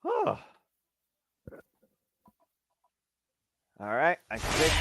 All right. I think.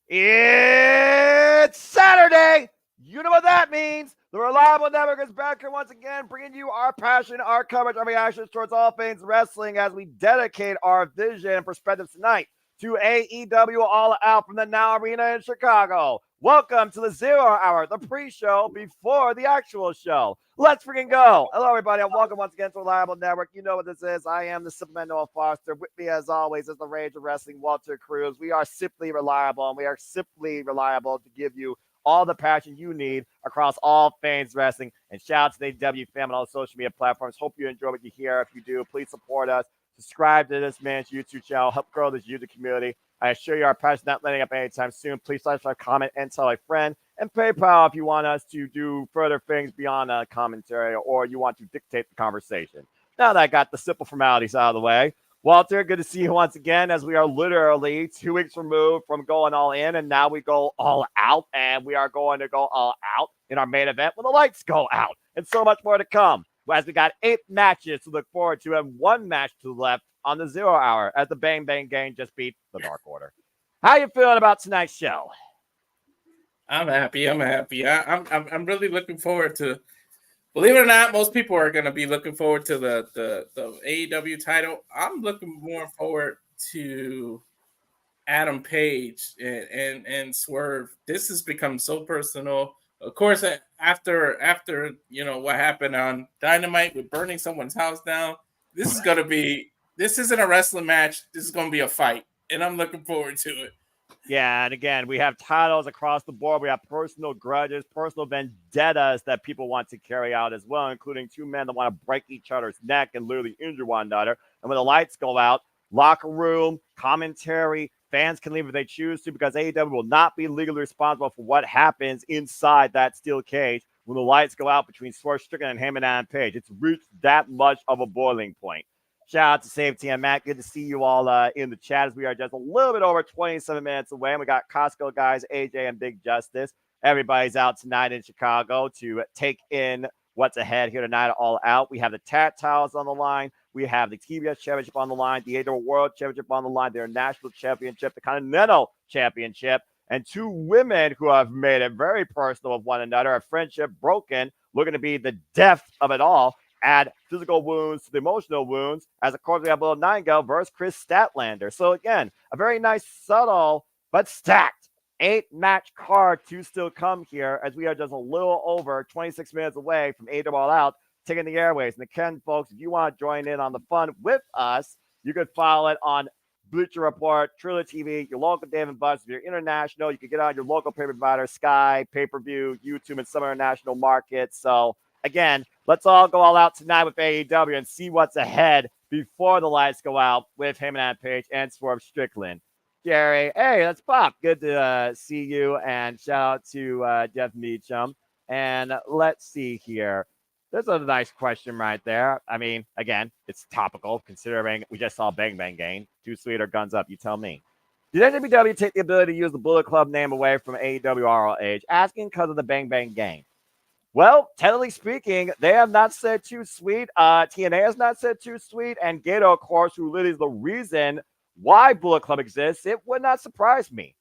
It's Saturday. You know what that means. The Reliable Network is back here once again, bringing you our passion, our coverage, our reactions towards all things wrestling as we dedicate our vision and perspectives tonight to AEW All Out from the Now Arena in Chicago. Welcome to the 0 Hour, the pre-show before the actual show. Let's freaking go. Hello, everybody, and welcome once again to Reliable Network. You know what this is. I am the Superman Noah Foster. With me, as always, is the Rage of Wrestling, Walter Cruz. We are simply reliable, and we are simply reliable to give you all the passion you need across all things wrestling. And shout out to the AEW family on all social media platforms. Hope you enjoy what you hear. If you do, please support us. Subscribe to this man's YouTube channel. Help grow this YouTube community. I assure you our passion not letting up anytime soon. Please like, comment, and tell a friend. And PayPal if you want us to do further things beyond commentary or you want to dictate the conversation. Now that I got the simple formalities out of the way, Walter, good to see you once again as we are literally 2 weeks removed from going all in, and now we go all out, and we are going to go all out in our main event when the lights go out, and so much more to come. As we got 8 matches to look forward to and 1 match to the left on the 0 Hour as the Bang Bang Gang just beat the Dark Order. How you feeling about tonight's show? I'm happy. I'm really looking forward to. Believe it or not, most people are going to be looking forward to the AEW title. I'm looking more forward to Adam Page and Swerve. This has become so personal. Of course, after what happened on Dynamite with burning someone's house down, this isn't a wrestling match. This is going to be a fight, and I'm looking forward to it. Yeah, and again, we have titles across the board. We have personal grudges, personal vendettas that people want to carry out as well, including 2 men that want to break each other's neck and literally injure one another. And when the lights go out, locker room, commentary, fans can leave if they choose to because AEW will not be legally responsible for what happens inside that steel cage when the lights go out between Swerve Strickland and Heyman and Page. It's reached that much of a boiling point. Shout out to Safety and Matt. Good to see you all in the chat as we are just a little bit over 27 minutes away. And we got Costco guys, AJ and Big Justice. Everybody's out tonight in Chicago to take in what's ahead here tonight all out. We have the titles on the line. We have the TBS Championship on the line, the AEW World Championship on the line, their National Championship, the Continental Championship, and 2 women who have made it very personal with one another, a friendship broken, looking to be the death of it all. Add physical wounds to the emotional wounds, as of course we have Little Nightingale versus Chris Statlander. So again, a very nice, subtle, but stacked 8-match card to still come here as we are just a little over 26 minutes away from AEW All Out taking the airways. And again, folks, if you want to join in on the fun with us, you could follow it on Bleacher Report, Triller TV, your local Dave & Buster's. If you're international, you can get on your local pay provider, Sky, pay-per-view, YouTube, and some international markets. So again, let's all go all out tonight with AEW and see what's ahead before the lights go out with Heyman and Page and Swerve Strickland. Jerry, hey, that's Pop. Good to see you, and shout out to Jeff Meacham. And let's see here. There's a nice question right there. I mean, again, it's topical considering we just saw Bang Bang Gang. 2 Sweet or Guns Up, you tell me. Did NWW take the ability to use the Bullet Club name away from AEW ROH? Asking because of the Bang Bang Gang. Well, technically speaking, they have not said 2 Sweet. TNA has not said 2 Sweet. And Gato, of course, who literally is the reason why Bullet Club exists, it would not surprise me.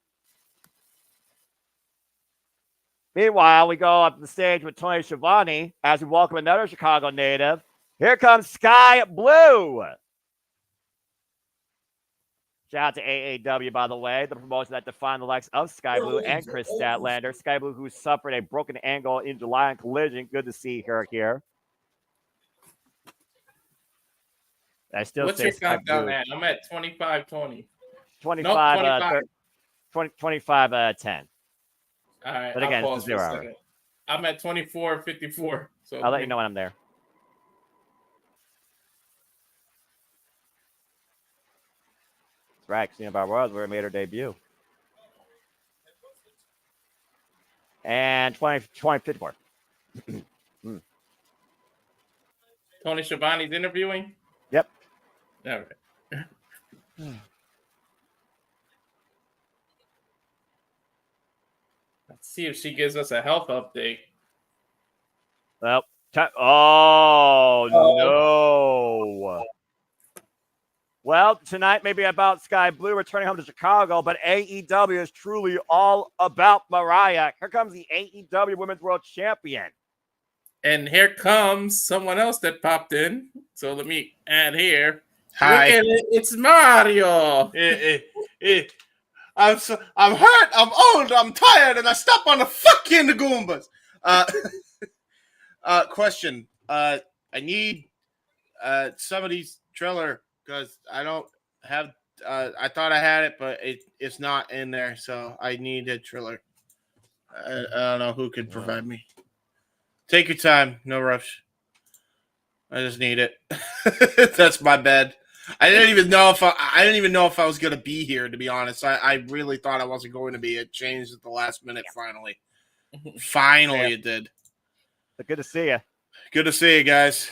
Meanwhile, we go up to the stage with Tony Schiavone as we welcome another Chicago native. Here comes Sky Blue. Shout out to AAW, by the way, the promotion that defined the likes of Sky Blue and Chris Statlander. Sky Blue, who suffered a broken ankle in July on Collision. Good to see her here. I still What's say your Sky countdown Blue. at? I'm at 25-20. 25, 10. All right, but again, it's a 0 hour. I'm at 24-54. So I'll let you know when I'm there. That's right. Christina Barbosa, where we made her debut. And 54. Tony Schiavone's interviewing? Yep. All right. Let's see if she gives us a health update. Well, no. Well, tonight may be about Sky Blue returning home to Chicago, but AEW is truly all about Mariah. Here comes the AEW Women's World Champion. And here comes someone else that popped in. So let me add here. Hi. Look at it. It's Mario. I'm hurt, I'm old, I'm tired, and I step on the fucking Goombas. Question. I need somebody's trailer because I don't have. I thought I had it, but it's not in there, so I need a trailer. I don't know who can provide me. Take your time, no rush. I just need it. That's my bad. I didn't even know if I was gonna be here. To be honest, I really thought I wasn't going to be. It changed at the last minute. Finally, it did. But good to see you. Good to see you guys.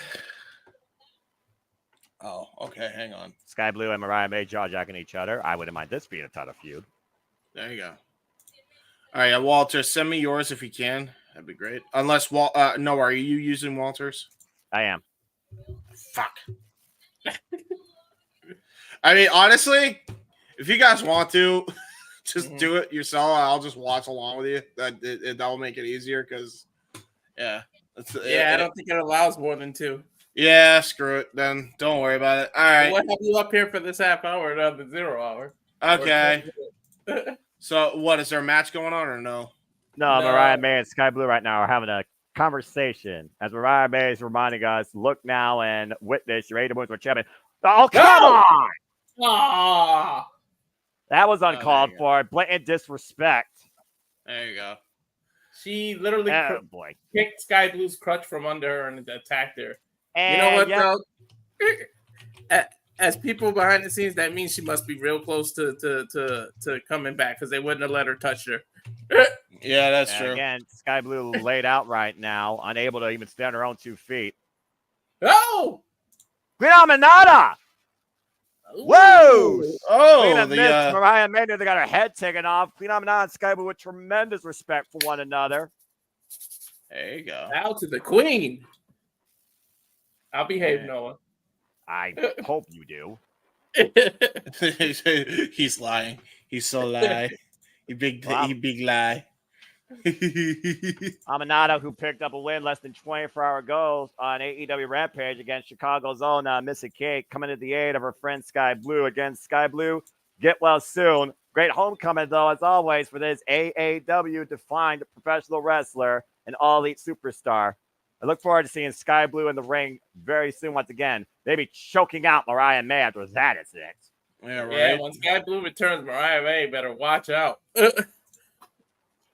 Oh, okay. Hang on. Sky Blue and Mariah May jaw-jacking each other. I wouldn't mind this being a title feud. There you go. All right, Walter, send me yours if you can. That'd be great. Unless no, are you using Walter's? I am. Fuck. I mean, honestly, if you guys want to, just do it yourself. I'll just watch along with you. That will make it easier because, yeah. I don't think it allows more than 2. Yeah, screw it. Then don't worry about it. All right. What have you up here for this half hour, not the 0 hour? Okay. So, what is there a match going on or no? No, Mariah May and Sky Blue right now are having a conversation. As Mariah May is reminding us, look now and witness your AEW Women's Champion. Oh, come on! Ah, That was uncalled for. Blatant disrespect. There you go. She literally kicked Sky Blue's crutch from under her and attacked her. And you know what, bro? As people behind the scenes, that means she must be real close to coming back because they wouldn't have let her touch her. Yeah, that's true. Again, Sky Blue laid out right now, unable to even stand her own 2 feet. Oh! Phenomenata! Whoa! Oh, Mariah May, they got her head taken off. Phenomenata and Sky Blue with tremendous respect for one another. There you go. Bow to the queen. I'll behave, Noah. I hope you do. He's lying. He's so lie. He big lie. Aminata, who picked up a win less than 24 hours ago on AEW Rampage against Chicago's own Missy Kate, coming to the aid of her friend Sky Blue. Again, Sky Blue, get well soon. Great homecoming, though, as always, for this AEW defined professional wrestler and all-elite superstar. I look forward to seeing Sky Blue in the ring very soon once again. Maybe choking out Mariah May after that incident. Yeah, right. Yeah, when Sky Blue returns, Mariah May better watch out.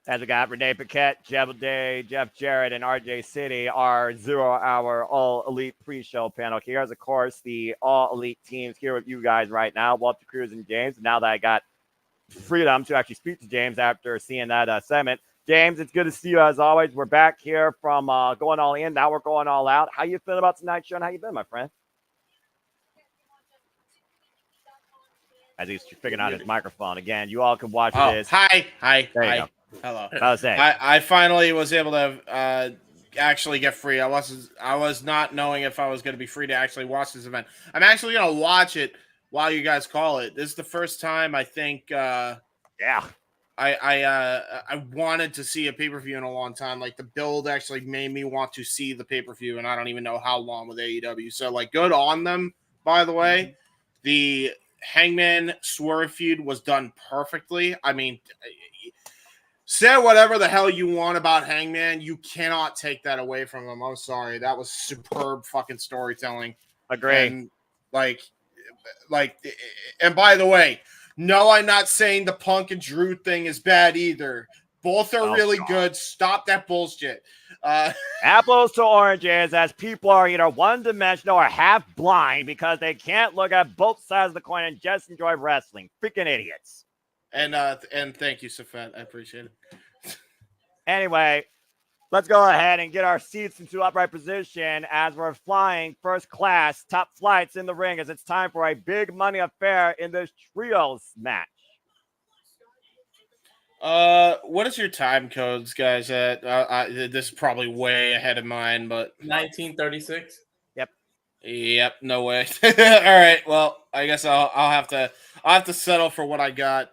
As we got Renee Paquette, Jeff Day, Jeff Jarrett, and RJ City, our 0 hour all elite pre-show panel. Here's, of course, the all elite teams here with you guys right now. Walter Cruz and James. Now that I got freedom to actually speak to James after seeing that segment. James, it's good to see you as always. We're back here from going all in. Now we're going all out. How you feeling about tonight's show and how you been, my friend? As he's figuring out his microphone again, you all can watch this. Hi. There you go. Hello. I finally was able to actually get free. I was not knowing if I was going to be free to actually watch this event. I'm actually going to watch it while you guys call it. This is the first time I think. I wanted to see a pay-per-view in a long time. Like the build actually made me want to see the pay-per-view, and I don't even know how long with AEW. So like, good on them. By the way, the Hangman Swerve feud was done perfectly. I mean, say whatever the hell you want about Hangman, you cannot take that away from him. I'm sorry, that was superb fucking storytelling. Agree. And and by the way, no, I'm not saying the Punk and Drew thing is bad either. Both are really good. Stop that bullshit. Apples to oranges, as people are either one-dimensional or half blind because they can't look at both sides of the coin and just enjoy wrestling. Freaking idiots. And thank you, Safet. I appreciate it. Anyway, Let's go ahead and get our seats into upright position as we're flying first class, top flights in the ring, as it's time for a big money affair in this trios match. What is your time codes, guys? This is probably way ahead of mine, but 1936. Yep, no way. All right, well, I guess I'll have to settle for what I got.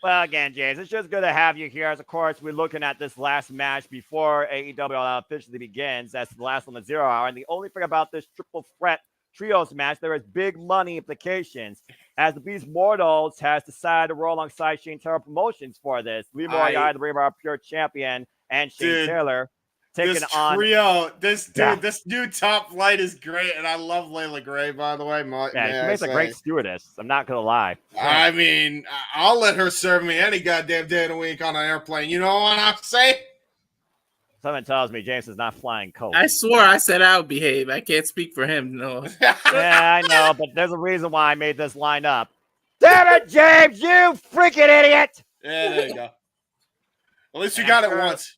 Well, again, James, it's just good to have you here. As of course, we're looking at this last match before AEW All Out officially begins. That's the last one, the 0 hour. And the only thing about this triple threat trios match, there is big money implications. As the Beast Mortals has decided to roll alongside Shane Taylor Promotions for this. Lee Moriarty, the Brave Our Pure Champion, and Shane Taylor taking this on trio. This new top flight is great, and I love Layla Gray, by the way. She makes a great stewardess. I'm not gonna lie. I mean, I'll let her serve me any goddamn day of the week on an airplane. You know what I'm saying? Someone tells me James is not flying coach. I swore I said I would behave. I can't speak for him. No. Yeah, I know, but there's a reason why I made this line up. Damn it, James, you freaking idiot! Yeah, there you go. At least you got it once.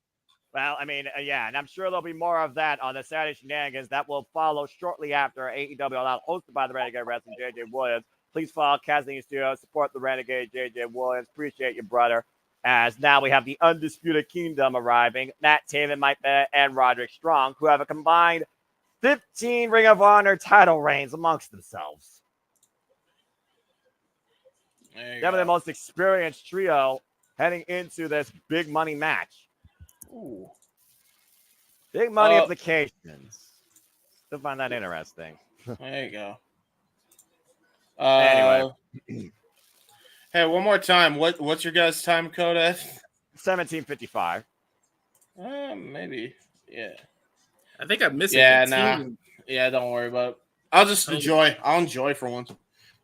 Well, I mean, yeah, and I'm sure there'll be more of that on the Saturday Shenanigans that will follow shortly after AEW All Out, hosted by the Renegade Wrestling, JJ Williams. Please follow Casting Studios, support the Renegade, JJ Williams. Appreciate you, brother. As now we have the Undisputed Kingdom arriving, Matt Taven, Mike Bennett, and Roderick Strong, who have a combined 15 Ring of Honor title reigns amongst themselves. They're the most experienced trio heading into this big money match. Ooh. Big money implications. Still find that interesting. There you go. Anyway. Hey, one more time. What's your guys' time code at? 1755. Maybe. Yeah. I think I'm missing. Yeah, don't worry about it. I'll just enjoy. I'll enjoy for once.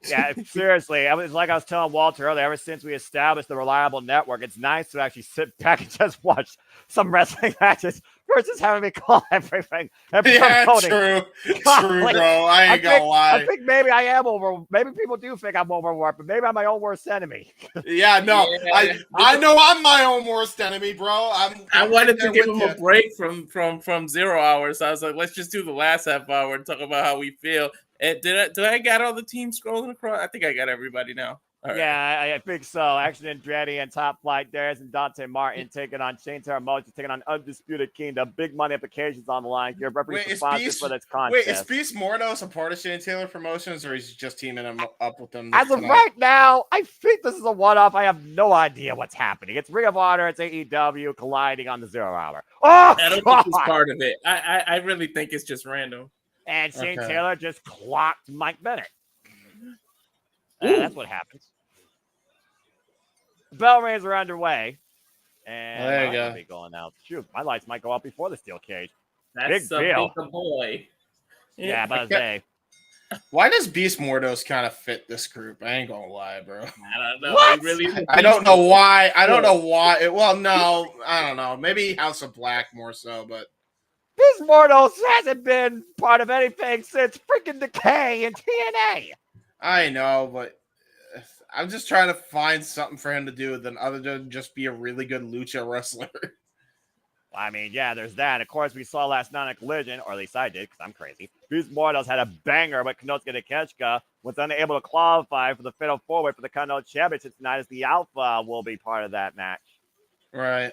Yeah, seriously. I was telling Walter earlier, ever since we established the Reliable Network, it's nice to actually sit back and just watch some wrestling matches versus having me call everything. Yeah, true, bro. I ain't gonna lie. I think maybe I am over. Maybe people do think I'm overworked, but maybe I'm my own worst enemy. Yeah, no. Yeah. I know I'm my own worst enemy, bro. I wanted to give him a break from 0 hours. So I was like, let's just do the last half hour and talk about how we feel. And did I got all the teams scrolling across? I think I got everybody now. Right. Yeah, I think so. Action Andretti and Top Flight Darius and Dante Martin taking on Shane Taylor, taking on Undisputed Kingdom. Big money implications on the line here. Representing sponsors for this contest. Wait, is Beast Mordos a part of Shane Taylor Promotions, or is he just teaming him up with them? As of right now, I think this is a one-off. I have no idea what's happening. It's Ring of Honor, it's AEW colliding on the 0 hour. Oh, I don't think it's part of it. I really think it's just random. And Shane Taylor just clocked Mike Bennett. That's what happens. The bell rings are underway. And there you go. Be going out. Shoot, my lights might go out before the steel cage. That's big deal. Big boy. Yeah, but say. Why does Beast Mordos kind of fit this group? I ain't gonna lie, bro. I don't know. What? I don't know why. I don't know why. Well, no, I don't know. Maybe House of Black more so, but Beast Mordos hasn't been part of anything since freaking Decay and TNA. I know, but I'm just trying to find something for him to do other than just be a really good lucha wrestler. I mean, yeah, there's that. Of course, we saw last night at Collision, or at least I did, because I'm crazy. Beast Mordos had a banger, but Konosuke Takeshita was unable to qualify for the Fatal 4-Way for the Continental Championship tonight, as the Alpha will be part of that match. Right.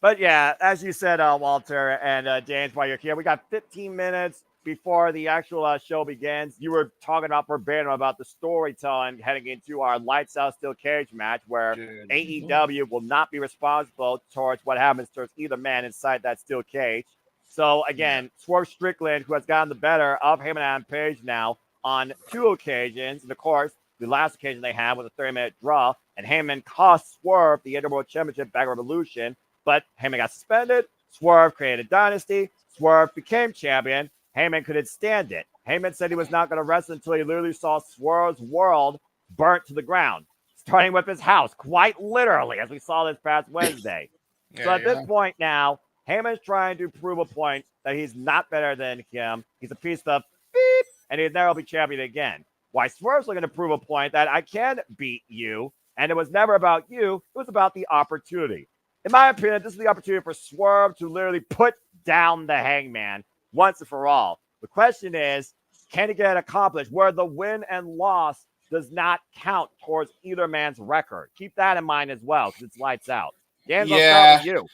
But yeah, as you said, Walter and James, while you're here, we got 15 minutes before the actual show begins. You were talking about verbatim about the storytelling heading into our Lights Out Steel Cage match, where AEW will not be responsible towards what happens towards either man inside that steel cage. So again, Swerve Strickland, who has gotten the better of Heyman and Page now on 2 occasions, and of course, the last occasion they had was a 30-minute draw, and Heyman cost Swerve the World Championship back at Revolution, but Heyman got suspended. Swerve created a dynasty. Swerve became champion. Heyman couldn't stand it. Heyman said he was not going to wrestle until he literally saw Swerve's world burnt to the ground, starting with his house, quite literally, as we saw this past Wednesday. So at this point now, Heyman's trying to prove a point that he's not better than him. He's a piece of beep, and he'll never be champion again. Why Swerve's looking to prove a point that I can beat you, and it was never about you. It was about the opportunity. In my opinion, this is the opportunity for Swerve to literally put down the Hangman once and for all. The question is, can he get it accomplished where the win and loss does not count towards either man's record? Keep that in mind as well, because it's lights out. James, I'll start with you.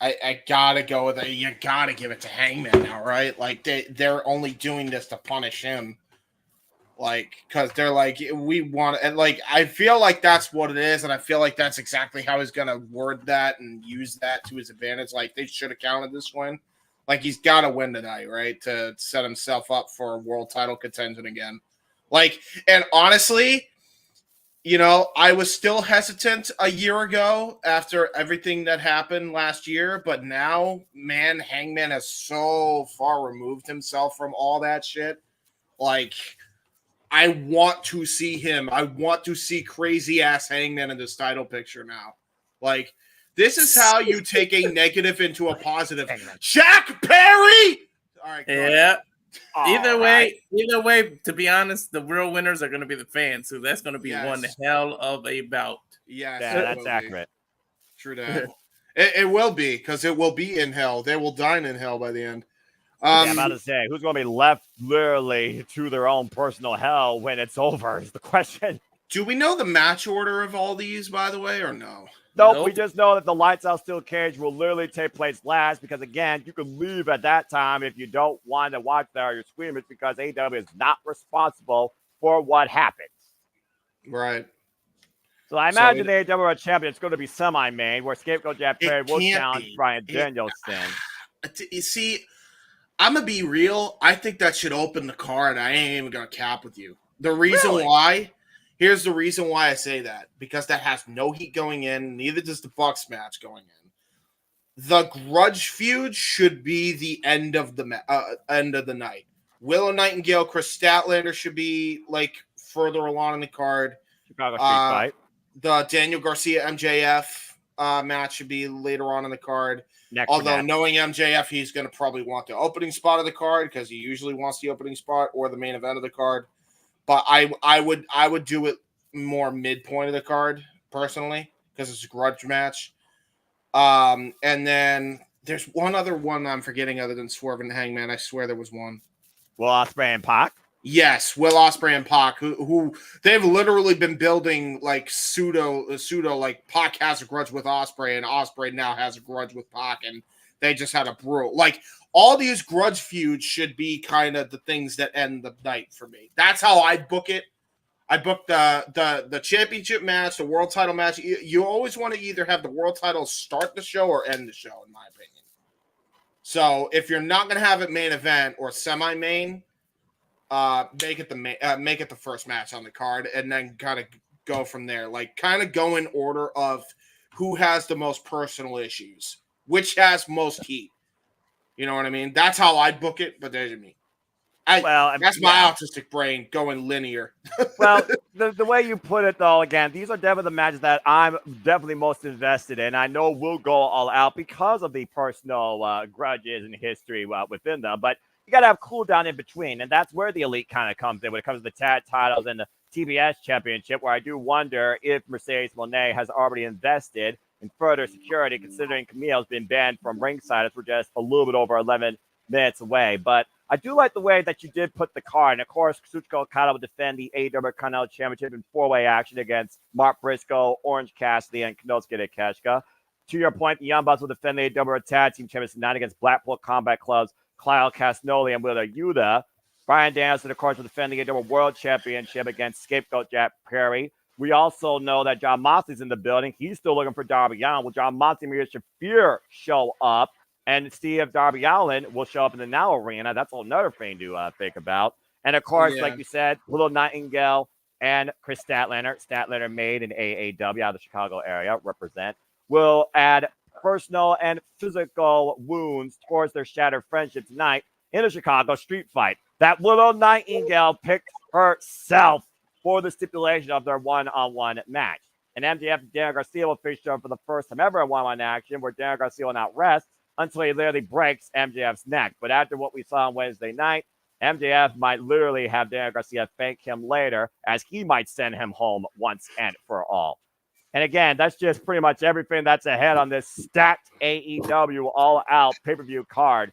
I gotta go with it. You gotta give it to Hangman now, right? Like they're only doing this to punish him. Like, because they're like, we want, and like, I feel like that's what it is, and I feel like that's exactly how he's gonna word that and use that to his advantage. Like, they should have counted this win. Like, he's got to win tonight, right, to set himself up for a world title contention again. Like, and honestly, I was still hesitant a year ago after everything that happened last year, but now, man, Hangman has so far removed himself from all that shit. Like, I want to see him. I want to see crazy ass Hangman in this title picture now. Like, this is how you take a negative into a positive. Shaq Perry! All right. Yeah. Either way, to be honest, the real winners are going to be the fans. So that's going to be one hell of a bout. Yes, yeah, that's accurate. True that. It will be, because it will be in hell. They will dine in hell by the end. I'm about to say, who's going to be left literally to their own personal hell when it's over is the question. Do we know the match order of all these, by the way, or no? Nope, we just know that the Lights Out Steel Cage will literally take place last because, again, you can leave at that time if you don't want to watch that or you're squeamish because AEW is not responsible for what happens. Right. So I imagine AEW are champion. It's going to be semi-main where Scapegoat Jack Perry will challenge Bryan Danielson. You see, I'm going to be real. I think that should open the card. I ain't even going to cap with you. The reason why... Here's the reason why I say that. Because that has no heat going in. Neither does the Bucks match going in. The grudge feud should be the end of the night. Willow Nightingale, Chris Statlander should be like further along in the card. Chicago Street Fight. The Daniel Garcia MJF match should be later on in the card. Although knowing MJF, he's going to probably want the opening spot of the card because he usually wants the opening spot or the main event of the card. But I would do it more midpoint of the card personally because it's a grudge match. And then there's one other one I'm forgetting other than Swerve and Hangman. I swear there was one. Will Ospreay and Pac? Yes, Will Ospreay and Pac, who they've literally been building like pseudo like Pac has a grudge with Ospreay and Ospreay now has a grudge with Pac and they just had a brawl. Like all these grudge feuds should be kind of the things that end the night for me. That's how I book it. I book the championship match, the world title match. You always want to either have the world title start the show or end the show, in my opinion. So if you're not going to have it main event or semi-main, make it the first match on the card, and then kind of go from there. Like kind of go in order of who has the most personal issues, which has most heat. You know what I mean? That's how I book it, but there's me. That's my autistic brain going linear. Well, the way you put it, though, again, these are definitely the matches that I'm definitely most invested in. I know we'll go all out because of the personal grudges and history within them, but you got to have cool down in between, and that's where the Elite kind of comes in when it comes to the tag titles and the TBS Championship, where I do wonder if Mercedes Moné has already invested in further security, considering Camille's been banned from ringside as we're just a little bit over 11 minutes away. But I do like the way that you did put the card. And, of course, Kazuchika Okada will defend the AEW Continental Championship in four-way action against Mark Briscoe, Orange Cassidy, and Konosuke Takeshita. To your point, the Young Bucks will defend the AEW Tag Team Championship tonight against Blackpool Combat Club's Kyle Castagnoli and Wheeler Yuta. Bryan Danielson, of course, will defend the AEW World Championship against Scapegoat Jack Perry. We also know that John Moxley's in the building. He's still looking for Darby Allin. Will John Moxley and Marina Shafir show up? And see if Darby Allin will show up in the Now Arena. That's another thing to think about. And, of course, like you said, Willow Nightingale and Chris Statlander. Statlander made in AAW out of the Chicago area, represent. Will add personal and physical wounds towards their shattered friendship tonight in a Chicago street fight. That Willow Nightingale picked herself for the stipulation of their one-on-one match. And MJF and Daniel Garcia will face each other for the first time ever in one-on-one action, where Daniel Garcia will not rest until he literally breaks MJF's neck. But after what we saw on Wednesday night, MJF might literally have Daniel Garcia thank him later, as he might send him home once and for all. And again, that's just pretty much everything that's ahead on this stacked AEW All Out pay-per-view card.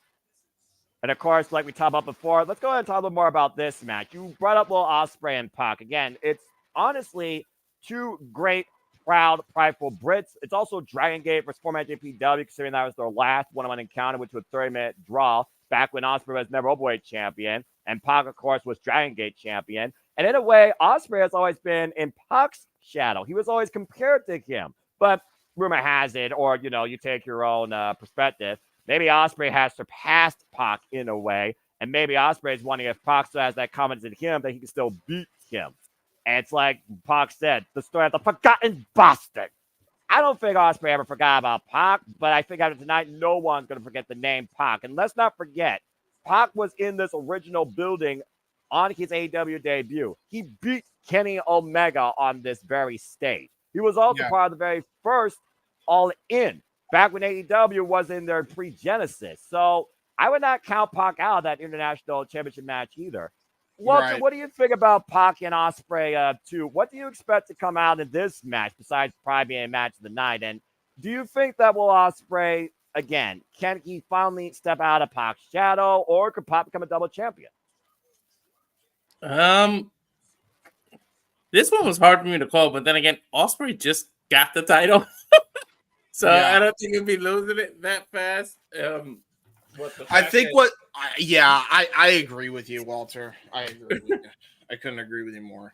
And of course, like we talked about before, let's go ahead and talk a little more about this match. You brought up Will Ospreay and Pac. Again, it's honestly two great, proud, prideful Brits. It's also Dragon Gate versus former JPW, considering that was their last one-on-one encounter, which was a 30-minute draw back when Ospreay was never Openweight champion. And Pac, of course, was Dragon Gate champion. And in a way, Ospreay has always been in Pac's shadow. He was always compared to him. But rumor has it, or, you take your own perspective, maybe Ospreay has surpassed Pac in a way, and maybe Ospreay is wondering if Pac still has that confidence in him that he can still beat him. And it's like Pac said, the story of the forgotten bastard. I don't think Ospreay ever forgot about Pac, but I think after tonight, no one's going to forget the name Pac. And let's not forget, Pac was in this original building on his AEW debut. He beat Kenny Omega on this very stage. He was also part of the very first All In, back when AEW was in their pre-Genesis. So I would not count Pac out of that international championship match either. Walter, what do you think about Pac and Ospreay too? What do you expect to come out in this match besides probably being a match of the night? And do you think that Will Ospreay, again, can he finally step out of Pac's shadow, or could Pac become a double champion? This one was hard for me to call, but then again, Ospreay just got the title. So I don't think he'll be losing it that fast. I agree with you, Walter. I agree with you. I couldn't agree with you more.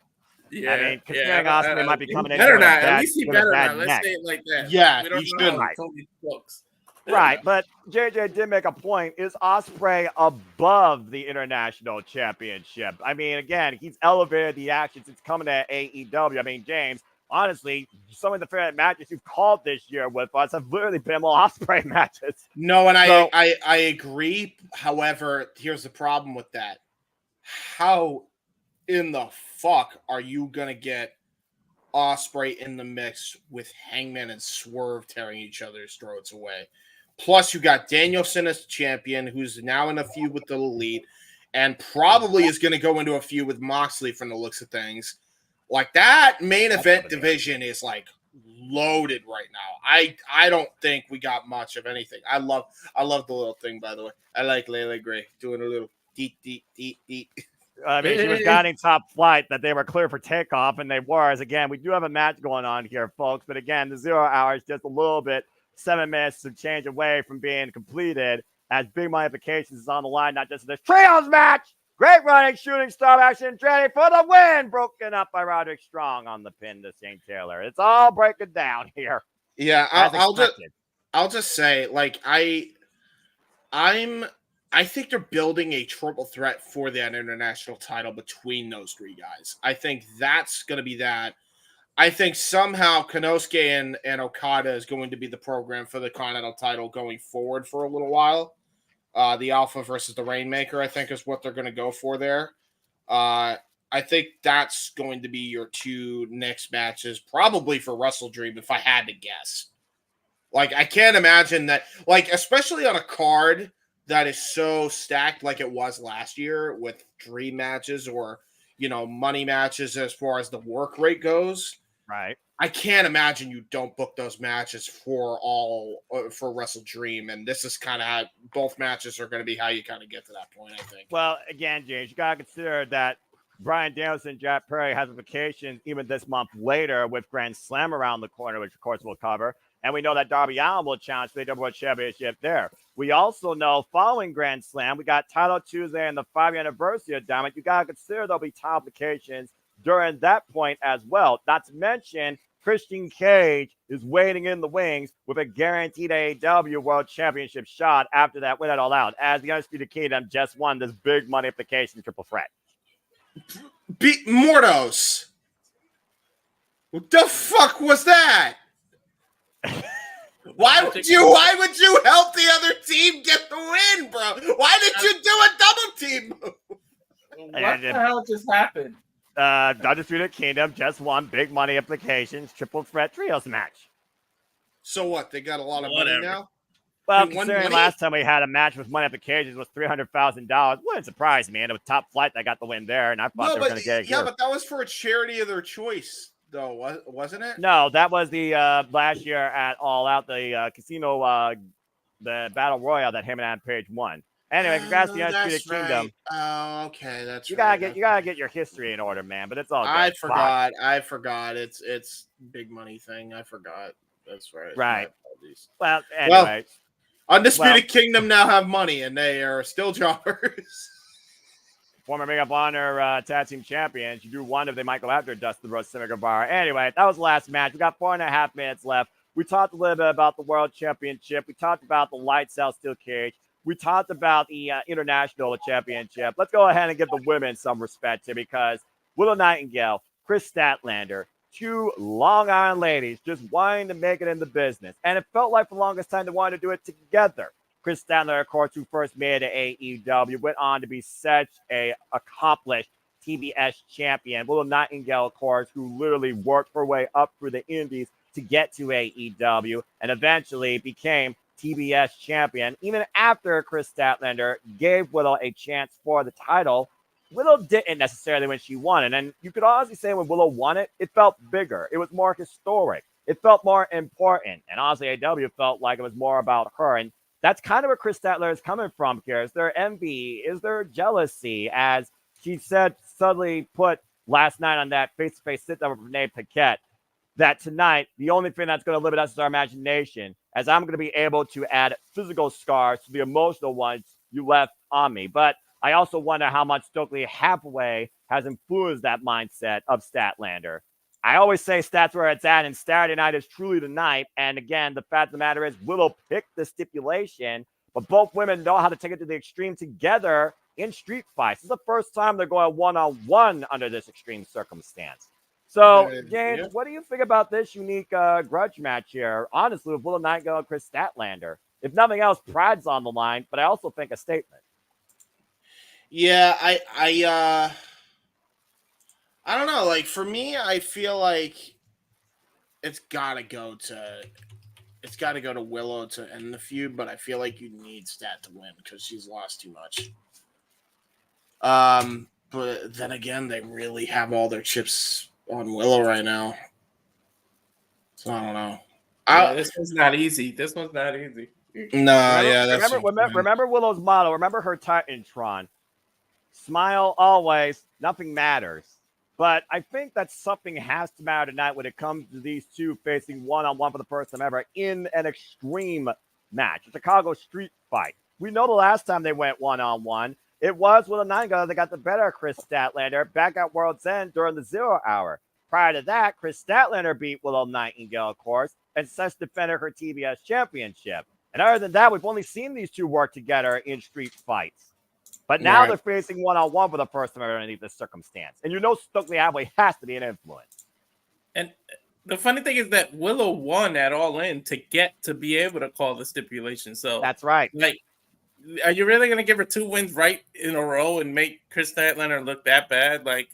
Yeah, I mean, considering Ospreay might be coming in. Better not. At least he better not. Let's say it like that. Yeah, we don't know how Tony looks. Right, but JJ did make a point. Is Ospreay above the international championship? I mean, again, he's elevated the action since coming to AEW. I mean, James, honestly, some of the favorite matches you've called this year with us have literally been Will Ospreay matches. No, and I agree. However, here's the problem with that. How in the fuck are you going to get Ospreay in the mix with Hangman and Swerve tearing each other's throats away? Plus, you got Danielson as champion, who's now in a feud with the Elite, and probably is going to go into a feud with Moxley from the looks of things. Like, that main event division is like loaded right now. I don't think we got much of anything. I love the little thing, by the way. I like Layla Gray doing a little deet. I mean, she was guiding Top Flight that they were clear for takeoff, and they were. As again, we do have a match going on here, folks. But again, the 0 hour is just a little bit 7 minutes to change away from being completed, as Big Money Implications is on the line, not just in this trios match. Great running, shooting star action, ready for the win. Broken up by Roderick Strong on the pin to St. Taylor. It's all breaking down here. Yeah, I'll just say, like, I think they're building a triple threat for that international title between those three guys. I think that's going to be that. I think somehow Konosuke and Okada is going to be the program for the Continental title going forward for a little while. The Alpha versus the Rainmaker, I think, is what they're going to go for there. I think that's going to be your two next matches, probably for Wrestle Dream, if I had to guess. Like, I can't imagine that, like, especially on a card that is so stacked like it was last year with dream matches or, money matches as far as the work rate goes. Right. I can't imagine you don't book those matches for Wrestle Dream, and this is kind of how both matches are going to be how you kind of get to that point, I think. Well, again, James, you got to consider that Bryan Danielson, Jack Perry has vacations even this month later with Grand Slam around the corner, which of course we'll cover. And we know that Darby Allin will challenge for the World Championship there. We also know following Grand Slam, we got Title Tuesday and the 5-year anniversary of Diamond. You got to consider there'll be title applications during that point as well. Not to mention, Christian Cage is waiting in the wings with a guaranteed AEW World Championship shot after that win at All Out, as the Undisputed Kingdom just won this big money implication triple threat. Beat Mordos. What the fuck was that? Why would you help the other team get the win, bro? Why did you do a double team move? What the hell just happened? Undisputed Kingdom just won big money implications triple threat trios match. So what? They got a lot of money now? Well, considering last time we had a match with money implications was $300,000, wouldn't surprise me. And it was Top Flight that got the win there, and I thought they were going to get it here. Yeah, but that was for a charity of their choice. though, wasn't it? No, that was the last year at All Out, the casino, the Battle Royale that him and Adam Page won. Anyway, congrats to the Undisputed That's Kingdom. right. Oh, okay, that's You right. gotta get your history in order, man. But it's all good. I Fuck. forgot. It's big money thing. I forgot. That's right. My Right. apologies. Well, Well, anyway. Undisputed Kingdom now have money, and they are still jobbers. Former Ring of Honor tag team champions. You do wonder if they might go after Dustin Rhodes, Sammy Guevara. Anyway, that was the last match. We got 4.5 minutes left. We talked a little bit about the World Championship. We talked about the Lights Out Steel Cage. We talked about the International Championship. Let's go ahead and give the women some respect here because Willow Nightingale, Chris Statlander, two Long Island ladies just wanting to make it in the business. And it felt like for the longest time they wanted to do it together. Chris Statlander, of course, who first made it AEW, went on to be such a accomplished TBS champion. Willow Nightingale, of course, who literally worked her way up through the indies to get to AEW and eventually became TBS champion. Even after Chris Statlander gave Willow a chance for the title, Willow didn't necessarily when she won it. And you could honestly say when Willow won it, it felt bigger. It was more historic. It felt more important. And honestly, AEW felt like it was more about her. And that's kind of where Chris Statler is coming from here. Is there envy? Is there jealousy? As she said, suddenly put last night on that face-to-face sit-down with Renee Paquette, that tonight, the only thing that's going to limit us is our imagination, as I'm going to be able to add physical scars to the emotional ones you left on me. But I also wonder how much Stokely Hathaway has influenced that mindset of Statlander. I always say stats where it's at, and Saturday night is truly the night. And again, the fact of the matter is, Willow picked the stipulation, but both women know how to take it to the extreme together in street fights. This is the first time they're going one-on-one under this extreme circumstance. So, James, what do you think about this unique grudge match here? Honestly, with Willow Nightingale and Chris Statlander. If nothing else, pride's on the line, but I also think a statement. Yeah, I don't know. Like for me, I feel like it's gotta go to Willow to end the feud, but I feel like you need Stat to win because she's lost too much. But then again, they really have all their chips on Willow right now. So I don't know. Yeah, this one's not easy. This one's not easy. Remember Willow's motto. Remember her Titantron. Smile always. Nothing matters. But I think that something has to matter tonight when it comes to these two facing one-on-one for the first time ever in an extreme match, a Chicago street fight. We know the last time they went one-on-one, it was with a Nightingale that got the better of Chris Statlander back at World's End during the 0 hour. Prior to that, Chris Statlander beat Willow Nightingale, of course, and since defended her TBS championship. And other than that, we've only seen these two work together in street fights. But now they're facing one-on-one for the first time underneath this circumstance. And you know Stokely Hathaway has to be an influence. And the funny thing is that Willow won at All In to get to be able to call the stipulation. So that's right. Like, are you really going to give her 2 wins right in a row and make Chris Statlander look that bad? Like,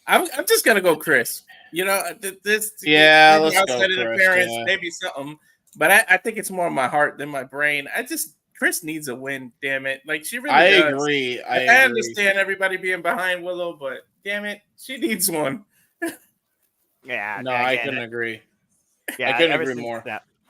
I'm just going to go Chris. You know, this let's go outside Chris. maybe something. But I think it's more my heart than my brain. Chris needs a win, damn it. Like, she really does. Agree. I understand everybody being behind Willow, but damn it, she needs one. Yeah. No, I couldn't agree. Yeah, I couldn't agree more.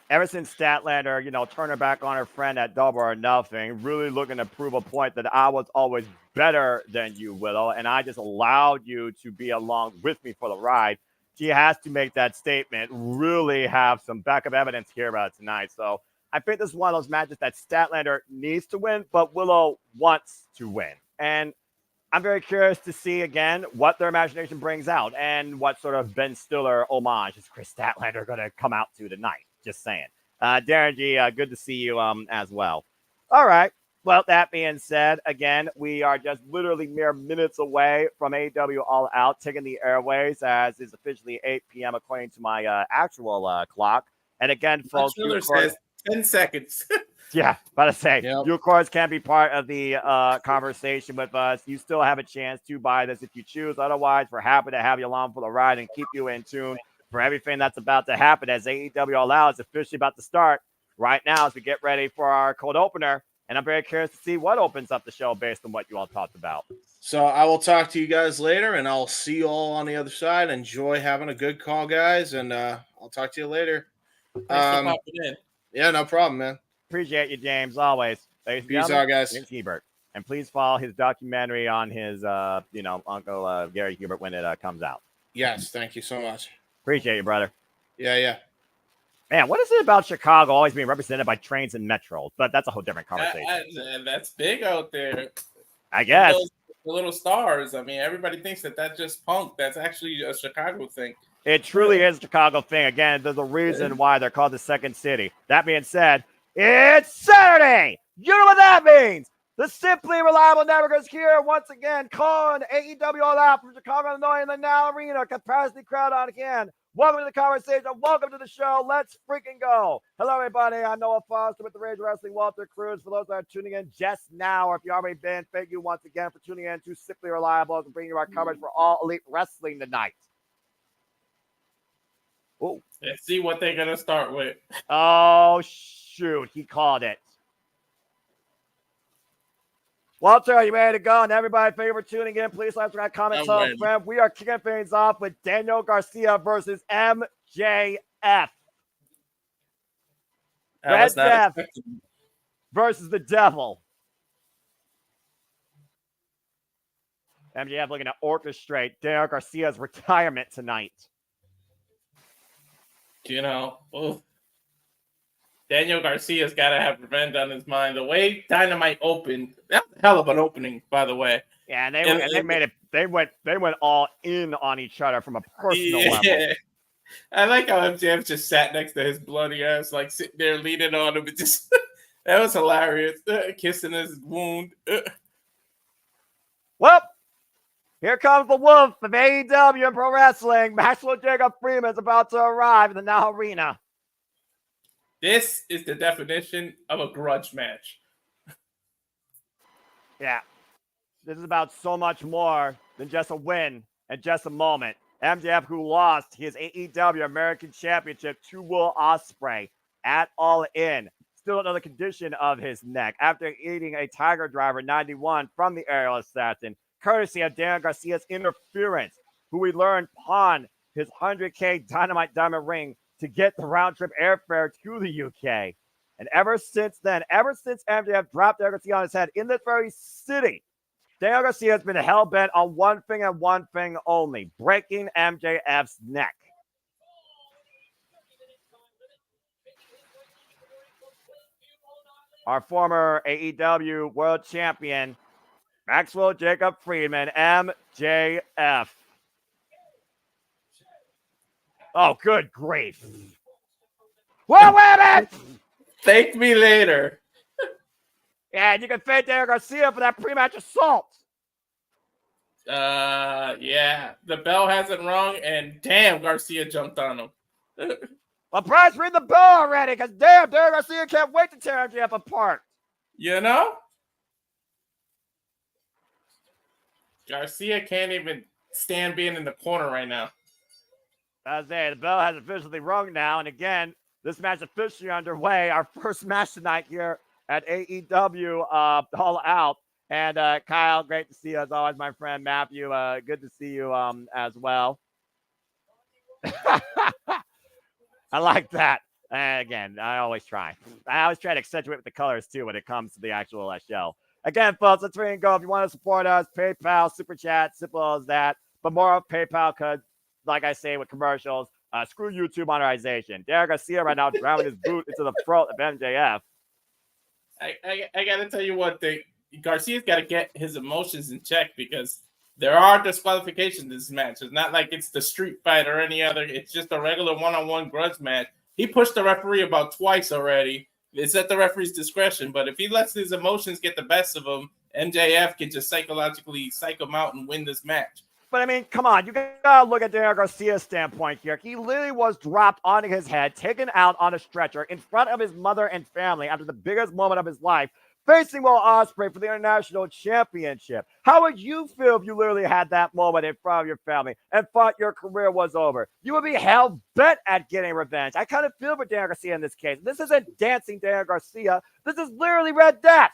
Ever since Statlander, turned her back on her friend at Double or Nothing, really looking to prove a point that I was always better than you, Willow, and I just allowed you to be along with me for the ride. She has to make that statement, really have some backup evidence here about it tonight. So I think this is one of those matches that Statlander needs to win, but Willow wants to win. And I'm very curious to see, again, what their imagination brings out and what sort of Ben Stiller homage is Chris Statlander going to come out to tonight. Just saying. Darren G, good to see you as well. All right. Well, that being said, again, we are just literally mere minutes away from AEW All Out, taking the airways as is officially 8 p.m. according to my actual clock. And again, folks, says 10 seconds. Yeah, about to say, you, of course, can be part of the conversation with us. You still have a chance to buy this if you choose. Otherwise, we're happy to have you along for the ride and keep you in tune for everything that's about to happen as AEW All Out is officially about to start right now as we get ready for our cold opener. And I'm very curious to see what opens up the show based on what you all talked about. So I will talk to you guys later, and I'll see you all on the other side. Enjoy having a good call, guys, and I'll talk to you later. Thanks for popping in. Yeah, no problem, man. Appreciate you, James, always. Ladies and Peace gentlemen, out, guys. James Hebert. And please follow his documentary on his, Uncle Gary Hebert when it comes out. Yes, thank you so much. Appreciate you, brother. Yeah. Man, what is it about Chicago always being represented by trains and metros? But that's a whole different conversation. And that's big out there. I guess. The little stars. I mean, everybody thinks that that's just punk. That's actually a Chicago thing. It truly is a Chicago thing. Again, there's a reason why they're called the second city. That being said, it's Saturday. You know what that means. The Simply Reliable Network is here once again, calling AEW All Out from Chicago, Illinois in the Now Arena. Capacity crowd on again. Welcome to the conversation. Welcome to the show. Let's freaking go. Hello, everybody. I'm Noah Foster with the Rage Wrestling Walter Cruz. For those that are tuning in just now, or if you already been, thank you once again for tuning in to Simply Reliable as we bring you our coverage for All Elite Wrestling tonight. Oh, let's see what they're gonna start with. Oh, shoot. He called it. Walter, are you ready to go? And everybody, thank you for tuning in. Please like, subscribe, comment, tell a friend. We are kicking things off with Daniel Garcia versus MJF. Red Death versus the Devil. MJF looking to orchestrate Daniel Garcia's retirement tonight. You know, Daniel Garcia's got to have revenge on his mind. The way Dynamite opened, that's a hell of an opening, by the way. Yeah, and they made it. They went all in on each other from a personal level. I like how MJF just sat next to his bloody ass, like sitting there leaning on him. Just that was hilarious. Kissing his wound. Well, here comes the wolf of AEW and Pro Wrestling. Maxwell Jacob Freeman is about to arrive in the Now Arena. This is the definition of a grudge match. Yeah. This is about so much more than just a win and just a moment. MJF, who lost his AEW American Championship to Will Ospreay at All In. Still another condition of his neck after eating a Tiger Driver 91 from the Aerial Assassin, courtesy of Dan Garcia's interference, who we learned pawned his $100K Dynamite Diamond ring to get the round-trip airfare to the UK. And ever since then, ever since MJF dropped Daniel Garcia on his head in this very city, Daniel Garcia has been hell-bent on one thing and one thing only, breaking MJF's neck. Our former AEW World Champion, Maxwell Jacob Freeman, MJF. Oh, good grief. Well, wait a minute! Thank me later. Yeah, and you can thank Daniel Garcia for that pre-match assault. Yeah. The bell hasn't rung, and damn, Garcia jumped on him. Well, Bryce, ring the bell already, because damn, Daniel Garcia can't wait to tear MJF apart. You know? Garcia can't even stand being in the corner right now. As the bell has officially rung now, and again, this match officially underway. Our first match tonight here at AEW All Out. And Kyle, great to see you as always, my friend. Matthew, good to see you as well. I like that. Again, I always try to accentuate with the colors too when it comes to the actual show. Again, folks, let's ring and go. If you want to support us, PayPal, Super Chat, simple as that. But more of PayPal because, like I say with commercials, screw YouTube monetization. Derek Garcia right now driving his boot into the throat of MJF. I got to tell you one thing. Garcia's got to get his emotions in check because there are disqualifications in this match. It's not like it's the street fight or any other. It's just a regular one-on-one grudge match. He pushed the referee about twice already. It's at the referee's discretion. But if he lets his emotions get the best of him, MJF can just psychologically psych him out and win this match. But, I mean, come on. You got to look at Daniel Garcia's standpoint here. He literally was dropped onto his head, taken out on a stretcher in front of his mother and family after the biggest moment of his life, facing Will Ospreay for the International Championship. How would you feel if you literally had that moment in front of your family and thought your career was over? You would be hell-bent at getting revenge. I kind of feel for Daniel Garcia in this case. This isn't dancing Daniel Garcia. This is literally Red Death.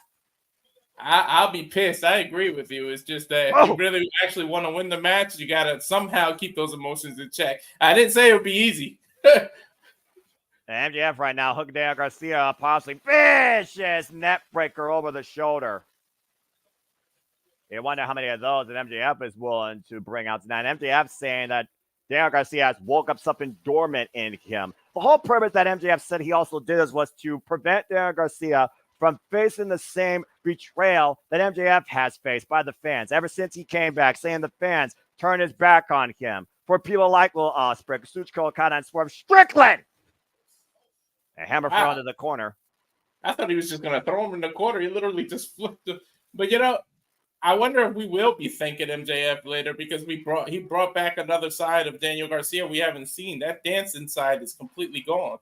I'll be pissed. I agree with you. It's just that if you really actually want to win the match, you got to somehow keep those emotions in check. I didn't say it would be easy. And MJF right now hooking Daniel Garcia, possibly vicious net breaker over the shoulder. You wonder how many of those that MJF is willing to bring out tonight. MJF saying that Daniel Garcia has woke up something dormant in him. The whole purpose that MJF said he also did was to prevent Daniel Garcia from facing the same betrayal that MJF has faced by the fans ever since he came back, saying the fans turned his back on him. For people like Will Ospreay, Kazuchika Okada, and Swerve Strickland. A hammer thrown into the corner. I thought he was just going to throw him in the corner. He literally just flipped him. But, I wonder if we will be thanking MJF later because he brought back another side of Daniel Garcia we haven't seen. That dancing side is completely gone.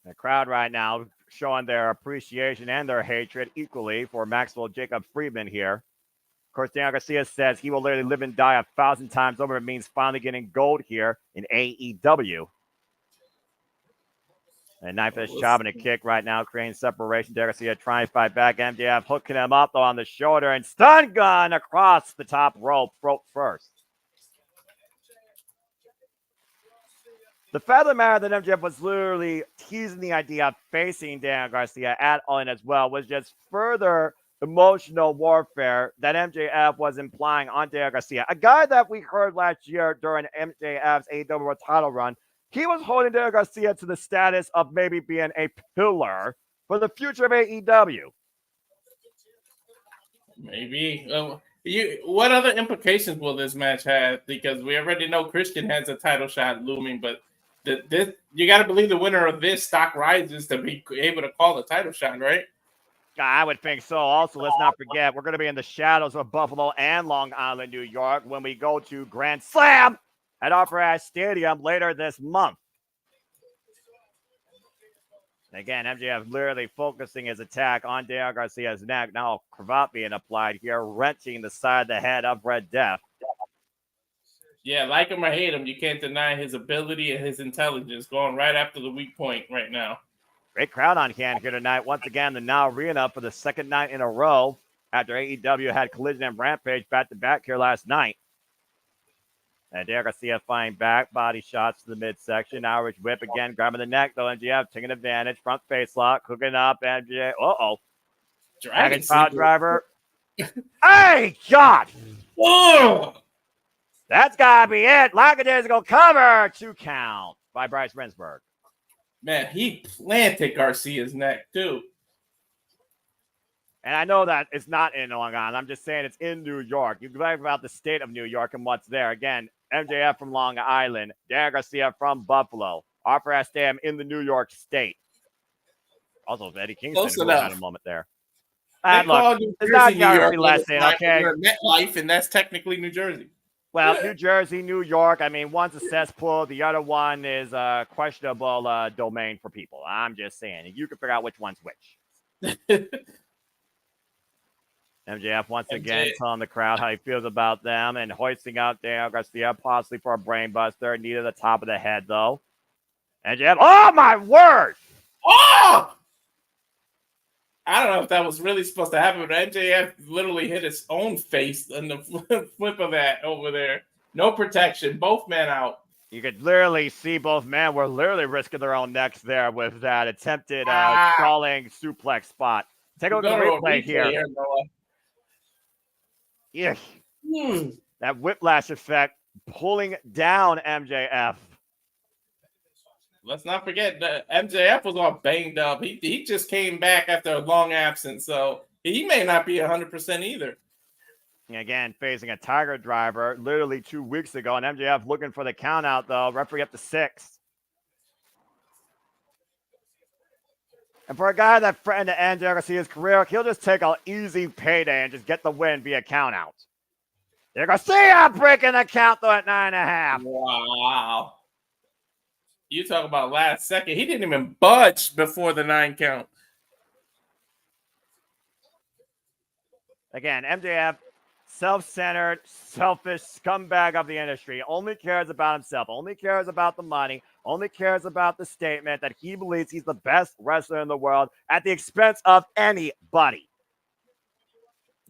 The crowd right now showing their appreciation and their hatred equally for Maxwell Jacob Friedman here. Of course, Daniel Garcia says he will literally live and die 1,000 times over. It means finally getting gold here in AEW. And knife is chopping a kick right now, creating separation. Daniel Garcia trying to fight back. MJF hooking him up though on the shoulder and stun gun across the top rope first. The fact of the matter that MJF was literally teasing the idea of facing Daniel Garcia at All In as well was just further emotional warfare that MJF was implying on Daniel Garcia. A guy that we heard last year during MJF's AEW title run, he was holding Daniel Garcia to the status of maybe being a pillar for the future of AEW. Maybe. What other implications will this match have? Because we already know Christian has a title shot looming, but you got to believe the winner of this stock rises to be able to call the title shot, right? I would think so. Also, let's not forget, we're going to be in the shadows of Buffalo and Long Island, New York, when we go to Grand Slam at Opera Stadium later this month. Again, MJF literally focusing his attack on Daniel Garcia's neck. Now, cravat being applied here, wrenching the side of the head of Red Death. Yeah, like him or hate him, you can't deny his ability and his intelligence going right after the weak point right now. Great crowd on hand here tonight. Once again, the Now Arena for the second night in a row after AEW had Collision and Rampage back-to-back here last night. And Daniel Garcia fighting back, body shots to the midsection. Irish whip again, grabbing the neck, though. MJF taking advantage. Front face lock, hooking up. MJF, Dragon power driver. Hey, God! Whoa! That's got to be it. Lackadaisical cover. 2 count by Bryce Rensburg. Man, he planted Garcia's neck, too. And I know that it's not in Long Island. I'm just saying it's in New York. You can talk about the state of New York and what's there. Again, MJF from Long Island. Daniel Garcia from Buffalo. Opera Stadium in the New York State. Also, Eddie Kingston had a moment there. Look, it's not geography lesson, okay? MetLife, and that's technically New Jersey. Well, New Jersey, New York. I mean, one's a cesspool. The other one is a questionable domain for people. I'm just saying. You can figure out which one's which. MJF once again telling the crowd how he feels about them and hoisting out Daniel Garcia, possibly for a brainbuster. Knee to the top of the head, though. MJF, oh, my word! Oh! I don't know if that was really supposed to happen, but MJF literally hit his own face in the flip of that over there. No protection. Both men out. You could literally see both men were literally risking their own necks there with that attempted stalling suplex spot. Take a look at the replay here. Yeah. That whiplash effect pulling down MJF. Let's not forget that MJF was all banged up. He just came back after a long absence, so he may not be 100% either. Again, facing a Tiger Driver literally 2 weeks ago, and MJF looking for the count out, though. Referee up to 6. And for a guy that threatened to end Daniel Garcia's career, he'll just take an easy payday and just get the win via count out. Daniel Garcia breaking the count, though, at 9.5. Wow. You talk about last second. He didn't even budge before the 9 count. Again, MJF, self-centered, selfish scumbag of the industry, only cares about himself, only cares about the money, only cares about the statement that he believes he's the best wrestler in the world at the expense of anybody.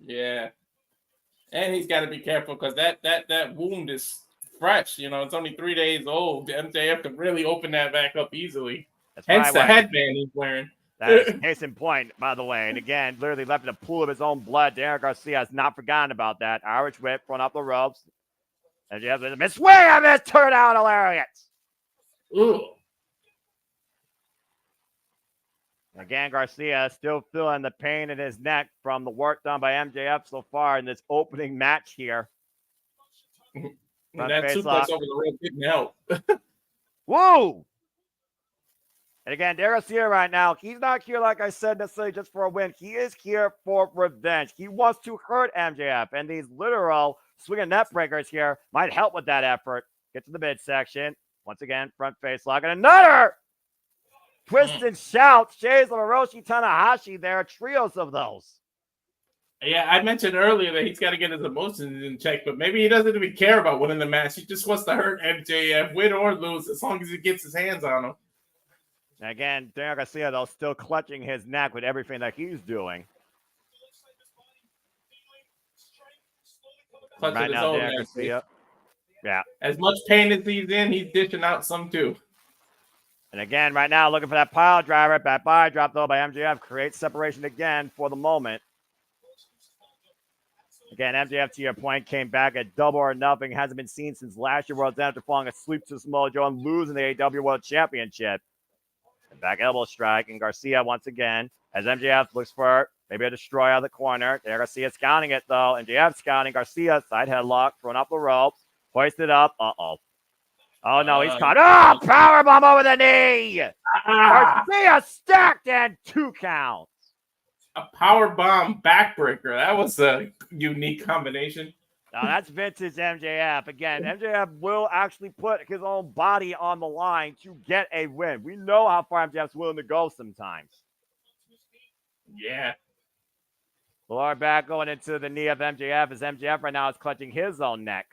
Yeah. And he's got to be careful because that wound is fresh. You know, it's only 3 days old. MJF can really open that back up easily. That's Hence right, the headband he's wearing. That is case in point, by the way. And again, literally left in a pool of his own blood. Daniel Garcia has not forgotten about that. Irish whip, front up the ropes. And you have the miss swing on this turn out hilarious. Ooh. Again, Garcia still feeling the pain in his neck from the work done by MJF so far in this opening match here. That suplex over the rope didn't help. Woo! And again, Garcia right now, he's not here, like I said, necessarily just for a win. He is here for revenge. He wants to hurt MJF, and these literal swinging net breakers here might help with that effort. Get to the midsection. Once again, front face lock, and another twist and shout. Shades of Hiroshi Tanahashi there, trios of those. Yeah, I mentioned earlier that he's got to get his emotions in check, but maybe he doesn't even care about winning the match. He just wants to hurt MJF, win or lose, as long as he gets his hands on him. Again, Daniel Garcia, though, still clutching his neck with everything that he's doing. Clutching right his now, own Daniel neck. Garcia. Yeah. As much pain as he's in, he's dishing out some too. And again, right now, looking for that pile driver. That body drop, though, by MJF creates separation again for the moment. Again, MJF, to your point, came back at Double or Nothing. Hasn't been seen since last year World's End after falling asleep to Samoa Joe and losing the AEW World Championship. And back elbow strike, and Garcia once again, as MJF looks for maybe a destroy out of the corner. There, Garcia scouting it, though. MJF scouting. Garcia, side headlock, throwing up the ropes, hoisted up. Uh-oh. Oh, no, he's caught. Oh, powerbomb over the knee. Garcia stacked and 2 counts. A power bomb backbreaker. That was a unique combination. Now, that's vintage MJF. Again, MJF will actually put his own body on the line to get a win. We know how far MJF's willing to go sometimes. Yeah. The lower back going into the knee of MJF as MJF right now is clutching his own neck.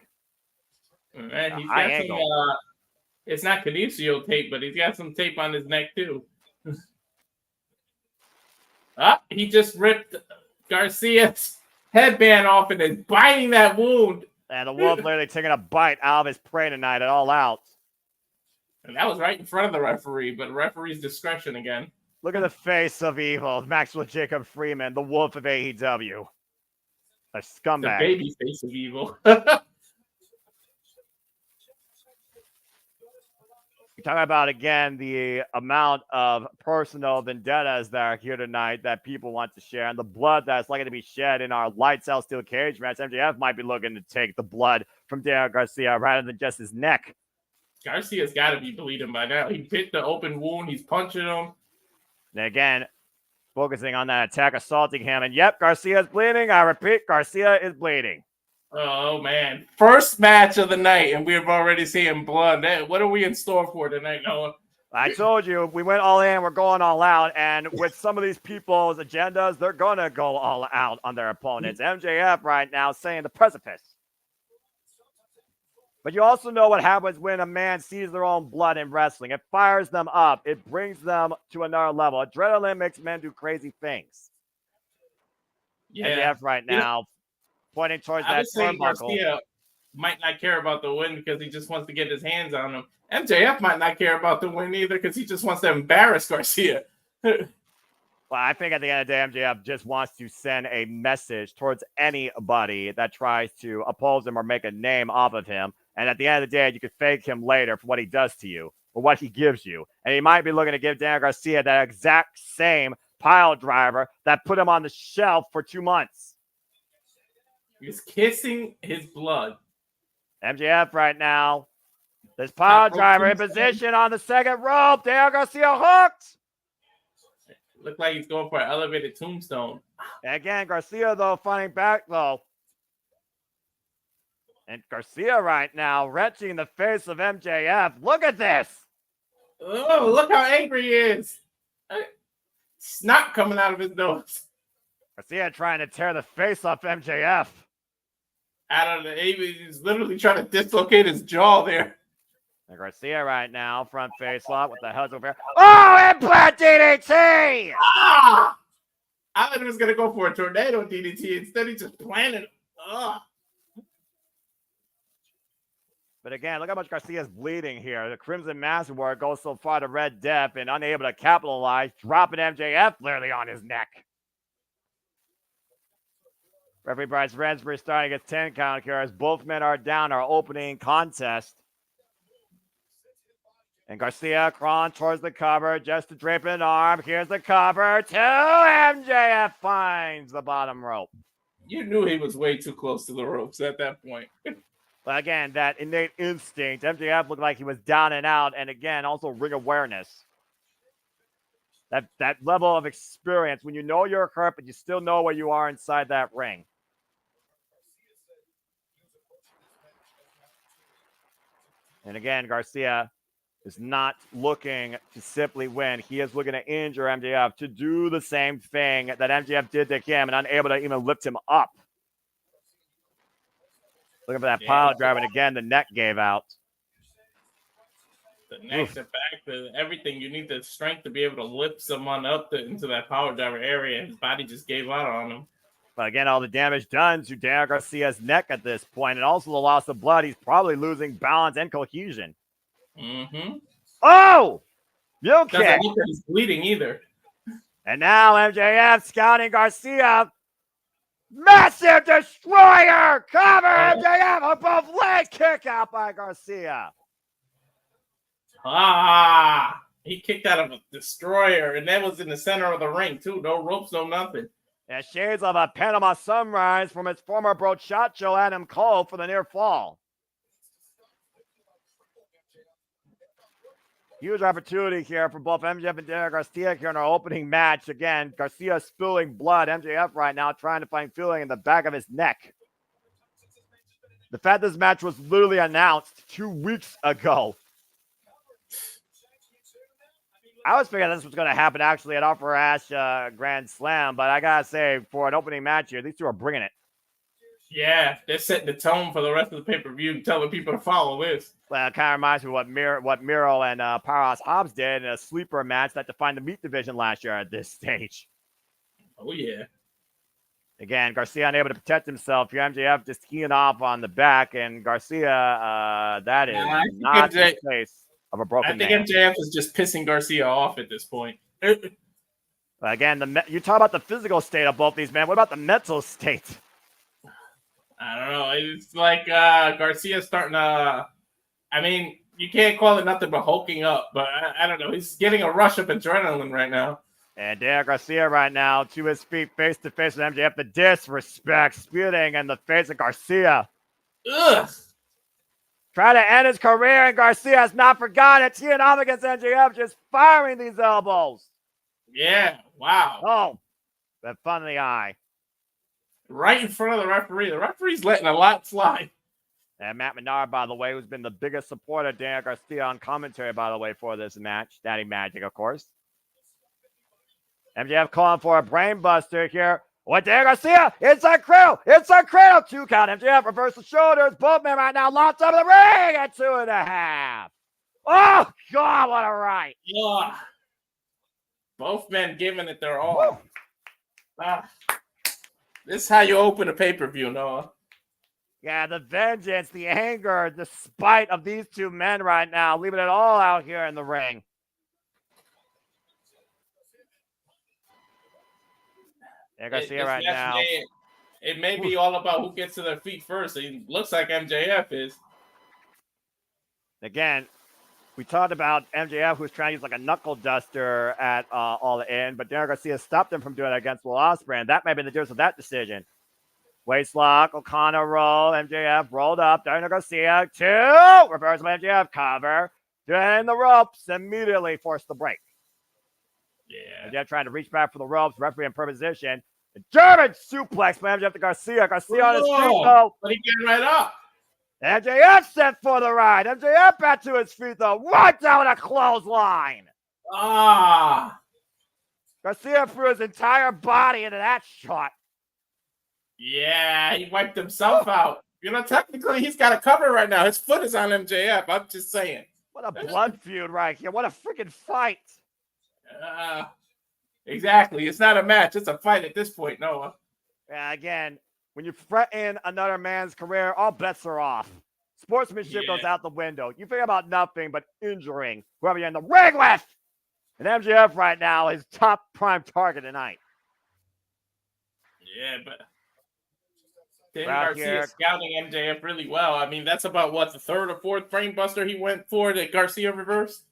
Man, he's got some, it's not kinesio tape, but he's got some tape on his neck too. He just ripped Garcia's headband off and is biting that wound. And the wolf literally taking a bite out of his prey tonight at All Out. And that was right in front of the referee, but referee's discretion again. Look at the face of evil. Maxwell Jacob Freeman, the wolf of AEW. A scumbag. The baby face of evil. We talk about, again, the amount of personal vendettas that are here tonight that people want to share and the blood that's likely to be shed in our lights out steel cage match. MJF might be looking to take the blood from Daniel Garcia rather than just his neck. Garcia's got to be bleeding by now. He bit the open wound. He's punching him. And again, focusing on that attack, assaulting him. And yep, Garcia is bleeding. I repeat, Garcia is bleeding. Oh, man. First match of the night, and we've already seen blood. What are we in store for tonight, Noah? I told you, we went all in, we're going all out. And with some of these people's agendas, they're going to go all out on their opponents. MJF right now saying the precipice. But you also know what happens when a man sees their own blood in wrestling. It fires them up. It brings them to another level. Adrenaline makes men do crazy things. Yeah. MJF right now, pointing towards that turnbuckle. Garcia might not care about the win because he just wants to get his hands on him. MJF might not care about the win either because he just wants to embarrass Garcia. Well, I think at the end of the day, MJF just wants to send a message towards anybody that tries to oppose him or make a name off of him. And at the end of the day, you can fake him later for what he does to you or what he gives you. And he might be looking to give Daniel Garcia that exact same pile driver that put him on the shelf for 2 months. He's kissing his blood. MJF right now. This pile driver in position on the second rope. Daniel Garcia hooked. Looked like he's going for an elevated tombstone. And again, Garcia, though, fighting back, though. And Garcia right now wrenching the face of MJF. Look at this. Oh, look how angry he is. Snot coming out of his nose. Garcia trying to tear the face off MJF. Out of the he's literally trying to dislocate his jaw there. And Garcia right now, front face lock with the hell's over here. Oh, implant DDT! Ah! I thought he was gonna go for a tornado DDT. Instead, he just planted. Ugh. But again, look how much Garcia's bleeding here. The Crimson Master Ward goes so far to Red Death and unable to capitalize, dropping MJF literally on his neck. Referee Bryce Rensbury starting at 10 count here as both men are down our opening contest. And Garcia crawling towards the cover just to drape an arm. Here's the cover. MJF finds the bottom rope. You knew he was way too close to the ropes at that point. But again, that innate instinct. MJF looked like he was down and out. And again, also ring awareness. That level of experience when you know you're hurt, but you still know where you are inside that ring. And again, Garcia is not looking to simply win. He is looking to injure MJF to do the same thing that MJF did to him and unable to even lift him up. Looking for that pile driver, and again, the neck gave out. The neck, the back, everything. You need the strength to be able to lift someone up into that power driver area. His body just gave out on him. But again, all the damage done to Daniel Garcia's neck at this point, and also the loss of blood. He's probably losing balance and cohesion. Mm-hmm. Oh! You kick. Doesn't look like he's bleeding either. And now MJF scouting Garcia. Massive destroyer! Cover MJF above leg kick out by Garcia. He kicked out of a destroyer, and that was in the center of the ring, too. No ropes, no nothing. And shades of a Panama Sunrise from his former brochacho Adam Cole for the near fall. Huge opportunity here for both MJF and Daniel Garcia here in our opening match. Again, Garcia spilling blood. MJF right now trying to find feeling in the back of his neck. The fact this match was literally announced 2 weeks ago. I was figuring this was going to happen actually at Offer Ash Grand Slam, but I got to say, for an opening match here, these two are bringing it. Yeah, they're setting the tone for the rest of the pay-per-view and telling people to follow this. Well, it kind of reminds me of what Miro and Powerhouse Hobbs did in a sleeper match that defined the meat division last year at this stage. Oh, yeah. Again, Garcia unable to protect himself. Your MJF just keying off on the back, and Garcia, that is not the case of a broken man. I think MJF is just pissing Garcia off at this point. Again, you talk about the physical state of both these men. What about the mental state? I don't know. It's like Garcia's starting to... I mean, you can't call it nothing but hulking up, but I don't know. He's getting a rush of adrenaline right now. And Daniel Garcia right now to his feet, face to face with MJF. The disrespect, spitting in the face of Garcia. Ugh. Trying to end his career, and Garcia has not forgotten it. Teeing off against MJF, just firing these elbows. Yeah, wow. Oh, that fun in the eye. Right in front of the referee. The referee's letting a lot slide. And Matt Menard, by the way, who's been the biggest supporter of Daniel Garcia on commentary, by the way, for this match. Daddy Magic, of course. MJF calling for a brainbuster here. With Daniel Garcia, inside cradle, 2 count. MJF reverse the shoulders. Both men right now locked up in the ring at 2.5. Oh, God, what a right. Ugh. Both men giving it their all. This is how you open a pay-per-view, Noah. Yeah, the vengeance, the anger, the spite of these two men right now, leaving it all out here in the ring. And Garcia right now. It may be all about who gets to their feet first. It looks like MJF is. Again, we talked about MJF, who's trying to use like a knuckle duster at All In, but Daniel Garcia stopped him from doing it against Will Ospreay, and that may be the difference of that decision. Waistlock, O'Connor roll, MJF rolled up, Daniel Garcia, 2, reverse MJF cover, then the ropes, immediately forced the break. Yeah. MJF trying to reach back for the ropes, referee in position. The German suplex by MJF to Garcia. Garcia on his feet though. But he getting right up. MJF sent for the ride. MJF back to his feet though. Right down with a clothesline. Garcia threw his entire body into that shot. Yeah, he wiped himself out. You know, technically he's got a cover right now. His foot is on MJF. I'm just saying. What a blood feud right here. What a freaking fight. Exactly. It's not a match. It's a fight at this point, Noah. Yeah, again, when you threaten another man's career, all bets are off. Sportsmanship goes out the window. You think about nothing but injuring whoever you're in the ring with. And MJF right now is top prime target tonight. Yeah, but Daniel Garcia scouting MJF really well. I mean, that's about what, the third or fourth frame buster he went for that Garcia reversed?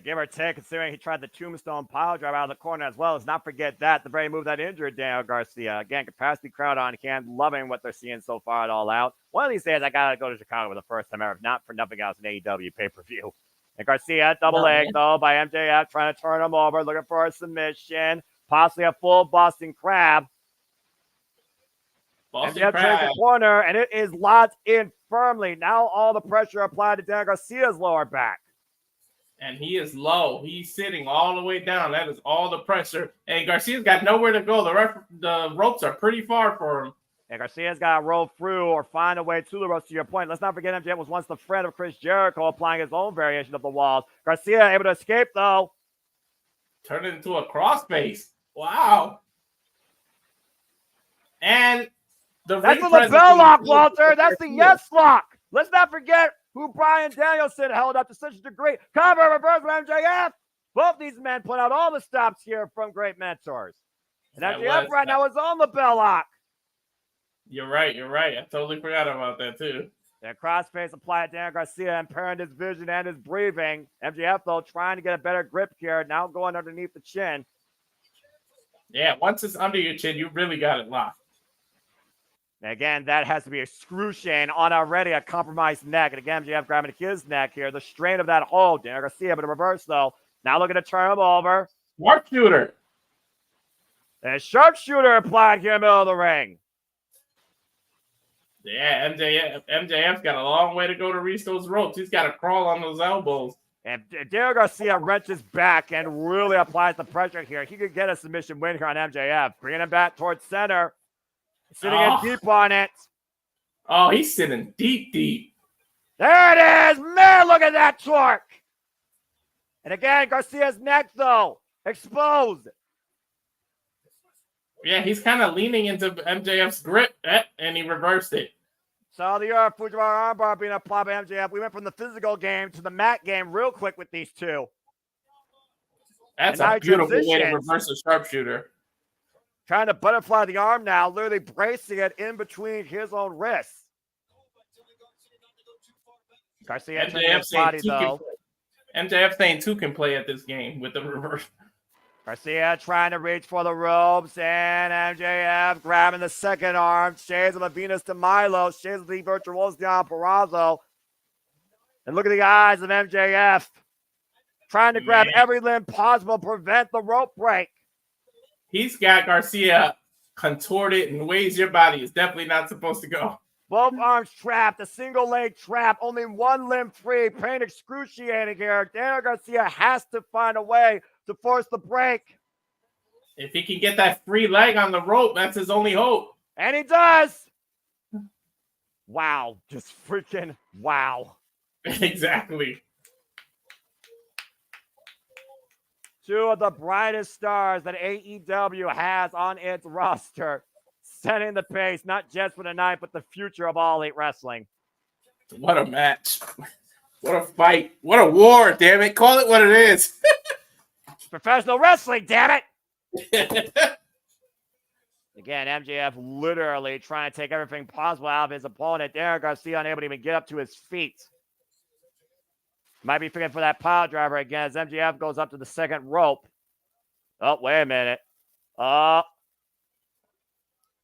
Give or take, considering he tried the tombstone pile drive out of the corner as well. Let's not forget that, the very move that injured Daniel Garcia. Again, capacity crowd on hand, loving what they're seeing so far at All Out. One of these days, I got to go to Chicago for the first time ever, if not for nothing else, an AEW pay-per-view. And Garcia, double leg, though, by MJF, trying to turn him over, looking for a submission, possibly a full Boston Crab. MJF takes the corner, and it is locked in firmly. Now all the pressure applied to Daniel Garcia's lower back. And he is low. He's sitting all the way down. That is all the pressure. And Garcia's got nowhere to go. The ropes are pretty far for him. And Garcia's got to roll through or find a way to the ropes, to your point. Let's not forget MJF was once the friend of Chris Jericho, applying his own variation of the walls. Garcia able to escape, though. Turn it into a crossface. Wow. And that's the bell lock, Walter. That's the yes lock. Let's not forget who Bryan Danielson held up to such a degree. Cover reverse from MJF. Both these men put out all the stops here from great mentors. And MJF right now is on the bell lock. You're right. I totally forgot about that, too. That crossface applied to Daniel Garcia, impairing his vision and his breathing. MJF, though, trying to get a better grip here. Now going underneath the chin. Yeah, once it's under your chin, you really got it locked. And again, that has to be excruciating on already a compromised neck. And again, MJF grabbing his neck here. The strain of that hold. Daniel Garcia, but a reverse, though. Now looking to turn him over. Sharpshooter. And sharpshooter applied here in the middle of the ring. Yeah, MJF's got a long way to go to reach those ropes. He's got to crawl on those elbows. And Daniel Garcia wrenches back and really applies the pressure here. He could get a submission win here on MJF. Bringing him back towards center. Sitting in deep on it. Oh, he's sitting deep. There it is. Man, look at that torque. And again, Garcia's neck, though, exposed. Yeah, he's kind of leaning into MJF's grip, and he reversed it. So the Fujiwara armbar being applied by MJF. We went from the physical game to the mat game real quick with these two. That's a beautiful way to reverse a sharpshooter. Trying to butterfly the arm now, literally bracing it in between his own wrists. Garcia MJF his body, though. MJF saying two can play at this game with the reverse. Garcia trying to reach for the ropes, and MJF grabbing the second arm. Shades of the Venus de Milo, shades of the Virtuoso Perazo. And look at the eyes of MJF. Trying to grab every limb possible, prevent the rope break. He's got Garcia contorted in ways your body is definitely not supposed to go. Both arms trapped, a single leg trap, only one limb free. Pain excruciating here. Daniel Garcia has to find a way to force the break. If he can get that free leg on the rope, that's his only hope. And he does. Wow. Just freaking wow. Exactly. Two of the brightest stars that AEW has on its roster, setting the pace, not just for tonight, but the future of All Elite Wrestling. What a match. What a fight. What a war, damn it. Call it what it is. Professional wrestling, damn it. Again, MJF literally trying to take everything possible out of his opponent. Daniel Garcia unable to even get up to his feet. Might be thinking for that pile driver again as MJF goes up to the second rope. Oh, wait a minute. Oh.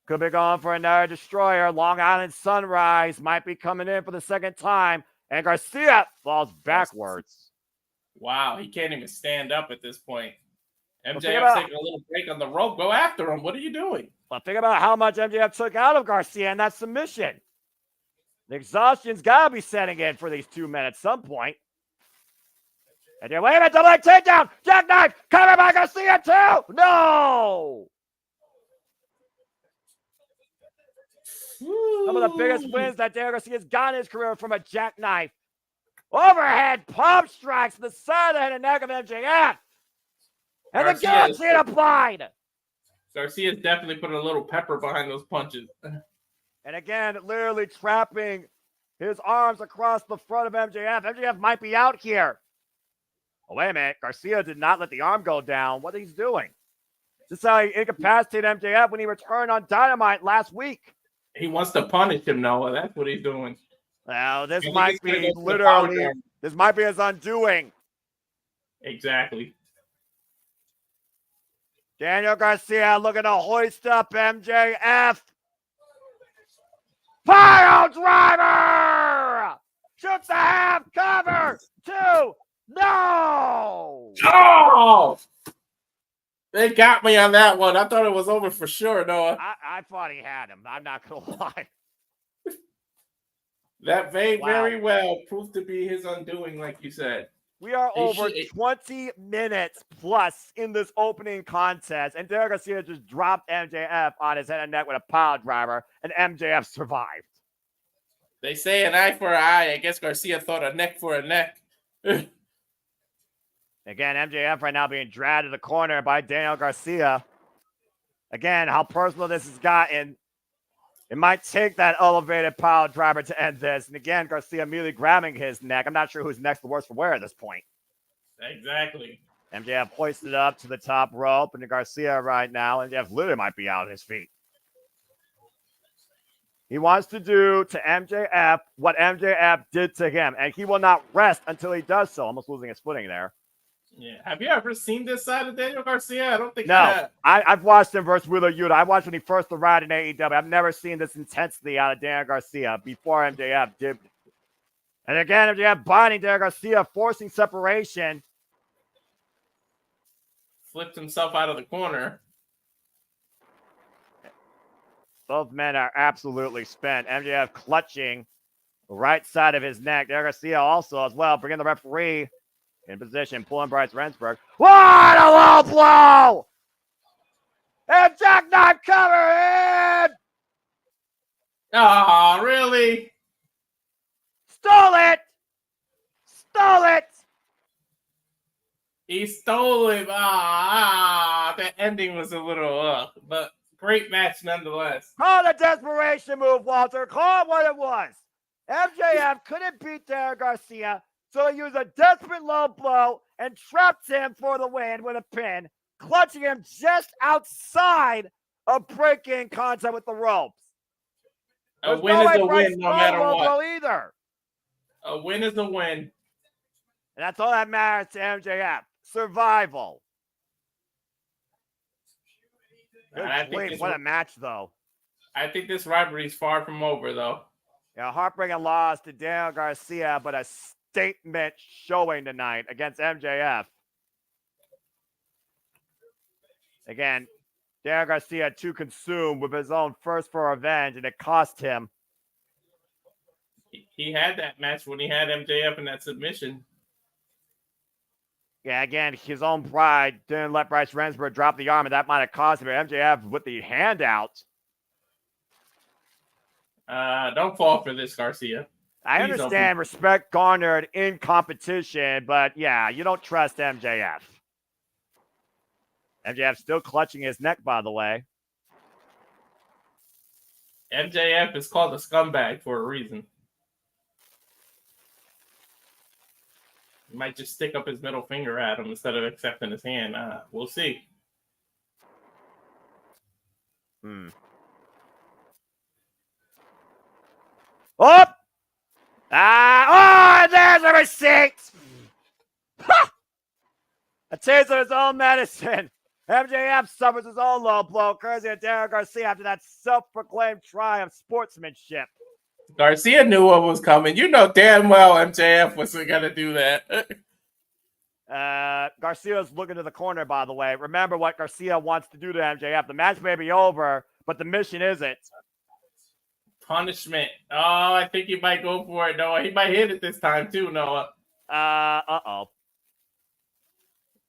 Could be going for another destroyer. Long Island Sunrise might be coming in for the second time. And Garcia falls backwards. Wow, he can't even stand up at this point. MJF's taking a little break on the rope. Go after him. What are you doing? Well, think about how much MJF took out of Garcia in that submission. The exhaustion's got to be setting in for these two men at some point. And then, wait a minute, double leg takedown. Jackknife, covered by Garcia too. No. Some of the biggest wins that Daniel Garcia's gotten in his career from a jackknife. Overhead pump strikes to the side of the head and neck of MJF. And the guillotine applied. Garcia's definitely putting a little pepper behind those punches. And again, literally trapping his arms across the front of MJF. MJF might be out here. Oh, wait a minute. Garcia did not let the arm go down. What is he doing? This is how he incapacitated MJF when he returned on Dynamite last week. He wants to punish him, Noah. That's what he's doing. Well, this might be literally, this might be his undoing. Exactly. Daniel Garcia looking to hoist up MJF. Pile driver! Shoots the half cover. 2. No! Oh! They got me on that one. I thought it was over for sure, Noah. I thought he had him. I'm not going to lie. That very well proved to be his undoing, like you said. We are over 20 minutes plus in this opening contest, and Daniel Garcia just dropped MJF on his head and neck with a pile driver, and MJF survived. They say an eye for an eye. I guess Garcia thought a neck for a neck. Again, MJF right now being dragged to the corner by Daniel Garcia. Again, how personal this has gotten. It might take that elevated pile driver to end this. And again, Garcia immediately grabbing his neck. I'm not sure who's next to worse for wear at this point. Exactly. MJF hoisted up to the top rope, and Garcia right now, MJF literally might be out on his feet. He wants to do to MJF what MJF did to him, and he will not rest until he does so. Almost losing his footing there. Yeah. Have you ever seen this side of Daniel Garcia? I don't think no. I've watched him versus Wheeler Yuta. I watched when he first arrived in AEW. I've never seen this intensity out of Daniel Garcia before MJF did. And again, MJF binding Daniel Garcia, forcing separation. Flipped himself out of the corner. Both men are absolutely spent. MJF clutching the right side of his neck. Daniel Garcia also as well, bringing the referee in position, pulling Bryce Remsburg. What a low blow! And jackknife cover in! Oh, really? Stole it! Stole it! He stole him. The ending was a little but great match nonetheless. Call the desperation move, Walter. Call it what it was. MJF couldn't beat Daniel Garcia, so he used a desperate low blow and trapped him for the win with a pin, clutching him just outside of breaking contact with the ropes. A win is a win no matter what. Either. A win is a win. And that's all that matters to MJF. Survival. Good what a match, though. I think this rivalry is far from over, though. Yeah, heartbreaking loss to Daniel Garcia, but a statement showing tonight against MJF. Again, Daniel Garcia too consumed with his own thirst for revenge, and it cost him. He had that match when he had MJF in that submission. Yeah, again, his own pride didn't let Bryce Remsburg drop the arm, and that might have cost him. MJF with the handout. Don't fall for this, Garcia. I understand respect garnered in competition, but yeah, you don't trust MJF. MJF still clutching his neck, by the way. MJF is called a scumbag for a reason. He might just stick up his middle finger at him instead of accepting his hand. We'll see. Oh! There's a receipt! A taste of his own medicine. MJF suffers his own low blow, courtesy of Daniel Garcia after that self-proclaimed triumph sportsmanship. Garcia knew what was coming. You know damn well MJF wasn't going to do that. Garcia's looking to the corner, by the way. Remember what Garcia wants to do to MJF. The match may be over, but the mission isn't. Punishment. Oh, I think he might go for it, Noah. He might hit it this time, too, Noah. Uh-oh.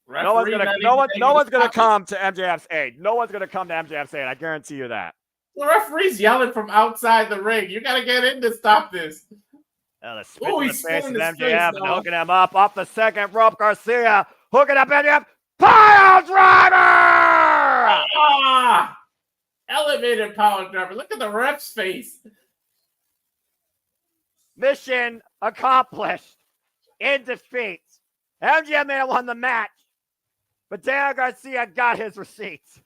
No one's gonna come to MJF's aid. No one's gonna come to MJF's aid. I guarantee you that. The referee's yelling from outside the ring. You gotta get in to stop this. The spit in the face of MJF and hooking him up off the second rope. Garcia hooking up MJF. Pile driver! Ah! Elevator power driver. Look at the ref's face. Mission accomplished. In defeat. MJF may have won the match, but Daniel Garcia got his receipts.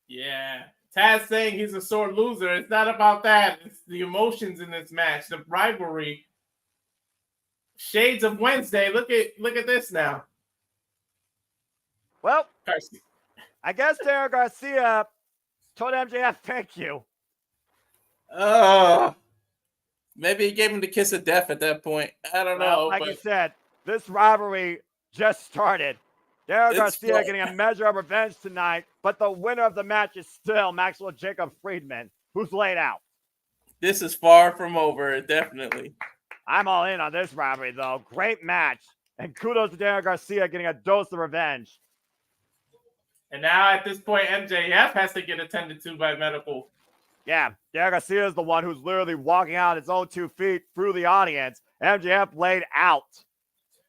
Yeah. Taz saying he's a sore loser. It's not about that. It's the emotions in this match, the rivalry. Shades of Wednesday. Look at this now. Well, Garcia. I guess Daniel Garcia told MJF thank you. Maybe he gave him the kiss of death at that point. I don't know. Like you said, this rivalry just started. Daniel Garcia getting a measure of revenge tonight, but the winner of the match is still Maxwell Jacob Friedman, who's laid out. This is far from over, definitely. I'm all in on this rivalry, though. Great match. And kudos to Daniel Garcia getting a dose of revenge. And now at this point, MJF has to get attended to by medical. Yeah, Daniel Garcia is the one who's literally walking out his own 2 feet through the audience. MJF laid out.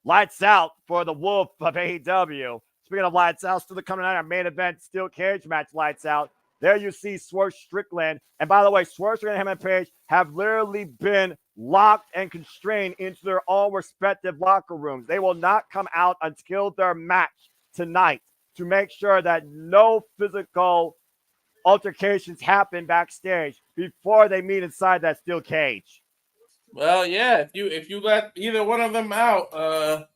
Lights out for the Wolf of AEW. Speaking of lights out, still coming out our main event steel cage match. Lights out. There you see Swerve Strickland. And by the way, Swerve Strickland and him and Page have literally been locked and constrained into their own respective locker rooms. They will not come out until their match tonight to make sure that no physical altercations happen backstage before they meet inside that steel cage. Well, yeah, if you let either one of them out,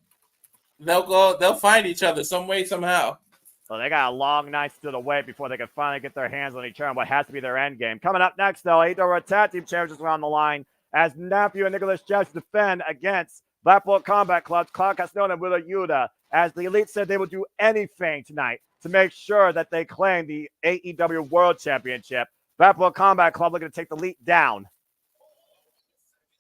they'll find each other some way, somehow. So they got a long night still to wait before they can finally get their hands on each other and what has to be their end game. Coming up next, though, AEW Tag Team Championships are on the line as Matthew and Nicholas Jackson defend against Blackpool Combat Club's Claude Castagnoli and Wheeler Yuta, as the Elite said they will do anything tonight to make sure that they claim the AEW World Championship. Blackpool Combat Club looking to take the Elite down.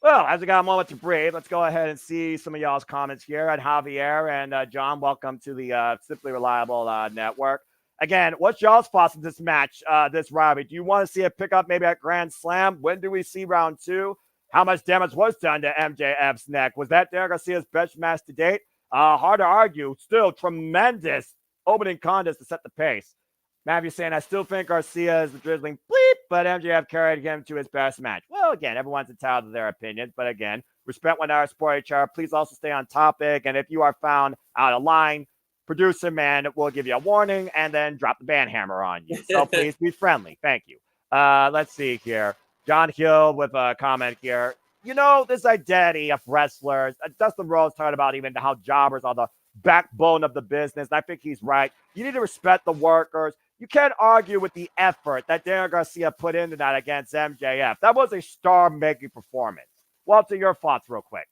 Well, as we got a moment to breathe, let's go ahead and see some of y'all's comments here. And Javier and John, welcome to the Simply Reliable Network. Again, what's y'all's thoughts on this match, this rivalry? Do you want to see it pick up maybe at Grand Slam? When do we see round 2? How much damage was done to MJF's neck? Was that Daniel Garcia's best match to date? Hard to argue. Still tremendous opening contest to set the pace. Matthew saying, I still think Garcia is the drizzling bleep, but MJF carried him to his best match. Well, again, everyone's entitled to their opinion, but again, respect one hour support each other. Please also stay on topic, and if you are found out of line, producer man will give you a warning and then drop the band hammer on you. So please be friendly. Thank you. Let's see here. John Hill with a comment here. You know, this identity of wrestlers, Dustin Rhodes talked about even how jobbers are the backbone of the business. And I think he's right. You need to respect the workers. You can't argue with the effort that Daniel Garcia put in tonight against MJF. That was a star-making performance. Walter, your thoughts real quick.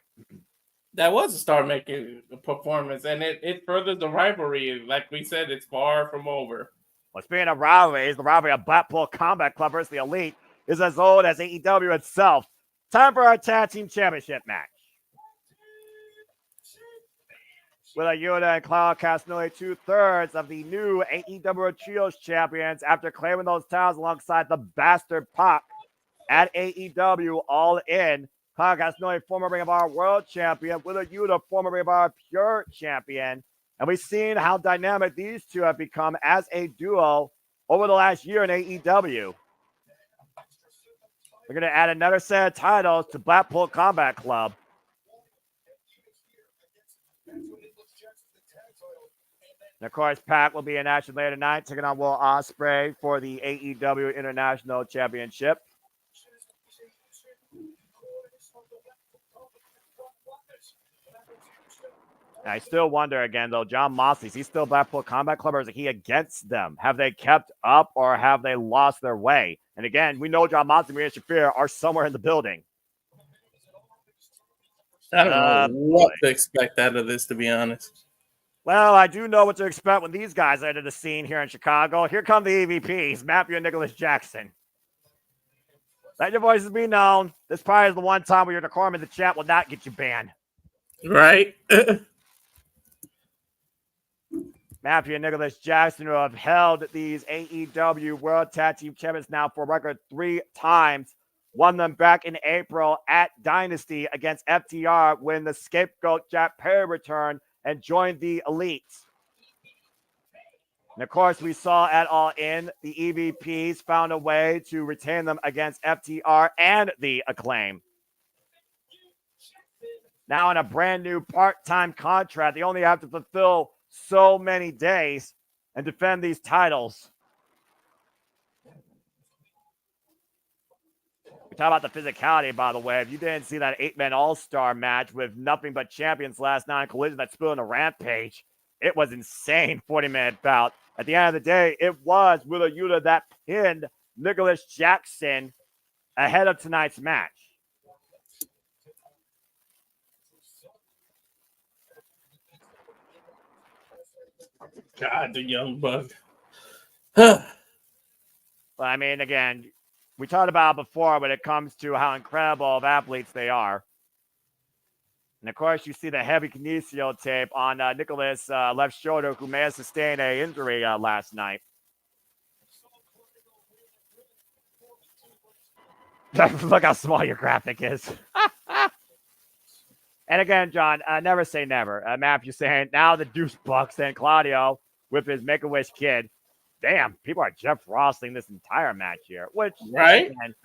That was a star-making performance, and it furthers the rivalry. Like we said, it's far from over. Well, speaking of rivalries, the rivalry of Blackpool Combat Club versus the Elite is as old as AEW itself. Time for our Tag Team Championship match. Wheeler Yuta and Claude Castagnoli, 2/3 of the new AEW Trios champions after claiming those titles alongside the Bastard Pac at AEW All In. Claude Castagnoli, former Ring of Honor World Champion. Wheeler Yuta, former Ring of Honor Pure Champion. And we've seen how dynamic these two have become as a duo over the last year in AEW. We're going to add another set of titles to Blackpool Combat Club. And of course, Pac will be in action later tonight, taking on Will Ospreay for the AEW International Championship. I still wonder again, though, John Moxley, is he still Blackpool Combat Club or is he against them? Have they kept up or have they lost their way? And again, we know John Moxley and Rhea Shafir are somewhere in the building. I don't know what to expect out of this, to be honest. Well, I do know what to expect when these guys enter the scene here in Chicago. Here come the EVPs, Matthew and Nicholas Jackson. Let your voices be known. This probably is the one time where your decorum in the chat will not get you banned. Right? Matthew and Nicholas Jackson, who have held these AEW World Tag Team Champions now for a record 3 times, won them back in April at Dynasty against FTR when the scapegoat Jack Perry returned and joined the Elite. And of course, we saw at All In, the EVPs found a way to retain them against FTR and the Acclaim. Now in a brand new part-time contract, they only have to fulfill so many days and defend these titles. We talk about the physicality, by the way. If you didn't see that 8-man all-star match with nothing but champions last night, Collision that spilled in a Rampage, it was insane 40-minute bout. At the end of the day, it was Wheeler Yuta that pinned Nicholas Jackson ahead of tonight's match. God, the young buck. But I mean, again, we talked about it before when it comes to how incredible of athletes they are. And of course, you see the heavy kinesio tape on Nicholas' left shoulder, who may have sustained an injury last night. Look how small your graphic is. And again, John, never say never. Matthew saying, now the Deuce Bucks and Claudio with his Make-A-Wish kid. Damn, people are Jeff Rossing this entire match here. Which, right? Again,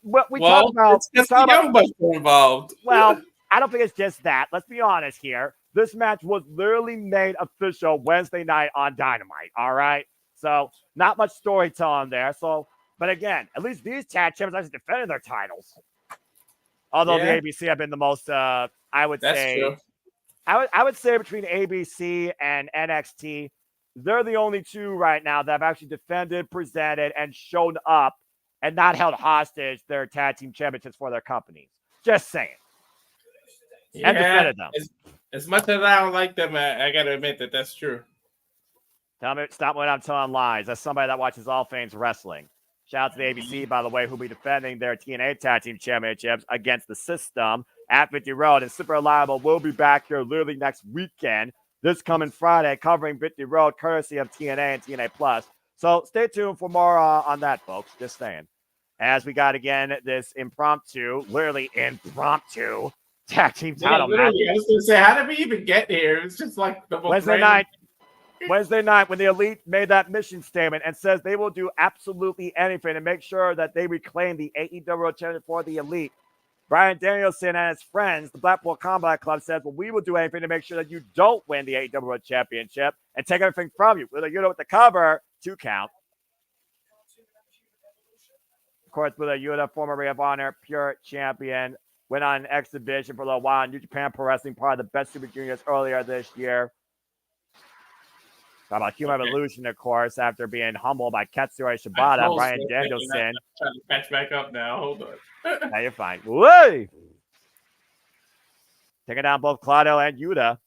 what we talk about. It's just the young bucks involved. Well, I don't think it's just that. Let's be honest here. This match was literally made official Wednesday night on Dynamite. All right. So not much storytelling there. So, but again, at least these tag champions actually defended their titles. Although the ABC have been the most, I would say, true. I would say between ABC and NXT, they're the only two right now that have actually defended, presented, and shown up and not held hostage their tag team championships for their companies. Just saying. Yeah, and defended them. As much as I don't like them, I got to admit that that's true. Tell me, stop when I'm telling lies. That's somebody that watches All Things Wrestling. Shout out to the ABC, by the way, who'll be defending their TNA Tag Team Championships against the System at 50 Road. And Super Reliable will be back here literally next weekend, this coming Friday, covering 50 Road, courtesy of TNA and TNA Plus. So stay tuned for more on that, folks. Just saying. As we got, again, this literally impromptu tag team title match. I was going to say, how did we even get here? It's just like the Wednesday night, when the Elite made that mission statement and says they will do absolutely anything to make sure that they reclaim the AEW World Championship for the Elite. Bryan Danielson and his friends, the Blackpool Combat Club, says, well, we will do anything to make sure that you don't win the AEW World Championship and take everything from you. Whether you know with the cover, 2 count. Of course, Wheeler Yuta, former Ring of Honor, pure champion, went on an exhibition for a little while in New Japan Pro Wrestling, part of the Best Super Juniors earlier this year. Talk about Human Evolution, of course, after being humbled by Katsuyori Shibata, Bryan Danielson. I'm trying to catch back up now. Hold on. Now you're fine. Whoa! Taking down both Claudio and Yuta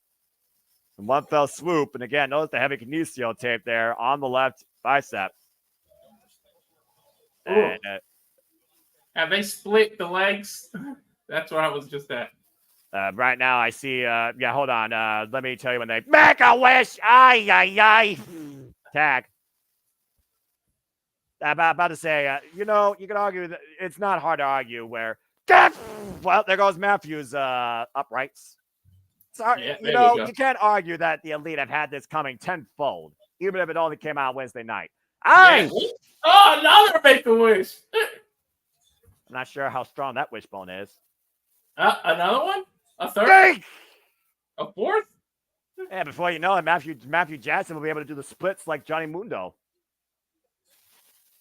in one fell swoop. And again, notice the heavy kinesio tape there on the left bicep. And, have they split the legs? That's where I was just at. Right now, I see. Hold on. Let me tell you when they make a wish. Ay, ay, ay. Tag. About to say, you can argue that it's not hard to argue where. Well, there goes Matthew's uprights. Sorry, you can't argue that the Elite have had this coming tenfold, even if it only came out Wednesday night. Oh, another make a wish. I'm not sure how strong that wishbone is. Another one? A third? A fourth? Yeah, before you know it, Matthew Jackson will be able to do the splits like Johnny Mundo.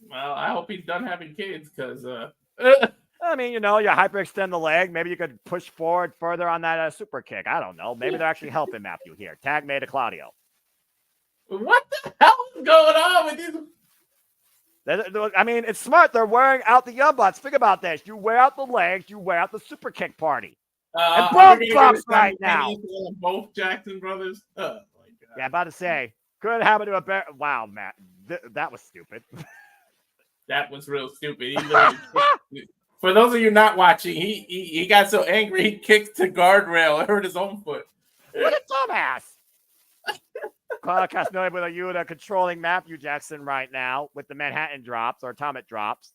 Well, I hope he's done having kids, because I mean, you hyperextend the leg. Maybe you could push forward further on that super kick. I don't know. Maybe they're actually helping Matthew here. Tag made to Claudio. What the hell is going on with these? I mean, it's smart. They're wearing out the young butts. Think about this. You wear out the legs. You wear out the super kick party. And both bumps right now. Both Jackson brothers. Oh, my God. Yeah, about to say. Could happen to a bear. Wow, Matt. That was stupid. That was real stupid. For those of you not watching, he got so angry he kicked the guardrail and hurt his own foot. What a dumbass. Claudio Castagnoli with a Yuta controlling Matthew Jackson right now with the Manhattan drops or atomic drops.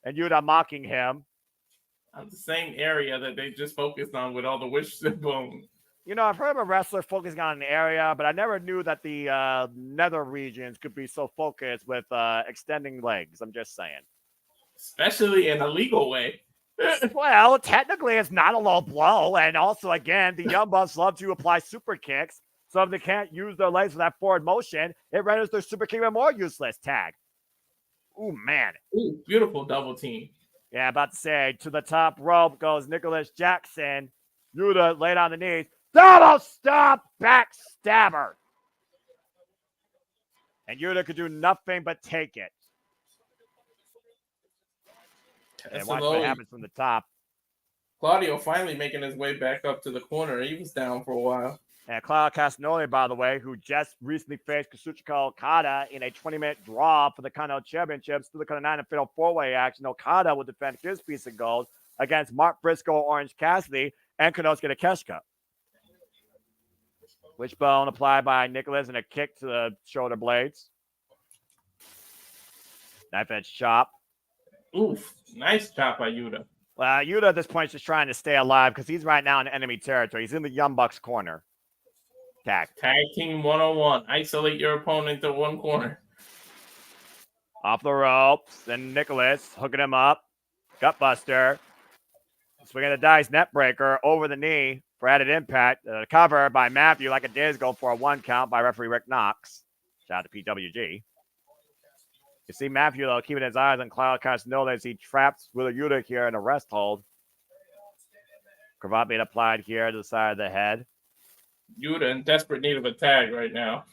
And Yuta mocking him. On the same area that they just focused on with all the wishbone. I've heard of a wrestler focusing on an area, but I never knew that the nether regions could be so focused with extending legs. I'm just saying. Especially in a legal way. Well, technically, it's not a low blow. And also, again, the Young Bucks love to apply super kicks. So if they can't use their legs for that forward motion, it renders their super kick even more useless. Tag. Ooh, man. Ooh, beautiful double team. Yeah, about to say, to the top rope goes Nicholas Jackson. Yuta laid on the knees. Double stop backstabber. And Yuta could do nothing but take it. And watch what happens from the top. Claudio finally making his way back up to the corner. He was down for a while. And Claudio Castagnoli, by the way, who just recently faced Kazuchika Okada in a 20-minute draw for the Continental Championships through the Continental 9 and Fatal 4-Way action. Okada will defend his piece of gold against Mark Briscoe, Orange Cassidy, and Konosuke Takeshita. Wishbone applied by Nicholas and a kick to the shoulder blades. Knife edge chop. Oof, nice chop by Yuta. Well, Yuta at this point is just trying to stay alive because he's right now in enemy territory. He's in the Young Bucks corner. Tag team 101. Isolate your opponent to one corner. Off the ropes. Then Nicholas hooking him up. Gutbuster. Swinging the dice. Net breaker over the knee for added impact. Cover by Matthew like a days ago for a 1 count by referee Rick Knox. Shout out to PWG. You see Matthew, though, keeping his eyes on Claudio Castagnoli as he traps Wheeler Yuta here in a rest hold. Cravat being applied here to the side of the head. Yuta in desperate need of a tag right now.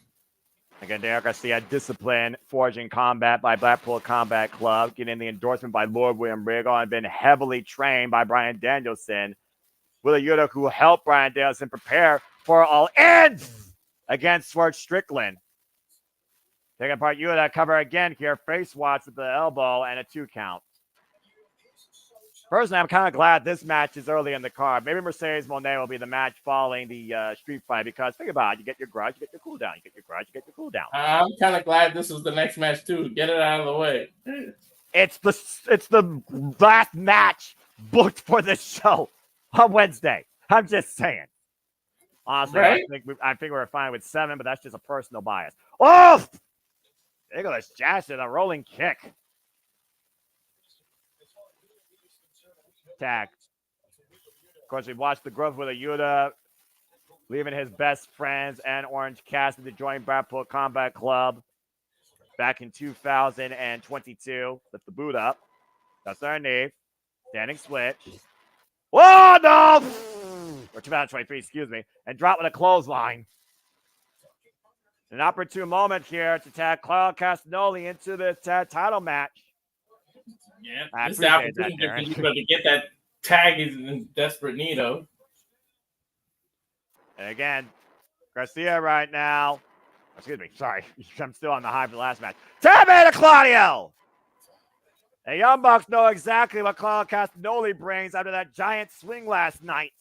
Again, Derek Garcia, discipline, forging combat by Blackpool Combat Club, getting the endorsement by Lord William Regal and been heavily trained by Bryan Danielson. Wheeler Yuta, who helped Bryan Danielson prepare for All Ends against Swerve Strickland. Taking apart Yuta, cover again here, face watch with the elbow and a 2 count. Personally, I'm kind of glad this match is early in the card. Maybe Mercedes Moné will be the match following the street fight because think about it. You get your grudge, you get your cooldown. You get your grudge, you get your cooldown. I'm kind of glad this is the next match too. Get it out of the way. It's the last match booked for this show on Wednesday. I'm just saying. Honestly, right? I think we're fine with 7, but that's just a personal bias. Oh! Nicholas Jackson, a rolling kick. Tag. Of course, we've watched the growth with a Yuta leaving his best friends and Orange Cassidy to join Blackpool Combat Club back in 2022. Lift the boot up. That's our knee. Standing switch. Oh, no! Or 2023, excuse me. And drop with a clothesline. An opportune moment here to tag Claudio Castagnoli into the title match. Yeah, this is the opportunity for you to get that tag he's in desperate need of. And again, Garcia right now. Excuse me, sorry. I'm still on the high for the last match. Tap to Claudio! The Young Bucks know exactly what Claudio Castagnoli brings after that giant swing last night.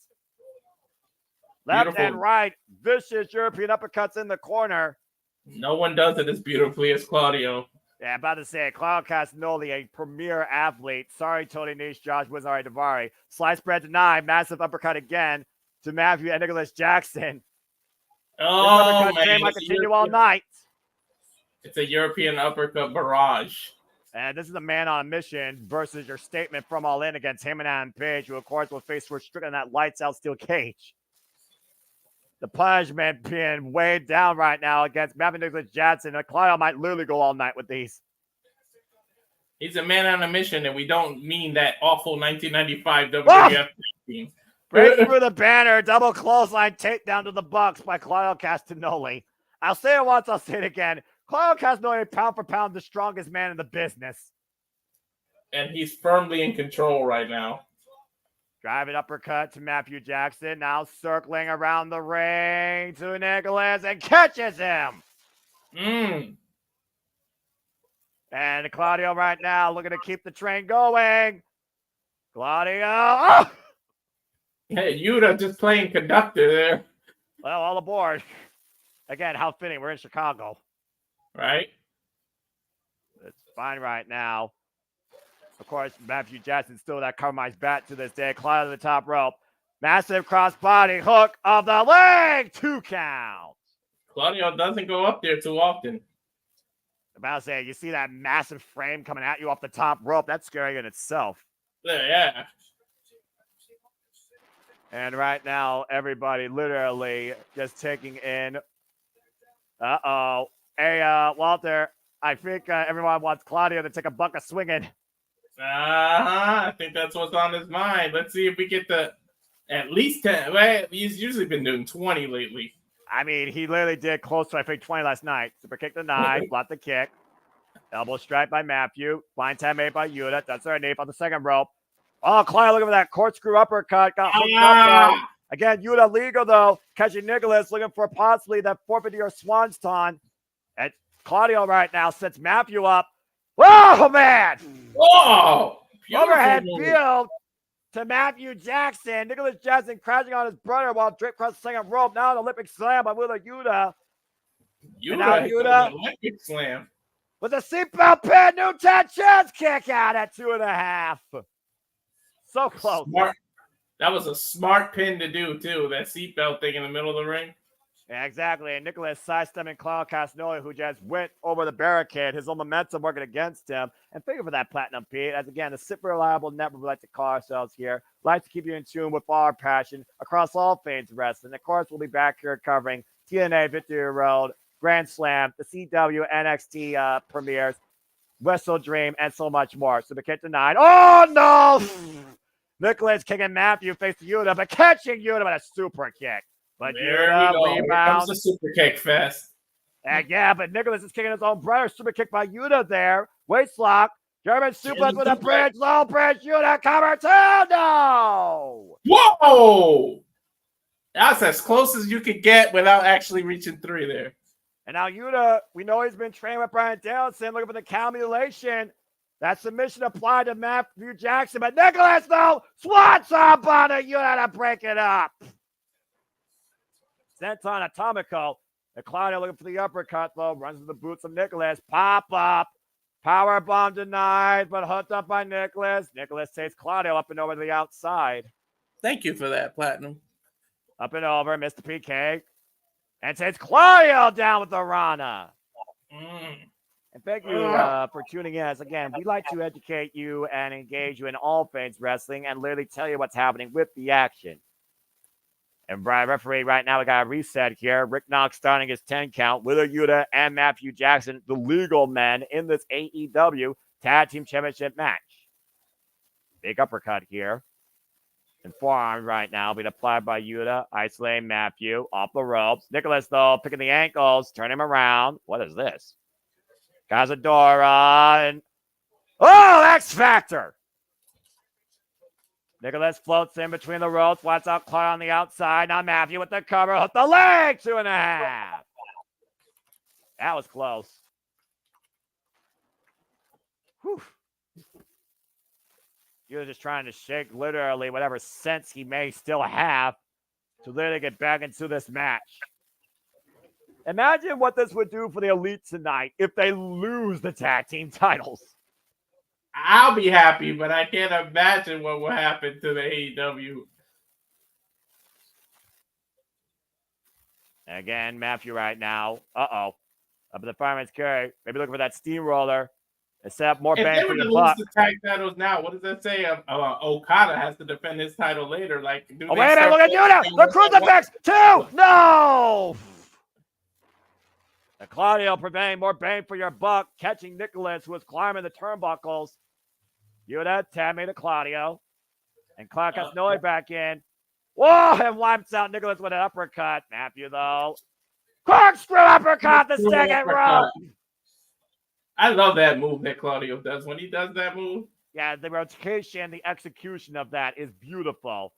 Left Beautiful. And right, vicious European uppercuts in the corner. No one does it as beautifully as Claudio. Yeah, about to say, Claudio Castagnoli, a premier athlete. Sorry, Tony Nese, Josh Wizard Davari. Slice spread denied. Massive uppercut again to Matthew and Nicholas Jackson. Oh, this man. Might continue all night. It's a European uppercut barrage. And this is a man on a mission versus your statement from All In against him and Adam Page, who, of course, will face Strickland in that lights out steel cage. The punishment being weighed down right now against Matthew Nicholas Jackson. And Claudio might literally go all night with these. He's a man on a mission, and we don't mean that awful 1995 WWF team. Break through the banner, double clothesline takedown to the Bucks by Claudio Castagnoli. I'll say it once, I'll say it again. Claudio Castagnoli, pound for pound, the strongest man in the business. And he's firmly in control right now. Driving uppercut to Matthew Jackson. Now circling around the ring to Nicholas and catches him. And Claudio right now looking to keep the train going. Claudio. Oh! Hey, Yuta just playing conductor there. Well, all aboard. Again, how fitting. We're in Chicago. Right? It's fine right now. Of course, Matthew Jackson still that compromised bat to this day. Claudio to the top rope. Massive crossbody hook of the leg. 2 count. Claudio doesn't go up there too often. About to say, you see that massive frame coming at you off the top rope. That's scary in itself. Yeah. And right now, everybody literally just taking in. Hey, Walter, I think everyone wants Claudio to take a buck of swinging. I think that's what's on his mind. Let's see if we get the at least 10. Well, he's usually been doing 20 lately. I mean, he literally did close to, I think, 20 last night. Super kick to 9, block the kick. Elbow strike by Matthew. Blind tag made by Yuta. That's our nape on the second rope. Oh, Claudio looking for that corkscrew uppercut. Got hooked up there. Again, Yuta legal, though. Catching Nicholas, looking for possibly that 450 or Swanton. And Claudio right now sets Matthew up. Oh, man! Whoa! Overhead field to Matthew Jackson. Nicholas Jackson crashing on his brother while Drake crosses the second rope. Now an Olympic slam by Wheeler Yuta. Yuta Olympic slam. With a seatbelt pin, new 10 chance kick out at 2.5. So close. Smart. That was a smart pin to do, too. That seatbelt thing in the middle of the ring. Yeah, exactly. And Nicholas sidestepping Claudio Castagnoli, who just went over the barricade, his own momentum working against him. And thank you for that Platinum Pete. As again, the super reliable network we like to call ourselves here. Like to keep you in tune with our passion across all things wrestling. Of course, we'll be back here covering TNA Victory Road, Grand Slam, the CW NXT premieres, Wrestle Dream, and so much more. So the kick to 9. Oh, no! Nicholas kicking Matthew face to Yuta, but catching Yuta with a super kick. But Yuta rebounds. Here comes the super kick fest. And yeah, but Nicholas is kicking his own brother. Super kick by Yuta there. Waist lock. German suplex with a bridge. Low bridge. Yuta cover 2. No! Whoa! That's as close as you could get without actually reaching 3 there. And now Yuta, we know he's been trained with Brian Danielson, looking for the cow mutilation. That submission applied to Matthew Jackson, but Nicholas, though, swats up on it. Yuta to break it up. Senton Atomico. And Claudio looking for the uppercut, though. Runs to the boots of Nicholas. Pop up. Power bomb denied, but hooked up by Nicholas. Nicholas takes Claudio up and over to the outside. Thank you for that, Platinum. Up and over, Mr. PK. And takes Claudio down with the Rana. And thank you for tuning in. As again, we like to educate you and engage you in all things wrestling and literally tell you what's happening with the action. And Brian, referee, right now we got a reset here. Rick Knox starting his 10 count. Wheeler Yuta and Matthew Jackson, the legal men in this AEW Tag Team Championship match. Big uppercut here. And forearm right now being applied by Yuta. Isolating Matthew off the ropes. Nicholas, though, picking the ankles, turn him around. What is this? Cazadora and X Factor. Nicholas floats in between the ropes, wants out Claudio on the outside. Now Matthew with the cover, hook the leg, 2.5. That was close. Whew. He was just trying to shake literally whatever sense he may still have to literally get back into this match. Imagine what this would do for the Elite tonight if they lose the tag team titles. I'll be happy, but I can't imagine what will happen to the AEW. Again, Matthew right now. Up in the fireman's carry. Maybe looking for that steamroller. And set up more bang for your buck. If they were to lose the tag titles now, what does that say? Okada has to defend his title later. Like, wait a minute, look at Yuta! The crucifix! 2! No! And Claudio preventing more bang for your buck, catching Nicholas, who was climbing the turnbuckles. Yuta, Tammy to Claudio. And Claudio Castagnoli back in. Whoa! And wipes out Nicholas with an uppercut. Matthew, though. Corkscrew uppercut, the second rope. I love that move that Claudio does. When he does that move. Yeah, the rotation, the execution of that is beautiful.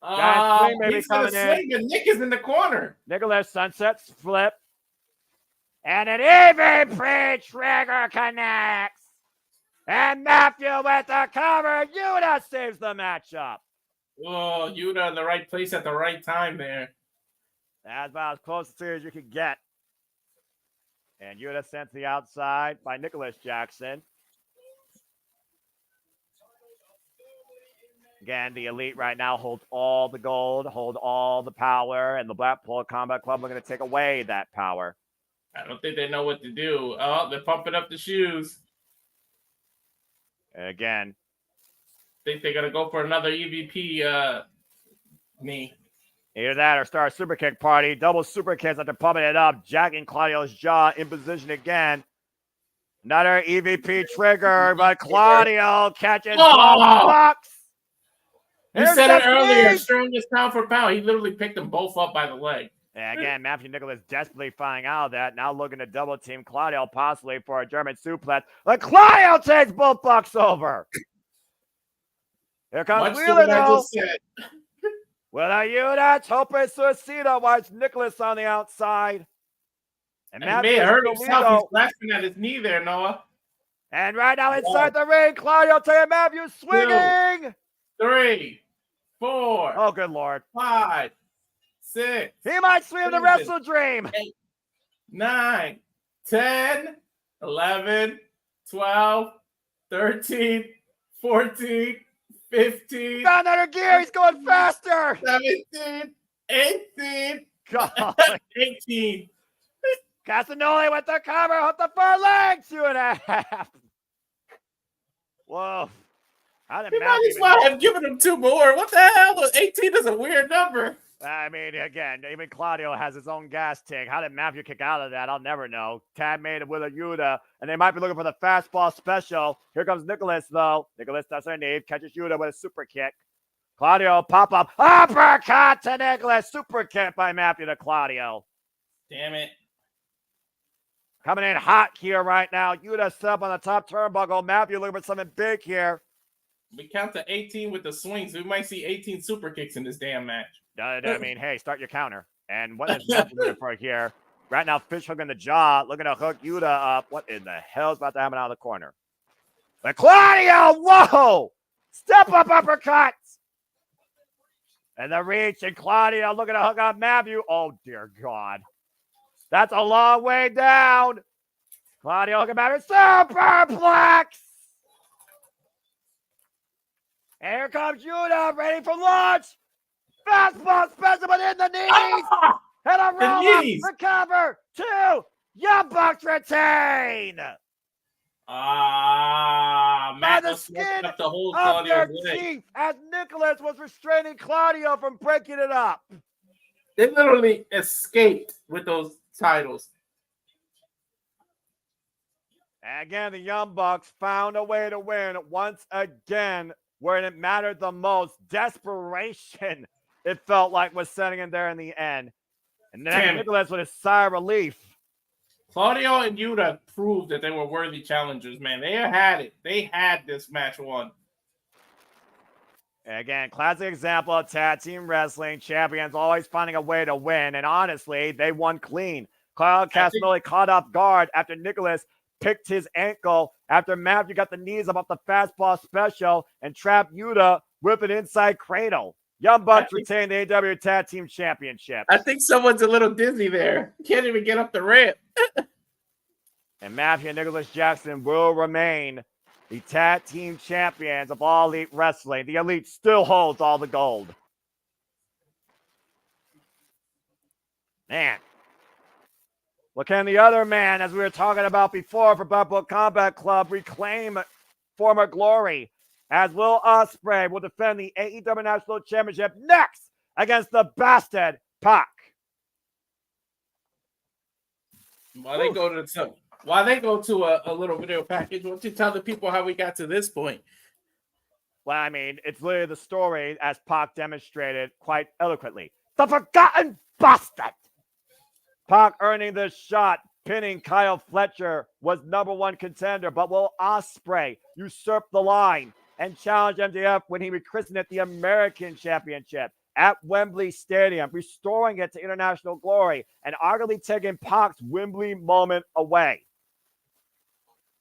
He's going to swing, and Nick is in the corner. Nicholas sunset flip. And an EVP trigger connects. And Matthew with the cover. Yuta saves the matchup. Oh, Yuta in the right place at the right time there. That's about as close to as you could get. And Yuta sent to the outside by Nicholas Jackson. Again, the Elite right now holds all the gold, hold all the power, and the Blackpool Combat Club are going to take away that power. I don't think they know what to do. Oh, they're pumping up the shoes. And again, Think they're going to go for another EVP knee. either that or start a super kick party. Double super kicks after pumping it up, jacking Claudio's jaw in position again. Another EVP trigger, but Claudio catches both bucks. You said it earlier, strongest pound for pound. He literally picked them both up by the leg. And again, Matthew Nicholas desperately finding out of that. Now looking to double team Claudio, possibly for a German suplex. But Claudio takes both bucks over. Here comes Wheeler, though. Wheeler Yuta, Tope Suicida, watch Nicholas on the outside. And he may have hurt himself. He's grasping at his knee there, Noah. And right now inside the ring, Claudio taking Matthew swinging. 2, 3, 4. Oh, good Lord. 5, 6. He might swing the Wrestle Dream. 8, 9, 10, 11, 12, 13, 14, 15. Found another gear. He's going faster. 17, 18. God. 18. Castagnoli with the cover. Hook the far leg. 2.5. Whoa. He might as well have given him 2 more. What the hell? 18 is a weird number. I mean, again, even Claudio has his own gas tank. How did Matthew kick out of that? I'll never know. Tad made it with a Yuta, and they might be looking for the fastball special. Here comes Nicholas, though. Nicholas does her knee, catches Yuta with a super kick. Claudio pop up. Uppercut to Nicholas. Super kick by Matthew to Claudio. Damn it. Coming in hot here right now. Yuta set up on the top turnbuckle. Matthew looking for something big here. We count to 18 with the swings. We might see 18 super kicks in this damn match. I mean, hey, start your counter. And what is Matthew looking for here? Right now, fish hooking the jaw, looking to hook Yuta up. What in the hell is about to happen out of the corner? But Claudio, whoa! Step up uppercut! And the reach, and Claudio looking to hook up Matthew. Oh, dear God. That's a long way down. Claudio hooking Matthew. Superplex! And here comes Yuta, ready for launch. Fastball special, but in the knees. And a roll up, recover. 2. Young Bucks retain. Matt the skin up the whole of their teeth as Nicholas was restraining Claudio from breaking it up. They literally escaped with those titles. And again, the Young Bucks found a way to win once again where it mattered the most. Desperation, it felt like, was setting in there in the end. And then Nicholas with a sigh of relief. Claudio and Yuta proved that they were worthy challengers, man. They had it. They had this match won. And again, classic example of tag team wrestling. Champions always finding a way to win. And honestly, they won clean. Claudio Castagnoli caught off guard after Nicholas picked his ankle after Matthew got the knees up off the fastball special and trapped Yuta with an inside cradle. Young Bucks retain the AEW Tag Team Championship. I think someone's a little dizzy there. Can't even get up the ramp. And Matthew and Nicholas Jackson will remain the Tag Team Champions of All Elite Wrestling. The Elite still holds all the gold. Man. Well, can the other man, as we were talking about before for Blackpool Combat Club, reclaim former glory? As Will Ospreay will defend the AEW National Championship next against the bastard Pac. While they go to a little video package, why don't you tell the people how we got to this point? Well, I mean, it's literally the story as Pac demonstrated quite eloquently. The Forgotten Bastard. Pac earning this shot, pinning Kyle Fletcher, was #1 contender, but Will Ospreay usurped the line and challenged MJF when he rechristened it the American Championship at Wembley Stadium, restoring it to international glory and arguably taking Pac's Wembley moment away.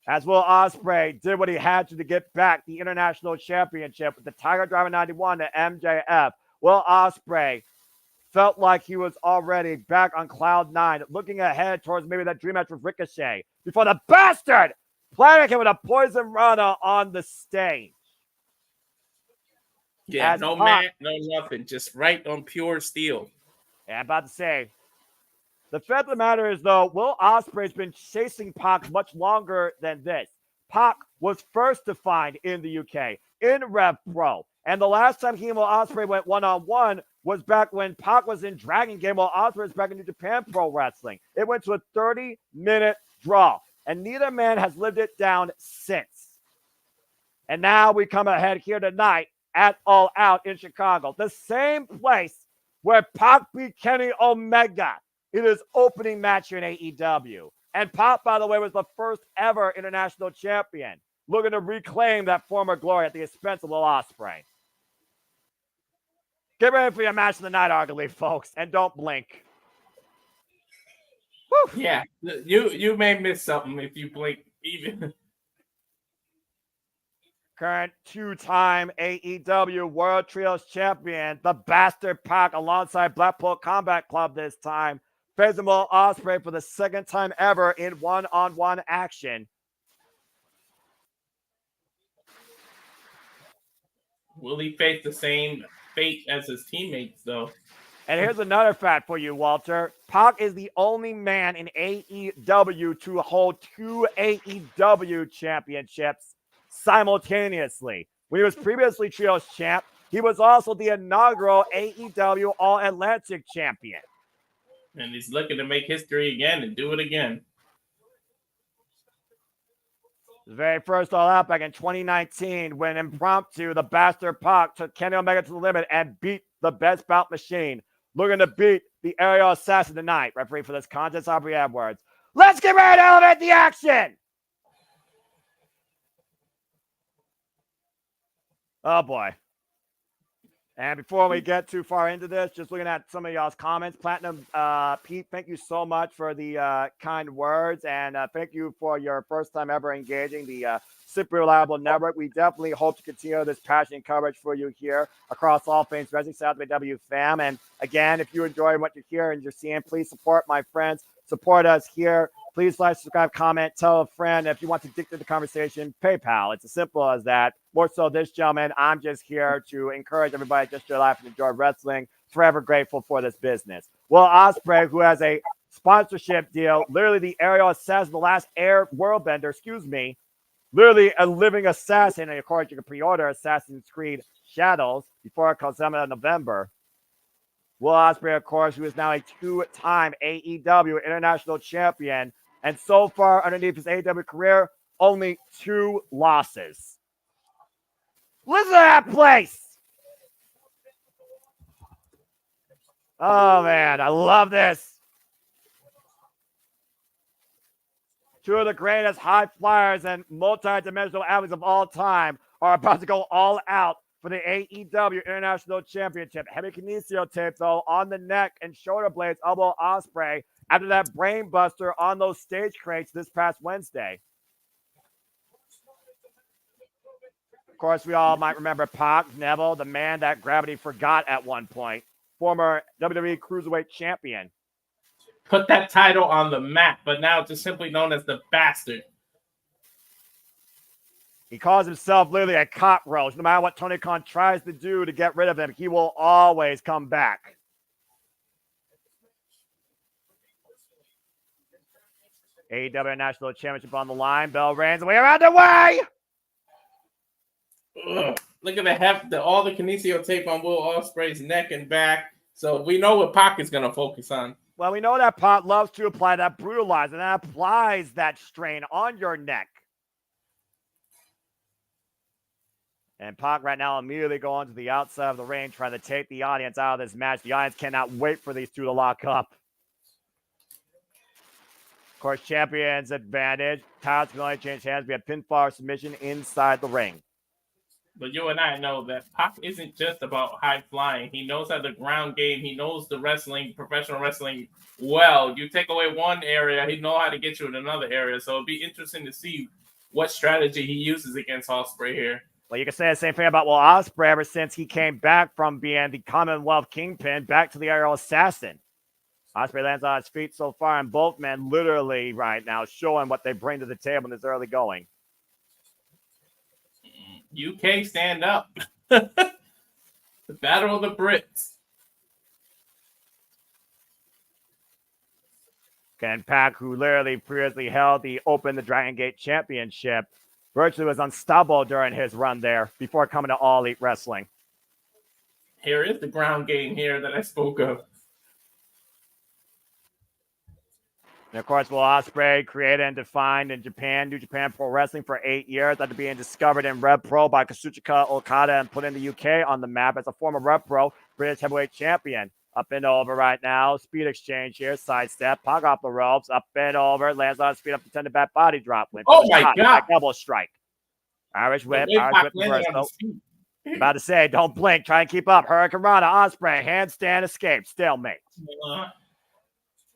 As Will Ospreay did what he had to get back the international championship with the Tiger Driver 91 to MJF, Will Ospreay felt like he was already back on cloud 9, looking ahead towards maybe that dream match with Ricochet before the bastard planted him with a poison rana on the stage. Yeah, As no Pac, mat, no nothing. Just right on pure steel. yeah, I'm about to say, the fact of the matter is, though, Will Ospreay's been chasing Pac much longer than this. Pac was first defined in the UK, in Rev Pro. And the last time he and Will Ospreay went one-on-one was back when Pac was in Dragon Gate, while Ospreay was back in New Japan Pro Wrestling. It went to a 30-minute draw, and neither man has lived it down since. And now we come ahead here tonight at All Out in Chicago, the same place where Pac beat Kenny Omega in his opening match here in AEW. And Pac, by the way, was the first ever international champion, looking to reclaim that former glory at the expense of Will Ospreay. Get ready for your match of the night, arguably, folks, and don't blink. Woo. Yeah, you may miss something if you blink even. Current two-time AEW World Trios Champion, the Bastard Pac, alongside Blackpool Combat Club this time, facing Will Ospreay for the second time ever in one-on-one action. Will he face the same fate as his teammates, though? And here's another fact for you, Walter. Pac is the only man in AEW to hold two AEW championships simultaneously. When he was previously Trios champ, he was also the inaugural AEW All Atlantic champion. And he's looking to make history again and do it again. The very first All Out back in 2019, when impromptu, the Bastard Pac took Kenny Omega to the limit and beat the Best Bout Machine. Looking to beat the aerial assassin tonight. Referee for this contest, Aubrey Edwards. Let's get ready to elevate the action! Oh, boy. And before we get too far into this, just looking at some of y'all's comments. Platinum Pete, thank you so much for the kind words. And thank you for your first time ever engaging the Super Reliable Network. We definitely hope to continue this passionate coverage for you here across all things Wrestling South AEW fam. And again, if you enjoy what you hear and you're seeing, please support my friends. Support us here. Please like, subscribe, comment, tell a friend. If you want to dictate the conversation, PayPal. It's as simple as that. More so this gentleman, I'm just here to encourage everybody just to laugh and enjoy wrestling. Forever grateful for this business. Will Ospreay, who has a sponsorship deal, literally the aerial assassin, the last air world bender, literally a living assassin, and according to the pre-order, Assassin's Creed Shadows, before it comes out in November. Will Ospreay, of course, who is now a two-time AEW International Champion, and so far underneath his AEW career, only 2 losses. Listen to that place! Oh, man, I love this. 2 of the greatest high flyers and multi-dimensional athletes of all time are about to go all out for the AEW International Championship. Heavy kinesio tape, though, on the neck and shoulder blades of Will Ospreay after that brain buster on those stage crates this past Wednesday. Of course, we all might remember Pac, Neville, the man that gravity forgot at one point. Former WWE Cruiserweight Champion. Put that title on the map, but now it's just simply known as the Bastard. He calls himself literally a cockroach. No matter what Tony Khan tries to do to get rid of him, he will always come back. AEW National Championship on the line. Bell rings. We are underway. Ugh. Look at all the kinesio tape on Will Ospreay's neck and back. So we know what Pac is going to focus on. Well, we know that Pac loves to apply that brutalizer, and that applies that strain on your neck. And Pac right now immediately going to the outside of the ring, trying to take the audience out of this match. The audience cannot wait for these two to lock up. Of course, champion's advantage. Titles can only change hands. We have pinfall or submission inside the ring. But you and I know that Pac isn't just about high flying. He knows how the ground game. He knows the wrestling, professional wrestling well. You take away one area, he knows how to get you in another area. So it'd be interesting to see what strategy he uses against Ospreay here. Well, you can say the same thing about Will Ospreay ever since he came back from being the Commonwealth Kingpin back to the aerial assassin. Ospreay lands on his feet so far, and both men literally right now showing what they bring to the table in this early going. UK stand up. The Battle of the Brits. And Pac, who literally previously held the Dragon Gate Championship, virtually was unstoppable during his run there before coming to All Elite Wrestling. Here is the ground game here that I spoke of. And of course, Will Ospreay, created and defined in Japan, New Japan Pro Wrestling for 8 years, after being discovered in Rev Pro by Kazuchika Okada and put in the UK on the map as a former Rev Pro British Heavyweight Champion. Up and over right now. Speed exchange here. Sidestep. Pac off the ropes. Up and over. Lands on speed up to 10 to back body drop. Oh my God. Elbow strike. Irish whip. Irish whip reversal. About to say, don't blink. Try and keep up. Hurricane Rana. Ospreay. Handstand escape. Stalemate.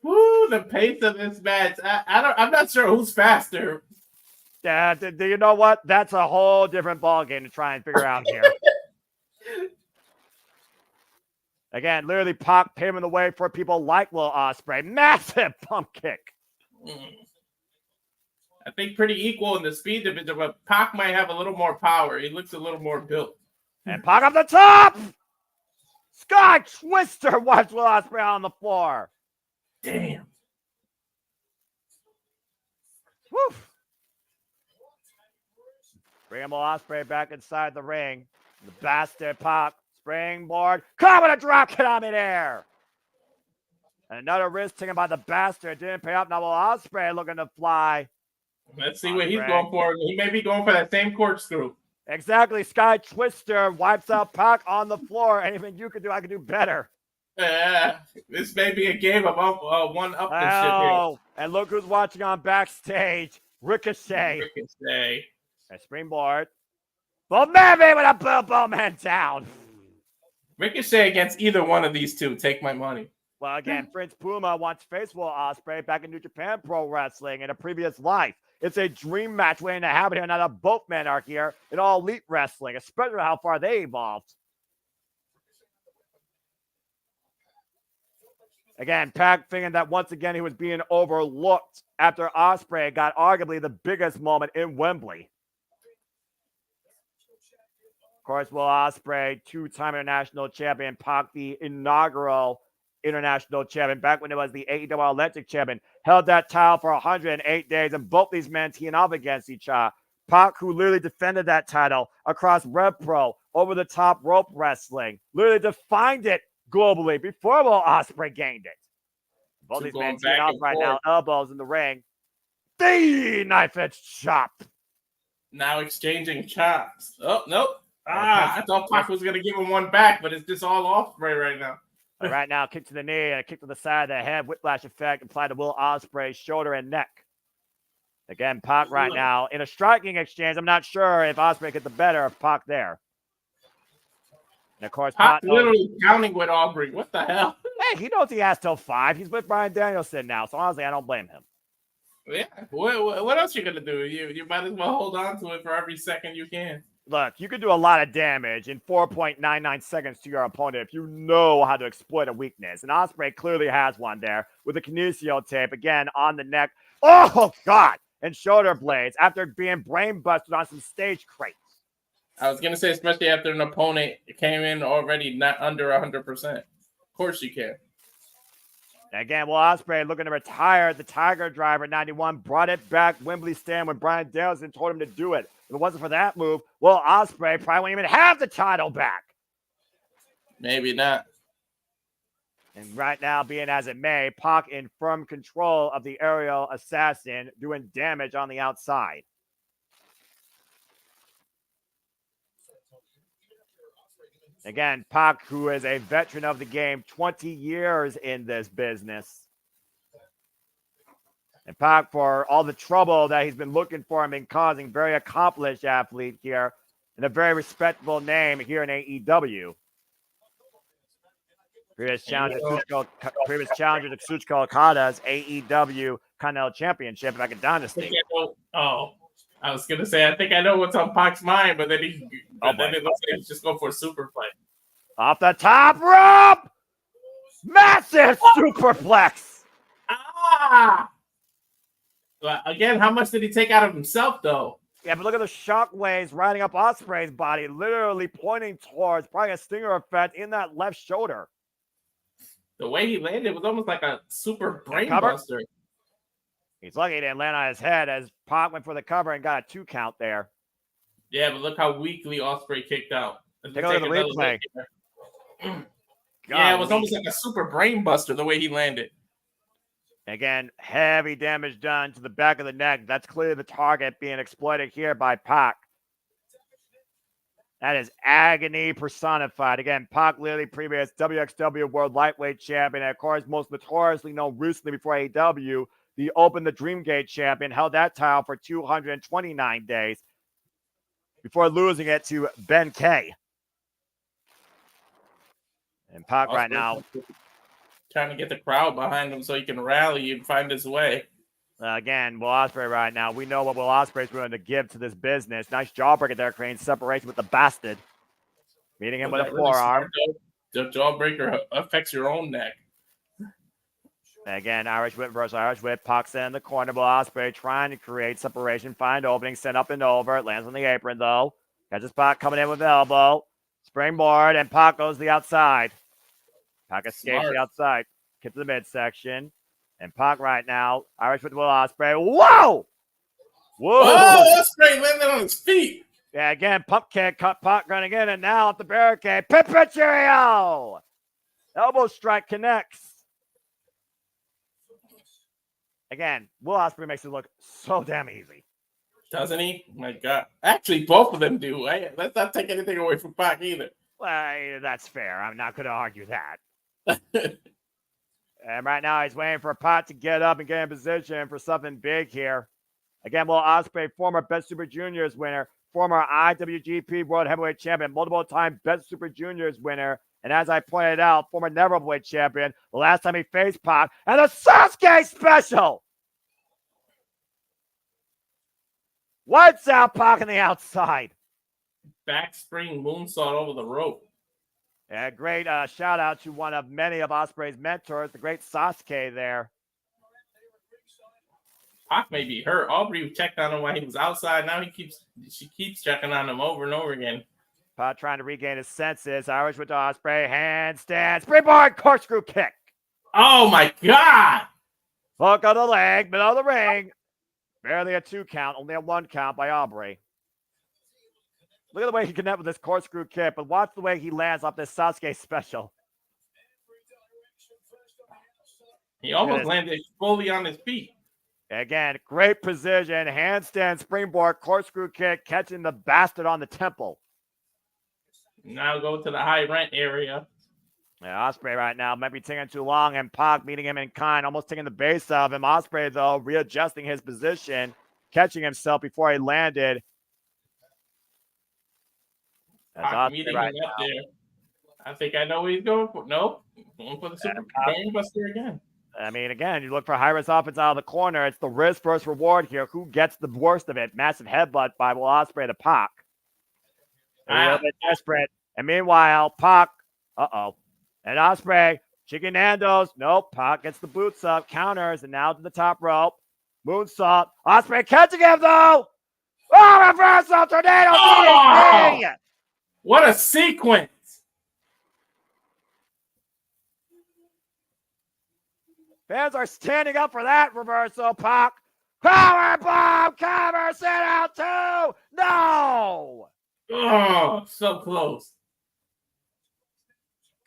Woo, the pace of this match. I'm not sure who's faster. Do you know what? That's a whole different ballgame to try and figure out here. Again, literally Pac paving the way for people like Will Ospreay. Massive pump kick. I think pretty equal in the speed division, but Pac might have a little more power. He looks a little more built. And Pac up the top. Sky Twister wipes Will Ospreay on the floor. Damn. Woof. Bring Will Ospreay back inside the ring. The bastard Pac. Springboard. Come with a drop kick on midair. And another wrist taken by the bastard. Didn't pay up. Now Will Ospreay looking to fly. Let's see what he's going for. He may be going for that same corkscrew. Exactly. Sky Twister wipes out Pac on the floor. Anything you can do, I can do better. This may be a game of one-upmanship here. And look who's watching on backstage. Ricochet. And springboard. Well, maybe with a boom man down. Ricochet against either one of these two. Take my money. Well, again, Prince Puma wants to face Will Ospreay back in New Japan Pro Wrestling in a previous life. It's a dream match waiting to happen here. Now that both men are here in All Elite Wrestling, especially how far they evolved. Again, Pac thinking that once again he was being overlooked after Ospreay got arguably the biggest moment in Wembley. Of course, Will Ospreay, two-time international champion, Pac, the inaugural international champion, back when it was the AEW Electric champion, held that title for 108 days, and both these men teeing off against each other. Pac, who literally defended that title across Rev Pro, over the top rope wrestling, literally defined it globally before Will Ospreay gained it. Both these men teeing off right now, elbows in the ring. The knife edge chop. Now exchanging chops. Oh, nope. I thought Pac was going to give him one back, but it's just all Ospreay right now. Right now, kick to the knee and a kick to the side of the head, whiplash effect applied to Will Ospreay's shoulder and neck. Again, Pac right now in a striking exchange. I'm not sure if Ospreay gets the better of Pac there. And of course, Pac literally counting with Aubrey. What the hell? Hey, he knows he has till 5. He's with Bryan Danielson now, so honestly, I don't blame him. Yeah. What else you gonna do? You might as well hold on to it for every second you can. Look, you can do a lot of damage in 4.99 seconds to your opponent if you know how to exploit a weakness. And Ospreay clearly has one there with the kinesio tape, again, on the neck. Oh, God! And shoulder blades after being brain busted on some stage crates. I was going to say, especially after an opponent came in already not under 100%. Of course you can. Again, Will Ospreay looking to retire the Tiger Driver 91, brought it back Wembley stand when Bryan Danielson told him to do it. If it wasn't for that move, Will Ospreay probably wouldn't even have the title back. Maybe not. And right now, being as it may, Pac in firm control of the aerial assassin, doing damage on the outside. Again, Pac, who is a veteran of the game, 20 years in this business. And Pac, for all the trouble that he's been looking for and been causing, very accomplished athlete here, and a very respectable name here in AEW. Previous challenger to Kazuchika Okada's AEW Continental Championship back in Dynasty. I was gonna say I think I know what's on Pac's mind, but then it looks like he's just going for a superplex. Off the top rope, massive superplex. But again, how much did he take out of himself though? Yeah, but look at the shockwaves riding up Ospreay's body, literally pointing towards probably a stinger effect in that left shoulder. The way he landed was almost like a super brain cover? buster. He's lucky he didn't land on his head as Pac went for the cover and got a 2 count there. Yeah, but look how weakly Ospreay kicked out. Take a look at the replay. Yeah, it was almost like a super brain buster the way he landed. Again, heavy damage done to the back of the neck. That's clearly the target being exploited here by Pac. That is agony personified. Again, Pac literally previous WXW World Lightweight Champion, and of course, most notoriously known recently before AEW, the Open the Dreamgate Champion, held that title for 229 days before losing it to Ben K. And Pac right now trying to get the crowd behind him so he can rally and find his way. Again, Will Ospreay right now. We know what Will Ospreay's willing to give to this business. Nice jawbreaker there, creating separation with the bastard. Meeting him with a forearm. The jawbreaker affects your own neck. Again, Irish whip versus Irish whip. Pac in the corner. Will Ospreay trying to create separation, find opening, send up and over. It lands on the apron though. Catches Pac coming in with the elbow. Springboard, and Pac goes to the outside. Pac escapes the outside. Get to the midsection. And Pac right now, Irish with Will Ospreay. Whoa! Whoa! Ospreay landed on his feet. Yeah, again, pump kick, cut Pac running in, and now at the barricade. Pipicherio! Elbow strike connects. Again, Will Ospreay makes it look so damn easy. Doesn't he? My God. Actually, both of them do. Let's not take anything away from Pac either. Well, that's fair. I'm not going to argue that. And right now, he's waiting for Pac to get up and get in position for something big here. Again, Will Ospreay, former Best Super Juniors winner, former IWGP World Heavyweight Champion, multiple-time Best Super Juniors winner, and as I pointed out, former Never Heavyweight Champion, the last time he faced Pac, and the Sasuke special! What's out, Pac on the outside? Back spring moonsault over the rope. Yeah, great shout out to one of many of Ospreay's mentors, the great Sasuke there. Pac may be hurt. Aubrey checked on him while he was outside. Now she keeps checking on him over and over again. Pac trying to regain his senses. Irish with Ospreay, handstand, springboard, corkscrew kick. Oh my God! Hook on the leg, middle of the ring. Barely a 2 count, only a 1 count by Aubrey. Look at the way he connects with this corkscrew kick, but watch the way he lands off this Sasuke special. He almost landed fully on his feet. Again, great precision, handstand, springboard, corkscrew kick, catching the bastard on the temple. Now go to the high rent area. Yeah, Ospreay right now might be taking too long, and Pac meeting him in kind, almost taking the base of him. Ospreay, though, readjusting his position, catching himself before he landed. Pac meeting him up there. I think I know what he's going for. Nope. Going for the super brain buster again. I mean, again, you look for high-risk offense out of the corner. It's the risk versus reward here. Who gets the worst of it? Massive headbutt by Will Ospreay to Pac. A little bit desperate. And meanwhile, Pac, and Ospreay, chicken Nando's. Nope, Pac gets the boots up, counters, and now to the top rope. Moonsault. Ospreay catching him, though. Oh, reversal, tornado. Oh! What a sequence. Fans are standing up for that reversal, Pac. Power bomb, cover, sit out 2. No. Oh, so close.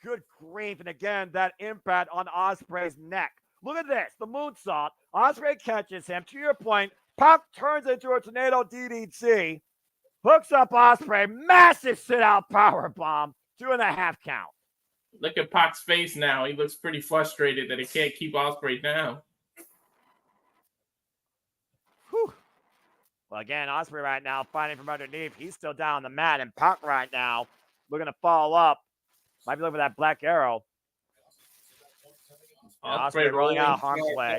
Good grief. And again, that impact on Ospreay's neck. Look at this. The moonsault. Ospreay catches him. To your point, Pac turns into a tornado DDT. Hooks up Ospreay. Massive sit-out powerbomb. 2.5 count. Look at Pac's face now. He looks pretty frustrated that he can't keep Ospreay down. Whew. Well, again, Ospreay right now fighting from underneath. He's still down on the mat. And Pac right now looking to follow up. Might be looking for that black arrow. Ospreay rolling out harm's way.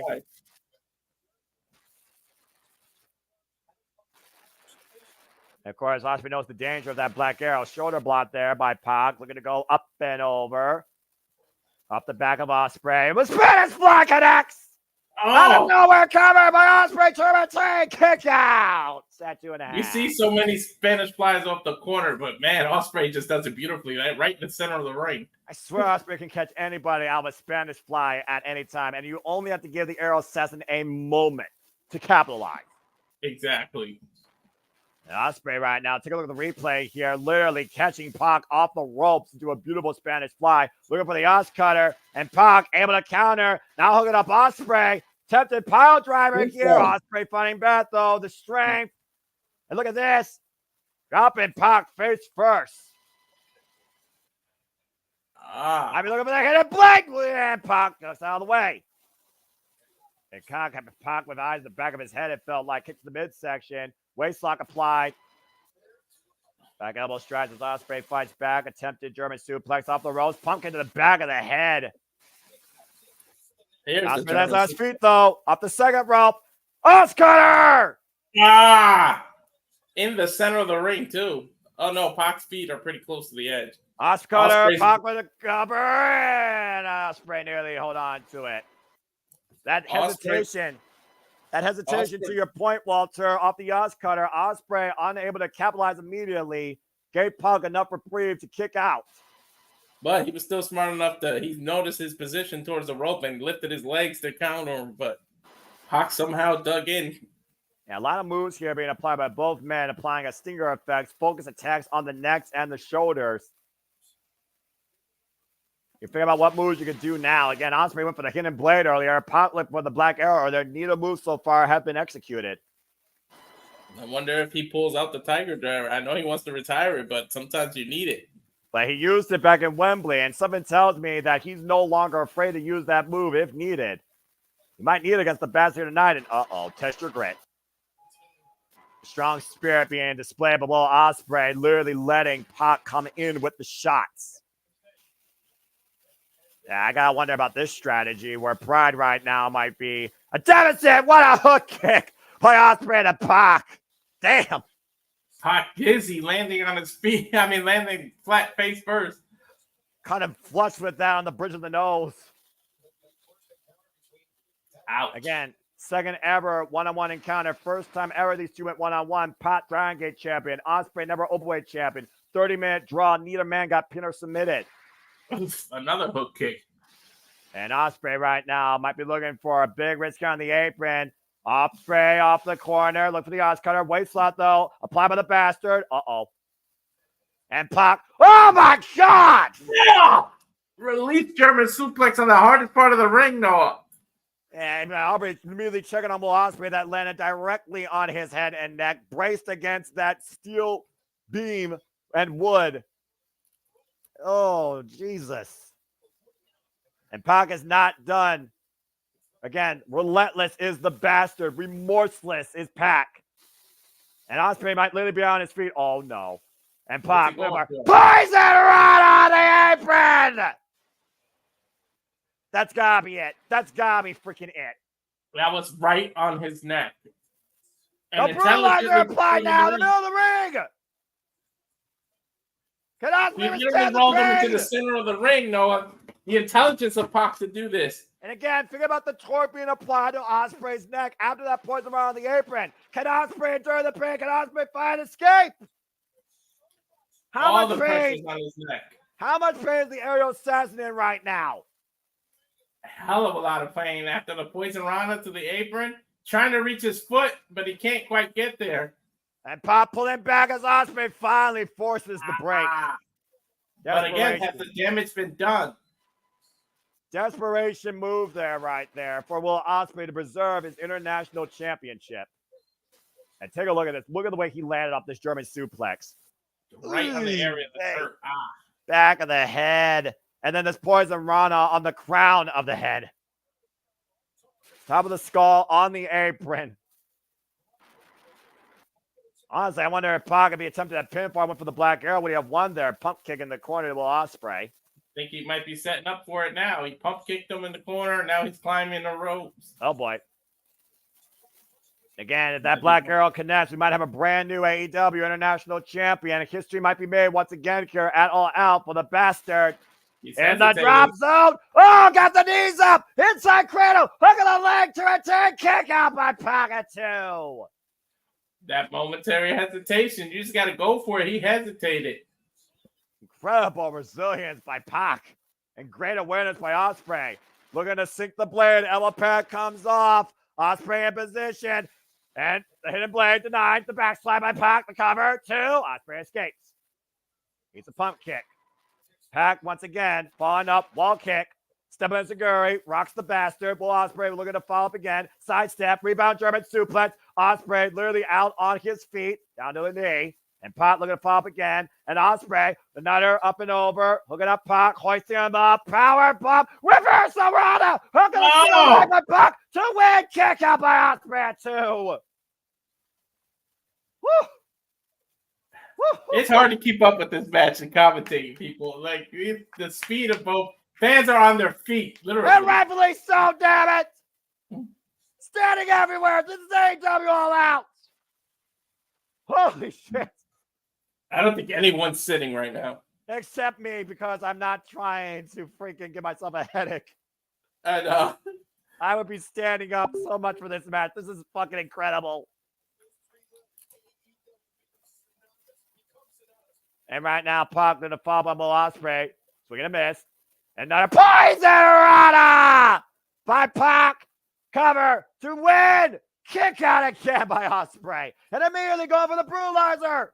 And of course, Ospreay knows the danger of that black arrow. Shoulder block there by Pac. Looking to go up and over. Up the back of Ospreay. With Spanish block connects. Out of Oh, nowhere, cover by Ospreay, Turban kick out. At 2.5. you see so many Spanish flies off the corner, but man, Ospreay just does it beautifully, right in the center of the ring. I swear Ospreay can catch anybody out of a Spanish fly at any time, and you only have to give the Aero Assassin a moment to capitalize. Exactly. And Ospreay right now, take a look at the replay here, literally catching Pac off the ropes into a beautiful Spanish fly, looking for the Os cutter, and Pac able to counter, now hooking up Ospreay, tempted pile driver here, Ospreay finding Beth though, the strength, and look at this, dropping Pac face first. I mean, looking for the hit and blank, and Pac goes out of the way. And Pac with eyes in the back of his head, it felt like, kick to the midsection. Waistlock applied. Back elbow strikes as Ospreay fights back. Attempted German suplex off the ropes. Pumpkin to the back of the head. Ospreay lands on his feet, though. Off the second rope. Oscutter! In the center of the ring, too. Oh, no. Pac's feet are pretty close to the edge. Oscutter, Pac with a cover, and Ospreay nearly hold on to it. That hesitation. To your point, Walter, off the Oscutter, Ospreay unable to capitalize immediately, gave Pac enough reprieve to kick out. But he was still smart enough he noticed his position towards the rope and lifted his legs to counter him, but Pac somehow dug in. Yeah, a lot of moves here being applied by both men, applying a stinger effects, focus attacks on the necks and the shoulders. You figure out what moves you can do now. Again, Ospreay went for the hidden blade earlier. Pac went for the black arrow. Their neither moves so far have been executed. I wonder if he pulls out the Tiger Driver. I know he wants to retire it, but sometimes you need it. But he used it back in Wembley, and something tells me that he's no longer afraid to use that move if needed. He might need it against the Bastard tonight, and test your grit. Strong spirit being displayed below Ospreay, literally letting Pac come in with the shots. Yeah, I gotta wonder about this strategy where Pride right now might be a deficit. What a hook kick by Ospreay to Pac. Damn. Pac dizzy, landing on his feet. I mean, landing flat face first. Kind of flush with that on the bridge of the nose. Ouch. Again, second ever one-on-one encounter. First time ever these two went one-on-one. Pac Dragon Gate champion. Ospreay never openweight champion. 30-minute draw. Neither man got pinned or submitted. Another hook kick. And Ospreay right now might be looking for a big risk on the apron. Ospreay off the corner. Look for the Oscutter. Waist slot, though. Applied by the Bastard. And Pac. Oh, my God! Yeah! Release German suplex on the hardest part of the ring, Noah. And Aubrey immediately checking on Will Ospreay. That landed directly on his head and neck. Braced against that steel beam and wood. Oh, Jesus. And Pac is not done. Again, relentless is the Bastard. Remorseless is Pac. And Ospreay might literally be on his feet. Oh, no. And Pac, poison rod on the apron! That's gotta be it. That's gotta be freaking it. That was right on his neck. The brutalizer applied now in the middle of the ring! He literally rolled him into the center of the ring, Noah. The intelligence of Pac to do this. And again, think about the torque being applied to Ospreay's neck after that poison around the apron. Can Ospreay endure the pain? Can Ospreay find escape? All the pressure's on his neck. How much pain is the aerial assassin in right now? A hell of a lot of pain after the poison rana to the apron. Trying to reach his foot, but he can't quite get there. And Pac pulling back as Ospreay finally forces the break. But again, has the damage been done? Desperation move there, right there, for Will Ospreay to preserve his international championship. And take a look at this. Look at the way he landed off this German suplex. Right on the area of the hurt. Back of the head. And then this poison rana on the crown of the head. Top of the skull on the apron. Honestly, I wonder if Pac, if he attempted that pinfall, went for the black arrow, would he have won there? Pump kick in the corner to Will Ospreay. Think he might be setting up for it now. He pump kicked him in the corner. Now he's climbing the ropes. Oh, boy. Again, if that black arrow connects, we might have a brand new AEW International Champion. History might be made once again here at All Out for the Bastard. In the drop zone. Oh, got the knees up. Inside cradle. Hook of the leg to return. Kick out by Pocket 2. That momentary hesitation. You just got to go for it. He hesitated. Incredible resilience by Pac. And great awareness by Ospreay. Looking to sink the blade. Elbow pad comes off. Ospreay in position. And the hidden blade denied. The backslide by Pac. The cover. 2. Ospreay escapes. He's a pump kick. Pac once again. Falling up. Wall kick. Step in Seguri. Rocks the bastard. Will Ospreay looking to follow up again. Sidestep. Rebound German suplex. Ospreay literally out on his feet. Down to the knee. And Pac looking to follow up again. And Ospreay, the nutter up and over. Hooking up Pac. Hoisting him up. Power bomb. Reverse Rana. Hooking up by Pac to win. Kick out by Ospreay 2. Woo. It's hard to keep up with this match and commentating, people. Like, the speed of both. Fans are on their feet, literally. And rightfully so, damn it. Standing everywhere. This is AEW All Out. Holy shit. I don't think anyone's sitting right now. Except me, because I'm not trying to freaking give myself a headache. I know. I would be standing up so much for this match. This is fucking incredible. And right now, Pac going to follow by Will Ospreay. Swing and a miss. Another poison Rana by Pac. Cover to win. Kick out again by Ospreay. And immediately going for the brutalizer.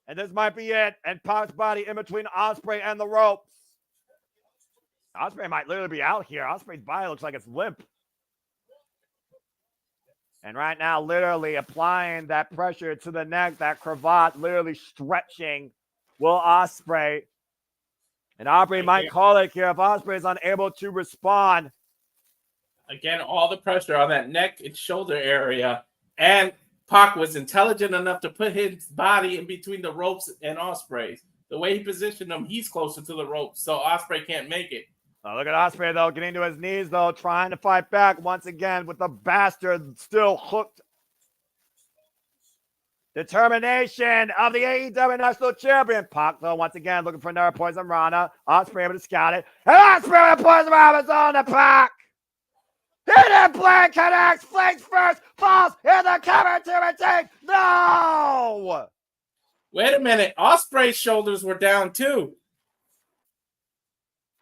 And this might be it. And Pac's body in between Ospreay and the ropes. Ospreay might literally be out here. Ospreay's body looks like it's limp. And right now, literally applying that pressure to the neck, that cravat literally stretching Will Ospreay. And Aubrey might call it here if Ospreay is unable to respond. Again, all the pressure on that neck and shoulder area. And Pac was intelligent enough to put his body in between the ropes and Ospreay's. The way he positioned him, he's closer to the ropes, so Ospreay can't make it. Oh, look at Ospreay, though, getting to his knees, though, trying to fight back once again with the bastard still hooked. Determination of the AEW National Champion. Pac, though, once again, looking for another Poison Rana. Ospreay able to scout it. And Ospreay with Poison Rana is on the Pac. Hidden blade connects, flanks first, falls in the cover to retain. No! Wait a minute. Ospreay's shoulders were down, too.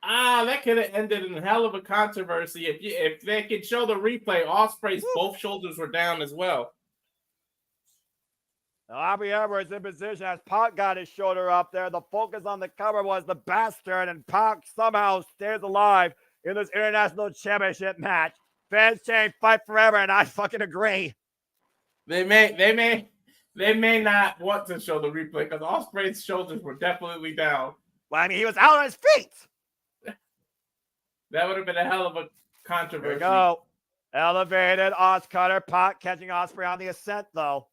That could have ended in a hell of a controversy. If they could show the replay, Ospreay's both shoulders were down as well. Now, Aubrey Edwards in position as Pac got his shoulder up there. The focus on the cover was the bastard, and Pac somehow stays alive in this International Championship match. Fans change, fight forever, and I fucking agree. They may not want to show the replay because Ospreay's shoulders were definitely down. Well, I mean, he was out on his feet. That would have been a hell of a controversy. Here we go. Elevated Oscutter. Pac catching Ospreay on the ascent, though.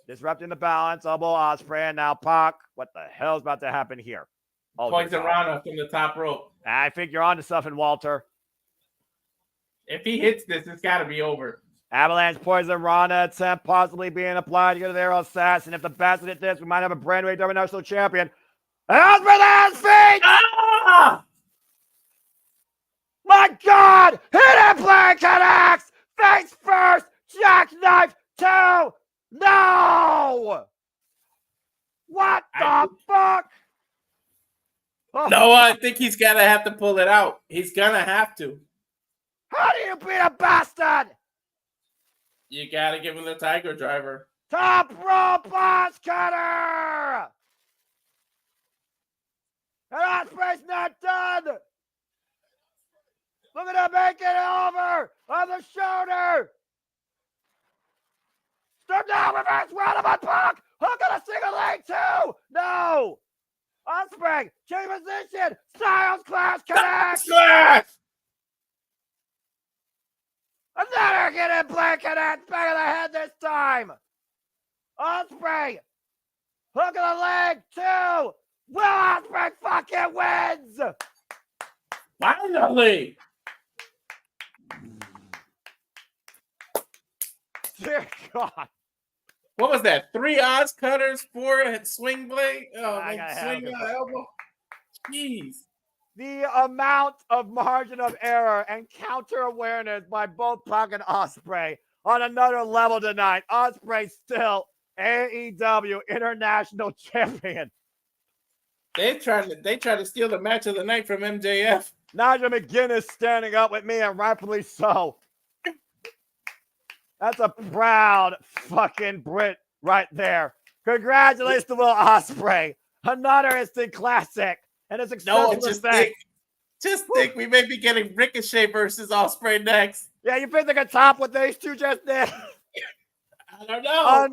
Disrupting the balance. Elbow Ospreay, and now Pac. What the hell is about to happen here? Oh, Poison Rana from the top rope. I think you're onto something, Walter. If he hits this, it's got to be over. Avalanche Poison Rana attempt possibly being applied to get to the Arrow Assassin. If the bastard hit this, we might have a brand new AEW National Champion. And Ospreay on his feet! Ah! My God! Hidden blade connects! Face first! Jackknife 2! No! What the fuck? Oh. No, I think he's going to have to pull it out. He's going to have to. How do you beat a bastard? You got to give him the Tiger Driver. Top rope boss cutter! And Ospreay's not done! Look at him making it over on the shoulder! Step down, reverse round of a Pac! Hook on a single leg too! No! Ospreay, change position! Styles Clash connect! Slash! Another hidden blade connect! Back of the head this time! Ospreay! Hook of the leg too! Will Ospreay fucking wins! Finally! Dear God. what was that? 3 odds cutters, 4 swing blade, swing elbow. Jeez. The amount of margin of error and counter awareness by both Pac and Ospreay on another level tonight. Ospreay still AEW International Champion. They tried to steal the match of the night from MJF. Nigel McGuinness standing up with me, and rightfully so. That's a proud fucking Brit right there. Congratulations to Will Ospreay. Another instant classic. And a successful event. Just think we may be getting Ricochet versus Ospreay next. Yeah, you think they can top what these two just did? I don't know.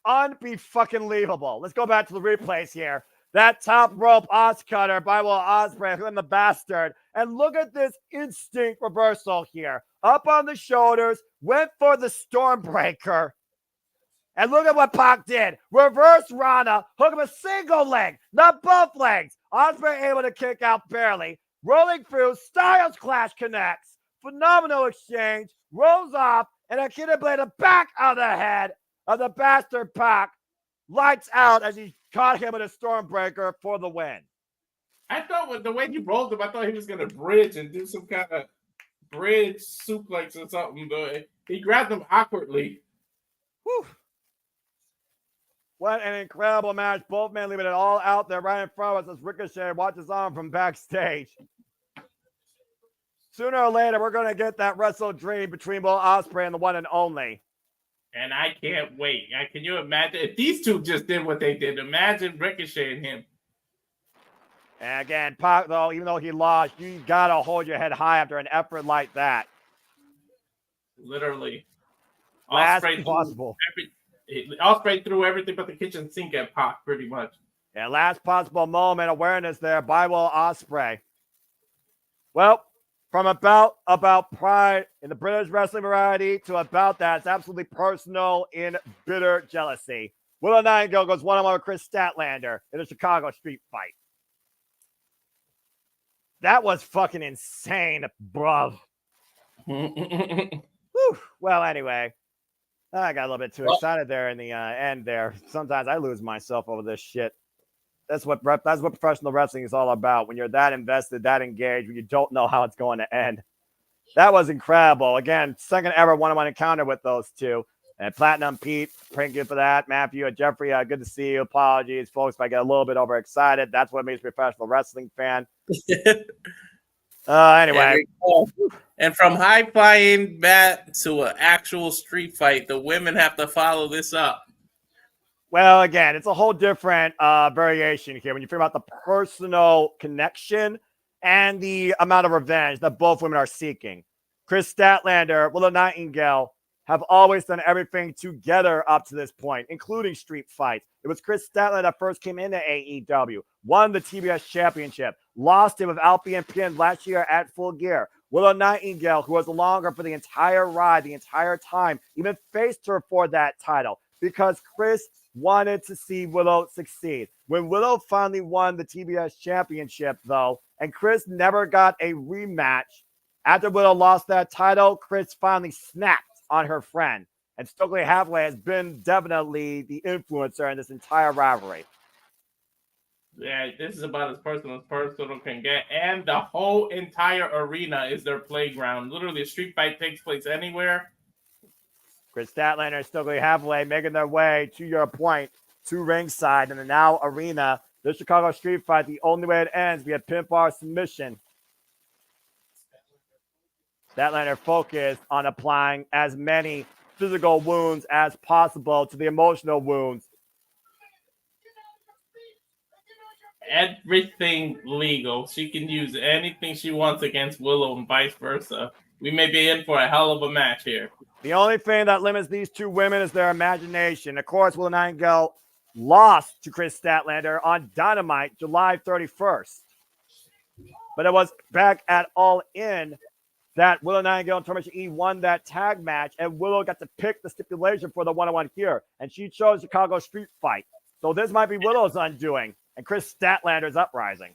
Unbe-fucking-leavable. Let's go back to the replays here. That top rope Oscutter by Will Ospreay, who the bastard. And look at this instinct reversal here. Up on the shoulders, went for the Stormbreaker. And look at what Pac did. Reverse Rana, hook him a single leg, not both legs. Ospreay able to kick out barely. Rolling through, Styles Clash connects. Phenomenal exchange, rolls off, and a kid blade the back of the head of the bastard Pac. Lights out as he caught him with a Stormbreaker for the win. I thought with the way he rolled him, I thought he was going to bridge and do some kind of bridge suplex or something. But he grabbed him awkwardly. Whew. What an incredible match. Both men leaving it all out there right in front of us as Ricochet watches on from backstage. Sooner or later, we're going to get that Wrestle Dream between Will Ospreay and the one and only. And I can't wait. Can you imagine? If these two just did what they did, imagine Ricochet and him. And again, Pac, though, even though he lost, you got to hold your head high after an effort like that. Literally. Last possible. Ospreay threw everything but the kitchen sink at Pac, pretty much. Yeah, last possible moment awareness there by Will Ospreay. Well, from about pride in the British wrestling variety to about that, it's absolutely personal in bitter jealousy. Willow Nightingale goes one-on-one with Chris Statlander in a Chicago street fight. That was fucking insane, bruv. Well, anyway. I got a little bit too excited there in the end there. Sometimes I lose myself over this shit. That's what professional wrestling is all about. When you're that invested, that engaged, when you don't know how it's going to end. That was incredible. Again, second ever one-on-one encounter with those two. And Platinum Pete, thank you for that. Matthew and Jeffrey, good to see you. Apologies, folks, if I get a little bit overexcited. That's what makes me a professional wrestling fan. Anyway. And from high flying bat to an actual street fight, the women have to follow this up. Well, again, it's a whole different variation here when you figure out the personal connection and the amount of revenge that both women are seeking. Chris Statlander, Willow Nightingale have always done everything together up to this point, including street fights. It was Chris Statlander that first came into AEW, won the TBS Championship, lost it without being pinned last year at Full Gear. Willow Nightingale, who was along for the entire ride, the entire time, even faced her for that title because Chris wanted to see Willow succeed. When Willow finally won the TBS Championship, though, and Chris never got a rematch, after Willow lost that title, Chris finally snapped on her friend. And Stokely Hathaway has been definitely the influencer in this entire rivalry. Yeah, this is about as personal can get. And the whole entire arena is their playground. Literally, a street fight takes place anywhere. Chris Statlander and Stokely Hathaway making their way, to your point, to ringside in the now arena. The Chicago street fight, the only way it ends via pinfall submission. Statlander focused on applying as many physical wounds as possible to the emotional wounds. Everything legal. She can use anything she wants against Willow and vice versa. We may be in for a hell of a match here. The only thing that limits these two women is their imagination. Of course, Willow Nightingale lost to Chris Statlander on Dynamite July 31st. But it was back at All In that Willow Nightingale and Tomoshi E won that tag match, and Willow got to pick the stipulation for the one-on-one here, and she chose Chicago street fight. So this might be Willow's undoing, and Chris Statlander's uprising.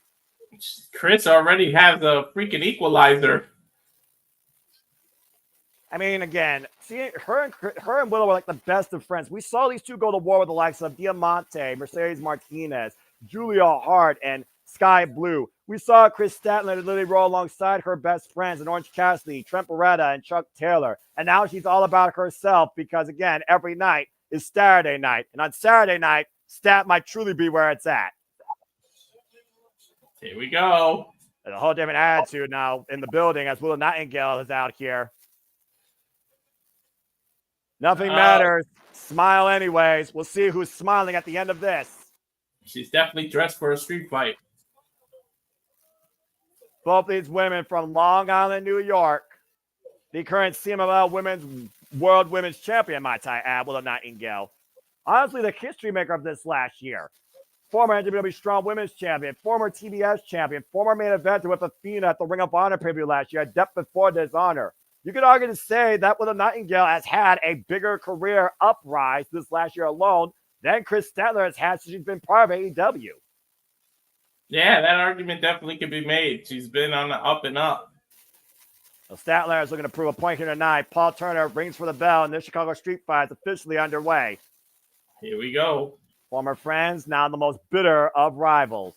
Chris already has a freaking equalizer. I mean, again, see, her and Willow were like the best of friends. We saw these two go to war with the likes of Diamante, Mercedes Martinez, Julia Hart, and Sky Blue. We saw Chris Statlander literally roll alongside her best friends in Orange Cassidy, Trent Beretta, and Chuck Taylor. And now she's all about herself because, again, every night is Saturday night. And on Saturday night, Stat might truly be where it's at. Here we go. There's a whole different attitude now in the building as Willow Nightingale is out here. Nothing matters. Smile anyways. We'll see who's smiling at the end of this. She's definitely dressed for a street fight. Both these women from Long Island, New York. The current CMLL World Women's Champion, might I add, Willow Nightingale. Honestly, the history maker of this last year. Former NWW Strong Women's Champion, former TBS Champion, former main eventer with Athena at the Ring of Honor preview last year, a depth before Dishonor. You could argue to say that Willow Nightingale has had a bigger career uprise this last year alone than Chris Statler has had since she's been part of AEW. Yeah, that argument definitely could be made. She's been on the up and up. So Statler is looking to prove a point here tonight. Paul Turner rings for the bell, and the Chicago Street Fight is officially underway. Here we go. Former friends, now the most bitter of rivals.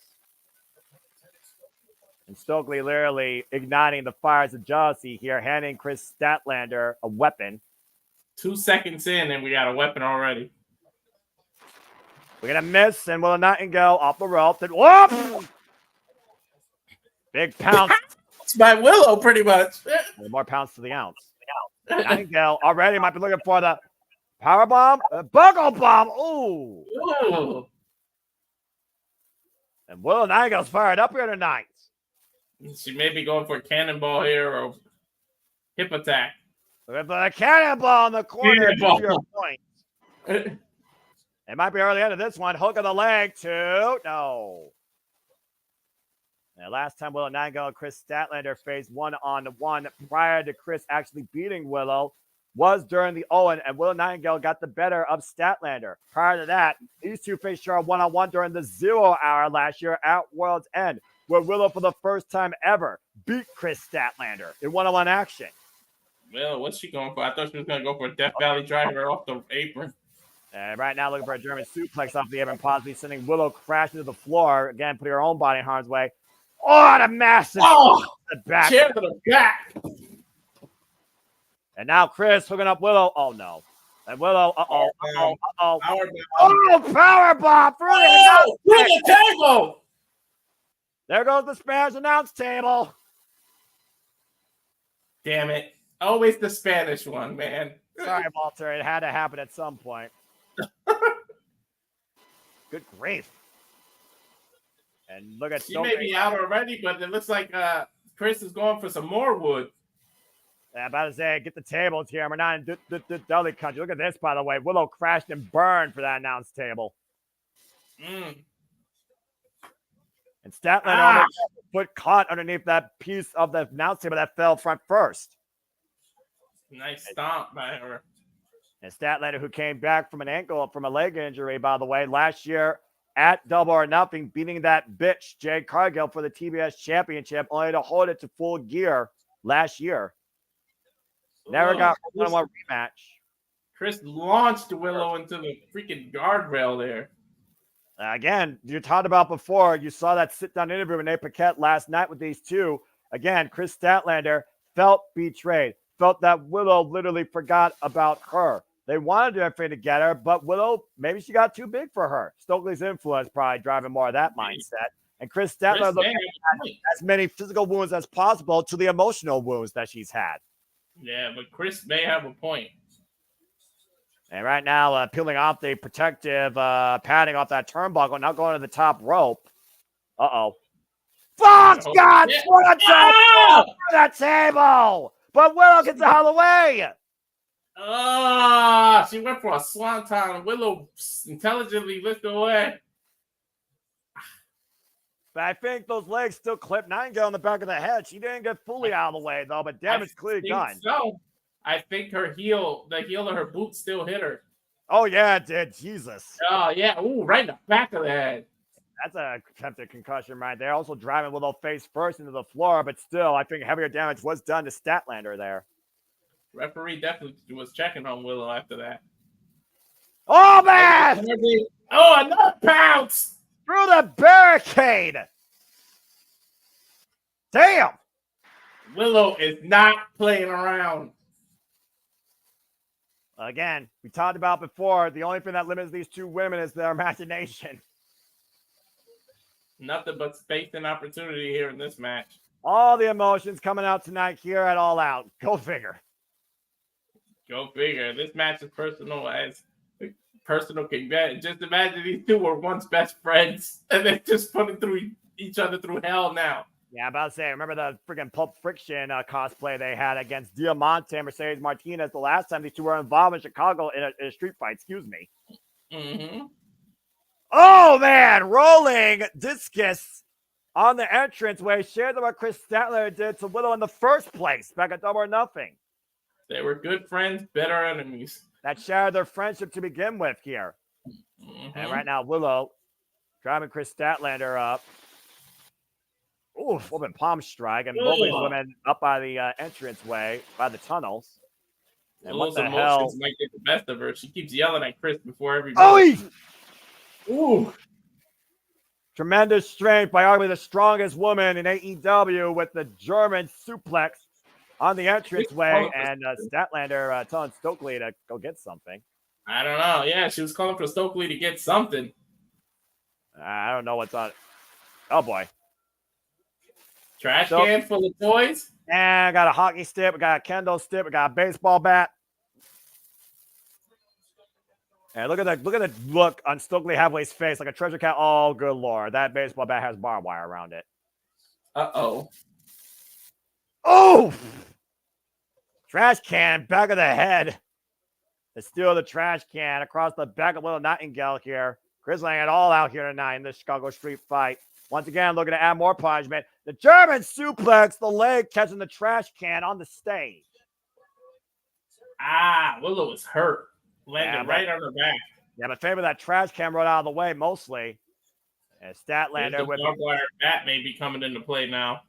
And Stokely literally igniting the fires of jealousy here, handing Chris Statlander a weapon. 2 seconds in, and we got a weapon already. We're going to miss, and Willow Nightingale off the rope. And whoop! Big pounce. It's my Willow, pretty much. More pounds to the ounce. Nightingale already might be looking for the power bomb. Buckle bomb. Ooh. Ooh. And Willow Nightingale's fired up here tonight. She may be going for a cannonball here or hip attack. Look at the cannonball in the corner. Cannonball. Your point. It might be early into this one. Hook of the leg, two. No. And last time Willow Nightingale and Chris Statlander faced 1-on-1 prior to Chris actually beating Willow was during the Owen, and Willow Nightingale got the better of Statlander. Prior to that, these two faced each other 1-on-1 during the 0 hour last year at World's End, where Willow, for the first time ever, beat Chris Statlander in 1-on-1 action. Well, what's she going for? I thought she was going to go for a Death Valley driver off the apron. And right now, looking for a German suplex off the apron, possibly sending Willow crashing to the floor. Again, putting her own body in harm's way. Oh, the massive back. Chair to the back. And now Chris hooking up Willow. Oh, no. And Willow, uh-oh. Power bomb. Through the table. There goes the Spanish announce table. Damn it. Always the Spanish one, man. Sorry, Walter. It had to happen at some point. Good grief. And look at she may be out already, but it looks like Chris is going for some more wood. Yeah, about to say, get the tables here. We're not in Dudley country. Look at this, by the way. Willow crashed and burned for that announce table. And Statlander foot caught underneath that piece of the announce table that fell front first. Nice stomp by her. And Statlander, who came back from a leg injury, by the way, last year at Double or Nothing, beating that bitch, Jade Cargill, for the TBS Championship, only to hold it to full gear last year. Never got a one-on-one rematch. Chris launched Willow into the freaking guardrail there. Again, you talked about before, you saw that sit-down interview with Nate Paquette last night with these two. Again, Chris Statlander felt betrayed, felt that Willow literally forgot about her. They wanted to do everything together, but Willow, maybe she got too big for her. Stokely's influence probably driving more of that mindset. And Chris Statlander looked at as many physical wounds as possible to the emotional wounds that she's had. Yeah, but Chris may have a point. And right now, peeling off the protective padding off that turnbuckle, now going to the top rope. Uh-oh. Fox got that table! But Willow gets the hell away! She went for a swanton. Willow intelligently lifted away. But I think those legs still clipped Nightingale in the back of the head. She didn't get fully out of the way, though, but damage clearly done. So, I think the heel of her boot still hit her. Oh, yeah, it did. Jesus. Oh, yeah. Ooh, right in the back of the head. That's a attempted concussion right there. Also driving Willow face first into the floor, but still, I think heavier damage was done to Statlander there. Referee definitely was checking on Willow after that. Oh, man! Oh, another pounce! Through the barricade! Damn! Willow is not playing around. Again, we talked about before, the only thing that limits these two women is their imagination. Nothing but space and opportunity here in this match. All the emotions coming out tonight here at All Out. Go figure. Go figure. This match is personal as personal can get. Just imagine these two were once best friends and they're just putting through each other through hell now. Yeah, I'm about to say, remember the freaking Pulp Friction cosplay they had against Diamante and Mercedes Martinez the last time these two were involved in Chicago in a street fight. Excuse me. Mm-hmm. Oh, man. Rolling discus on the entranceway. Shared what Chris Statler did to Willow in the first place back at Double or Nothing. They were good friends, better enemies. That shared their friendship to begin with here. Mm-hmm. And right now, Willow driving Chris Statlander up. Ooh, open palm strike. And both these women up by the entranceway, by the tunnels. And Willow's what the emotions hell? might get the best of her. She keeps yelling at Chris before every Oh, ooh. Tremendous strength by arguably the strongest woman in AEW with the German suplex on the entranceway. And Statlander telling Stokely to go get something. I don't know. Yeah, she was calling for Stokely to get something. I don't know what's on. Oh, boy. Trash can full of toys. And I got a hockey stick. We got a kendo stick. We got a baseball bat. And look at the look on Stokely Hathaway's face, like a treasure cat. Oh, good lord. That baseball bat has barbed wire around it. Uh-oh. Oh! Trash can, back of the head. They steal the trash can across the back of Little Nightingale here. Chris laying it all out here tonight in this Chicago street fight. Once again, looking to add more punishment. The German suplex, the leg catching the trash can on the stage. Willow was hurt. Landed right on her back. Yeah, but favor that trash can right out of the way mostly. And Statlander with the wire bat may be coming into play now.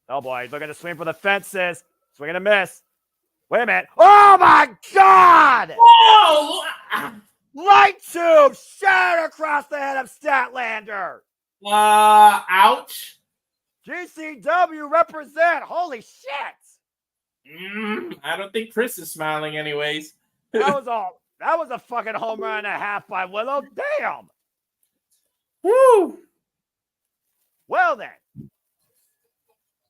Oh boy, he's looking to swing for the fences. Swinging a miss. Wait a minute. Oh my God! Whoa! Light tube shattered across the head of Statlander. Ouch. GCW represent. Holy shit. I don't think Chris is smiling anyways. That was a fucking home run and a half by Willow. Damn. Woo. Well then.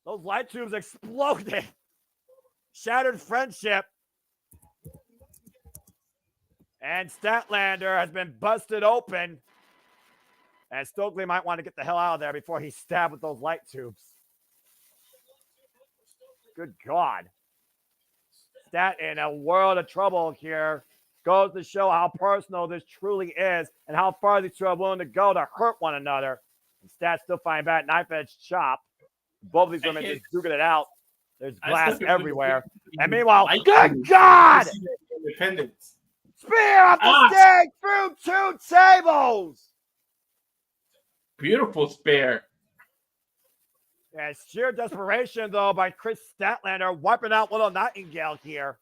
Those light tubes exploded. Shattered friendship. And Statlander has been busted open. And Stokely might want to get the hell out of there before he's stabbed with those light tubes. Good God. Stat in a world of trouble here. Goes to show how personal this truly is and how far these two are willing to go to hurt one another. And Stat still finding back knife edge chop. Both of these women just duking it out. There's glass everywhere. And meanwhile, good God! Independence. Spear off the stage through two tables. Beautiful spear. Yeah, sheer desperation, though, by Chris Statlander wiping out Little Nightingale here.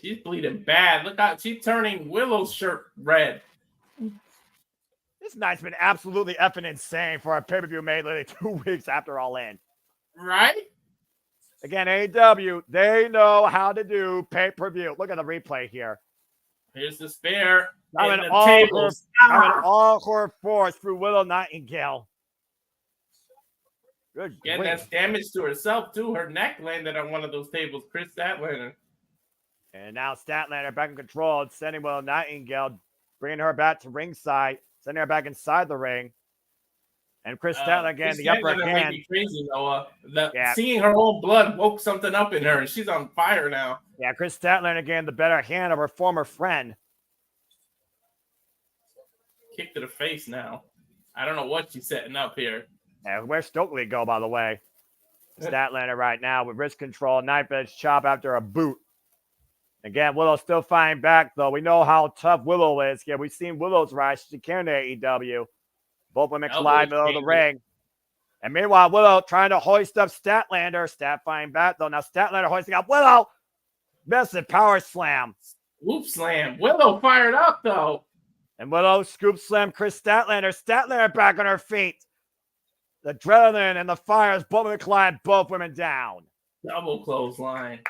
She's bleeding bad. Look out. She's turning Willow's shirt red. This night's been absolutely effing insane for a pay-per-view made literally 2 weeks after All In. Right? Again, AEW, they know how to do pay-per-view. Look at the replay here. Here's the spear. Coming all her force through Willow Nightingale. Good. Yeah, that's damage to herself, too. Her neck landed on one of those tables. Chris Statlander. And now Statlander back in control, sending Willow Nightingale, bringing her back to ringside, sending her back inside the ring. And Chris Statlander again, the upper hand. Crazy, Noah. Seeing her own blood woke something up in her, and she's on fire now. Yeah, Chris Statlander again, the better hand of her former friend. Kick to the face now. I don't know what she's setting up here. Yeah, where's Stokely go, by the way? Statlander right now with wrist control, knife edge chop after a boot. Again, Willow still fighting back, though. We know how tough Willow is. Yeah, we've seen Willow's rise. She came to AEW. Both women collide below the ring. And meanwhile, Willow trying to hoist up Statlander. Stat fighting back, though. Now Statlander hoisting up Willow. Massive power slam. Whoop slam. Willow fired up, though. And Willow scoop slam Chris Statlander. Statlander back on her feet. The adrenaline and the fires both women collide, both women down. Double clothesline.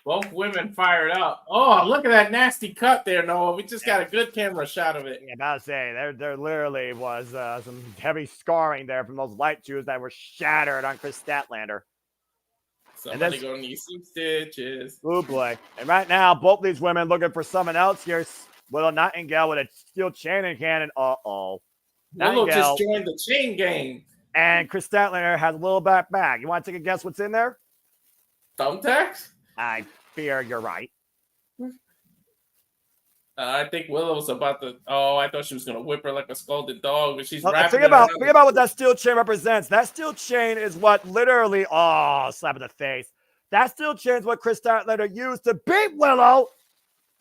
Both women fired up. Oh, look at that nasty cut there, Noah. We just got a good camera shot of it. Yeah, about to say, there literally was some heavy scarring there from those light tubes that were shattered on Chris Statlander. Somebody gonna need some stitches. Oh boy. And right now, both these women looking for someone else here. Willow Nightingale with a steel chain in hand, and Willow Nightingale just joined the chain gang. And Chris Statlander has a little back bag. You want to take a guess what's in there? Thumbtacks? I fear you're right. I think Willow's about to. Oh, I thought she was gonna whip her like a scalded dog, but she's wrapping think about what that steel chain represents. That steel chain is what literally, slap in the face. That steel chain is what Chris Statlander used to beat Willow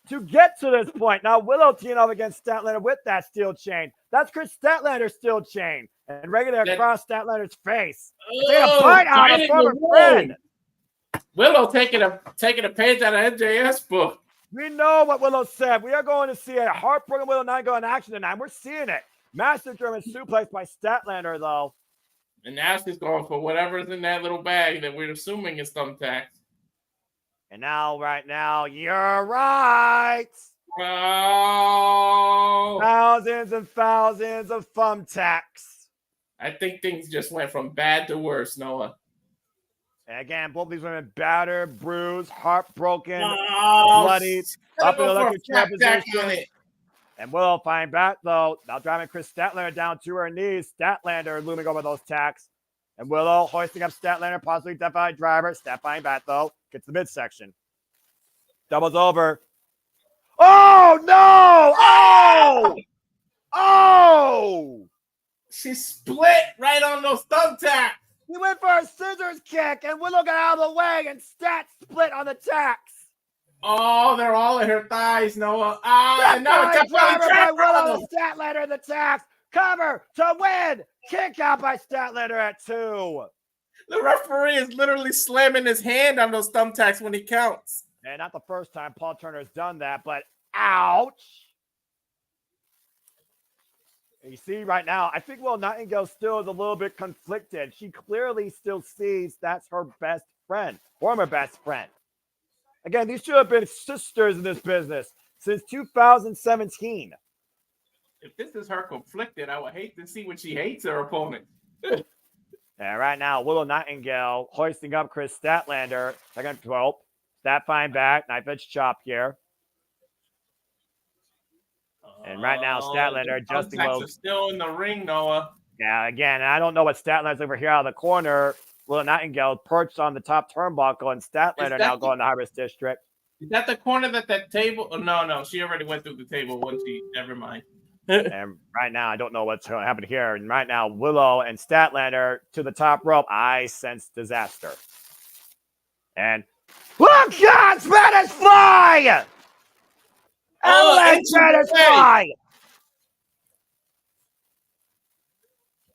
to get to this point. Now Willow teaming up against Statlander with that steel chain. That's Chris Statlander's steel chain, and regular across Statlander's face. Take a bite out of former friend. Willow taking a page out of NJS book. We know what Willow said. We are going to see a heartbroken Willow Nightingale in action tonight. We're seeing it. Massive German suplex by Statlander, though. And now she's going for whatever's in that little bag that we're assuming is thumbtacks. And now, right now, you're right. Oh. Thousands and thousands of thumbtacks. I think things just went from bad to worse, Noah. And again, both these women battered, bruised, heartbroken, bloodied, up in the electric chair position. And Willow fighting back, though. Now driving Chris Statlander down to her knees. Statlander looming over those tacks. And Willow hoisting up Statlander, possibly death by driver. Stat fighting back, though. Gets the midsection. Doubles over. Oh, no! Oh! Oh! She split right on those thumbtacks. He went for a scissors kick, and Willow got out of the way, and Stat split on the tacks. Oh, they're all in her thighs, Noah. And now it's driver by Willow. Statlander in the tacks. Cover to win. Kick out by Statlander at 2. The referee is literally slamming his hand on those thumbtacks when he counts. And not the first time Paul Turner's done that, but ouch. You see right now, I think Willow Nightingale still is a little bit conflicted. She clearly still sees that's her best friend, former best friend. Again, these should have been sisters in this business since 2017. If this is her conflicted, I would hate to see when she hates her opponent. And right now, Willow Nightingale hoisting up Chris Statlander. Second 12. Stat fine back. Knife edge chop here. And right now, Statlander adjusting low. Still in the ring, Noah. Yeah, again, I don't know what Statlander's over here out of the corner. Willow Nightingale perched on the top turnbuckle, and Statlander now going to Harvest District. Is that the corner that table? Oh, no, she already went through the table. Never mind. And right now, I don't know what's going to happen here. And right now, Willow and Statlander to the top rope. I sense disaster. And look, God, Spanish Fly! Spanish Fly!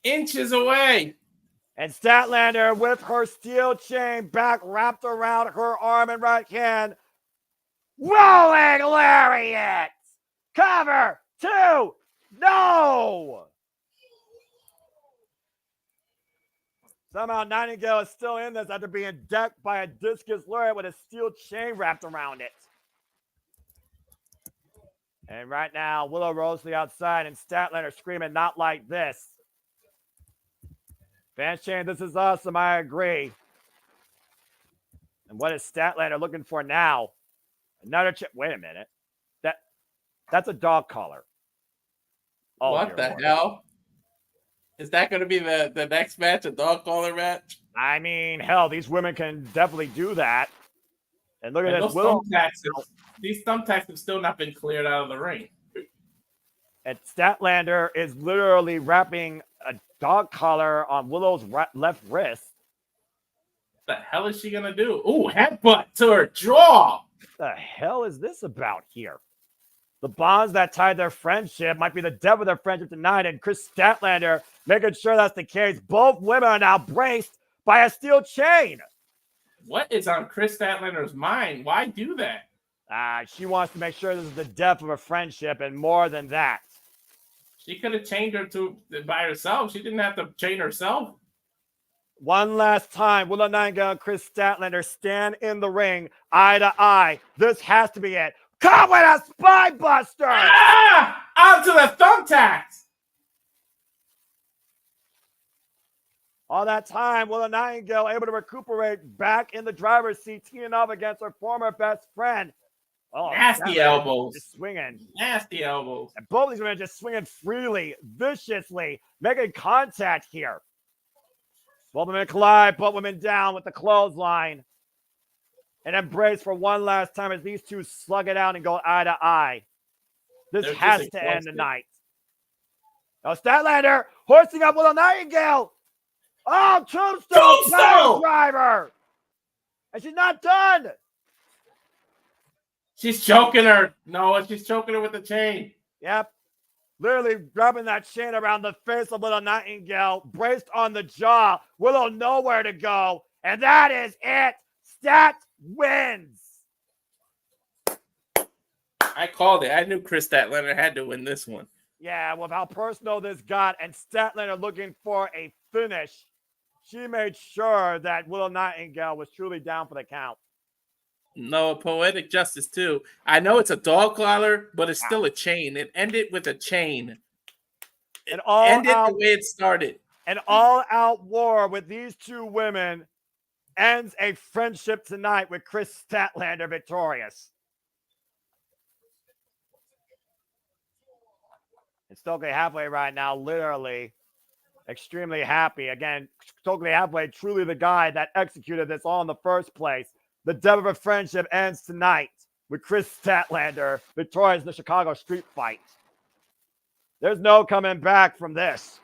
Inches away. And Statlander with her steel chain back wrapped around her arm and right hand. Rolling lariat! Cover 2! No! Somehow Nightingale is still in this after being decked by a discus lariat with a steel chain wrapped around it. And right now, Willow rolls to the outside and Statlander screaming, "Not like this." Fans chanting, "This is awesome, I agree." And what is Statlander looking for now? Another chip. Wait a minute. That's a dog collar. Oh, what the hell? Is that going to be the next match, a dog collar match? I mean, hell, these women can definitely do that. And look at this. These thumbtacks have still not been cleared out of the ring. And Statlander is literally wrapping a dog collar on Willow's left wrist. What the hell is she going to do? Ooh, headbutt to her jaw. What the hell is this about here? The bonds that tied their friendship might be the depth of their friendship tonight, and Chris Statlander making sure that's the case. Both women are now braced by a steel chain. What is on Chris Statlander's mind? Why do that? She wants to make sure this is the death of a friendship and more than that. She could have chained her to by herself. She didn't have to chain herself. One last time, Willow Nightingale and Chris Statlander stand in the ring, eye to eye. This has to be it. Come with a spy buster! Onto the thumbtacks! All that time, Willow Nightingale able to recuperate back in the driver's seat, teeing up against her former best friend. Oh, nasty elbows. Just swinging. Nasty elbows. And both these women just swinging freely, viciously, making contact here. Both women collide, both women down with the clothesline. And embrace for one last time as these two slug it out and go eye to eye. This has to end the night. Now Statlander hoisting up Willow Nightingale. Oh, tombstone driver. And she's not done. She's choking her. No, she's choking her with the chain. Yep. Literally grabbing that chain around the face of Willow Nightingale, braced on the jaw. Willow nowhere to go. And that is it. Stat wins. I called it. I knew Chris Statlander had to win this one. Yeah, with how personal this got and Statlander looking for a finish, she made sure that Willow Nightingale was truly down for the count. No, poetic justice too. I know it's a dog collar, but it's still a chain. It ended with a chain. It ended the way it started. An all-out war with these two women ends a friendship tonight with Chris Statlander victorious. And Stokely Hathaway right now, literally extremely happy. Again, Stokely Hathaway, truly the guy that executed this all in the first place. The death of a friendship ends tonight with Chris Statlander victorious in the Chicago street fight. There's no coming back from this.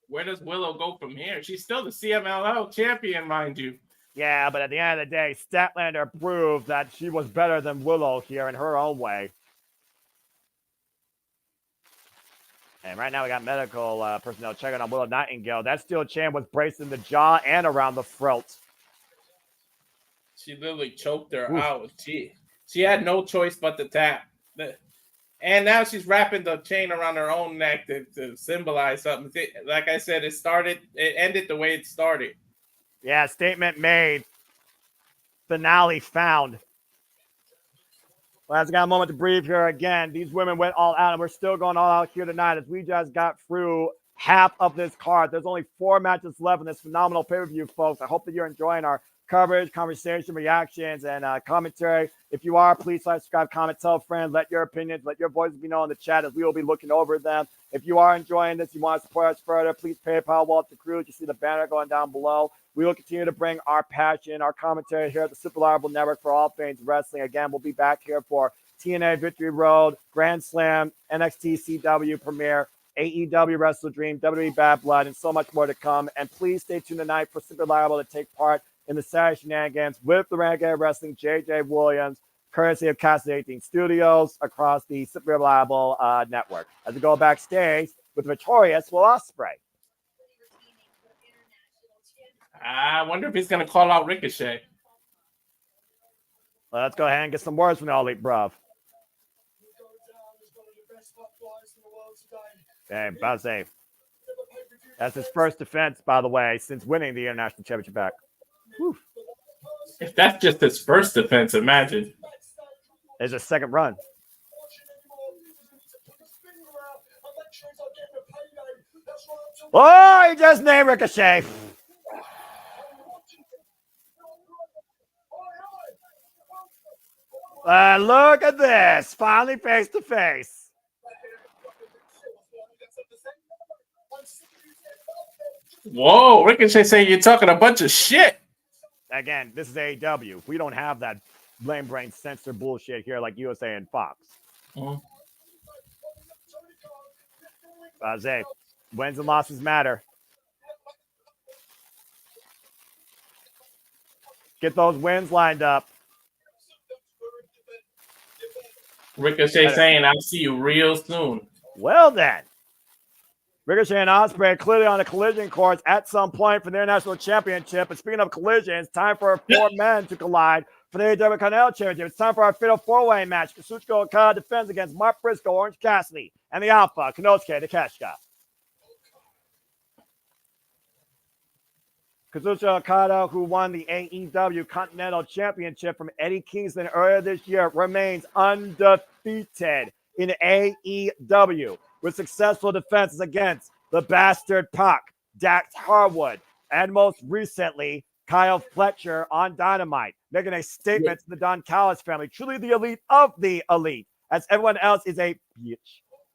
Where does Willow go from here? She's still the CMLL champion, mind you. Yeah, but at the end of the day, Statlander proved that she was better than Willow here in her own way. And right now we got medical personnel checking on Willow Nightingale. That steel chain was braced in the jaw and around the throat. She literally choked her out. She had no choice but to tap. And now she's wrapping the chain around her own neck to symbolize something. Like I said, it ended the way it started. Yeah, statement made. Finale found. Well, I got a moment to breathe here again. These women went all out, and we're still going all out here tonight as we just got through half of this card. There's only 4 matches left in this phenomenal pay-per-view, folks. I hope that you're enjoying our coverage, conversation, reactions, and commentary. If you are, please like, subscribe, comment, tell a friend, let your opinions, let your voices be known in the chat as we will be looking over them. If you are enjoying this, you want to support us further, please PayPal, Walter Cruz. You see the banner going down below. We will continue to bring our passion, our commentary here at the Super Reliable Network for all things wrestling. Again, we'll be back here for TNA Victory Road, Grand Slam, NXT CW Premiere, AEW Wrestle Dream, WWE Bad Blood, and so much more to come. And please stay tuned tonight for Super Reliable to take part in the Saturday Shenanigans with the Renegade Wrestling JJ Williams, courtesy of Castle 18 Studios across the Super Reliable Network. As we go backstage with victorious Will Ospreay. I wonder if he's going to call out Ricochet. Well, let's go ahead and get some words from the All Elite Bruv. Hey, about to say, that's his first defense, by the way, since winning the International Championship back. Whew. If that's just his first defense, imagine. It's a second run. Oh, he just named Ricochet. Look at this. Finally face to face. Whoa, Ricochet saying you're talking a bunch of shit. Again, this is AEW. We don't have that lame brain censor bullshit here like USA and Fox. Zay, wins and losses matter. Get those wins lined up. Ricochet saying, I'll see you real soon. Well then. Ricochet and Ospreay clearly on the collision course at some point for the International Championship. And speaking of collisions, time for 4 men to collide for the AEW Continental Championship. It's time for our fatal 4-way match. Kazuchika Okada defends against Mark Briscoe, Orange Cassidy, and the Alpha, Konosuke Takeshita. Kazuchika Okada, who won the AEW Continental Championship from Eddie Kingston earlier this year, remains undefeated in AEW with successful defenses against the Bastard Pac, Dax Harwood, and most recently, Kyle Fletcher on Dynamite, making a statement to the Don Callis family, truly the elite of the elite, as everyone else is a bitch.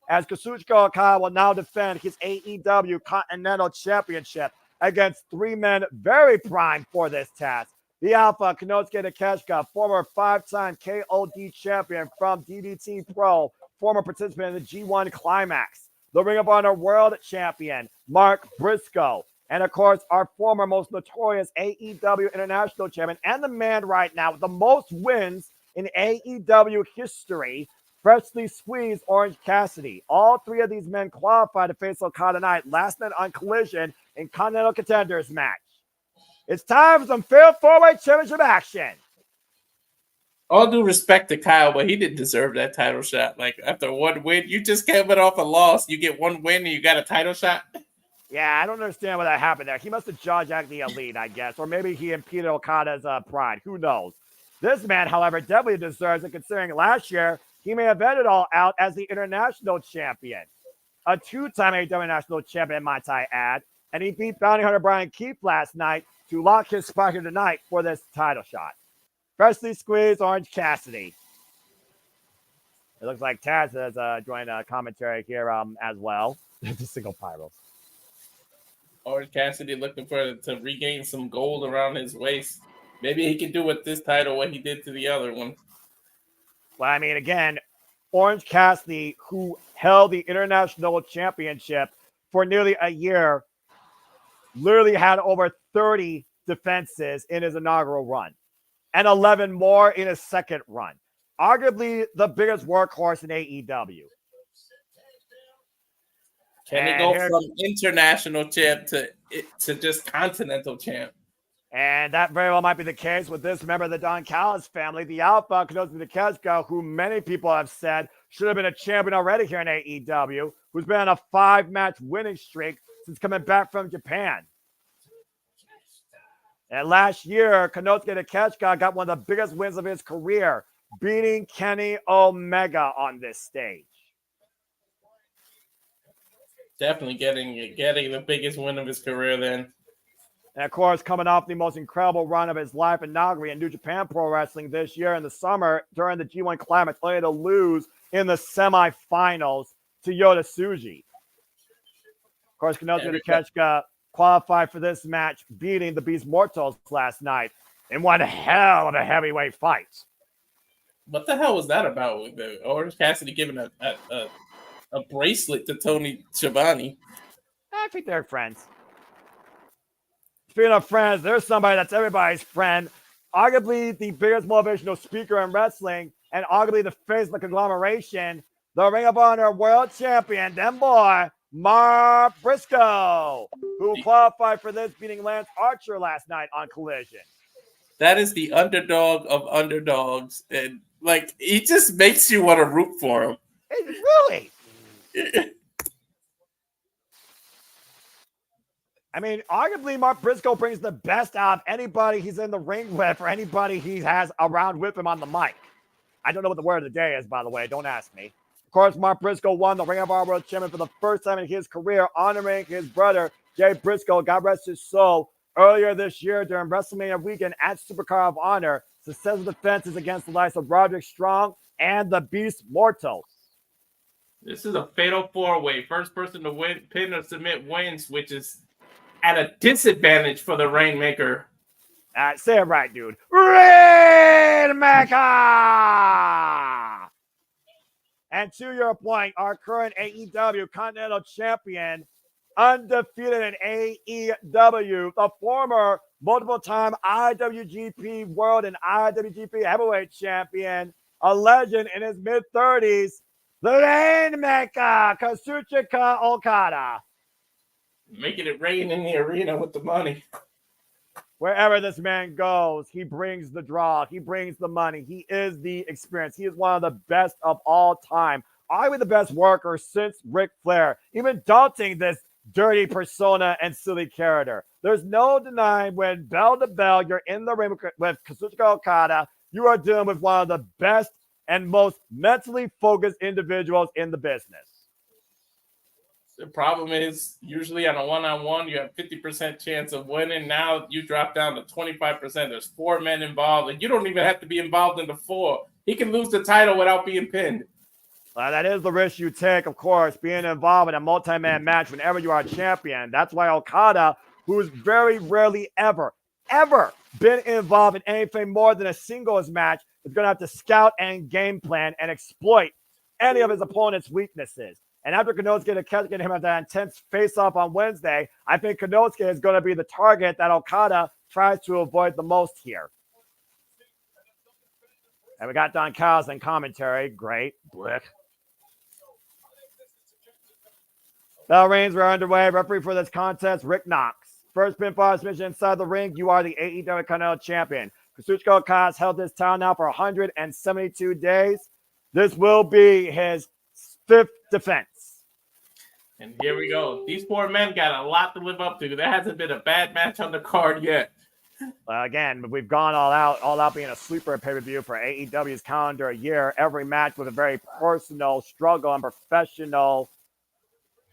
As Kazuchika Okada will now defend his AEW Continental Championship against 3 men very primed for this task. The Alpha, Konosuke Takeshita, former 5-time KOD champion from DDT Pro, former participant in the G1 Climax. The Ring of Honor World Champion, Mark Briscoe. And, of course, our former most notorious AEW International Champion and the man right now with the most wins in AEW history, freshly squeezed Orange Cassidy. All 3 of these men qualified to face Okada tonight last night on Collision in Continental Contenders match. It's time for some fair 4-way championship action. All due respect to Kyle, but he didn't deserve that title shot. Like, after 1 win, you just came off a loss. You get 1 win and you got a title shot. Yeah, I don't understand what that happened there. He must have jaw-jacked the elite, I guess. Or maybe he impeded Okada's pride. Who knows? This man, however, definitely deserves it, considering last year he may have ended All Out as the international champion. A 2-time AEW national champion, might I add. And he beat Bounty Hunter Brian Keith last night to lock his spot here tonight for this title shot. Freshly squeezed Orange Cassidy. It looks like Taz has joined commentary here as well. It's a single pyro. Orange Cassidy looking to regain some gold around his waist. Maybe he can do with this title what he did to the other one. Well, I mean, again, Orange Cassidy, who held the International Championship for nearly a year, literally had over 30 defenses in his inaugural run and 11 more in his second run. Arguably the biggest workhorse in AEW. Can he go from international champ to just continental champ? And that very well might be the case with this member of the Don Callis family, the Alpha, Konosuke Takeshita, who many people have said should have been a champion already here in AEW, who's been on a 5-match winning streak since coming back from Japan. And last year, Konosuke Takeshita got one of the biggest wins of his career, beating Kenny Omega on this stage. Definitely getting the biggest win of his career then. And, of course, coming off the most incredible run of his life inaugurated in New Japan Pro Wrestling this year in the summer during the G1 Climax, only to lose in the semifinals to Yota Tsuji. Of course, Konosuke Takeshita qualified for this match, beating the Beast Mortals last night in one hell of a heavyweight fight. What the hell was that about? With the Orange Cassidy giving a bracelet to Tony Schiavone? I think they're friends. Speaking of friends, there's somebody that's everybody's friend. Arguably the biggest motivational speaker in wrestling and arguably the face of the conglomeration, the Ring of Honor World Champion, them boy, Mark Briscoe, who qualified for this, beating Lance Archer last night on Collision. That is the underdog of underdogs. And, like, he just makes you want to root for him. Really? I mean, arguably, Mark Briscoe brings the best out of anybody he's in the ring with or anybody he has around with him on the mic. I don't know what the word of the day is, by the way. Don't ask me. Of course, Mark Briscoe won the Ring of Honor World Champion for the first time in his career, honoring his brother, Jay Briscoe, God rest his soul, earlier this year during WrestleMania weekend at Supercard of Honor. Successful defenses against the likes of Roderick Strong and the Beast Mortals. This is a fatal 4-way. First person to win, pin or submit wins, which is at a disadvantage for the Rainmaker. Say it right, dude. Rainmaker! And to your point, our current AEW Continental Champion, undefeated in AEW, the former multiple-time IWGP World and IWGP Heavyweight Champion, a legend in his mid-30s, the Rainmaker, Kazuchika Okada. Making it rain in the arena with the money. Wherever this man goes, he brings the draw. He brings the money. He is the experience. He is one of the best of all time. Arguably the best worker since Ric Flair, even daunting this dirty persona and silly character. There's no denying when bell to bell, you're in the ring with Kazuchika Okada, you are dealing with one of the best and most mentally focused individuals in the business. The problem is usually on a one-on-one, you have 50% chance of winning. Now you drop down to 25%. There's 4 men involved, and you don't even have to be involved in the 4. He can lose the title without being pinned. That is the risk you take, of course, being involved in a multi-man match whenever you are a champion. That's why Okada, who's very rarely ever been involved in anything more than a singles match, is going to have to scout and game plan and exploit any of his opponent's weaknesses. And after Konosuke getting him at that intense face-off on Wednesday, I think Konosuke is going to be the target that Okada tries to avoid the most here. And we got Don Callis in commentary. Great. Blick. Bell rings were underway. Referee for this contest, Rick Knox. First pinfall submission inside the ring. You are the AEW Continental Champion. Kazuchika Okada has held this title now for 172 days. This will be his 5th defense. And here we go. These 4 men got a lot to live up to. There hasn't been a bad match on the card yet. Again, we've gone all out being a sleeper pay-per-view for AEW's calendar year. Every match with a very personal struggle and professional.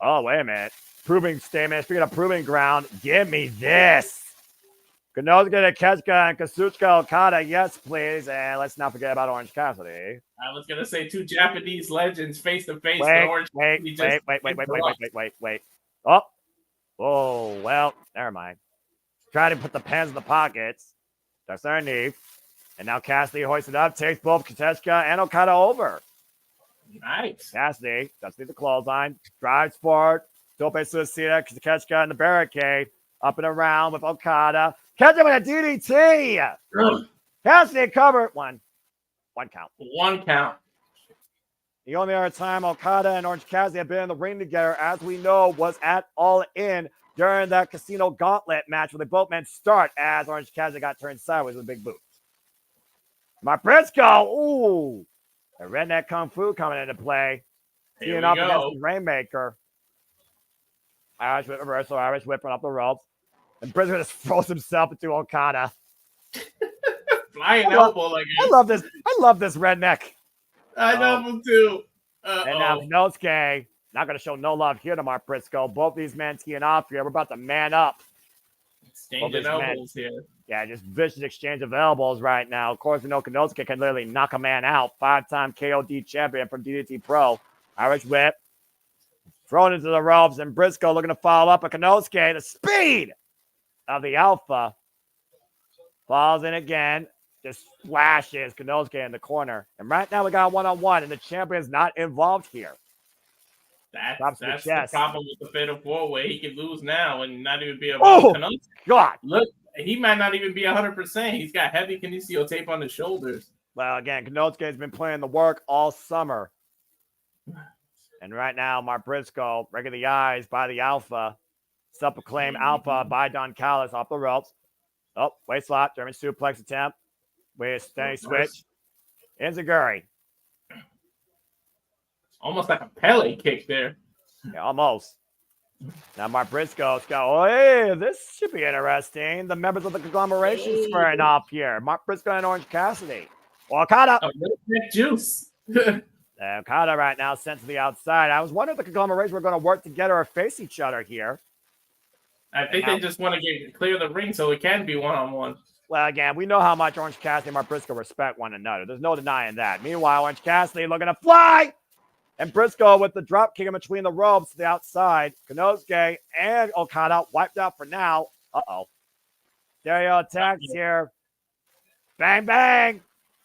Oh, wait a minute. Proving statement. Speaking of proving ground, give me this. Konosuke Takeshita and Kazuchika Okada, yes, please. And let's not forget about Orange Cassidy. I was gonna say 2 Japanese legends face to face. Wait. Oh, well, never mind. Try to put the pens in the pockets. That's underneath. And now Cassidy hoists it up, takes both Takeshita and Okada over. Nice. Cassidy doesn't need the clothesline. Drives forward. Tope Suicida, Takeshita in the barricade. Up and around with Okada. Catch him with a DDT. Cassidy covered. One count. 1 count. The only other time Okada and Orange Cassidy have been in the ring together, as we know, was at All In during that Casino Gauntlet match where they both men start as Orange Cassidy got turned sideways with big boots. Mark Briscoe. Ooh. The redneck kung fu coming into play. Teeing up against the Rainmaker. Irish whip reversal, Irish whip up the ropes. And Briscoe just throws himself into Okada. Flying elbow, I guess. I love this redneck. I love him too. And now Konosuke, not going to show no love here to Mark Briscoe. Both these men teeing off here. We're about to man up. Exchanging elbows here. Yeah, just vicious exchange of elbows right now. Of course, we know Konosuke can literally knock a man out. 5-time KOD champion from DDT Pro. Irish whip. Thrown into the ropes, and Briscoe looking to follow up. But Konosuke, the speed of the Alpha, falls in again. Just flashes Konosuke in the corner. And right now we got a one-on-one, and the champion's not involved here. That's the problem with the Fatal 4-Way. He can lose now and not even be able to. God. Look, he might not even be 100%. He's got heavy kinesio tape on his shoulders. Well, again, Konosuke has been playing the work all summer. And right now, Mark Briscoe, breaking the eyes by the Alpha. Self-proclaimed Alpha by Don Callis off the ropes. Oh, waist lock, German suplex attempt. With a steady switch. Enziguri. Almost like a Pele kick there. Yeah, almost. Now Mark Briscoe's got, oh, hey, this should be interesting. The members of the conglomeration squaring off here. Mark Briscoe and Orange Cassidy. Well, Okada. Juice. Okada right now sent to the outside. I was wondering if the conglomeration were going to work together or face each other here. I think they just want to clear the ring so it can be one-on-one. Well, again, we know how much Orange Cassidy and Mark Briscoe respect one another. There's no denying that. Meanwhile, Orange Cassidy looking to fly. And Briscoe with the drop kick in between the ropes to the outside. Konosuke and Okada wiped out for now. Uh-oh. Stereo attacks here. Bang, bang.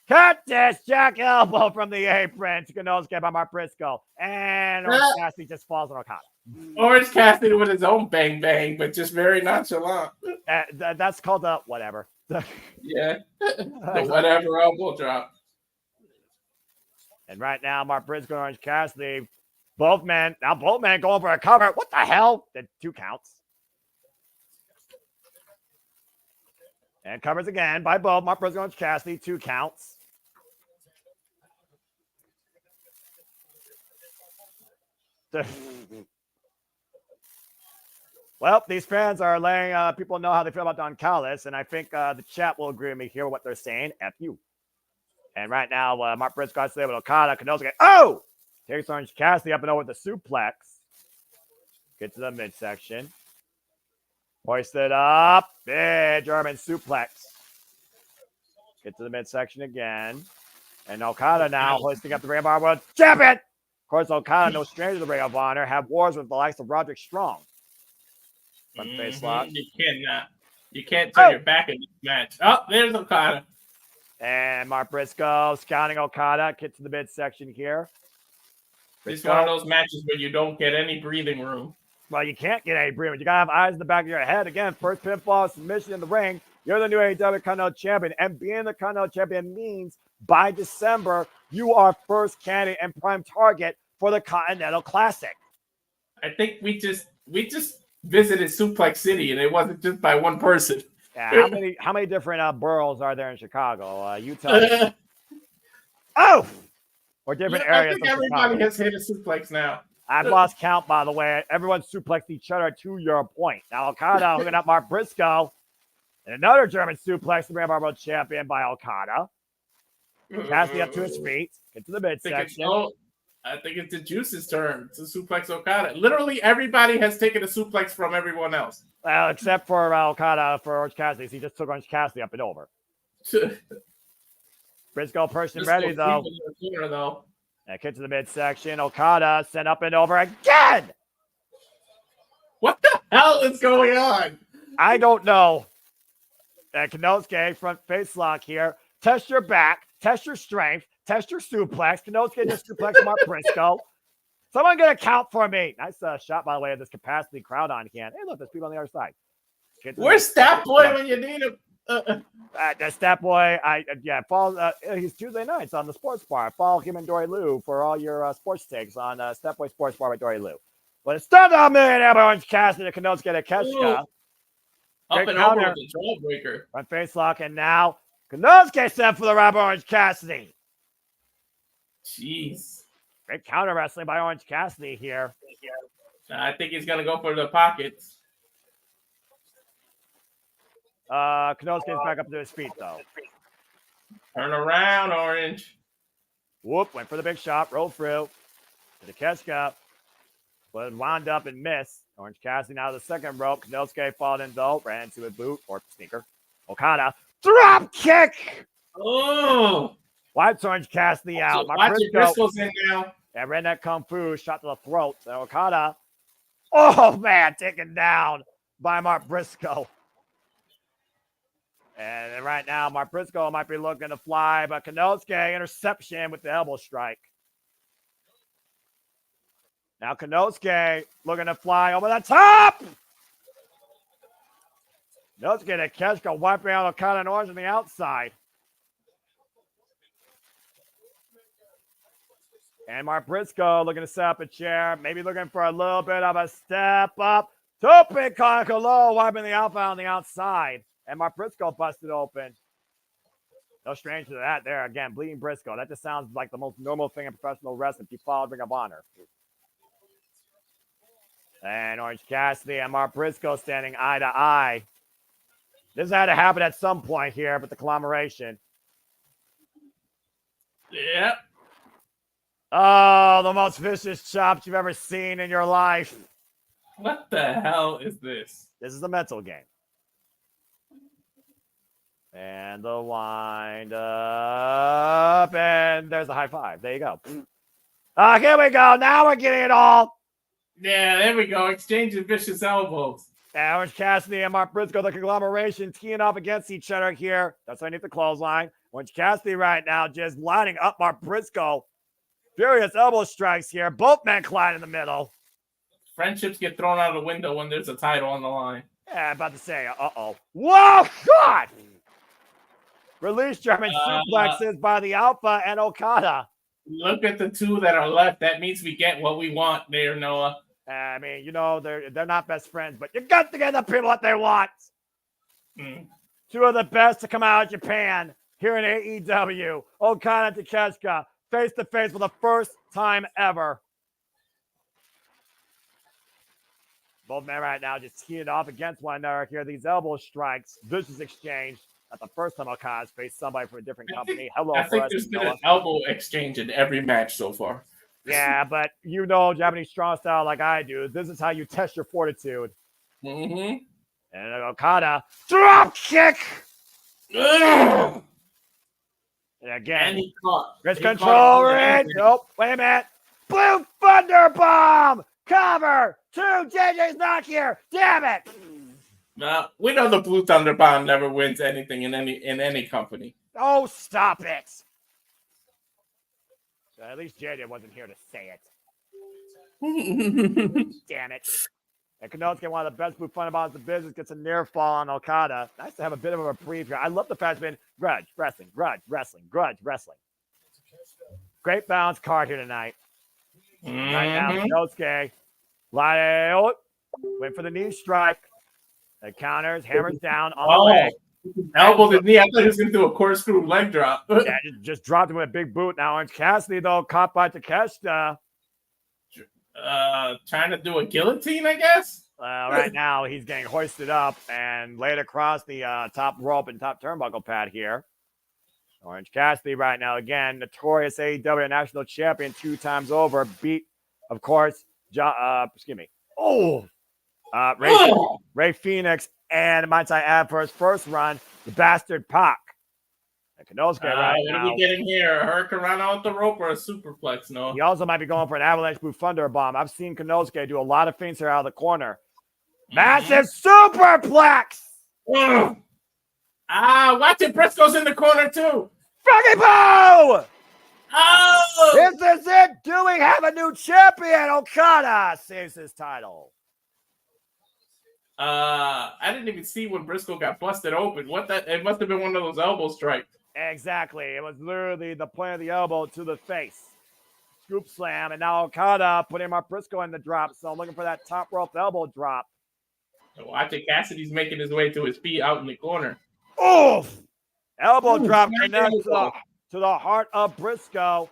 Cut this Jack elbow from the apron to Konosuke by Mark Briscoe. And Orange Cassidy just falls on Okada. Orange Cassidy with his own bang, bang, but just very nonchalant. That's called the whatever. Yeah. The whatever elbow drop. And right now, Mark Briscoe and Orange Cassidy, both men going for a cover. What the hell? The 2 counts. And covers again by both. Mark Briscoe and Cassidy. 2 counts. Well, these fans are letting people know how they feel about Don Callis, and I think the chat will agree with me here with what they're saying. F you. And right now, Mark Briscoe has to stay with Okada. Kenosuke, oh! Takes Orange Cassidy up and over with the suplex. Get to the midsection. Hoisted up. Big German suplex. Get to the midsection again. And Okada now hoisting up the Ring of Honor World Champion. Of course, Okada, no stranger to the Ring of Honor, have wars with the likes of Roderick Strong. Front face lock. You cannot. You can't turn your back in this match. Oh, there's Okada. And Mark Briscoe scouting Okada. Get to the midsection here. This is one of those matches where you don't get any breathing room. Well, you can't get any breathing. You got to have eyes in the back of your head. Again, first pinfall submission in the ring. You're the new AEW Continental Champion. And being the Continental Champion means by December, you are first candidate and prime target for the Continental Classic. I think we just visited Suplex City, and it wasn't just by one person. Yeah, how many different boroughs are there in Chicago? You tell me. Oh! Or different areas. I think everybody has hit a suplex now. I've lost count, by the way. Everyone suplexed each other to your point. Now, Okada hooking up Mark Briscoe. And another German suplex, the Ring of Honor World Champion by Okada. Cassidy up to his feet. Get to the midsection. I think it's the Juice's turn to suplex Okada. Literally, everybody has taken a suplex from everyone else. Well, except for Okada for Orange Cassidy. He just took Orange Cassidy up and over. Briscoe person ready, though. And get to the midsection. Okada sent up and over again. What the hell is going on? I don't know. And Kenosuke, front face lock here. Test your back. Test your strength. Test your suplex. Kenosuke just suplex Mark Briscoe. Someone get a count for me. Nice shot, by the way, of this capacity crowd on hand. Hey, look, there's people on the other side. Where's Stat Boy when you need him? The Stat Boy, follow. He's Tuesday nights on the Sports Bar. Follow him and Dory Lou for all your sports takes on Stat Boy Sports Bar with Dory Lou. But it's still not millionaire by Orange Cassidy to Kenosuke to Keshka. Up and over with the jawbreaker. Front face lock, and now Kenosuke sent for the Rob Orange Cassidy. Jeez. Great counter wrestling by Orange Cassidy here. I think he's going to go for the pockets. Kenosuke's back up to his feet, though. Turn around, Orange. Whoop, went for the big shot, roll through. To the Keshka. But wound up and missed. Orange Cassidy now to the second rope. Kenosuke followed in, though. Ran into a boot or sneaker. Okada. Drop kick! Oh! Wipes Orange Cassidy out. So watch Briscoe's in now. And Redneck Kung Fu shot to the throat. So Okada. Oh, man, taken down by Mark Briscoe. And right now, Mark Briscoe might be looking to fly, but Kenosuke interception with the elbow strike. Now Kenosuke looking to fly over the top. Kenosuke to Keshka wiping out Okada and Orange on the outside. And Mark Briscoe looking to set up a chair, maybe looking for a little bit of a step up. Tope Kakalo wiping the outbound on the outside. And Mark Briscoe busted open. No stranger to that there. Again, bleeding Briscoe. That just sounds like the most normal thing in professional wrestling if you follow Ring of Honor. And Orange Cassidy and Mark Briscoe standing eye to eye. This had to happen at some point here, but the conglomeration. Yep. Oh, the most vicious chops you've ever seen in your life. What the hell is this? This is a mental game. And the wind up, and there's a high five. There you go. Here we go. Now we're getting it all. Yeah, there we go. Exchanging vicious elbows. And Orange Cassidy and Mark Briscoe, the conglomeration, teeing up against each other here. That's underneath the clothesline. Orange Cassidy right now just lining up Mark Briscoe. Furious elbow strikes here. Both men collide in the middle. Friendships get thrown out of the window when there's a title on the line. Yeah, about to say, uh-oh. Whoa, God! Release German suplexes by the Alpha and Okada. Look at the two that are left. That means we get what we want there, Noah. I mean, you know, they're not best friends, but you got to get the people what they want. Two of the best to come out of Japan here in AEW. Okada and Takeshita face to face for the first time ever. Both men right now just teeing off against one another here. These elbow strikes, vicious exchange. Not the first time Okada's faced somebody from a different company. I think there's been an elbow exchange in every match so far. Yeah, but you know Japanese strong style like I do. This is how you test your fortitude. Mm-hmm. And Okada, drop kick! Ugh. And again, And he caught. wrist control, right? Nope, wait a minute. Blue Thunder Bomb! Cover! 2, JJ's not here! Damn it! We know the Blue Thunder Bomb never wins anything in any company. Oh, stop it! So at least JJ wasn't here to say it. Damn it. And Konosuke, one of the best Blue Thunder Bombs in the business, gets a near fall on Okada. Nice to have a bit of a reprieve here. I love the fact it's been grudge wrestling. Great balance card here tonight. Right now, Konosuke, went for the knee strike. The counters, hammers down on the leg. Elbow the knee. I thought he was going to do a corkscrew leg drop. Yeah, just dropped him with a big boot. Now Orange Cassidy, though, caught by Takeshita. Trying to do a guillotine, I guess? Right now, he's getting hoisted up and laid across the top rope and top turnbuckle pad here. Orange Cassidy right now, again, notorious AEW national champion 2 times over. Beat, of course, Ray Phoenix, and might I add for his first run, the Bastard Pac. And Konosuke right what now. are we getting here? A Hurricane run out the rope or a superplex? No. He also might be going for an Avalanche Blue Thunder Bomb. I've seen Konosuke do a lot of feints here out of the corner. Massive superplex! Watch it. Briscoe's in the corner, too. Froggy Boo! Oh! This is it. Do we have a new champion? Okada saves his title. I didn't even see when Briscoe got busted open. It must have been one of those elbow strikes. Exactly. It was literally the point of the elbow to the face. Scoop slam, and now Okada putting Mark Briscoe in the drop. So I'm looking for that top rope elbow drop. Watch it. Cassidy's making his way to his feet out in the corner. Oof! Elbow drop connects to the heart of Briscoe.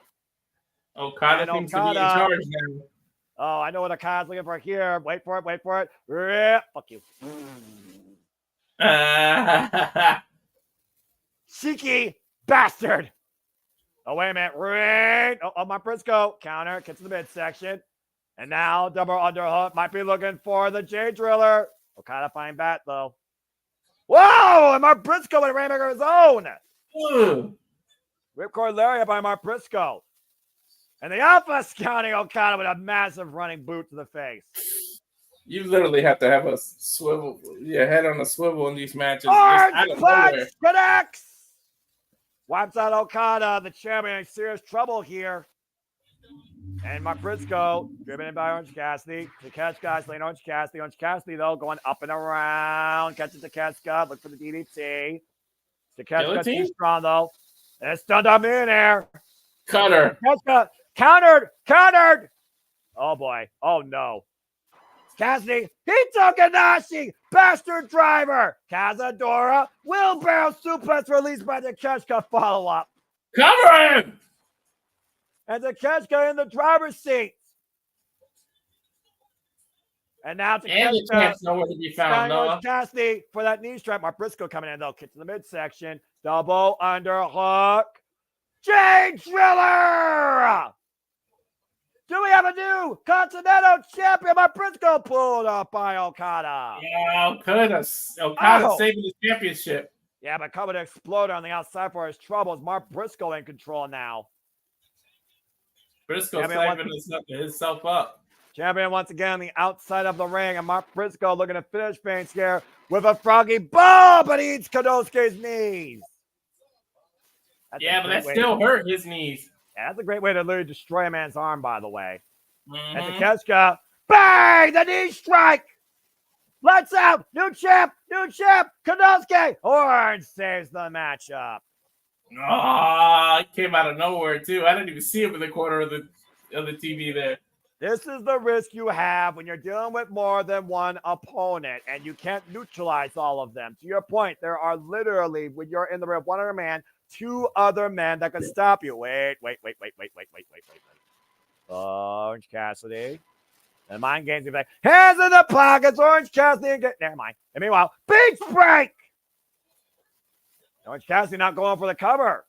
Okada seems to be in charge now. Oh, I know what Okada's looking for here. Wait for it. Fuck you. Cheeky bastard. Oh, wait a minute. Right. Oh, my Briscoe. Counter. Gets to the midsection. And now double underhook. Might be looking for the J Driller. Okada fine bat, though. Whoa! And Mark Briscoe with a rainmaker of his own. Ripcord lariat by Mark Briscoe. And the Alpha counting Okada with a massive running boot to the face. You literally have to have a swivel, your head on a swivel in these matches. Orange punch connects. Wipes out Okada, the champion, in serious trouble here. And Mark Briscoe, driven in by Orange Cassidy. Takeshita slaying Orange Cassidy. Orange Cassidy, though, going up and around. Catches Takeshita. Look for the DDT. Takeshita too strong, though. And it's stunned on Millionaire. Cutter. Takeshita countered. Oh, boy. Oh, no. Cassidy, Hitokanashi, bastard driver. Cazadora, wheelbarrow suplex released by Takeshita follow-up. Cover him! And Takeshita in the driver's seat. And now Takeshita nowhere to be found. No. Cassidy for that knee strike. Mark Briscoe coming in, though. Kick to the midsection. Double underhook. J Driller! Do we have a new Continental champion? Mark Briscoe pulled up by Okada. Yeah, Okada saving his championship. Yeah, but coming to explode on the outside for his troubles. Mark Briscoe in control now. Briscoe saving himself up. Champion once again on the outside of the ring, and Mark Briscoe looking to finish things here with a froggy ball, but he eats Konosuke's knees. But that still hurt his knees. Yeah, that's a great way to literally destroy a man's arm, by the way. Mm-hmm. And Takeshita, bang! The knee strike! Lights out! New champ! Konosuke! Orange saves the matchup. He came out of nowhere, too. I didn't even see him in the corner of the TV there. This is the risk you have when you're dealing with more than one opponent and you can't neutralize all of them. To your point, there are literally, when you're in the ring of 100 man, 2 other men that can stop you. Wait. Orange Cassidy. And mind games, like, hands in the pockets, Orange Cassidy. Never mind. And meanwhile, big break. Orange Cassidy not going for the cover.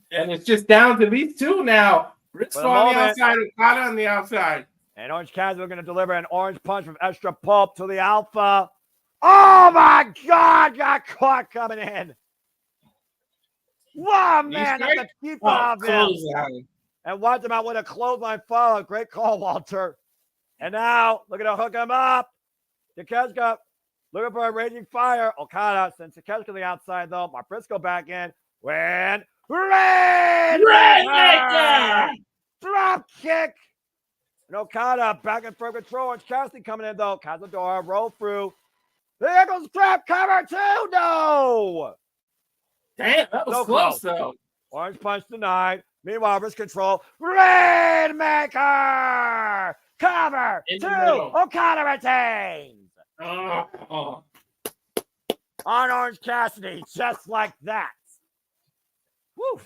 And it's just down to these two now. Briscoe on the outside, Okada on the outside. And Orange Cassidy going to deliver an orange punch from Extra Pulp to the Alpha. Oh, my God. Got caught coming in. Wow, man. That's a keep of him. And watch him out with a clothesline follow. Great call, Walter. And now, looking to hook him up. Takeshita looking for a raging fire. Okada sends Takeshita to the outside, though. Mark Briscoe back in. When Rainmaker! Drop kick. And Okada back in firm control. Orange Cassidy coming in, though. Cazadora roll through. There goes trap cover, too. No. Damn, that was so close, though. Orange punch denied. Meanwhile, wrist control. Rainmaker! Cover! 2. Okada retains. On Orange Cassidy, just like that. Woo.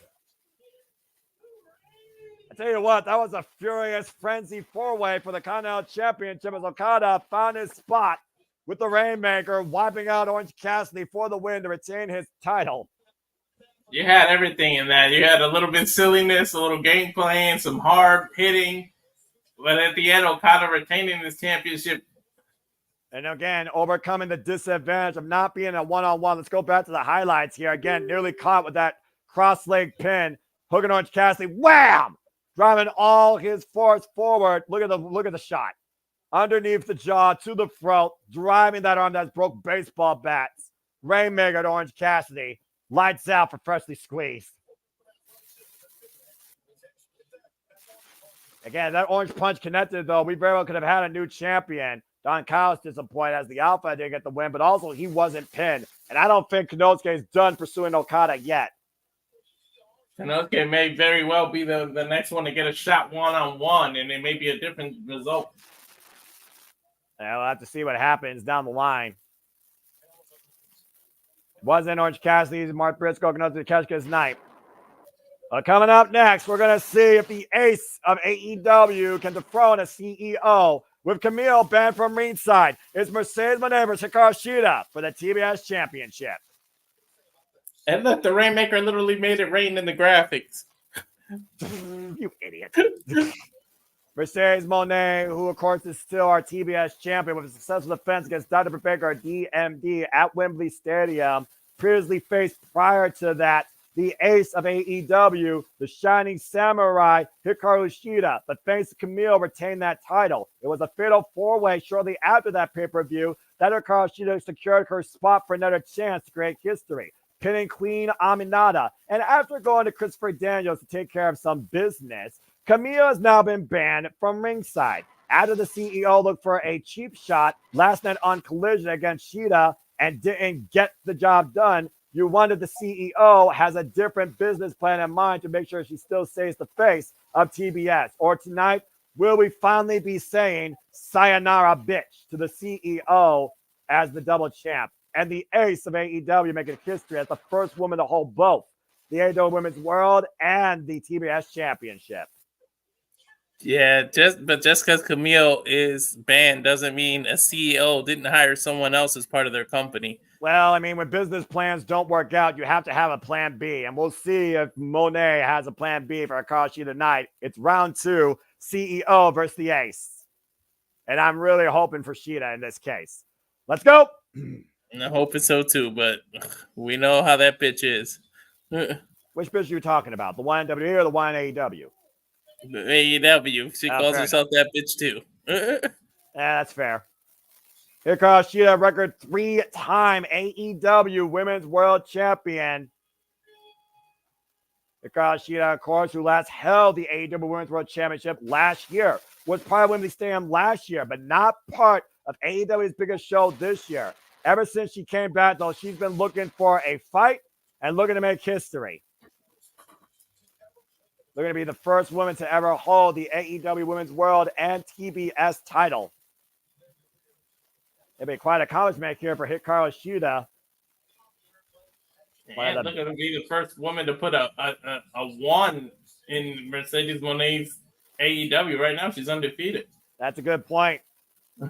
I tell you what, that was a furious frenzy 4-way for the Continental Championship as Okada found his spot with the Rainmaker, wiping out Orange Cassidy for the win to retain his title. You had everything in that. You had a little bit of silliness, a little game playing, some hard hitting. But at the end, Okada retaining his championship. And again, overcoming the disadvantage of not being a one-on-one. Let's go back to the highlights here. Again, nearly caught with that cross-leg pin. Hooking Orange Cassidy. Wham! Driving all his force forward. Look at the shot. Underneath the jaw to the throat. Driving that arm that's broke baseball bats. Rainmaker to Orange Cassidy. Lights out for freshly squeezed. Again, that orange punch connected, though. We very well could have had a new champion. Don Kyle's disappointed as the Alpha didn't get the win, but also he wasn't pinned. And I don't think Konosuke is done pursuing Okada yet. Konosuke may very well be the next one to get a shot one-on-one, and it may be a different result. Yeah, we'll have to see what happens down the line. Wasn't Orange Cassidy's Mark Briscoe Konosuke Takeshita's night. Coming up next, we're going to see if the ace of AEW can dethrone a CEO with Camille banned from ringside. It's Mercedes Moné versus Hikaru Shida for the TBS Championship. And look, the Rainmaker literally made it rain in the graphics. You idiot. Mercedes Moné, who of course is still our TBS champion with a successful defense against Dr. Baker DMD at Wembley Stadium, previously faced prior to that the ace of AEW, the Shining Samurai, Hikaru Shida. But thanks to Camille, retained that title. It was a fatal 4-way shortly after that pay-per-view that Hikaru Shida secured her spot for another chance to create history, pinning Queen Aminata. And after going to Christopher Daniels to take care of some business, Camille has now been banned from ringside. After the CEO looked for a cheap shot last night on Collision against Shida and didn't get the job done, you wonder if the CEO has a different business plan in mind to make sure she still stays the face of TBS. Or tonight, will we finally be saying sayonara bitch to the CEO as the double champ and the ace of AEW making history as the first woman to hold both the AEW Women's World and the TBS Championship? Yeah, just because Camille is banned doesn't mean a CEO didn't hire someone else as part of their company. Well, I mean, when business plans don't work out, you have to have a plan B. And we'll see if Monet has a plan B for Hikaru Shida tonight. It's round 2, CEO versus the ace. And I'm really hoping for Shida in this case. Let's go. And I hope it's so too, but we know how that bitch is. Which bitch are you talking about? The one in WWE or the one in AEW? The AEW. She calls herself that bitch too. Yeah, that's fair. Hikaru Shida, record 3-time AEW Women's World Champion. Hikaru Shida, of course, who last held the AEW Women's World Championship last year, was part of Wembley Stadium last year, but not part of AEW's biggest show this year. Ever since she came back, though, she's been looking for a fight and looking to make history. They're going to be the first women to ever hold the AEW Women's World and TBS title. It'll be quite an accomplishment here for Hikaru Shida. And look at her be the first woman to put a 1 in Mercedes Monet's AEW. Right now, she's undefeated. That's a good point.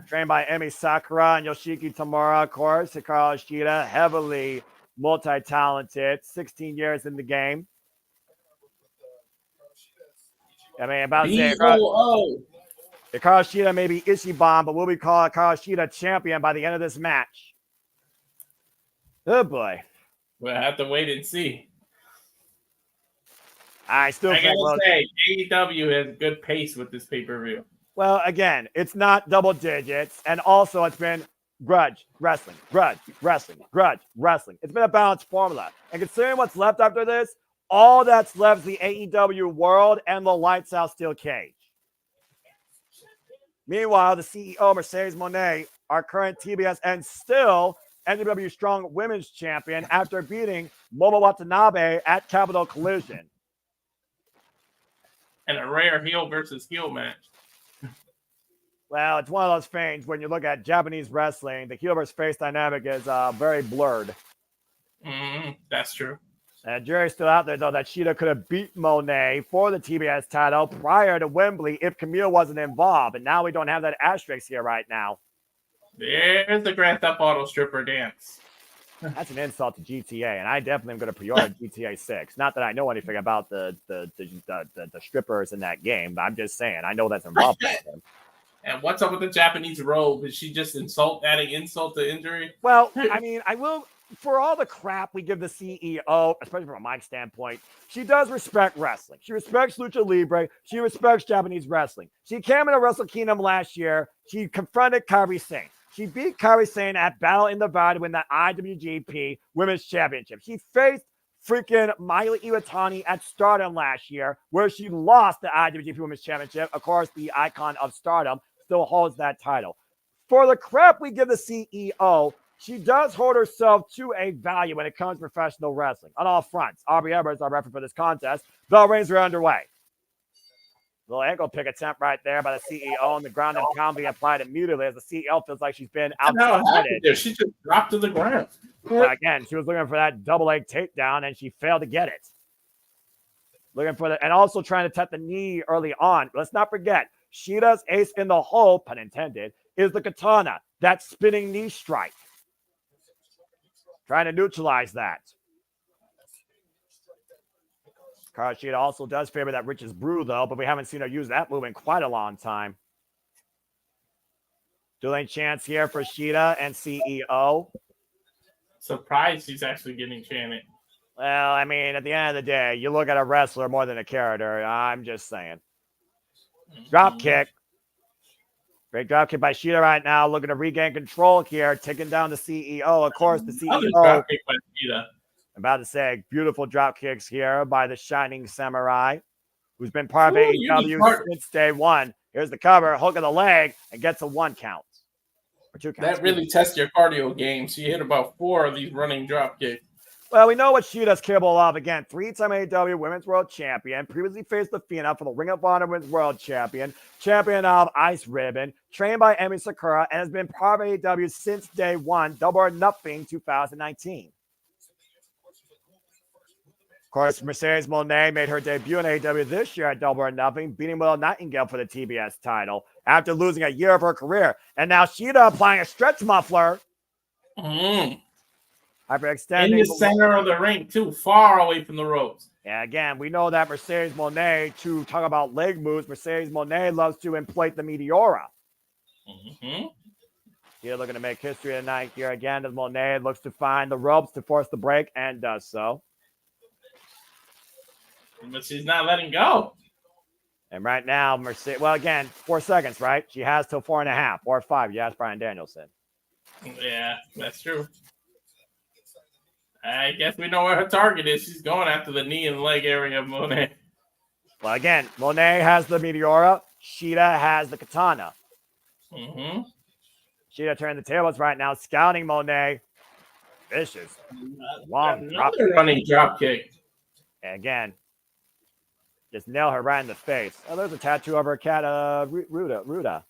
Trained by Emi Sakura and Yoshiki Tamura, of course. Hikaru Shida, heavily multi-talented, 16 years in the game. I mean, about to say, Hikaru Shida may be Ichiban, but we'll be calling Hikaru Shida champion by the end of this match. Oh, boy. We'll have to wait and see. I gotta say, AEW has good pace with this pay-per-view. Well, again, it's not double digits, and also it's been grudge wrestling. It's been a balanced formula. And considering what's left after this, all that's left is the AEW World and the Lights Out Steel Cage. Meanwhile, the CEO, Mercedes Moné, our current TBS and still NWW Strong Women's Champion after beating Momo Watanabe at Capital Collision. And a rare heel versus heel match. Well, it's one of those things when you look at Japanese wrestling, the heel versus face dynamic is very blurred. That's true. And jury's still out there, though, that Shida could have beat Monet for the TBS title prior to Wembley if Camille wasn't involved. And now we don't have that asterisk here right now. There's the Grand Theft Auto stripper dance. That's an insult to GTA, and I definitely am going to pre-order GTA 6. Not that I know anything about the strippers in that game, but I'm just saying, I know that's involved with them. And what's up with the Japanese robe? Is she just adding insult to injury? Well, I mean, I will, for all the crap we give the CEO, especially from a mic standpoint, she does respect wrestling. She respects Lucha Libre. She respects Japanese wrestling. She came into Wrestle Kingdom last year. She confronted Kairi Sane. She beat Kairi Sane at Battle in the Valley to win the IWGP Women's Championship. She faced freaking Mayu Iwatani at Stardom last year, where she lost the IWGP Women's Championship. Of course, the icon of Stardom still holds that title. For the crap we give the CEO, she does hold herself to a value when it comes to professional wrestling on all fronts. Aubrey Edwards, our referee for this contest. Bell rings are underway. Little ankle pick attempt right there by the CEO, and the ground and pound being applied immediately as the CEO feels like she's been outside. She just dropped to the ground. Well, again, she was looking for that double leg takedown, and she failed to get it. Looking for and also trying to tap the knee early on. Let's not forget, Shida's ace in the hole, pun intended, is the katana, that spinning knee strike. Trying to neutralize that. Shida also does favor that Rich's Brew, though, but we haven't seen her use that move in quite a long time. Dueling chance here for Shida and CEO. Surprised he's actually getting chanted. Well, I mean, at the end of the day, you look at a wrestler more than a character. I'm just saying. Drop kick. Great drop kick by Shida right now. Looking to regain control here. Taking down the CEO. Of course, the CEO. Drop kick by Shida. I'm about to say, beautiful drop kicks here by the Shining Samurai, who's been part of AEW since day one. Here's the cover, hook of the leg, and gets a 1 count. Or 2 counts. That really tests your cardio game. She hit about 4 of these running drop kicks. Well, we know what Shida's capable of. Again, 3-time AEW Women's World Champion, previously faced the Phenom for the Ring of Honor Women's World Champion, champion of Ice Ribbon, trained by Emi Sakura, and has been part of AEW since day one, Double or Nothing 2019. Of course, Mercedes Moné made her debut in AEW this year at Double or Nothing, beating Willow Nightingale for the TBS title after losing a year of her career. And now Shida applying a stretch muffler. Hyperextending. In the center of the ring, too, far away from the ropes. Yeah, again, we know that Mercedes Moné, to talk about leg moves, Mercedes Moné loves to inflate the Meteora. Shida looking to make history tonight here again as Moné looks to find the ropes to force the break and does so. But she's not letting go. And right now, Mercedes, well, again, 4 seconds, right? She has till 4.5 or 5. You asked Bryan Danielson. Yeah, that's true. I guess we know where her target is. She's going after the knee and leg area of Moné. Well, again, Moné has the Meteora. Shida has the katana. Shida turning the tables right now, scouting Moné. Vicious. Long running drop kick. And again, Just nail her right in the face. Oh, there's a tattoo of her cat, Ruda.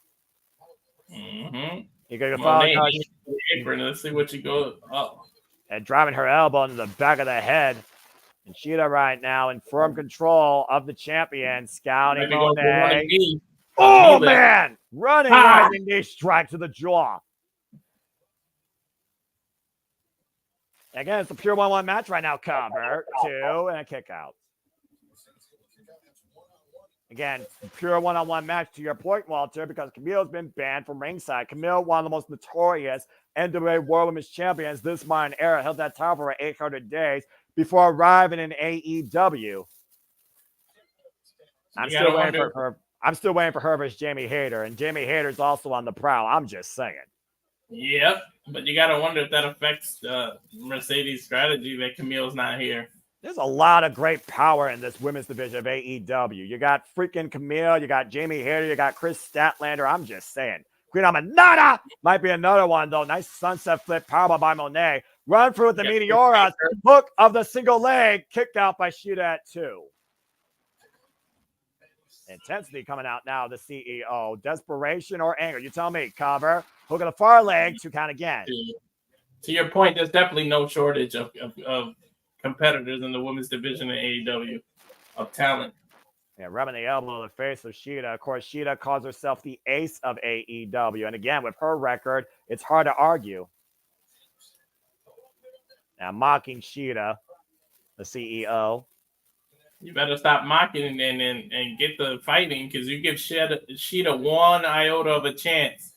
Mm-hmm. You can follow Monet the apron. Let's see what you go. Oh. And driving her elbow into the back of the head. And Sheeta right now in firm control of the champion, scouting Monet. Oh, man! Running rising knee strike to the jaw. Again, it's a pure 1-1 match right now. Cover, 2, and a kick out. Again, pure 1-on-1 match to your point, Walter, because Camille's been banned from ringside. Camille, one of the most notorious NWA World Women's Champions this modern era, held that title for 800 days before arriving in AEW. I'm still waiting for her versus Jamie Hayter, and Jamie Hayter's also on the prowl. I'm just saying. Yep, but you got to wonder if that affects Mercedes' strategy that Camille's not here. There's a lot of great power in this women's division of AEW. You got freaking Camille, you got Jamie Hayter, you got Chris Statlander. I'm just saying. Queen Aminata might be another one, though. Nice sunset flip, powerbomb by Monet. Run through with the Meteora. Hook of the single leg. Kicked out by Sheeta at 2. Intensity coming out now, the CEO. Desperation or anger? You tell me. Cover. Hook of the far leg. 2 count again. To your point, there's definitely no shortage of competitors in the women's division in AEW of talent. Yeah, rubbing the elbow in the face of Sheeta. Of course, Sheeta calls herself the ace of AEW. And again, with her record, it's hard to argue. Now, mocking Sheeta, the CEO. You better stop mocking and get the fighting, because you give Sheeta one iota of a chance,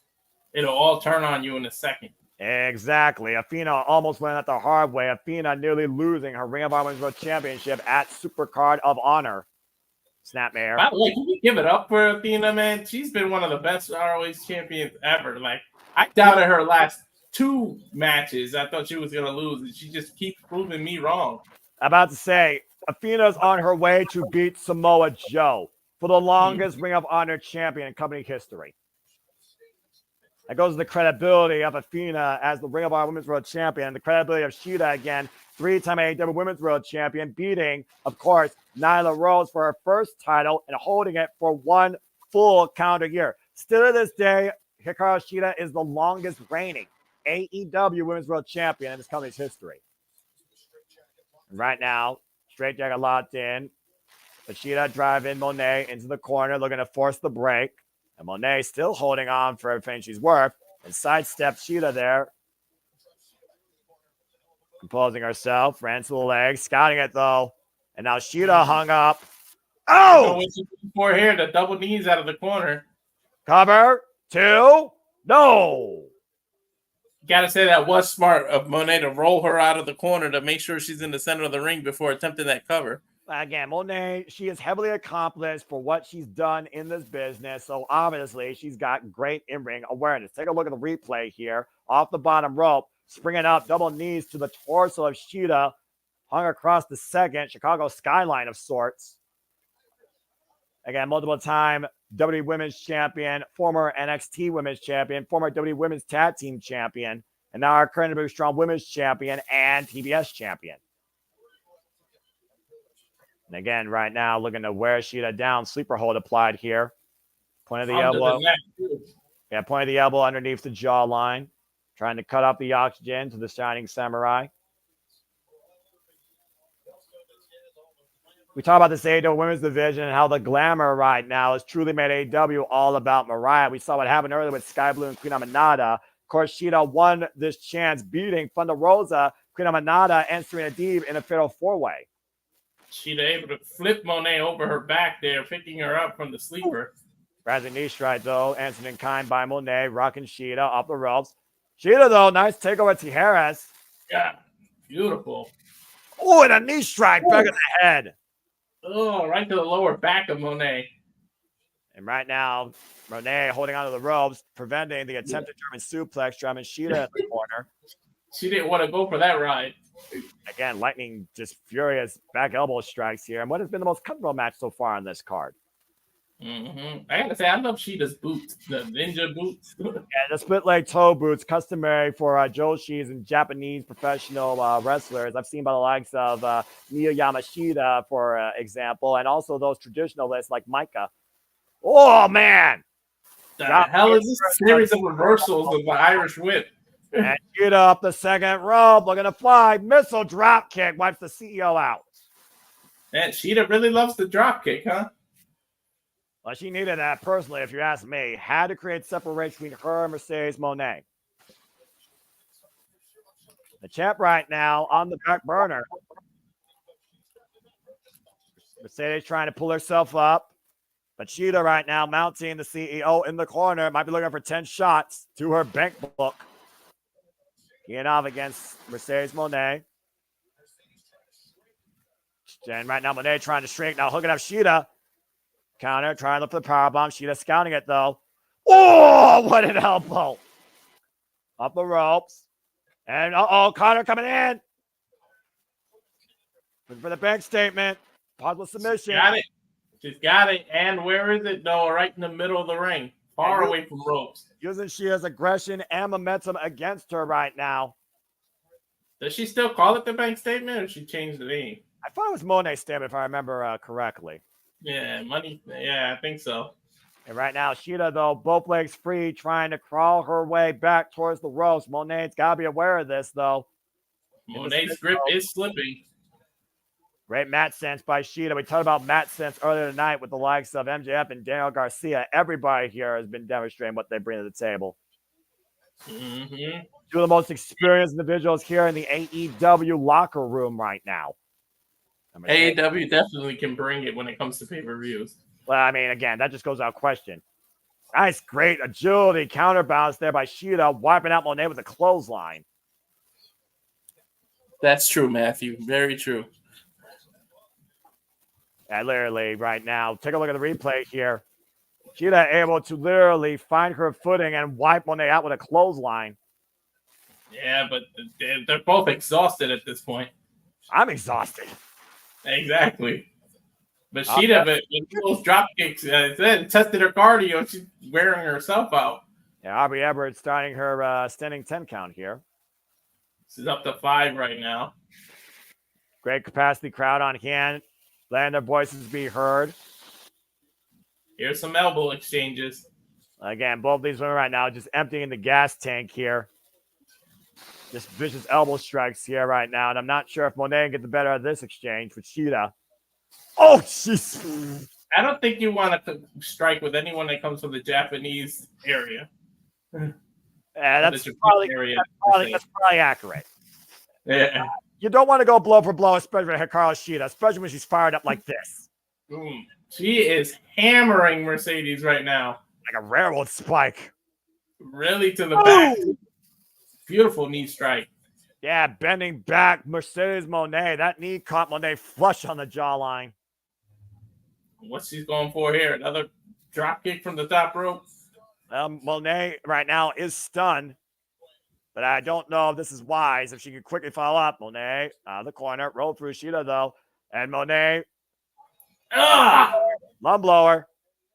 it'll all turn on you in a second. Exactly. Athena almost went out the hard way. Athena nearly losing her Ring of Honor Women's World Championship at Supercard of Honor. Snapmare. By the way, can you give it up for Athena, man? She's been one of the best ROH champions ever. Like, I doubted her last 2 matches. I thought she was going to lose, and she just keeps proving me wrong. I'm about to say, Athena's on her way to beat Samoa Joe for the longest Ring of Honor champion in company history. That goes to the credibility of Athena as the Ring of Honor Women's World Champion, the credibility of Sheeta again, 3-time AEW Women's World Champion, beating, of course, Nyla Rose for her first title and holding it for 1 full calendar year. Still to this day, Hikaru Shida is the longest reigning AEW Women's World Champion in this company's history. And right now, straight jacket locked in. Shida driving Monet into the corner, looking to force the break. And Monet still holding on for everything she's worth. And sidesteps Shida there. Composing herself, ran to the leg, scouting it though. And now Shida hung up. Oh! What you looking for here? The double knees out of the corner. Cover. 2. No. Got to say that was smart of Monet to roll her out of the corner to make sure she's in the center of the ring before attempting that cover. Again, Monet, she is heavily accomplished for what she's done in this business. So obviously, she's got great in-ring awareness. Take a look at the replay here. Off the bottom rope, springing up, double knees to the torso of Shida, hung across the second Chicago skyline of sorts. Again, multiple-time WWE Women's Champion, former NXT Women's Champion, former WWE Women's Tag Team Champion, and now our current WWE Strong Women's Champion and TBS Champion. And again, right now, looking to wear Shida down. Sleeper hold applied here. Point of the elbow. Yeah, point of the elbow underneath the jawline. Trying to cut off the oxygen to the Shining Samurai. We talk about this AEW Women's Division and how the glamour right now has truly made AEW all about Mariah. We saw what happened earlier with Sky Blue and Queen Aminata. Of course, Shida won this chance, beating Thunder Rosa, Queen Aminata, and Serena Deeb in a fatal 4-way. She'd able to flip Monet over her back there, picking her up from the sleeper. Rising knee strike, though. Answered in kind by Monet, rocking Shida off the ropes. Shida, though, nice takeover to Tijeras. Yeah, beautiful. Oh, and a knee strike back in the head. Oh, right to the lower back of Monet. And right now, Monet holding onto the ropes, preventing the attempted German suplex, driving Shida in the corner. She didn't want to go for that ride. Again, lightning, just furious back elbow strikes here. And what has been the most comfortable match so far on this card? I gotta say, I love Sheeta's boots, the ninja boots. Yeah, the split leg toe boots, customary for Joshis and Japanese professional wrestlers. I've seen by the likes of Miya Yamashita, for example, and also those traditionalists like Micah. Oh, man. The hell is this series of reversals of the Irish whip? And Sheeta up the second rope, looking to fly. Missile drop kick, wipes the CEO out. Man, Sheeta really loves the drop kick, huh? Well, she needed that personally, if you ask me. Had to create separation between her and Mercedes Moné. The champ right now on the back burner. Mercedes trying to pull herself up. But Sheeta right now mounting the CEO in the corner. Might be looking for 10 shots to her bank book. Ianov against Mercedes Moné. And right now, Moné trying to shrink. Now hooking up Sheeta. Counter, trying to look for the powerbomb. Sheeta scouting it, though. Oh, what an elbow. Up the ropes. And, Connor coming in. Looking for the bank statement. Possible submission. Got it. She's got it. And where is it, though? Right in the middle of the ring. Far away from ropes. Using Sheeta's aggression and momentum against her right now. Does she still call it the bank statement, or she changed the name? I thought it was Moné's statement, if I remember correctly. Yeah, money. Yeah, I think so. And right now, Sheeta, though, both legs free, trying to crawl her way back towards the ropes. Moné's got to be aware of this, though. Moné's grip is slipping. Great mat sense by Sheeta. We talked about mat sense earlier tonight with the likes of MJF and Daniel Garcia. Everybody here has been demonstrating what they bring to the table. Mm-hmm. Two of the most experienced individuals here in the AEW locker room right now. AEW definitely can bring it when it comes to pay-per-views. Well, I mean, again, that just goes without question. Nice, great agility, counterbalance there by Sheeta, wiping out Moné with a clothesline. That's true, Matthew. Very true. And literally, right now, take a look at the replay here. Sheeta able to literally find her footing and wipe Moné out with a clothesline. Yeah, but they're both exhausted at this point. I'm exhausted. Exactly. But Sheeta, with those drop kicks, then tested her cardio. She's wearing herself out. Yeah, Aubrey Everett starting her standing 10 count here. She's up to 5 right now. Great capacity crowd on hand. Letting their voices be heard. Here's some elbow exchanges. Again, both these women right now just emptying the gas tank here. Just vicious elbow strikes here right now. And I'm not sure if Moné can get the better of this exchange with Sheeta. Oh, jeez. I don't think you want to strike with anyone that comes from the Japanese area. Yeah, that's probably accurate. Yeah. You don't want to go blow for blow, especially with Hikaru Shida, especially when she's fired up like this. Boom. She is hammering Mercedes right now. Like a railroad spike. Really to the back. Beautiful knee strike. Yeah, bending back Mercedes Moné. That knee caught Moné flush on the jawline. What's she going for here? Another drop kick from the top rope? Moné right now is stunned. But I don't know if this is wise. If she can quickly follow up. Moné out of the corner. Roll through Sheeta, though. And Moné. Lung blower.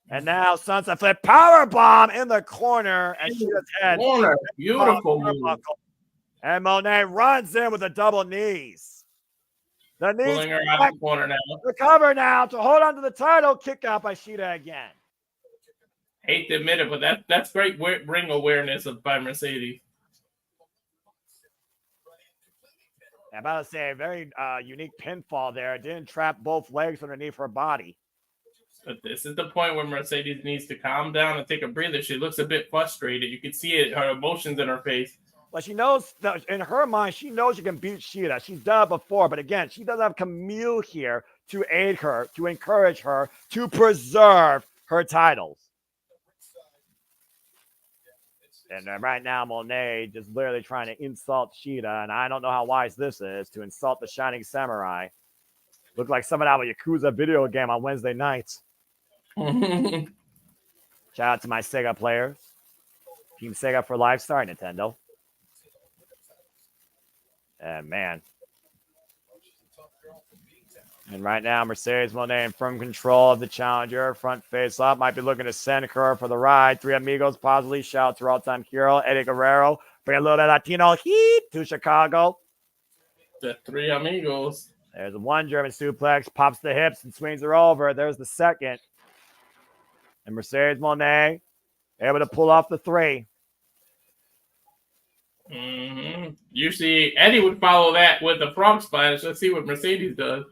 And now Sunset Flip. Power bomb in the corner. And Sheeta's head. Corner. Beautiful move. And Moné runs in with the double knees. The knees. Pulling her out of the corner now. Recover now to hold on to the title. Kick out by Sheeta again. Hate to admit it, but that's great ring awareness by Mercedes. I'm about to say a very unique pinfall there. It didn't trap both legs underneath her body. But this is the point where Mercedes needs to calm down and take a breather. She looks a bit frustrated. You can see it, her emotions in her face. Well, she knows that in her mind, she knows she can beat Sheeta. She's done it before. But again, she doesn't have Camille here to aid her, to encourage her, to preserve her titles. And right now, Moné just literally trying to insult Sheeta. And I don't know how wise this is to insult the Shining Samurai. Look like someone out of a Yakuza video game on Wednesday nights. Shout out to my Sega players. Team Sega for life. Sorry, Nintendo. And man. And right now, Mercedes Moné in firm control of the challenger. Front face up. Might be looking to send her for the ride. Three Amigos possibly. Shout out to her all-time hero, Eddie Guerrero. Bring a little bit of Latino heat to Chicago. The Three Amigos. There's one German suplex. Pops the hips and swings her over. There's the second. And Mercedes Moné able to pull off the three. Mm-hmm. Usually Eddie would follow that with the frog splash. Let's see what Mercedes does.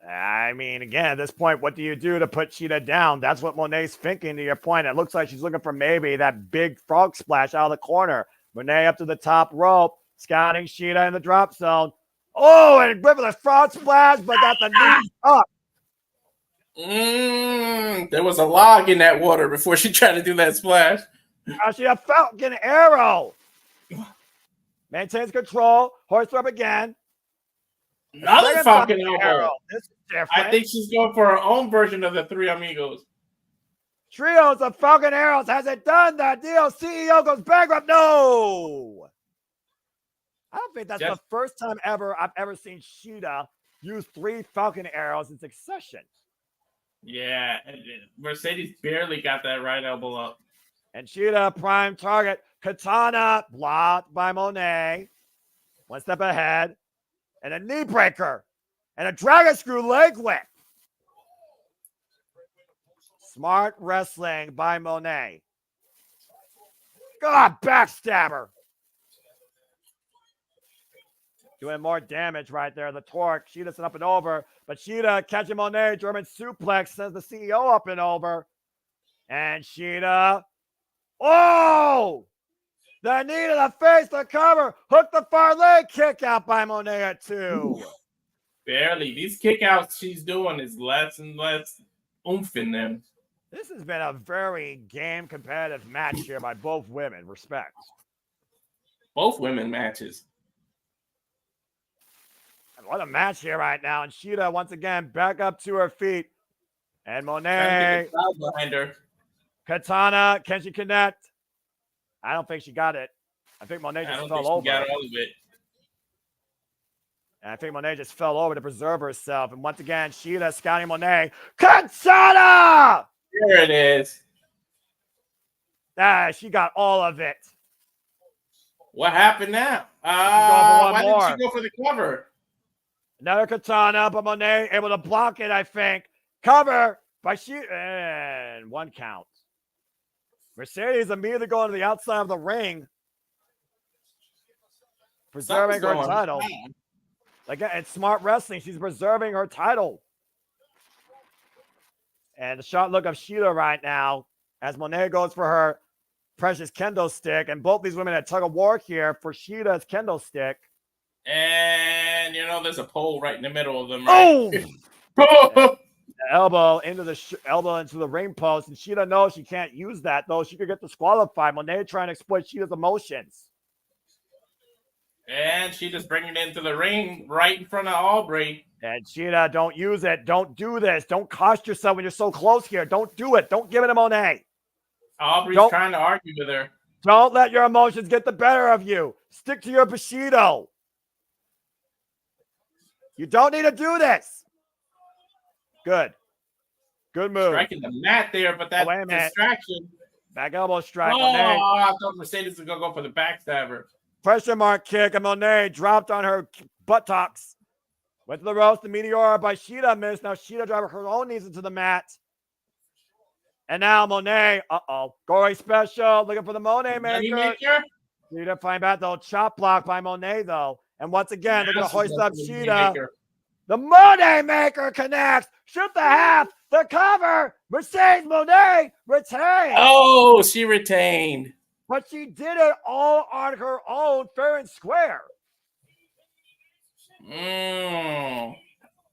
I mean, again, at this point, what do you do to put Cheetah down? That's what Moné's thinking, to your point. It looks like she's looking for maybe that big frog splash out of the corner. Moné up to the top rope, scouting Cheetah in the drop zone. Oh, and with a frog splash, but got the knee up. There was a log in that water before she tried to do that splash. She a Falcon Arrow. Maintains control. Hoist her up again. Another Falcon elbow. This is different. I think she's going for her own version of the Three Amigos. Trios of Falcon Arrows. Has it done that deal? CEO goes bankrupt. No. I don't think that's the first time ever I've ever seen Cheetah use 3 Falcon Arrows in succession. Yeah, Mercedes barely got that right elbow up. And Cheetah, prime target. Katana blocked by Moné. One step ahead. And a knee breaker. And a dragon screw leg whip. Smart wrestling by Moné. God, backstabber. Doing more damage right there. The torque. Cheetah's up and over. But Cheetah catching Moné. German suplex sends the CEO up and over. And Cheetah. Oh! The knee to the face to cover. Hook the far leg. Kick out by Moné at 2. Barely. These kickouts she's doing is less and less oomph in them. This has been a very game competitive match here by both women. Respect. Both women matches. What a match here right now. And Cheetah once again back up to her feet. And Moné. Behind her. Katana. Can she connect? I don't think she got it. I think Moné just fell over. Got all of it. And I think Moné just fell over to preserve herself. And once again, Cheetah scouting Moné. Katana! There it is. She got all of it. What happened now? Why didn't she go for the cover? Another Katana, but Moné able to block it, I think. Cover by Cheetah. And 1 count. Mercedes immediately going to the outside of the ring. Preserving her title. Again, it's smart wrestling. She's preserving her title. And the shot look of Cheetah right now as Moné goes for her precious kendo stick. And both these women had tug of war here for Cheetah's kendo stick. And, there's a pole right in the middle of them. Right? Oh! Elbow into the ring post. And Cheetah knows she can't use that, though. She could get disqualified. Moné trying to exploit Cheetah's emotions. And Cheetah's bringing it into the ring right in front of Aubrey. And Cheetah, don't use it. Don't do this. Don't cost yourself when you're so close here. Don't do it. Don't give it to Moné. Aubrey's trying to argue with her. Don't let your emotions get the better of you. Stick to your Bushido. You don't need to do this. Good. Good move. Striking the mat there, but that distraction. Back elbow strike. I thought Mercedes was going to go for the backstabber. Pressure mark kick, and Moné dropped on her buttocks. Went to the roast, the Meteora by Cheetah missed. Now Cheetah driving her own knees into the mat. And now Moné, Gory special, looking for the Moné maker. Cheetah flying back, though. Chop block by Moné, though. And once again, they're going to hoist up Cheetah. The Moné maker connects. Shoot the half. The cover. Mercedes Moné retained. Oh, she retained. But she did it all on her own, fair and square.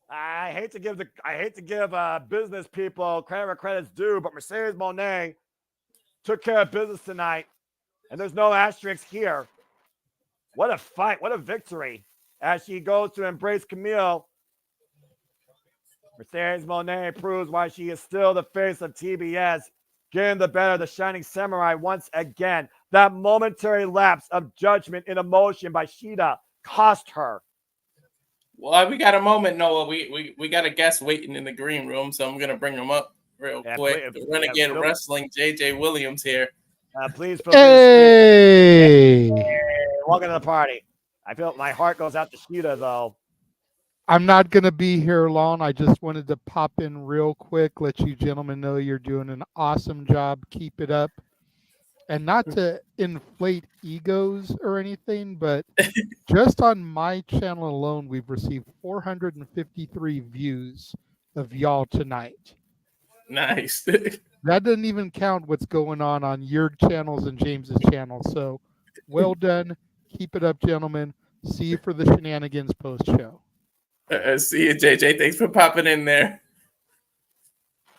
I hate to give business people credit where credit's due, but Mercedes Moné took care of business tonight, and there's no asterisk here. What a fight! What a victory! As she goes to embrace Camille, Mercedes Moné proves why she is still the face of TBS. Getting the better of the Shining Samurai once again. That momentary lapse of judgment and emotion by Cheetah cost her. Well, we got a moment, Noah. We got a guest waiting in the green room, so I'm gonna bring him up real quick. The Renegade Wrestling, JJ Williams here. Please feel free to speak. Hey, welcome to the party. I feel my heart goes out to Sheeta, though. I'm not going to be here long. I just wanted to pop in real quick, let you gentlemen know you're doing an awesome job. Keep it up. And not to inflate egos or anything, but just on my channel alone, we've received 453 views of y'all tonight. Nice. That doesn't even count what's going on your channels and James's channel. So well done. Keep it up, gentlemen. See you for the shenanigans post-show. See you, JJ. Thanks for popping in there.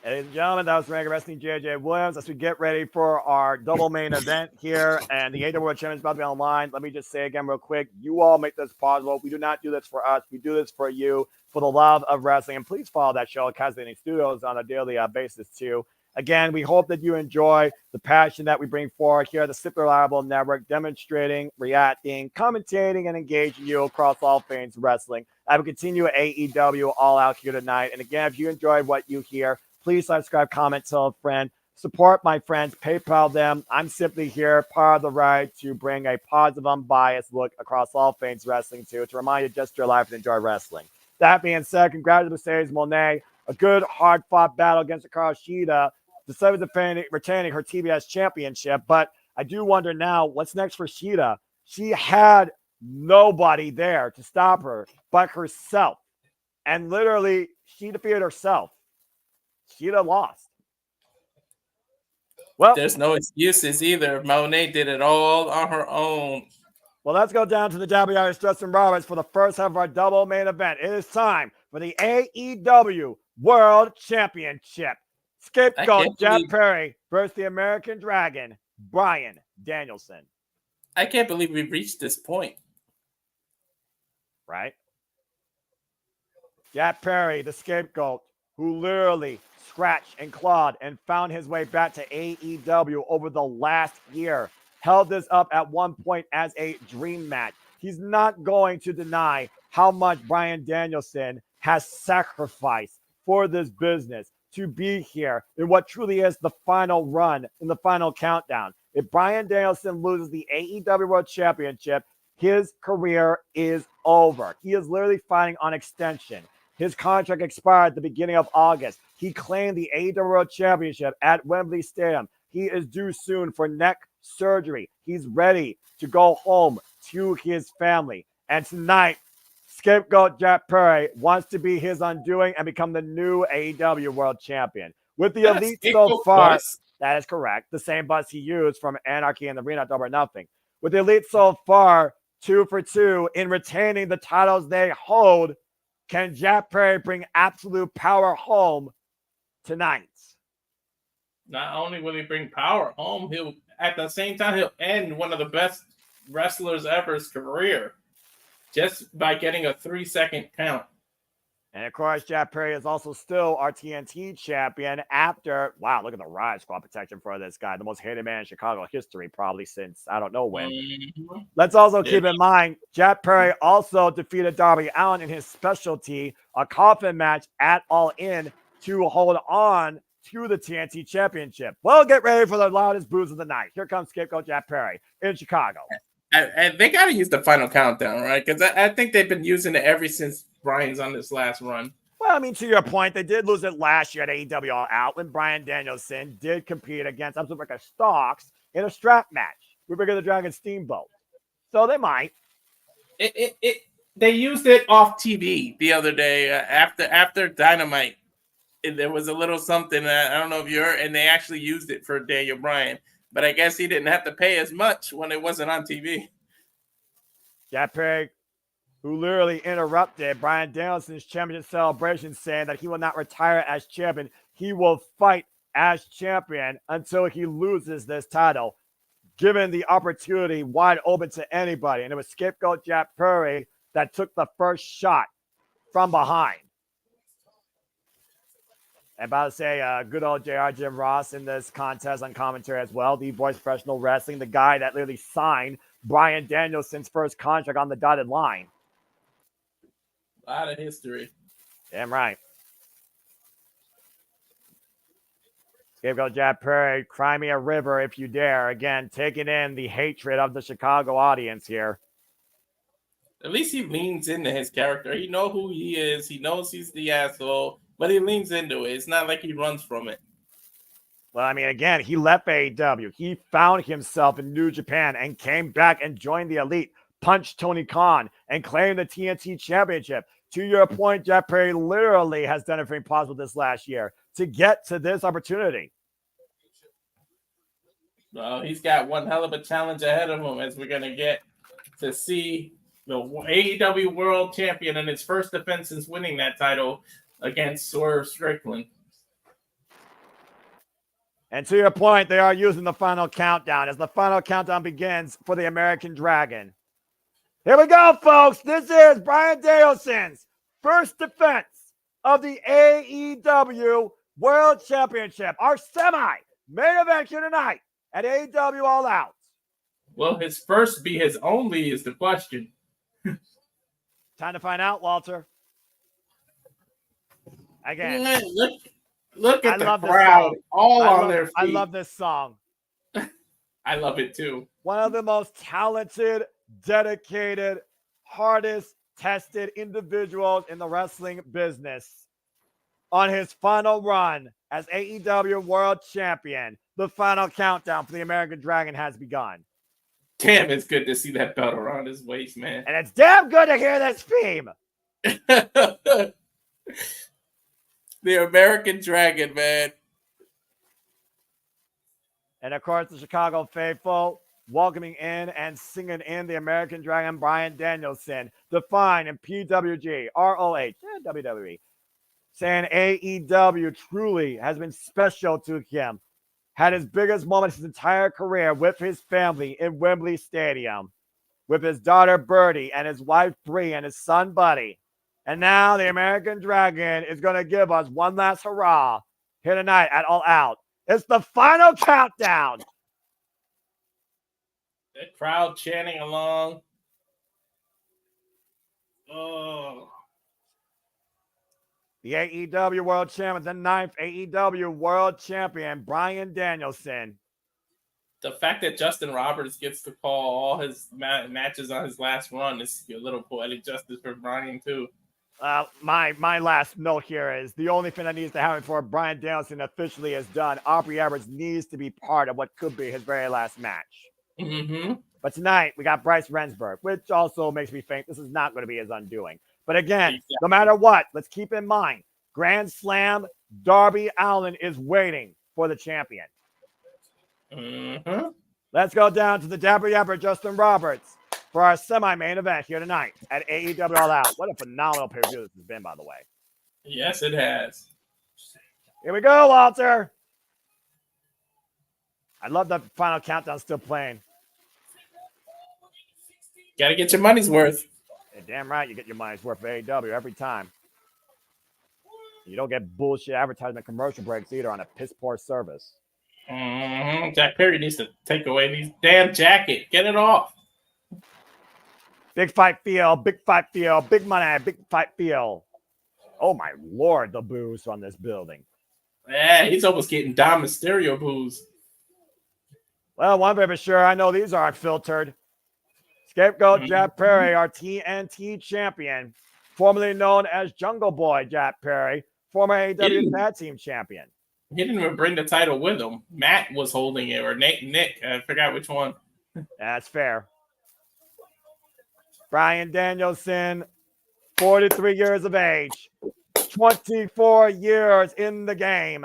Ladies and gentlemen, that was Renegade Wrestling JJ Williams. As we get ready for our double main event here, and the AEW World Champion is about to be on the line. Let me just say again real quick, you all make this possible. We do not do this for us. We do this for you, for the love of wrestling. And please follow that show at Castlevania Studios on a daily basis too. Again, we hope that you enjoy the passion that we bring forward here at the Super Reliable Network, demonstrating, reacting, commentating, and engaging you across all things wrestling. I will continue AEW All Out here tonight. And again, if you enjoyed what you hear, please subscribe, comment, tell a friend, support my friends, PayPal them. I'm simply here, part of the ride, to bring a positive, unbiased look across all things wrestling to remind you just your life and enjoy wrestling. That being said, congratulations to Mercedes Monet. A good, hard-fought battle against Hikaru Shida, despite retaining her TBS championship. But I do wonder now, what's next for Shida? She had nobody there to stop her but herself. And literally, she defeated herself. Shida lost. Well, there's no excuses either. Monet did it all on her own. Well, let's go down to the WWE's Justin Roberts for the first half of our double main event. It is time for the AEW World Championship. Scapegoat Jack Perry versus the American Dragon, Bryan Danielson. I can't believe we've reached this point. Right? Jack Perry, the scapegoat, who literally scratched and clawed and found his way back to AEW over the last year, held this up at one point as a dream match. He's not going to deny how much Bryan Danielson has sacrificed for this business to be here in what truly is the final run, in the final countdown. If Bryan Danielson loses the AEW World Championship, his career is over. He is literally fighting on extension. His contract expired at the beginning of August. He claimed the AEW World Championship at Wembley Stadium. He is due soon for neck surgery. He's ready to go home to his family. And tonight, scapegoat Jack Perry wants to be his undoing and become the new AEW World Champion. With the Elite so far, that is correct. The same bus he used from Anarchy in the Arena, Double or Nothing. With the Elite so far, 2 for 2 in retaining the titles they hold, can Jack Perry bring absolute power home tonight? Not only will he bring power home, he'll at the same time he'll end one of the best wrestlers ever's career just by getting a 3-second count. And of course, Jack Perry is also still our TNT champion after, wow, look at the Riot Squad protection for this guy, the most hated man in Chicago history, probably since I don't know when. Mm-hmm. Let's also keep in mind, Jack Perry also defeated Darby Allin in his specialty, a coffin match at All In, to hold on to the TNT championship. Well, get ready for the loudest boos of the night. Here comes scapegoat Jack Perry in Chicago. And they got to use the final countdown, right? Because I think they've been using it ever since Bryan's on this last run. Well, I mean, to your point, they did lose it last year at AEW All Out when Bryan Danielson did compete against Absolute Stocks in a strap match with Bigger the Dragon Steamboat. So they might. They used it off TV the other day after Dynamite. There was a little something, I don't know if you heard, and they actually used it for Daniel Bryan. But I guess he didn't have to pay as much when it wasn't on TV. Jack Perry, who literally interrupted Bryan Danielson's championship celebration, saying that he will not retire as champion. He will fight as champion until he loses this title, given the opportunity wide open to anybody. And it was scapegoat Jack Perry that took the first shot from behind. And about to say, good old JR Jim Ross in this contest on commentary as well. The voice of professional wrestling, the guy that literally signed Bryan Danielson's first contract on the dotted line. A lot of history. Damn right. Scapegoat Jack Perry, cry me a river if you dare. Again, taking in the hatred of the Chicago audience here. At least he leans into his character. He knows who he is. He knows he's the asshole, but he leans into it. It's not like he runs from it. Well, I mean, again, he left AEW. He found himself in New Japan and came back and joined the Elite, punched Tony Khan, and claimed the TNT Championship. To your point, Jack Perry literally has done everything possible this last year to get to this opportunity. Well, he's got one hell of a challenge ahead of him as we're going to get to see the AEW World Champion in his first defense since winning that title against Swerve Strickland. And to your point, they are using the final countdown as the final countdown begins for the American Dragon. Here we go, folks. This is Bryan Danielson's first defense of the AEW World Championship, our semi-main event here tonight at AEW All Out. Will his first be his only is the question. Time to find out, Walter. Again, look at I the crowd all on their feet. I love this song. I love it too. One of the most talented, dedicated, hardest tested individuals in the wrestling business. On his final run as AEW World Champion, the final countdown for the American Dragon has begun. Damn, it's good to see that belt around his waist, man. And it's damn good to hear this theme. The American Dragon, man. And of course, the Chicago faithful welcoming in and singing in the American Dragon, Bryan Danielson, defined in PWG, ROH, and WWE, saying AEW truly has been special to him. Had his biggest moment his entire career with his family in Wembley Stadium, with his daughter Birdie and his wife Bree and his son Buddy. And now the American Dragon is going to give us one last hurrah here tonight at All Out. It's the final countdown. The crowd chanting along. Oh. The AEW World Champion, the ninth AEW World Champion, Bryan Danielson. The fact that Justin Roberts gets to call all his matches on his last run is a little poetic justice for Bryan, too. My last note here is the only thing that needs to happen before Bryan Danielson officially is done. Aubrey Edwards needs to be part of what could be his very last match. Mm-hmm. But tonight, we got Bryce Rensburg, which also makes me think this is not going to be his undoing. But again, no matter what, let's keep in mind, Grand Slam, Darby Allin is waiting for the champion. Mm-hmm. Let's go down to the Dabber Yabber Justin Roberts for our semi-main event here tonight at AEW All Out. What a phenomenal pay-per-view this has been, by the way. Yes, it has. Here we go, Walter. I love the final countdown still playing. Got to get your money's worth. You're damn right you get your money's worth for AEW every time. You don't get bullshit advertisement commercial breaks either on a piss-poor service. Mm-hmm. Jack Perry needs to take away these damn jacket. Get it off. Big fight feel, big fight feel, big money, big fight feel. Oh my Lord, the boos from this building. Yeah, he's almost getting Dom Mysterio boos. Well, one thing for sure, I know these aren't filtered. Scapegoat Jack Perry, our TNT champion, formerly known as Jungle Boy Jack Perry, former AEW Tag Team champion. He didn't even bring the title with him. Matt was holding it, or Nick. I forgot which one. That's fair. Bryan Danielson, 43 years of age, 24 years in the game,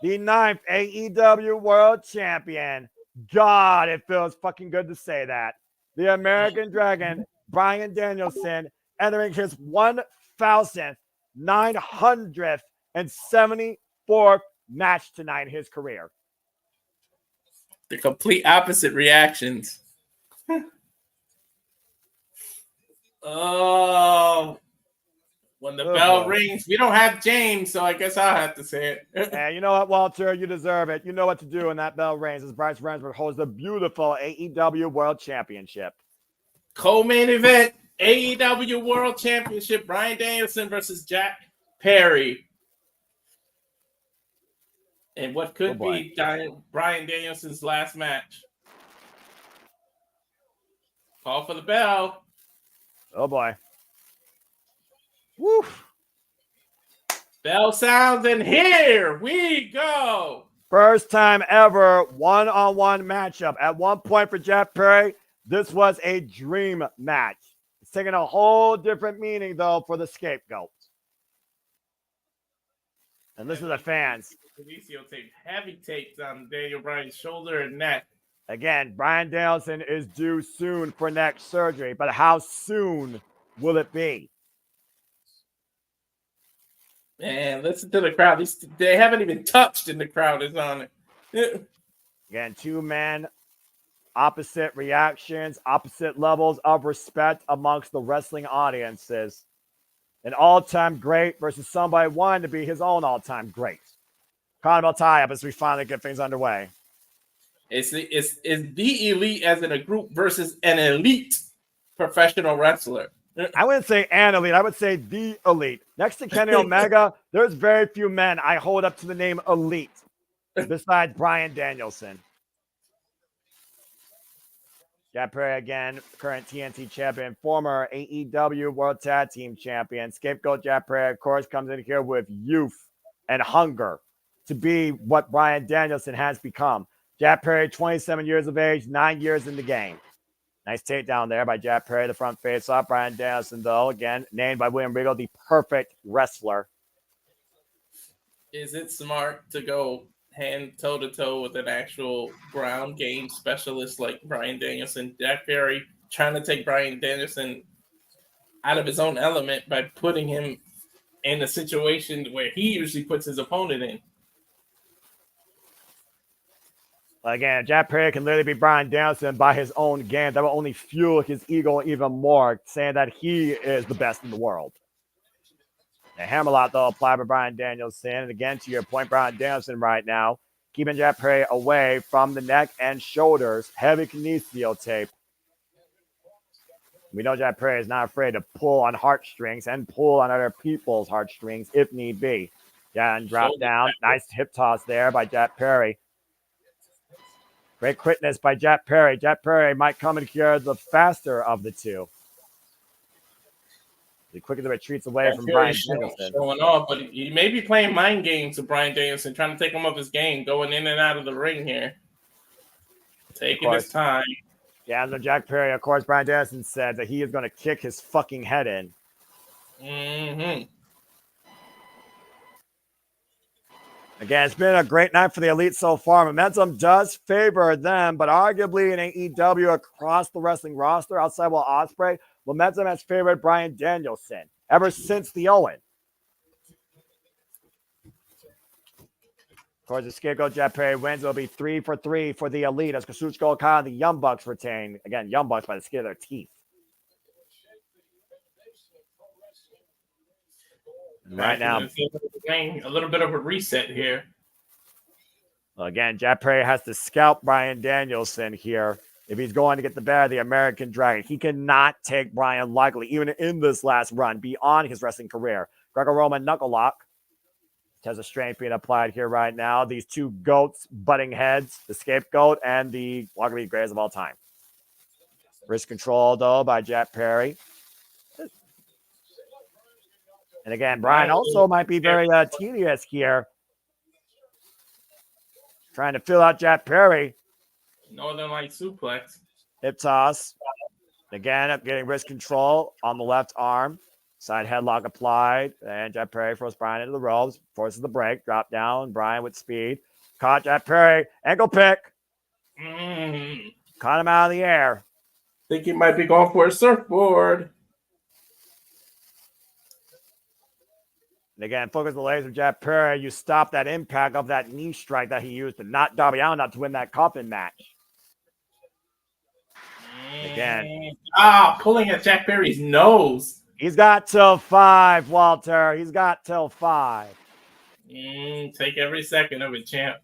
the ninth AEW World Champion. God, it feels fucking good to say that. The American Dragon, Bryan Danielson, entering his 1,974th match tonight in his career. The complete opposite reactions. Oh, when the bell rings, we don't have James, so I guess I'll have to say it. And you know what, Walter? You deserve it. You know what to do when that bell rings as Bryce Rensburg holds the beautiful AEW World Championship. Co-main event, AEW World Championship, Bryan Danielson versus Jack Perry. And what could be Bryan Danielson's last match. Call for the bell. Oh boy. Woo. Bell sounds, and here we go. First time ever one-on-one matchup. At one point for Jeff Perry, this was a dream match. It's taking a whole different meaning, though, for the scapegoat. And listen to the fans. Benicio taped heavy tapes on Daniel Bryan's shoulder and neck. Again, Bryan Danielson is due soon for neck surgery, but how soon will it be? Man, listen to the crowd. They haven't even touched, and the crowd is on it. Again, two men, opposite reactions, opposite levels of respect amongst the wrestling audiences. An all-time great versus somebody wanting to be his own all-time great. Carnival tie-up as we finally get things underway. It's the elite as in a group versus an elite professional wrestler. I wouldn't say an elite. I would say the elite. Next to Kenny Omega, there's very few men I hold up to the name elite besides Bryan Danielson. Jeff Perry again, current TNT champion, former AEW World Tag Team champion. Scapegoat Jeff Perry, of course, comes in here with youth and hunger to be what Bryan Danielson has become. Jeff Perry, 27 years of age, 9 years in the game. Nice takedown there by Jeff Perry, the front face off. Bryan Danielson, though, again, named by William Regal, the perfect wrestler. Is it smart to go hand toe-to-toe with an actual ground game specialist like Bryan Danielson? Jack Perry trying to take Bryan Danielson out of his own element by putting him in a situation where he usually puts his opponent in. Again, Jack Perry can literally be Bryan Danielson by his own game. That will only fuel his ego even more, saying that he is the best in the world. A hammerlock, though, applied by Bryan Danielson. And again, to your point, Bryan Danielson right now, keeping Jack Perry away from the neck and shoulders. Heavy kinesio tape. We know Jack Perry is not afraid to pull on heartstrings and pull on other people's heartstrings if need be. Yeah, and drop down. Nice hip toss there by Jack Perry. Great quickness by Jack Perry. Jack Perry might come in here the faster of the two. The quicker the retreats away from Bryan Danielson. Showing off, but he may be playing mind games with Bryan Danielson, trying to take him off his game, going in and out of the ring here. Taking his time. Yeah, so Jack Perry, of course, Bryan Danielson said that he is going to kick his fucking head in. Mm-hmm. Again, it's been a great night for the Elite so far. Momentum does favor them, but arguably in AEW across the wrestling roster, outside Will Ospreay, momentum has favored Bryan Danielson ever since the Owen. Of course, the scapegoat Jeff Perry wins. It'll be 3 for 3 for the Elite as Kazuchika Okada and the Young Bucks retain. Again, Young Bucks by the skin of their teeth. Right now, a little bit of a reset here. Again, Jeff Perry has to scalp Bryan Danielson here if he's going to get the better of the American Dragon. He cannot take Bryan lightly, even in this last run, beyond his wrestling career. Greco-Roman knuckle lock. Has a strength being applied here right now. These two goats butting heads, the scapegoat and the arguably greatest of all time. Wrist control, though, by Jeff Perry. And again, Bryan also might be very tedious here. Trying to fill out Jeff Perry. Northern Light suplex. Hip toss. Again, getting wrist control on the left arm. Side headlock applied. And Jeff Perry throws Bryan into the ropes. Forces the break. Drop down. Bryan with speed. Caught Jeff Perry. Ankle pick. Caught him out of the air. Think he might be going for a surfboard. And again, focus the legs of Jeff Perry. You stop that impact of that knee strike that he used to knock Darby Allin out to win that coffin match. Again. Pulling at Jeff Perry's nose. He's got till 5, Walter. He's got till 5. Take every second of it, champ.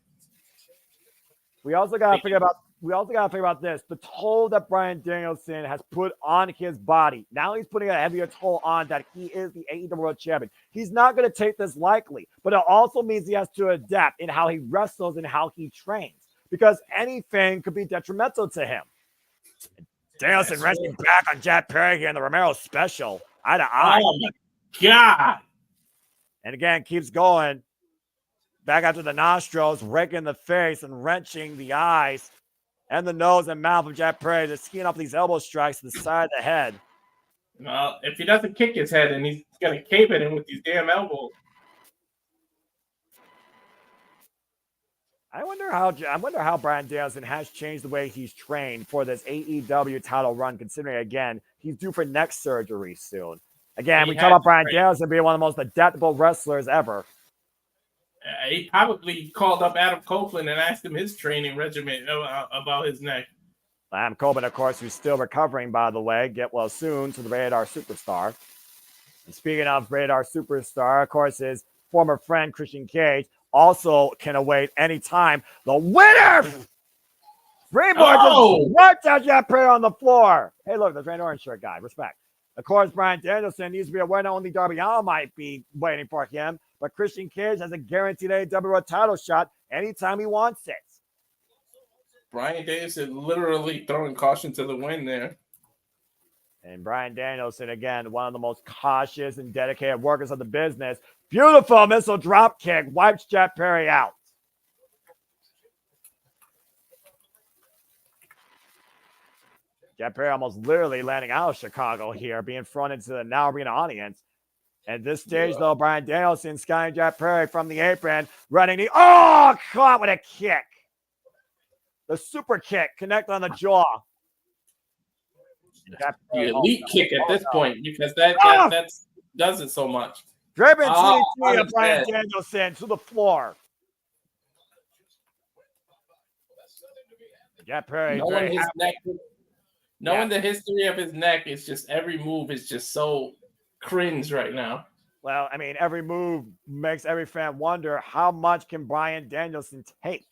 We also got to forget about we also got to think about this. The toll that Bryan Danielson has put on his body. Now he's putting a heavier toll on that he is the AEW World Champion. He's not going to take this lightly, but it also means he has to adapt in how he wrestles and how he trains because anything could be detrimental to him. Danielson resting back on Jack Perry here in the Romero special. Eye to eye. Oh, my God. And again, keeps going. Back after the nostrils, raking the face and wrenching the eyes and the nose and mouth of Jack Perry, just skiing up these elbow strikes to the side of the head. Well, if he doesn't kick his head and he's going to cave it in with these damn elbows. I wonder how Bryan Danielson has changed the way he's trained for this AEW title run, considering, again, he's due for neck surgery soon. Again, we talk about Bryan Danielson being one of the most adaptable wrestlers ever. He probably called up Adam Copeland and asked him his training regimen about his neck. Adam Copeland, of course, who's still recovering, by the way. Get well soon to the Radar Superstar. And speaking of Radar Superstar, of course, his former friend, Christian Cage, also can await any time. The winner! Springboard just worked out Jack Perry on the floor. Hey, look, there's Randy Orange shirt guy. Respect. Of course, Bryan Danielson needs to be aware not only Darby Allin might be waiting for him, but Christian Cage has a guaranteed AEW World title shot anytime he wants it. Bryan Danielson literally throwing caution to the wind there. And Bryan Danielson, again, one of the most cautious and dedicated workers of the business. Beautiful missile drop kick, wipes Jack Perry out. Jack Perry almost literally landing out of Chicago here, being thrown into the Now Arena audience. At this stage, though, Bryan Danielson skying Jack Perry from the apron, running the caught with a kick. The super kick connect on the jaw. The elite kick at this point because that does it so much. Driven TNT of Bryan Danielson to the floor. Jack Perry. Knowing the history of his neck, is just every move is just so cringe right now. Well, I mean, every move makes every fan wonder how much can Bryan Danielson take.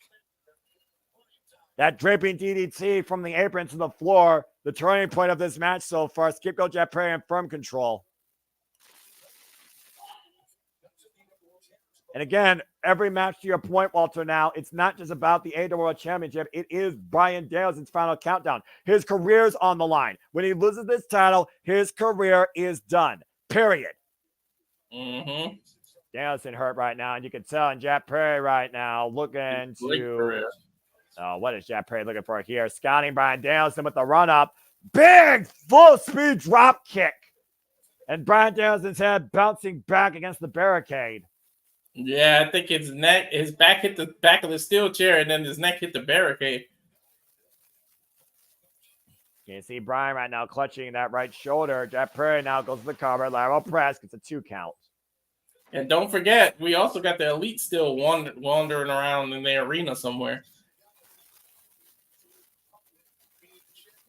That draping DDT from the apron to the floor, the turning point of this match so far. Scapegoat Jack Perry in firm control. And again, every match to your point, Walter, now, it's not just about the AEW World Championship. It is Bryan Danielson's final countdown. His career's on the line. When he loses this title, his career is done. Period. Mm-hmm. Danielson hurt right now, and you can tell in Jack Perry right now looking to... what is Jack Perry looking for here? Scouting Bryan Danielson with the run-up. Big full-speed drop kick. And Bryan Danielson's head bouncing back against the barricade. Yeah, I think his back hit the back of the steel chair, and then his neck hit the barricade. You can see Bryan right now clutching that right shoulder. Jack Perry now goes to the cover. Lateral press gets a 2 count. And don't forget, we also got the Elite still wandering around in the arena somewhere.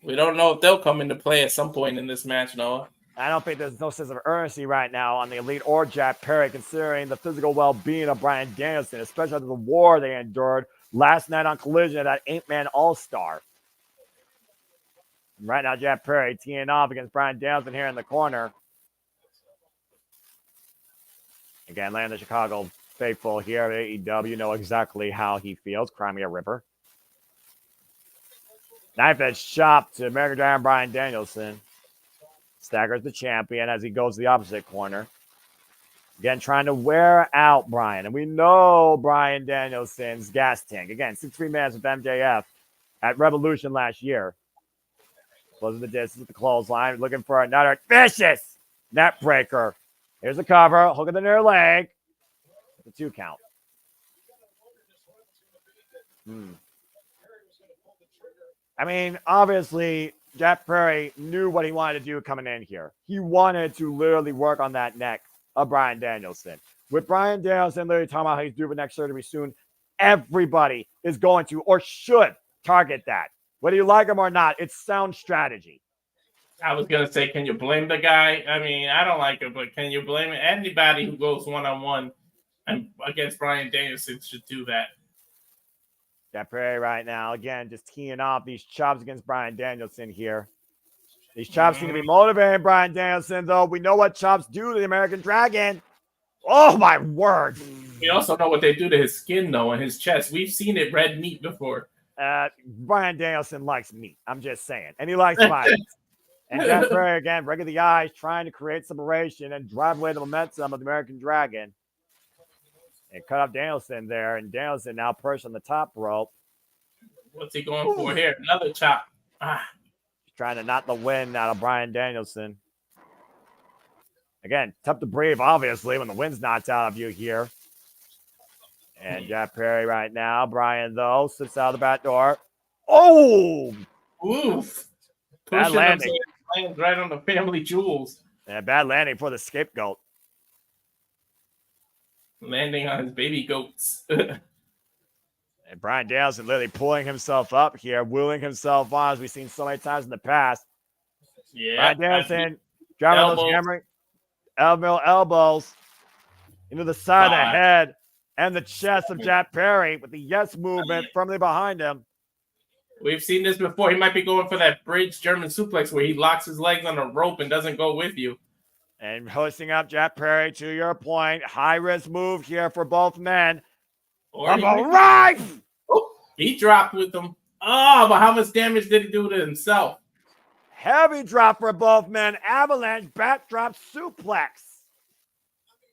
We don't know if they'll come into play at some point in this match, Noah. I don't think there's no sense of urgency right now on the Elite or Jack Perry, considering the physical well-being of Bryan Danielson, especially after the war they endured last night on Collision at that 8-man All-Star. Right now, Jack Perry teeing off against Bryan Danielson here in the corner. Again, land the Chicago faithful here at AEW know exactly how he feels. Crimea Ripper. Knife edge chop to American Dragon Bryan Danielson. Staggers the champion as he goes to the opposite corner. Again, trying to wear out Bryan. And we know Bryan Danielson's gas tank. Again, 6-3 minutes with MJF at Revolution last year. Closing the distance with the clothesline. Looking for another vicious net breaker. Here's the cover. Hook of the near leg. The 2 count. I mean, obviously, Jack Perry knew what he wanted to do coming in here. He wanted to literally work on that neck of Bryan Danielson. With Bryan Danielson literally talking about how he's due for neck surgery soon, everybody is going to or should target that. Whether you like him or not, it's sound strategy. I was going to say, can you blame the guy? I mean, I don't like him, but can you blame him? Anybody who goes one-on-one against Bryan Danielson should do that. Jack Perry right now, again, just teeing off these chops against Bryan Danielson here. These chops seem to be motivating Bryan Danielson, though. We know what chops do to the American Dragon. Oh, my word. We also know what they do to his skin, though, and his chest. We've seen it red meat before. Bryan Danielson likes meat. I'm just saying. And he likes violence. And Jack Perry, again, breaking the ice, trying to create separation and drive away the momentum of the American Dragon. And cut off Danielson there. And Danielson now perched on the top rope. What's he going for here? Another chop. He's trying to knock the wind out of Bryan Danielson. Again, tough to breathe, obviously, when the wind's knocked out of you here. And Jack Perry right now. Bryan, though, sits out the back door. Oh! Oof. Bad landing. Lands right on the family jewels. Yeah, bad landing for the scapegoat. Landing on his baby goats. And Bryan Danielson literally pulling himself up here, wheeling himself on, as we've seen so many times in the past. Yeah. Bryan Danielson driving those hammering elbows into the side of the head and the chest of Jack Perry with the yes movement firmly behind him. We've seen this before. He might be going for that bridge German suplex where he locks his legs on a rope and doesn't go with you. And hosting up Jack Perry, to your point. High-risk move here for both men. Right! He dropped with them. Oh, but how much damage did he do to himself? Heavy drop for both men. Avalanche backdrop suplex.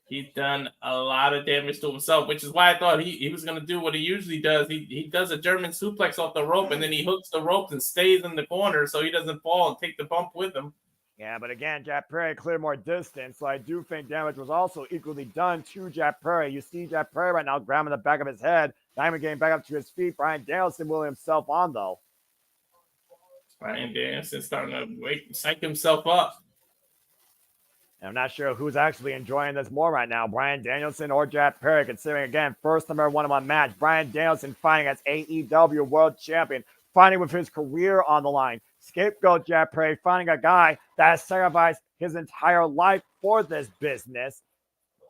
He's done a lot of damage to himself, which is why I thought he was going to do what he usually does. He does a German suplex off the rope, and then he hooks the rope and stays in the corner so he doesn't fall and take the bump with him. Yeah, but again, Jack Perry cleared more distance, so I do think damage was also equally done to Jack Perry. You see Jack Perry right now grabbing the back of his head, not even getting back up to his feet. Bryan Danielson wheeling himself on, though. Bryan Danielson starting to psych himself up. And I'm not sure who's actually enjoying this more right now, Bryan Danielson or Jack Perry, considering, again, first number one-on-one match. Bryan Danielson fighting as AEW World Champion, fighting with his career on the line. Scapegoat Jack Perry finding a guy that has sacrificed his entire life for this business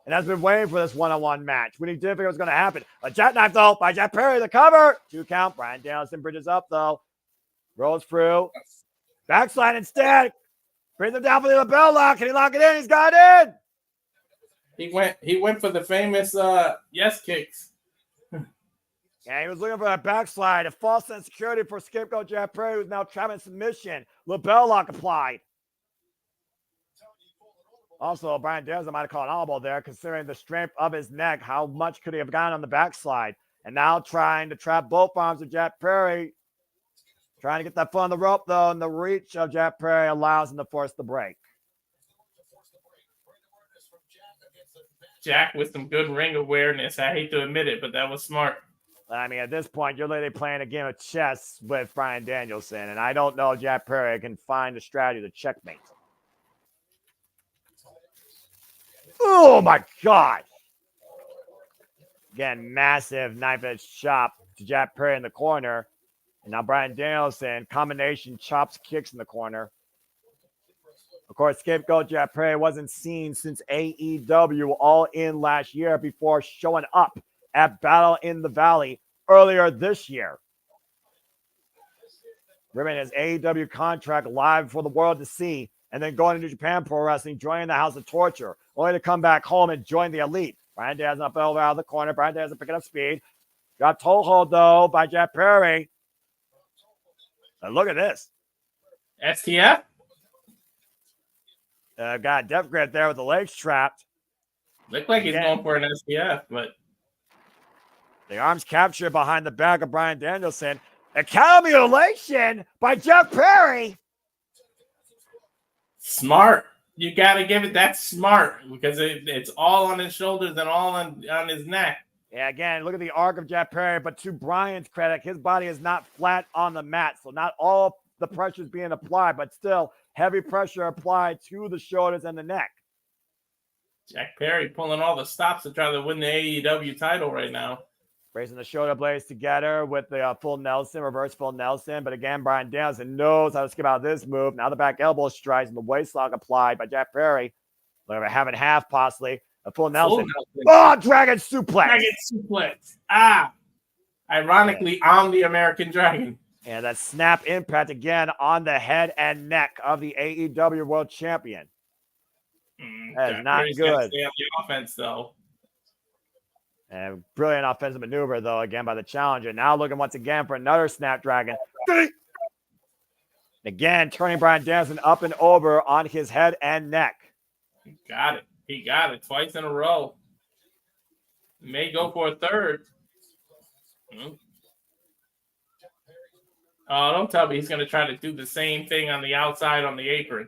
and has been waiting for this one-on-one match when he didn't think it was going to happen. A jackknife, though, by Jack Perry, the cover. 2 count. Bryan Danielson bridges up, though. Rolls through. Backslide instead. Brings him down for the lapel lock. Can he lock it in? He's got it in. He went for the famous yes kicks. Yeah, he was looking for a backslide, a false sense of security for scapegoat Jack Perry, who's now trapped in submission. Lapel lock applied. Also, Bryan Danielson might have caught an elbow there, considering the strength of his neck. How much could he have gotten on the backslide? And now trying to trap both arms of Jack Perry. Trying to get that foot on the rope, though, and the reach of Jack Perry allows him to force the break. Jack with some good ring awareness. I hate to admit it, but that was smart. I mean, at this point, you're literally playing a game of chess with Bryan Danielson, and I don't know if Jack Perry can find a strategy to checkmate. Oh, my God. Again, massive knife-edge chop to Jack Perry in the corner. And now Bryan Danielson, combination chops, kicks in the corner. Of course, scapegoat Jack Perry wasn't seen since AEW All In last year before showing up at Battle in the Valley earlier this year. Ripping his AEW contract live for the world to see, and then going into Japan Pro Wrestling, joining the House of Torture, only to come back home and join the Elite. Bryan Danielson up over out of the corner. Bryan Danielson picking up speed. Got toehold, though, by Jack Perry. And look at this. STF? Got Death Grip there with the legs trapped. Looked like he's going for an STF, but the arms captured behind the back of Bryan Danielson. A cow mutilation by Jeff Perry. Smart. You got to give it that smart because it's all on his shoulders and all on his neck. Yeah, again, look at the arc of Jeff Perry, but to Bryan's credit, his body is not flat on the mat, so not all the pressure is being applied, but still heavy pressure applied to the shoulders and the neck. Jack Perry pulling all the stops to try to win the AEW title right now. Raising the shoulder blades together with the full Nelson, reverse full Nelson. But again, Bryan Danielson knows how to skip out of this move. Now the back elbow strikes and the waist lock applied by Jack Perry. Look at half and half, possibly. A full Nelson. Oh, Dragon suplex. Dragon suplex. Ah. Ironically, I'm the American Dragon. And that snap impact again on the head and neck of the AEW World Champion. That is not good. Stay on the offense, though. And brilliant offensive maneuver, though, again by the challenger. Now looking once again for another Snapdragon. Again, turning Bryan Danielson up and over on his head and neck. Got it. He got it twice in a row. May go for a third. Oh, don't tell me he's going to try to do the same thing on the outside on the apron.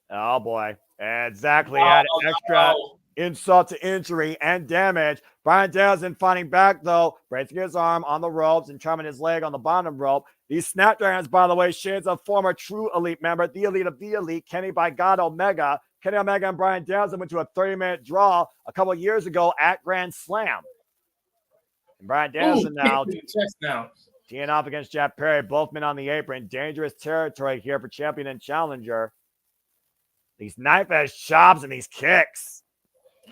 Oh, boy. Exactly. Add extra insult to injury and damage. Bryan Danielson fighting back, though, bracing his arm on the ropes and charming his leg on the bottom rope. These Snapdragons, by the way, shades of former True Elite member, the Elite of the Elite, Kenny by God Omega. Kenny Omega and Bryan Danielson went to a 30-minute draw a couple of years ago at Grand Slam. And Bryan Danielson now teeing off against Jeff Perry, both men on the apron. Dangerous territory here for champion and challenger. These knife-edge chops and these kicks.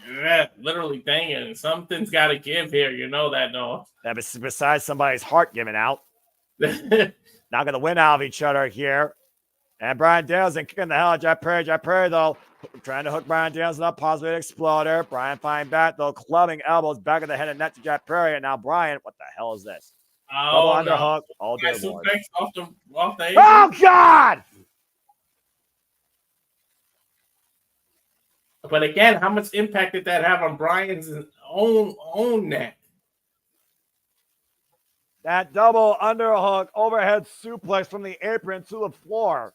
Yeah, literally banging. Something's got to give here. You know that, no? That is besides somebody's heart giving out. Not going to win out of each other here. And Bryan Danielson kicking the hell out of Jeff Perry. Jeff Perry, though, trying to hook Bryan Danielson up. Possibly an exploder. Bryan fighting back, though, clubbing elbows back of the head and neck to Jeff Perry. And now Bryan, what the hell is this? Oh, double underhook. Oh, dear Lord. Off the Oh, God! But again, how much impact did that have on Bryan's own neck? That double underhook overhead suplex from the apron to the floor.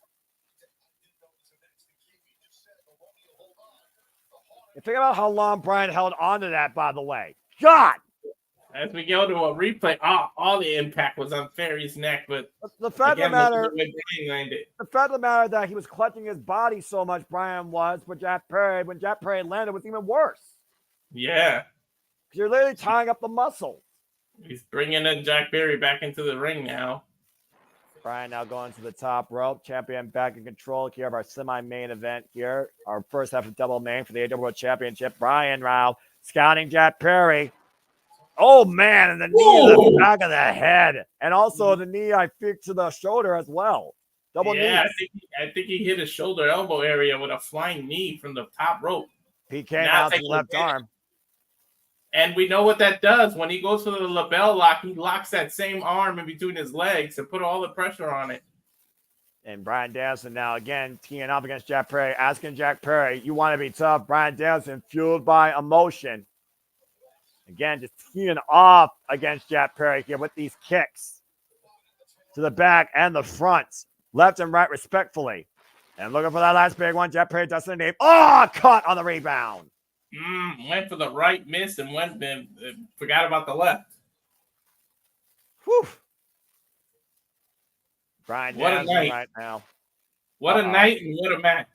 You think about how long Bryan held on to that, by the way. God! As we go to a replay, all the impact was on Ferry's neck, but the fact of the matter, the that he was clutching his body so much, Bryan was, when Jeff Perry landed, was even worse. Yeah. You're literally tying up the muscle. He's bringing in Jack Perry back into the ring now. Bryan now going to the top rope. Champion back in control here of our semi-main event here. Our first half of double main for the AEW World Championship. Bryan now scouting Jack Perry. Oh, man, and the knee to the back of the head. And also the knee, I think, to the shoulder as well. Double knee. I think he hit his shoulder elbow area with a flying knee from the top rope. PK now to the left arm. And we know what that does. When he goes for the lapel lock, he locks that same arm in between his legs to put all the pressure on it. And Bryan Danielson now again teeing up against Jack Perry, asking Jack Perry, you want to be tough? Bryan Danielson, fueled by emotion. Again, just teeing off against Jack Perry here with these kicks to the back and the front, left and right respectfully. And looking for that last big one. Jack Perry does the name. Oh, caught on the rebound. Went for the right, miss, and went and forgot about the left. Whew. Bryan Danielson right now. What a night and what a match.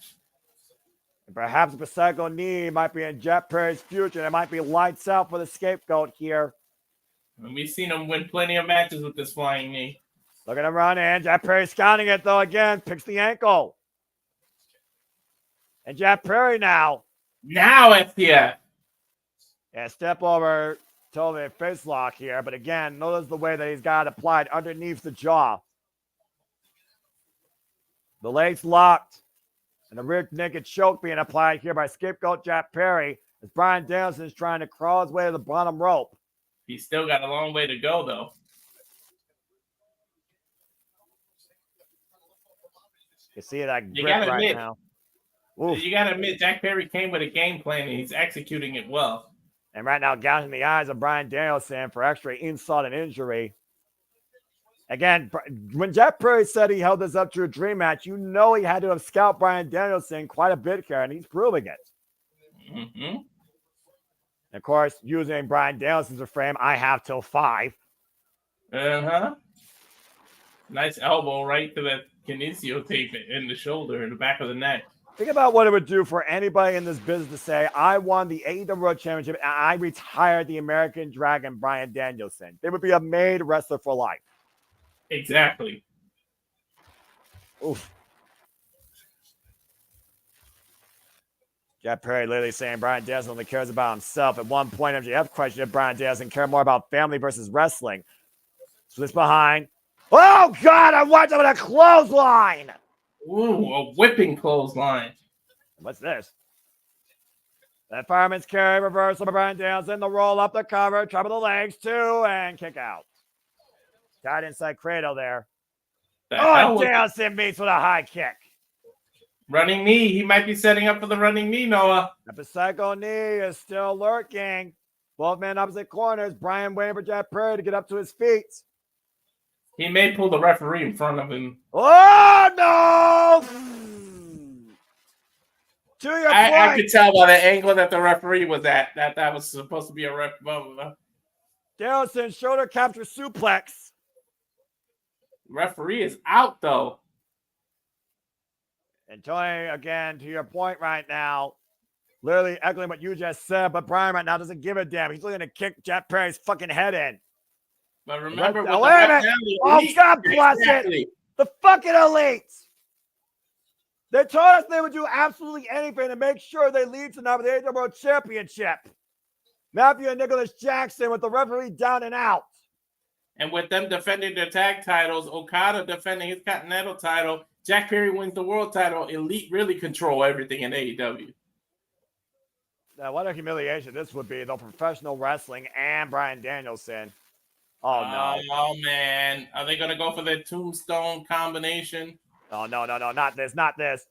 And perhaps the Psycho knee might be in Jack Perry's future. It might be lights out for the scapegoat here. And we've seen him win plenty of matches with this flying knee. Look at him run in. Jack Perry scouting it, though, again. Picks the ankle. And Jack Perry now. Now, FTF. Yeah, step over, totally a face lock here. But again, notice the way that he's got it applied underneath the jaw. The legs locked. And the rear naked choke being applied here by scapegoat Jack Perry as Bryan Danielson is trying to crawl his way to the bottom rope. He's still got a long way to go, though. You see that grip right now. You got to admit, Jack Perry came with a game plan, and he's executing it well. And right now, gouging the eyes of Bryan Danielson for extra insult and injury. Again, when Jack Perry said he held this up to a dream match, you know he had to have scalped Bryan Danielson quite a bit here, and he's proving it. Mm-hmm. Of course, using Bryan Danielson's frame, I have till 5. Uh-huh. Nice elbow right to that kinesio tape in the shoulder, in the back of the neck. Think about what it would do for anybody in this business to say, I won the AEW World Championship and I retired the American Dragon, Bryan Danielson. They would be a made wrestler for life. Exactly. Oof. Jeff Perry literally saying Bryan Danielson only cares about himself. At one point, MJF questioned if Bryan Danielson cared more about family versus wrestling. Slips behind. Oh, God, I watched him with a clothesline. Ooh, a whipping clothesline. What's this? That fireman's carry, reversal by Brian Danielson, the roll up the cover, top of the legs, 2, and kick out. Tied inside cradle there. The Oh, hell and was it? Danielson meets with a high kick. Running knee. He might be setting up for the running knee, Noah. The psycho knee is still lurking. Both men opposite corners. Brian waiting for Jack Perry to get up to his feet. He may pull the referee in front of him. Oh, no! To your point. I could tell by the angle that the referee was at that was supposed to be a ref. Danielson shoulder capture suplex. Referee is out though. And Tony, again, to your point right now, literally echoing what you just said, but Brian right now doesn't give a damn. He's looking to kick Jack Perry's fucking head in. But remember, Oh, wait a minute. Oh, God bless it. The fucking elites. They told us they would do absolutely anything to make sure they lead tonight with the AEW World Championship. Matthew and Nicholas Jackson with the referee down and out. And with them defending their tag titles, Okada defending his Continental title, Jack Perry wins the world title. Elite really control everything in AEW. Now, what a humiliation this would be, though. Professional wrestling and Bryan Danielson. Oh, no. Oh, man. Are they going to go for their tombstone combination? Oh, no. Not this.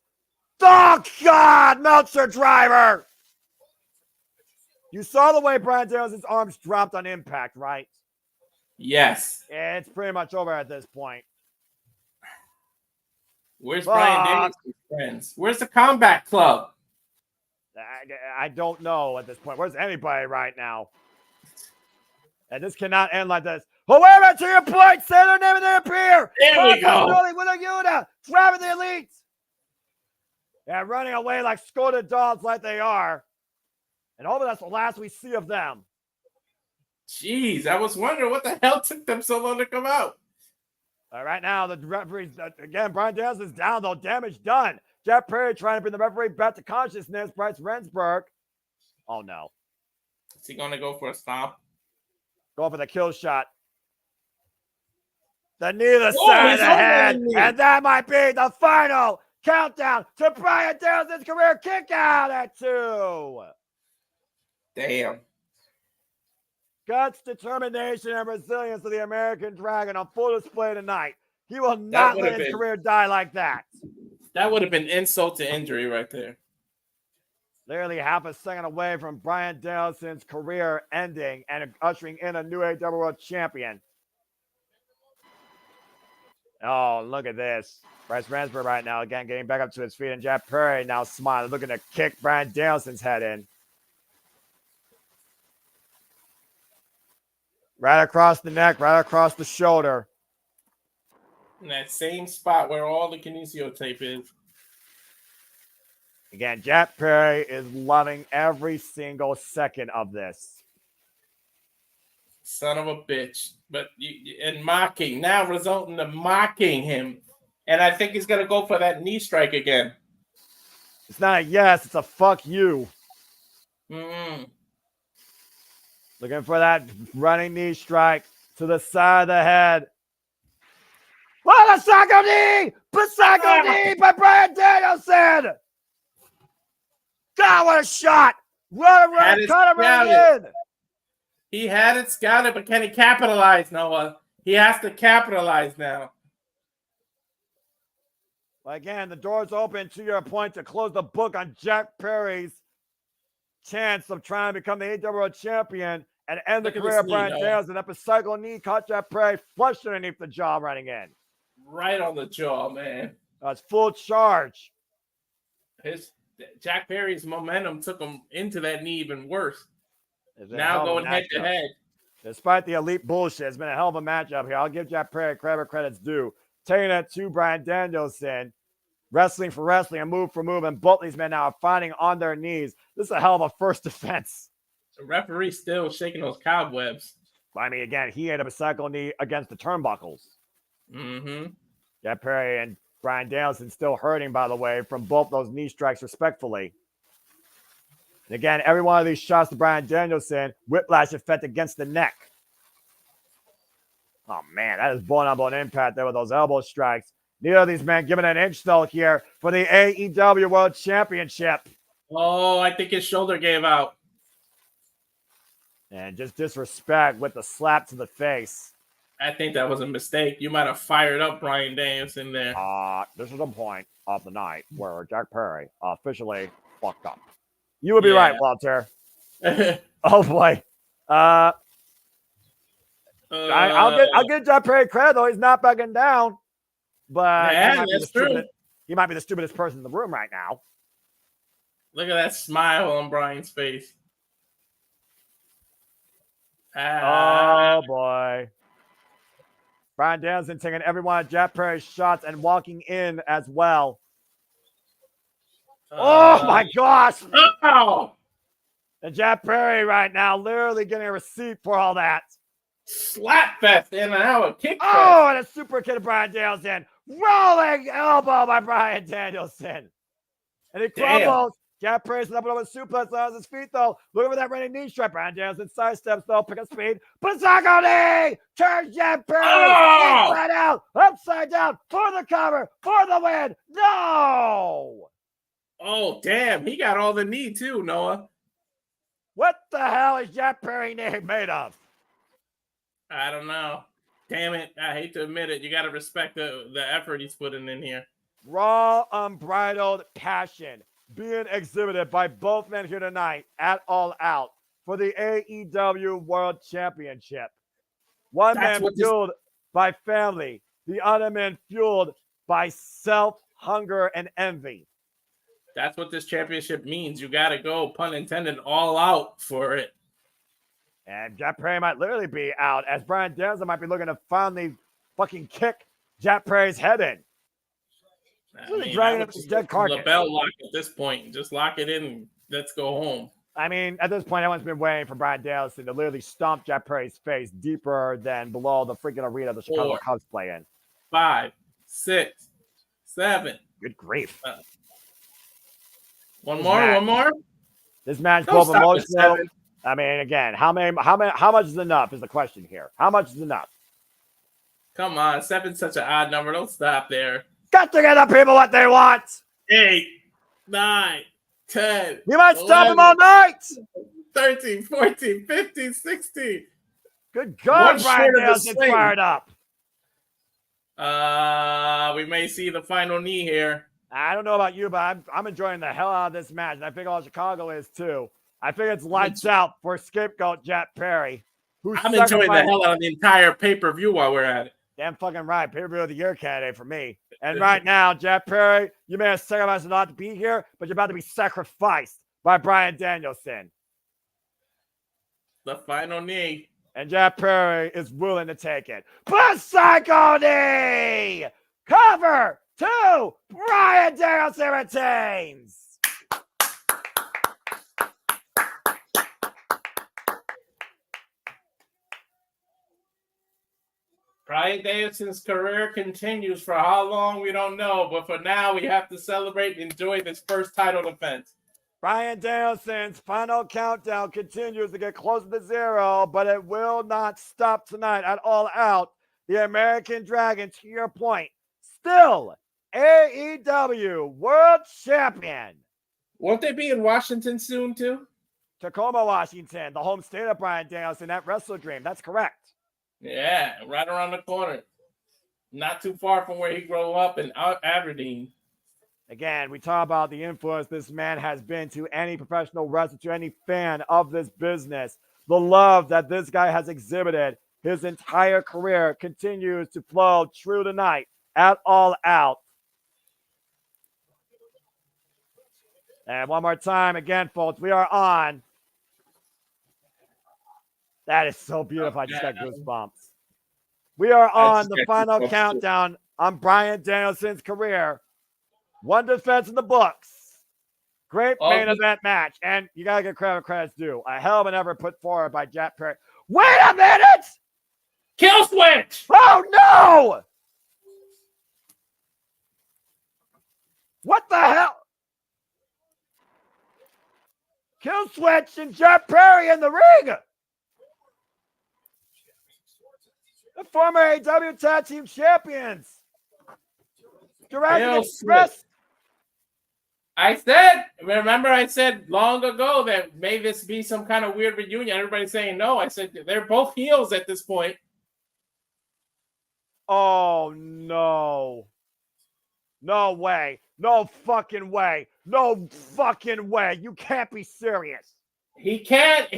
Oh, God! Meltzer driver! You saw the way Bryan Danielson's arms dropped on impact, right? Yes. It's pretty much over at this point. Where's Bryan Danielson's friends? Where's the Combat Club? I don't know at this point. Where's anybody right now? And this cannot end like this. Whoever, to your point, say their name and they appear. There we go. With a Yuta, driving the elites. And running away like scolded dogs like they are. And hopefully that's the last we see of them. Jeez, I was wondering what the hell took them so long to come out. Right now, the referee's, again, Bryan Danielson's down, though. Damage done. Jeff Perry trying to bring the referee back to consciousness. Bryce Rensburg. Oh, no. Is he going to go for a stomp? Going for the kill shot. The knee to the side of the head. And that might be the final countdown to Bryan Danielson's career kick out at 2. Damn. Guts, determination, and resilience of the American Dragon on full display tonight. He will not let his career die like that. That would have been insult to injury right there. Literally half a second away from Bryan Danielson's career ending and ushering in a new AEW World Champion. Oh, look at this. Bryce Rensburg right now, again, getting back up to his feet. And Jeff Perry now smiling, looking to kick Bryan Danielson's head in. Right across the neck, right across the shoulder. In that same spot where all the kinesio tape is. Again, Jack Perry is loving every single second of this. Son of a bitch. But and mocking, now resulting in mocking him. And I think he's going to go for that knee strike again. It's not a yes, it's a fuck you. Mm-hmm. Looking for that running knee strike to the side of the head. Oh, the psycho knee! Psycho knee by Bryan Danielson! God, what a shot! Run in! He had it scouted, but can he capitalize, Noah? He has to capitalize now. Again, the door's open, to your point, to close the book on Jack Perry's chance of trying to become the AEW World Champion and end the career of Bryan Danielson. That psycho knee caught Jack Perry flush underneath the jaw running in. Right on the jaw, man. That's full charge. Jack Perry's momentum took him into that knee even worse. Now going head to head. Despite the elite bullshit, it's been a hell of a matchup here. I'll give Jack Perry credit where credit's due. Taking it to Bryan Danielson. Wrestling for wrestling and move for move. And both these men now are fighting on their knees. This is a hell of a first defense. The referee still shaking those cobwebs. I mean, again, he had a psycho knee against the turnbuckles. Mm-hmm. Jack Perry and Bryan Danielson still hurting, by the way, from both those knee strikes respectfully. And again, every one of these shots to Bryan Danielson, whiplash effect against the neck. Oh, man, that is bone-on-bone impact there with those elbow strikes. Neither of these men giving an inch, though, here for the AEW World Championship. Oh, I think his shoulder gave out. And just disrespect with the slap to the face. I think that was a mistake. You might have fired up Bryan Danielson there. This is the point of the night where Jack Perry officially fucked up. You would be right, Walter. Oh, boy. I'll give Jack Perry credit, though. He's not backing down. But yeah, that's true. He might be the stupidest person in the room right now. Look at that smile on Bryan's face. Oh, boy. Bryan Danielson taking every one of Jack Perry's shots and walking in as well. Oh, my gosh. Oh! And Jack Perry right now literally getting a receipt for all that. Slap fest in and out, kick fest. Oh, and a super kick of Bryan Danielson. Rolling elbow by Bryan Danielson. And he crumbles. Jack Perry's up with a suplex on his feet, though. Looking for that running knee strike. Bryan Danielson sidesteps, though. Pick up speed. Pasaco knee! Turns Jack Perry inside out. Upside down. For the cover. For the win. No! Oh, damn. He got all the knee, too, Noah. What the hell is Jack Perry knee made of? I don't know. Damn it. I hate to admit it. You got to respect the effort he's putting in here. Raw, unbridled passion being exhibited by both men here tonight at All Out for the AEW World Championship. One man fueled by family, the other man fueled by self, hunger, and envy. That's what this championship means. You got to go, pun intended, all out for it. And Jack Perry might literally be out, as Bryan Danielson might be looking to finally fucking kick Jack Perry's head in. Dragging up his dead carcass. The bell lock at this point. Just lock it in and let's go home. I mean, at this point, everyone's been waiting for Bryan Danielson to literally stomp Jack Perry's face deeper than below the freaking arena the Chicago Cubs play in. 5, 6, 7. Good grief. One more. This match both emotional. I mean, again, how much is enough is the question here. How much is enough? Come on, 7's such an odd number. Don't stop there. Got to get the people what they want. 8, 9, 10. You might 11, stop them all night. 13, 14, 15, 16. Good God, Bryan Danielson's fired up. We may see the final knee here. I don't know about you, but I'm enjoying the hell out of this match, and I think all Chicago is too. I think it's lights out for scapegoat Jack Perry. I'm enjoying the hell out of the entire pay-per-view while we're at it. Damn fucking right. Pay-per-view of the year candidate for me. And right now, Jack Perry, you may have sacrificed a lot to be here, but you're about to be sacrificed by Bryan Danielson. The final knee. And Jack Perry is willing to take it. Psycho knee! Cover 2! Bryan Danielson retains! Bryan Danielson's career continues for how long, we don't know. But for now, we have to celebrate and enjoy this first title defense. Bryan Danielson's final countdown continues to get closer to 0, but it will not stop tonight at All Out. The American Dragon, to your point, still AEW World Champion. Won't they be in Washington soon, too? Tacoma, Washington, the home state of Bryan Danielson at Wrestle Dream. That's correct. Yeah, right around the corner. Not too far from where he grew up in Aberdeen. Again, we talk about the influence this man has been to any professional wrestler, to any fan of this business. The love that this guy has exhibited his entire career continues to flow true tonight at All Out. And one more time, again, folks, we are on. That is so beautiful. I just got goosebumps. We are on the final countdown on Bryan Danielson's career. One defense in the books. Great main event match. And you got to give credit where credit's due. A hell of an effort put forward by Jack Perry. Wait a minute! Kill switch! Oh, no! What the hell? Kill switch and Jack Perry in the ring. The former AEW Tag Team Champions. Jurassic Hell, Express. Remember I said long ago that may this be some kind of weird reunion. Everybody's saying no. I said they're both heels at this point. Oh, no. No way. No fucking way. No fucking way. You can't be serious. He can.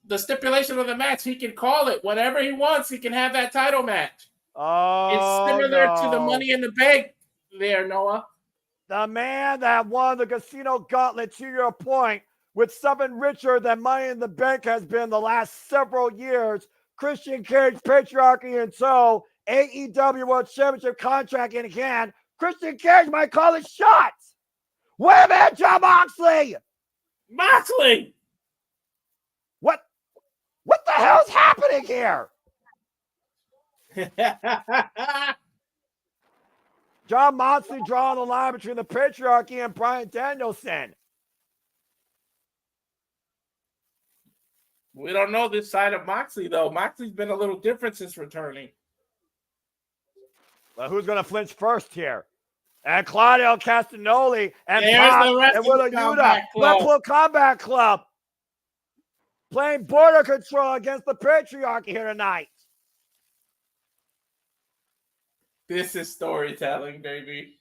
The stipulation of the match, he can call it whenever he wants. He can have that title match. Oh, It's similar no. to the Money in the Bank there, Noah. The man that won the Casino Gauntlet, to your point, with something richer than Money in the Bank has been the last several years. Christian Cage, patriarchy in tow, AEW World Championship contract in hand. Christian Cage might call his shots. Wait a minute, John Moxley. Moxley! What the hell's happening here? John Moxley drawing the line between the patriarchy and Bryan Danielson. We don't know this side of Moxley, though. Moxley's been a little different since returning. Well, who's going to flinch first here? And Claudio Castagnoli and There's Pac the and Wrestling Willa Yuta. Combat Club. Blackpool Combat Club. Playing border control against the patriarchy here tonight. This is storytelling, baby.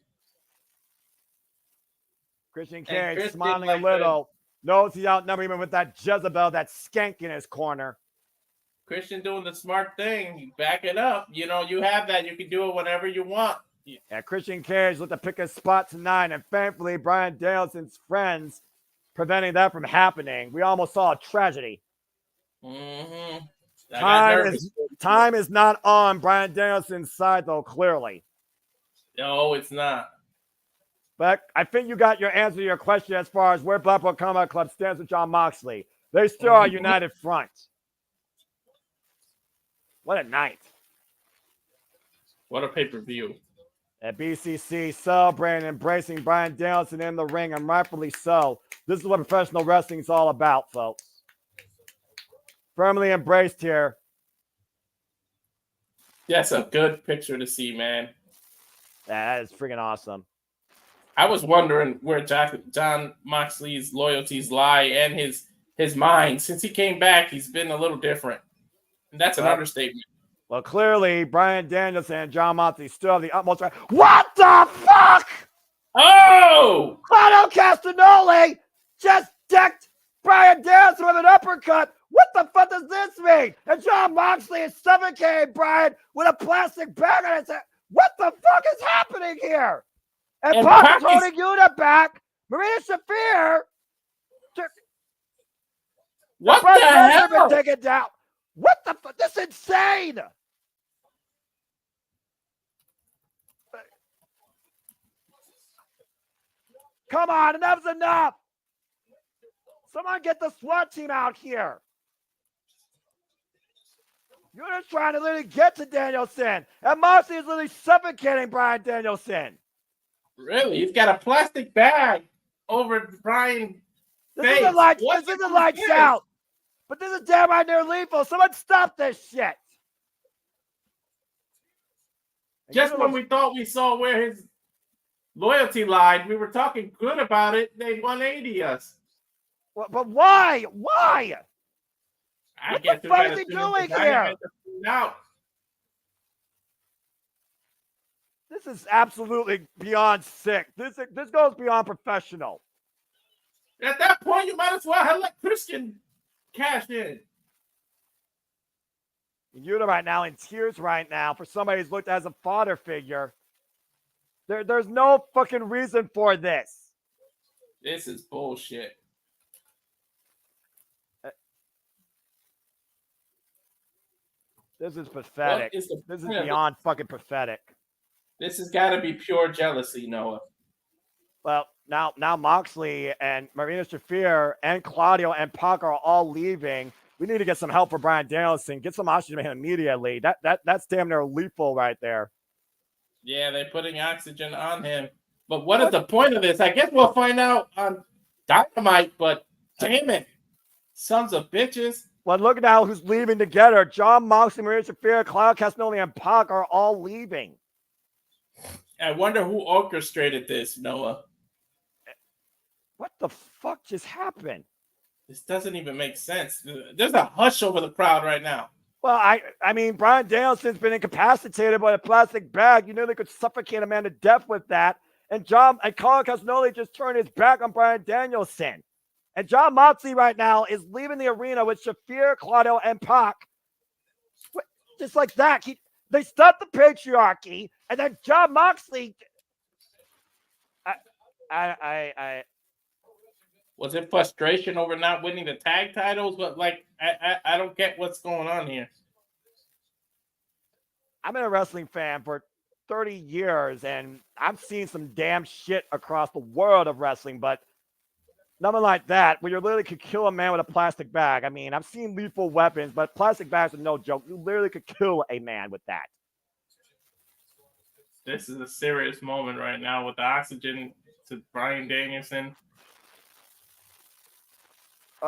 Christian Cage Christian, smiling like a little. Knows he's outnumbered even with that Jezebel, that skank in his corner. Christian doing the smart thing, backing up. You know, you have that. You can do it whenever you want. Yeah, Christian Cage looked to pick his spot tonight, and thankfully, Bryan Danielson's friends preventing that from happening. We almost saw a tragedy. Mm-hmm. Time is not on Bryan Danielson's side, though, clearly. No, it's not. But I think you got your answer to your question as far as where Blackpool Combat Club stands with John Moxley. They still are a united front. What a night. What a pay-per-view. At BCC, celebrating and embracing Bryan Danielson in the ring, and rightfully so. This is what professional wrestling is all about, folks. Firmly embraced here. That's a good picture to see, man. That is freaking awesome. I was wondering where John Moxley's loyalties lie and his mind. Since he came back, he's been a little different. And that's an understatement. Well, clearly, Bryan Danielson and John Moxley still have the utmost right. What the fuck? Oh! Claudio Castagnoli just decked Bryan Danielson with an uppercut. What the fuck does this mean? And John Moxley is suffocating Bryan with a plastic bag on his head. What the fuck is happening here? And Pac is holding Yuta back. Marina Shafir. What the hell? Take it down. What the fuck? This is insane. Come on, enough's enough. Someone get the SWAT team out here. You're just trying to literally get to Danielson. And Moxley is literally suffocating Bryan Danielson. Really? He's got a plastic bag over Bryan. This isn't lights out. But this is damn right near lethal. Someone stop this shit. Just when we thought we saw where his loyalty lied, we were talking good about it. They 180 us. But why? Why? What the fuck is he doing here? No. This is absolutely beyond sick. This goes beyond professional. At that point, you might as well have let Christian cash in. Yuta right now in tears right now for somebody who's looked as a father figure. There's no fucking reason for this. This is bullshit. This is pathetic. This is beyond fucking pathetic. This has got to be pure jealousy, Noah. Well, now Moxley and Marina Shafir and Claudio and Pac are all leaving. We need to get some help for Bryan Danielson. Get some oxygen to him immediately. That's damn near lethal right there. Yeah, they're putting oxygen on him. But what is the point of this? I guess we'll find out on Dynamite, but damn it. Sons of bitches. Well, look now who's leaving together. John Moxley, Maria Shafir, Claudio Castagnoli, and Pac are all leaving. I wonder who orchestrated this, Noah. What the fuck just happened? This doesn't even make sense. There's a hush over the crowd right now. Well, I mean, Bryan Danielson's been incapacitated by a plastic bag. You know they could suffocate a man to death with that. And Claudio Castagnoli just turned his back on Bryan Danielson. And John Moxley right now is leaving the arena with Shafir, Claudio, and Pac. Just like that. They stopped the patriarchy, and then John Moxley. Was it frustration over not winning the tag titles? But I don't get what's going on here. I've been a wrestling fan for 30 years, and I've seen some damn shit across the world of wrestling, but nothing like that, where you literally could kill a man with a plastic bag. I mean, I've seen lethal weapons, but plastic bags are no joke. You literally could kill a man with that. This is a serious moment right now with the oxygen to Bryan Danielson.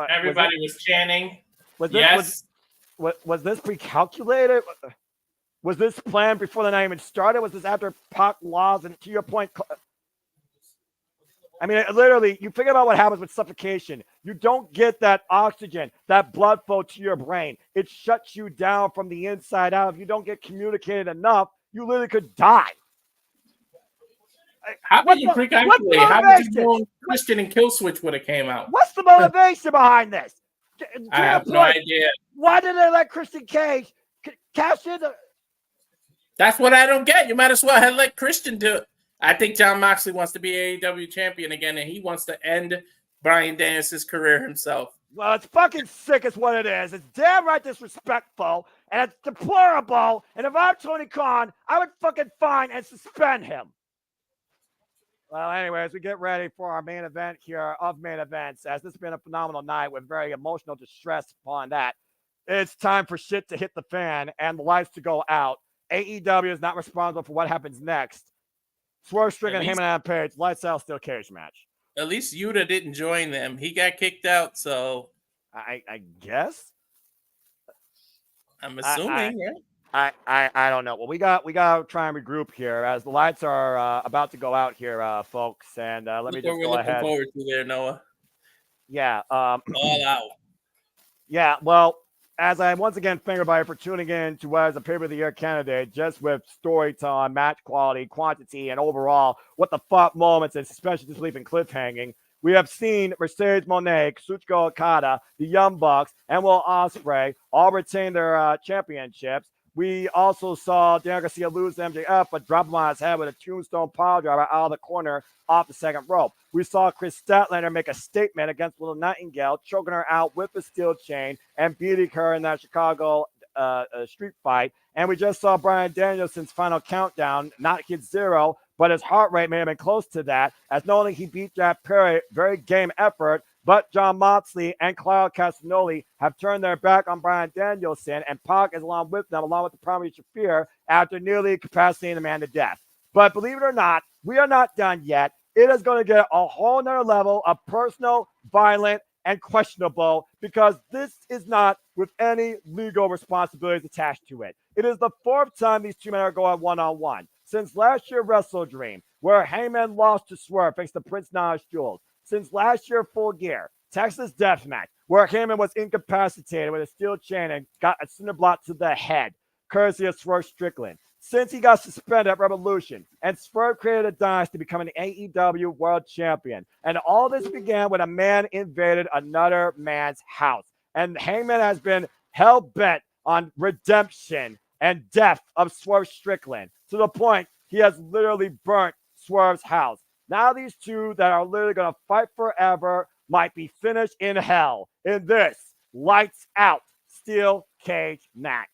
Everybody was chanting. Was this pre-calculated? Was this planned before the night even started? Was this after Pac laws? And to your point, I mean, literally, you think about what happens with suffocation. You don't get that oxygen, that blood flow to your brain. It shuts you down from the inside out. If you don't get communicated enough, you literally could die. How about you pre-calculate? How would you know Christian and Killswitch would have came out? What's the motivation behind this? I have no idea. Why did they let Christian Cage cash in? That's what I don't get. You might as well have let Christian do it. I think John Moxley wants to be AEW champion again, and he wants to end Bryan Danielson's career himself. Well, it's fucking sick is what it is. It's damn right disrespectful, and it's deplorable. And if I'm Tony Khan, I would fucking fine and suspend him. Well, anyways, we get ready for our main event here of main events, as this has been a phenomenal night with very emotional distress upon that. It's time for shit to hit the fan and the lights to go out. AEW is not responsible for what happens next. Swerve Strickland, Heyman, and Page, lights out, steel cage match. At least Yuta didn't join them. He got kicked out, so I guess. I'm assuming, right? I don't know. Well, we got to try and regroup here as the lights are about to go out here, folks. And let me just go ahead. Looking forward to there, Noah. Yeah. All out. Yeah. Well, as I once again thank everybody for tuning in to what is a Paper of the Year candidate, just with storytelling, match quality, quantity, and overall what the fuck moments and suspension to sleep and cliffhanging. We have seen Mercedes Moné, Kazuchika Okada, the Young Bucks, and Will Ospreay all retain their championships. We also saw Daniel Garcia lose to MJF, but drop him on his head with a tombstone pile driver out of the corner off the second rope. We saw Chris Statlander make a statement against Willow Nightingale, choking her out with a steel chain and beating her in that Chicago street fight. And we just saw Bryan Danielson's final countdown, not hit 0, but his heart rate may have been close to that, as not only he beat Jack Perry, very game effort, but John Moxley and Claudio Castagnoli have turned their back on Bryan Danielson, and Pac is along with them, along with the primary Shafir, after nearly incapacitating the man to death. But believe it or not, we are not done yet. It is going to get a whole nother level of personal, violent, and questionable, because this is not with any legal responsibilities attached to it. It is the 4th time these two men are going one-on-one. Since last year, Wrestle Dream, where Heyman lost to Swerve thanks to Prince Nana's Jewels. Since last year, Full Gear, Texas Deathmatch, where Heyman was incapacitated with a steel chain and got a cinder block to the head, courtesy of Swerve Strickland. Since he got suspended at Revolution, and Swerve created a dynasty, becoming an AEW World Champion. And all this began when a man invaded another man's house. And Heyman has been hell-bent on redemption and death of Swerve Strickland, to the point he has literally burnt Swerve's house. Now these two that are literally going to fight forever might be finished in hell in this lights out steel cage match.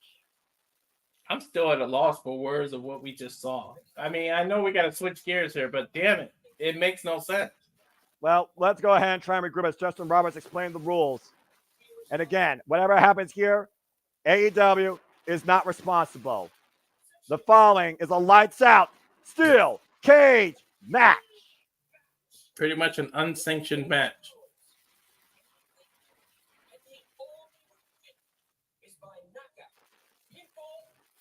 I'm still at a loss for words of what we just saw. I mean, I know we got to switch gears here, but damn it, it makes no sense. Well, let's go ahead and try and regroup as Justin Roberts explained the rules. And again, whatever happens here, AEW is not responsible. The following is a lights out steel cage match. Pretty much an unsanctioned match.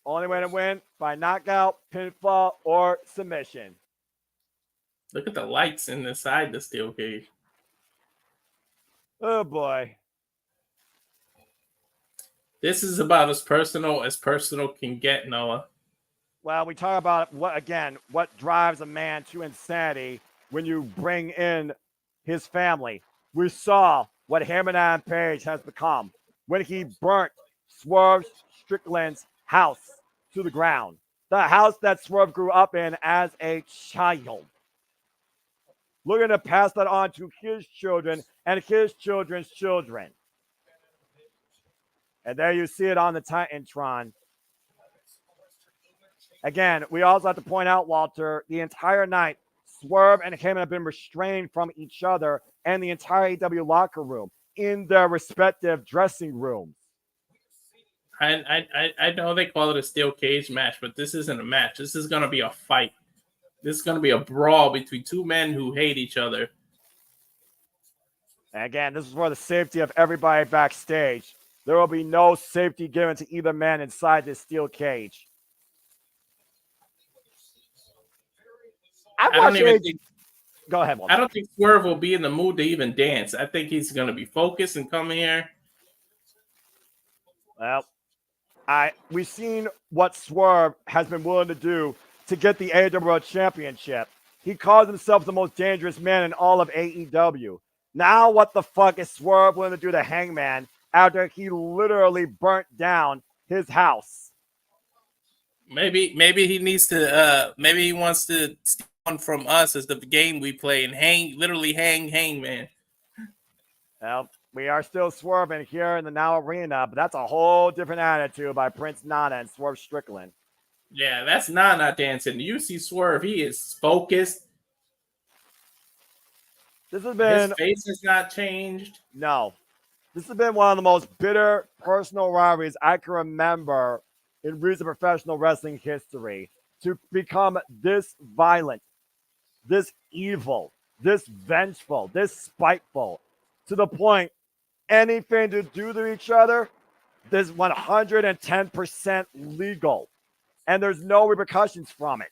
Only way to win by knockout, pinfall, or submission. Look at the lights inside the steel cage. Oh boy. This is about as personal can get, Noah. Well, we talk about what drives a man to insanity when you bring in his family. We saw what Hangman Page has become when he burnt Swerve Strickland's house to the ground. The house that Swerve grew up in as a child. Looking to pass that on to his children and his children's children. And there you see it on the Titantron. Again, we also have to point out, Walter, the entire night, Swerve and Heyman have been restrained from each other and the entire AEW locker room in their respective dressing rooms. I know they call it a steel cage match, but this isn't a match. This is going to be a fight. This is going to be a brawl between two men who hate each other. And again, this is for the safety of everybody backstage. There will be no safety given to either man inside this steel cage. Go ahead, Walter. I don't think Swerve will be in the mood to even dance. I think he's going to be focused and come here. Well, we've seen what Swerve has been willing to do to get the AEW World Championship. He calls himself the most dangerous man in all of AEW. Now what the fuck is Swerve willing to do to Hangman after he literally burnt down his house? Maybe he needs to maybe he wants to steal one from us as the game we play and hang Hangman. Well, we are still swerving here in the Now Arena, but that's a whole different attitude by Prince Nana and Swerve Strickland. Yeah, that's Nana dancing. You see Swerve, he is focused. His face has not changed. No. This has been one of the most bitter personal rivalries I can remember in recent professional wrestling history. To become this violent, this evil, this vengeful, this spiteful, to the point anything to do to each other, is 110% legal. And there's no repercussions from it.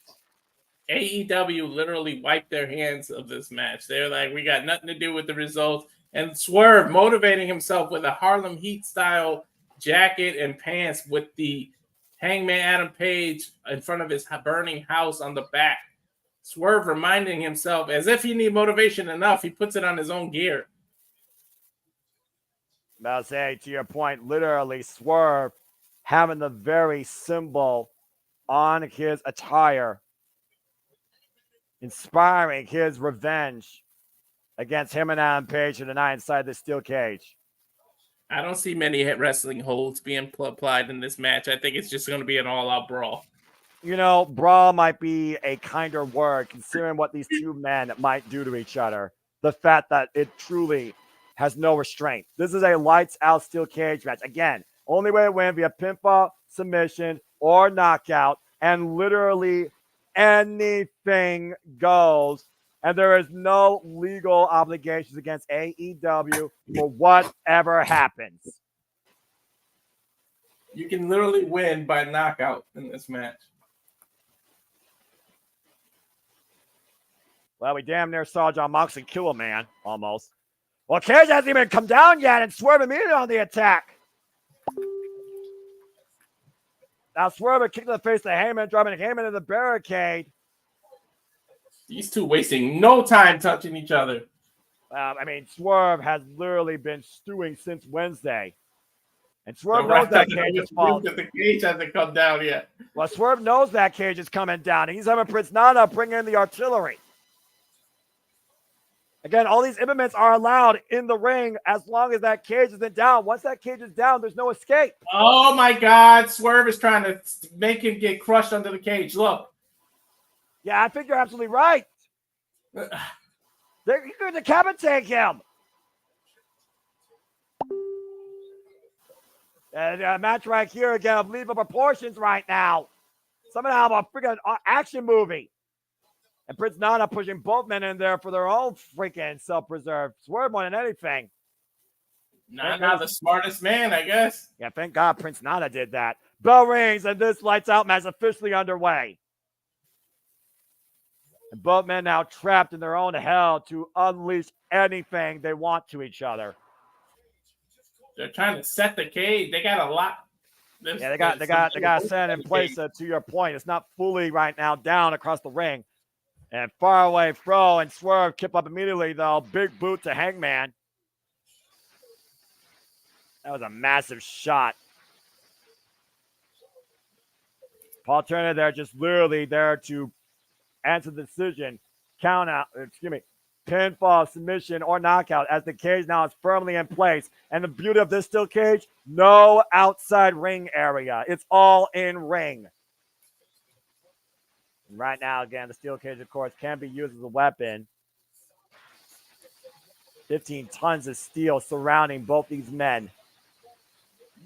AEW literally wiped their hands of this match. They're like, we got nothing to do with the results. And Swerve motivating himself with a Harlem Heat style jacket and pants with the Hangman Adam Page in front of his burning house on the back. Swerve reminding himself, as if he need motivation enough, he puts it on his own gear. I'll say, to your point, literally Swerve having the very symbol on his attire, inspiring his revenge against him and Adam Page tonight inside the steel cage. I don't see many wrestling holds being applied in this match. I think it's just going to be an all-out brawl. You know, brawl might be a kinder word considering what these two men might do to each other. The fact that it truly has no restraint. This is a lights-out steel cage match. Again, only way to win via pinfall, submission, or knockout, and literally anything goes. And there is no legal obligations against AEW for whatever happens. You can literally win by knockout in this match. Well, we damn near saw John Moxley kill a man, almost. Well, Cage hasn't even come down yet and Swerve immediately on the attack. Now Swerve kicked in the face to Heyman, driving Heyman in the barricade. These two wasting no time touching each other. Swerve has literally been stewing since Wednesday. And Swerve knows that cage is falling. The cage hasn't come down yet. Well, Swerve knows that cage is coming down. And he's having Prince Nana bring in the artillery. Again, all these implements are allowed in the ring as long as that cage isn't down. Once that cage is down, there's no escape. Oh, my God. Swerve is trying to make him get crushed under the cage. Look. Yeah, I think you're absolutely right. He could decapitate him. And a match right here again of lethal proportions right now. Somehow a freaking action movie. And Prince Nana pushing both men in there for their own freaking self-preserve. Swerve more than anything. Not the smartest man, I guess. Yeah, thank God Prince Nana did that. Bell rings, and this lights out match officially underway. And both men now trapped in their own hell to unleash anything they want to each other. They're trying to set the cage. They got a lot. Yeah, they got set in place. To your point, it's not fully right now down across the ring. And far away throw and Swerve kip up immediately though. Big boot to Hangman. That was a massive shot. Paul Turner there, just literally there to answer the decision, count out, pinfall, submission, or knockout as the cage now is firmly in place. And the beauty of this steel cage, no outside ring area. It's all in ring. And right now, again, the steel cage, of course, can be used as a weapon. 15 tons of steel surrounding both these men.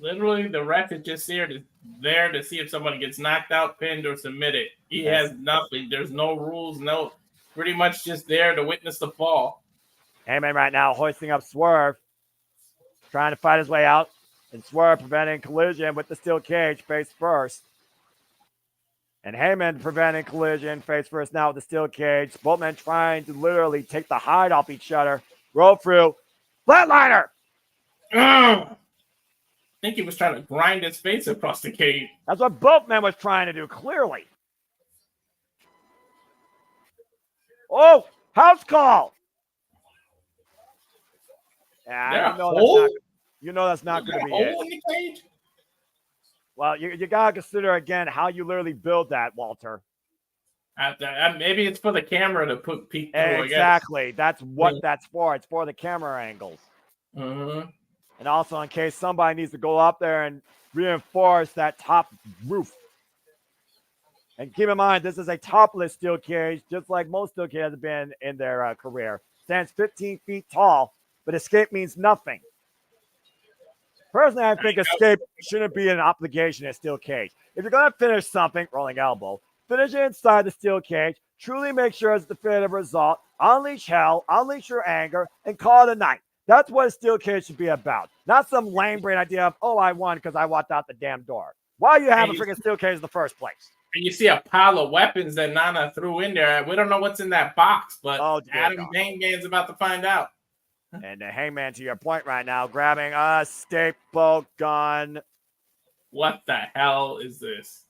Literally, the ref is just there to see if somebody gets knocked out, pinned, or submitted. He has nothing. There's no rules. No, pretty much just there to witness the fall. Heyman right now hoisting up Swerve, trying to fight his way out, and Swerve preventing collision with the steel cage face first. And Heyman preventing collision face first now with the steel cage. Both men trying to literally take the hide off each other. Roll through. Flatliner! I think he was trying to grind his face across the cage. That's what both men was trying to do, clearly. Oh, house call. Yeah, you know that's not going to be it. In the cage? Well, you got to consider, again, how you literally build that, Walter. Maybe it's for the camera to peek through, exactly. That's what that's for. It's for the camera angles. Mm-hmm. And also in case somebody needs to go up there and reinforce that top roof. And keep in mind, this is a topless steel cage, just like most steel cages have been in their career. Stands 15 feet tall, but escape means nothing. Personally, I think escape shouldn't be an obligation in a steel cage. If you're going to finish something, rolling elbow, finish it inside the steel cage, truly make sure it's a definitive result, unleash hell, unleash your anger, and call it a night. That's what a steel cage should be about. Not some lame brain idea of, oh, I won because I walked out the damn door. Why you have a freaking steel cage in the first place? And you see a pile of weapons that Nana threw in there. We don't know what's in that box, but Adam Hangman's about to find out. And the Hangman, to your point right now, grabbing a staple gun. What the hell is this?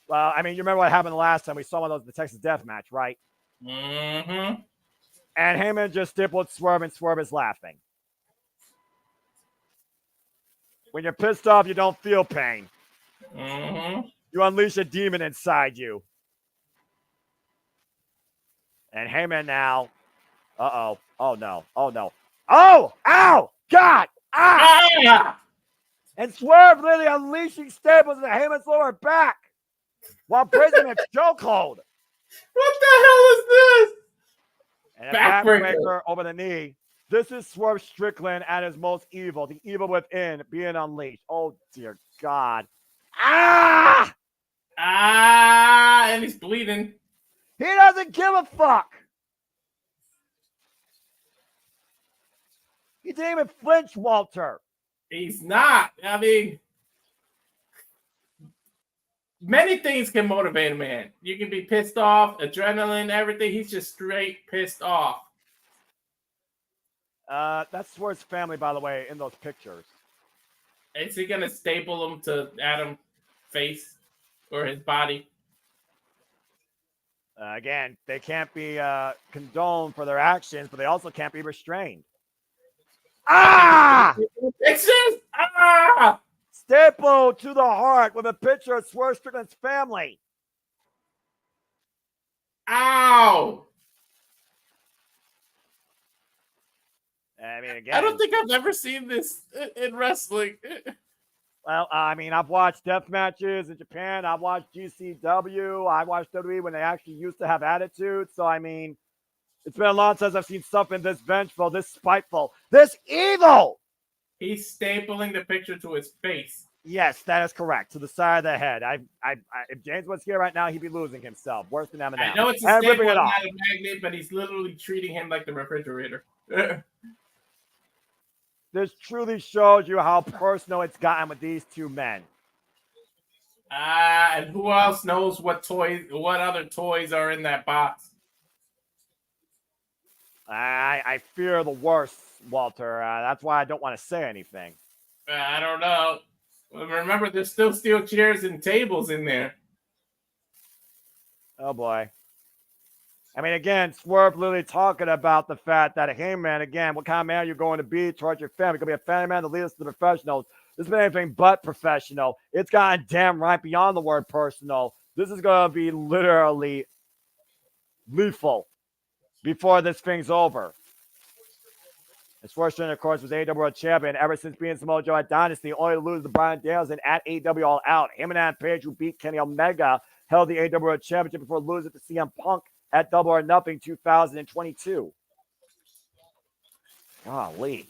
Well, I mean, you remember what happened the last time we saw one of those in the Texas Death Match, right? Mm-hmm. And Heyman just stapled Swerve, and Swerve is laughing. When you're pissed off, you don't feel pain. Mm-hmm. You unleash a demon inside you. And Heyman now. Uh-oh. Oh, no. Oh, no. Oh! Ow! God! Ah! And Swerve literally unleashing staples into Heyman's lower back while breaking a chokehold. What the hell is this? And a backbreaker over the knee. This is Swerve Strickland at his most evil. The evil within being unleashed. Oh, dear God. Ah! And he's bleeding. He doesn't give a fuck. He didn't even flinch, Walter. He's not. I mean, many things can motivate a man. You can be pissed off, adrenaline, everything. He's just straight pissed off. That's Swerve's family, by the way, in those pictures. Is he going to staple him to Adam's face or his body? Again, they can't be condoned for their actions, but they also can't be restrained. Ah! It's just, ah! Staple to the heart with a picture of Swerve Strickland's family. Ow! I mean, again, I don't think I've ever seen this in wrestling. Well, I mean, I've watched death matches in Japan. I've watched GCW. I watched WWE when they actually used to have attitude. So, I mean, it's been a long time since I've seen something this vengeful, this spiteful, this evil. He's stapling the picture to his face. Yes, that is correct. To the side of the head. If James was here right now, he'd be losing himself. Worse than Eminem. I know it's a staple, not a magnet, but he's literally treating him like the refrigerator. This truly shows you how personal it's gotten with these two men. And who else knows what other toys are in that box? I fear the worst, Walter. That's why I don't want to say anything. I don't know. Remember, there's still steel chairs and tables in there. Oh boy. I mean, again, Swerve literally talking about the fact that, hey man, again, what kind of man are you going to be towards your family? You're going to be a family man to lead us to the professionals. This has been anything but professional. It's gotten damn right beyond the word personal. This is going to be literally lethal before this thing's over. And Swerve, of course, was AEW World Champion ever since being Samoa Joe at Dynasty, only to lose to Bryan Danielson at AEW All Out. Him and Adam Page, who beat Kenny Omega, held the AEW World Championship before losing to CM Punk at Double or Nothing 2022. Golly.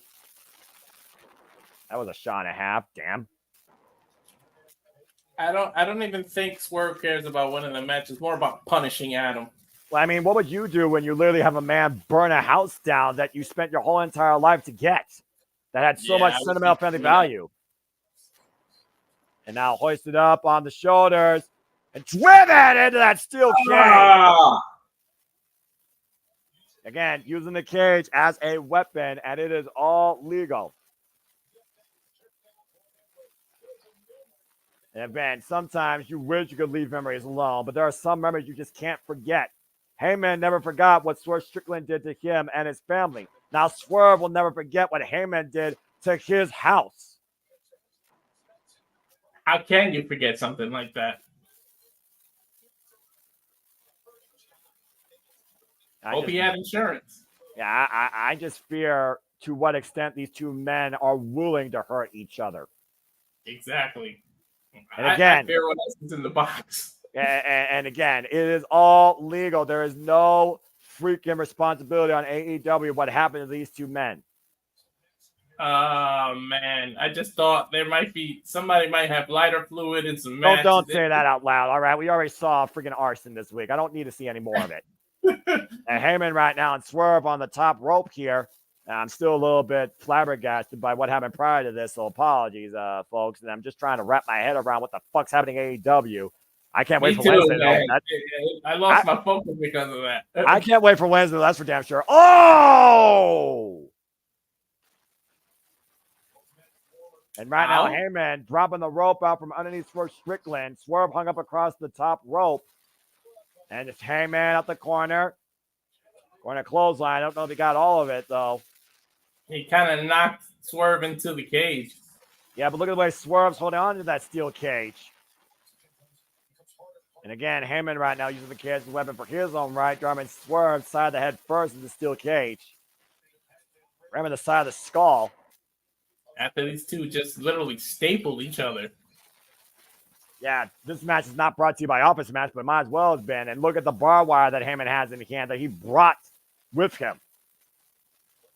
That was a shot and a half. Damn. I don't even think Swerve cares about winning the match. It's more about punishing Adam. Well, I mean, what would you do when you literally have a man burn a house down that you spent your whole entire life to get? That had so much sentimental family value. And now hoisted up on the shoulders and driven into that steel cage. Again, using the cage as a weapon, and it is all legal. And Ben, sometimes you wish you could leave memories alone, but there are some memories you just can't forget. Heyman never forgot what Swerve Strickland did to him and his family. Now Swerve will never forget what Heyman did to his house. How can you forget something like that? Hope he had insurance. Yeah, I just fear to what extent these two men are willing to hurt each other. Exactly. And again, I fear what else is in the box. And again, it is all legal. There is no freaking responsibility on AEW what happened to these two men. Oh man, I just thought there might be somebody might have lighter fluid and some matches. Don't say that out loud. All right, we already saw freaking arson this week. I don't need to see any more of it. And Heyman right now and Swerve on the top rope here. I'm still a little bit flabbergasted by what happened prior to this, so apologies, folks. And I'm just trying to wrap my head around what the fuck's happening at AEW. I can't wait for Wednesday. I lost my focus because of that. I can't wait for Wednesday. That's for damn sure. Oh! And right now, Heyman dropping the rope out from underneath Swerve Strickland. Swerve hung up across the top rope. And it's Heyman up the corner. Corner clothesline. I don't know if he got all of it, though. He kind of knocked Swerve into the cage. Yeah, but look at the way Swerve's holding on to that steel cage. And again, Heyman right now using the cage as a weapon for his own right, driving Swerve side of the head first in the steel cage. Ramming the side of the skull. After these two just literally stapled each other. Yeah, this match is not brought to you by Office Match, but might as well have been. And look at the barbed wire that Heyman has in the hand that he brought with him.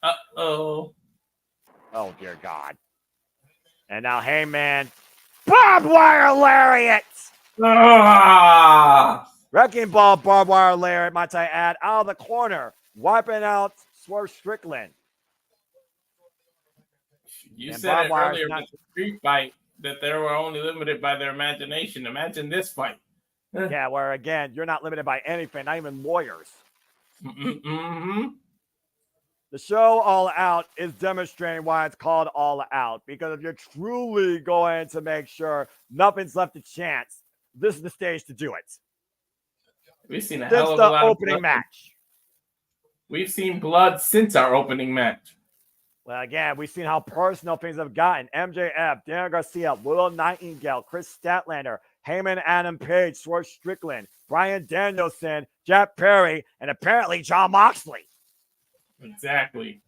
Uh-oh. Oh, dear God. And now Heyman, barbed wire lariat! Wrecking ball barbed wire lariat, might I add, out of the corner, wiping out Swerve Strickland. You said it earlier with the street fight that they were only limited by their imagination. Imagine this fight. Yeah, where again, you're not limited by anything, not even lawyers. Mm-hmm. The show All Out is demonstrating why it's called All Out. Because if you're truly going to make sure nothing's left to chance, this is the stage to do it. We've seen a hell of a lot of opening match. We've seen blood since our opening match. Well, again, we've seen how personal things have gotten. MJF, Daniel Garcia, Willow Nightingale, Chris Statlander, Heyman, Adam Page, Swerve Strickland, Bryan Danielson, Jack Perry, and apparently Jon Moxley. Exactly.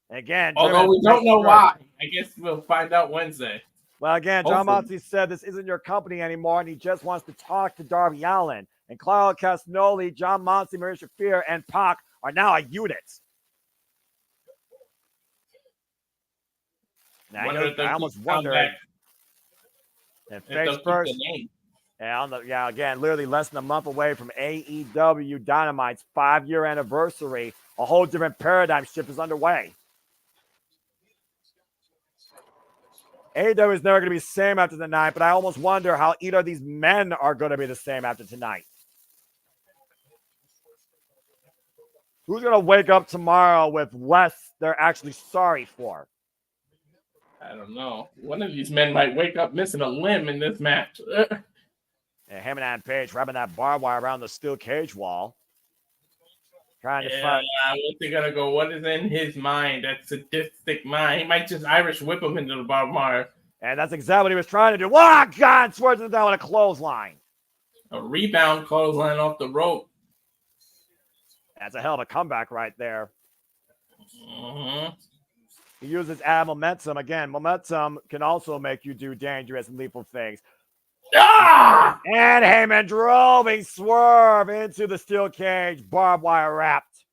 Again, although we don't know why. I guess we'll find out Wednesday. Well, again, Jon Moxley said this isn't your company anymore, and he just wants to talk to Darby Allin. And Claudio Castagnoli, Jon Moxley, Maria Shafir, and Pac are now a unit. Now, I almost wondered if face first. Yeah, again, literally less than a month away from AEW Dynamite's 5-year anniversary. A whole different paradigm shift is underway. AEW is never going to be the same after tonight, but I almost wonder how either of these men are going to be the same after tonight. Who's going to wake up tomorrow with less they're actually sorry for? I don't know. One of these men might wake up missing a limb in this match. And Heyman and Page wrapping that barbed wire around the steel cage wall. Trying to find. What's he gonna go? What is in his mind? That sadistic mind. He might just Irish whip him into the barbed wire. And that's exactly what he was trying to do. Oh, God! Swerves him down with a clothesline. A rebound clothesline off the rope. That's a hell of a comeback right there. Mm-hmm. He uses add momentum. Again, momentum can also make you do dangerous and lethal things. Ah! And Heyman drove a swerve into the steel cage, barbed wire wrapped.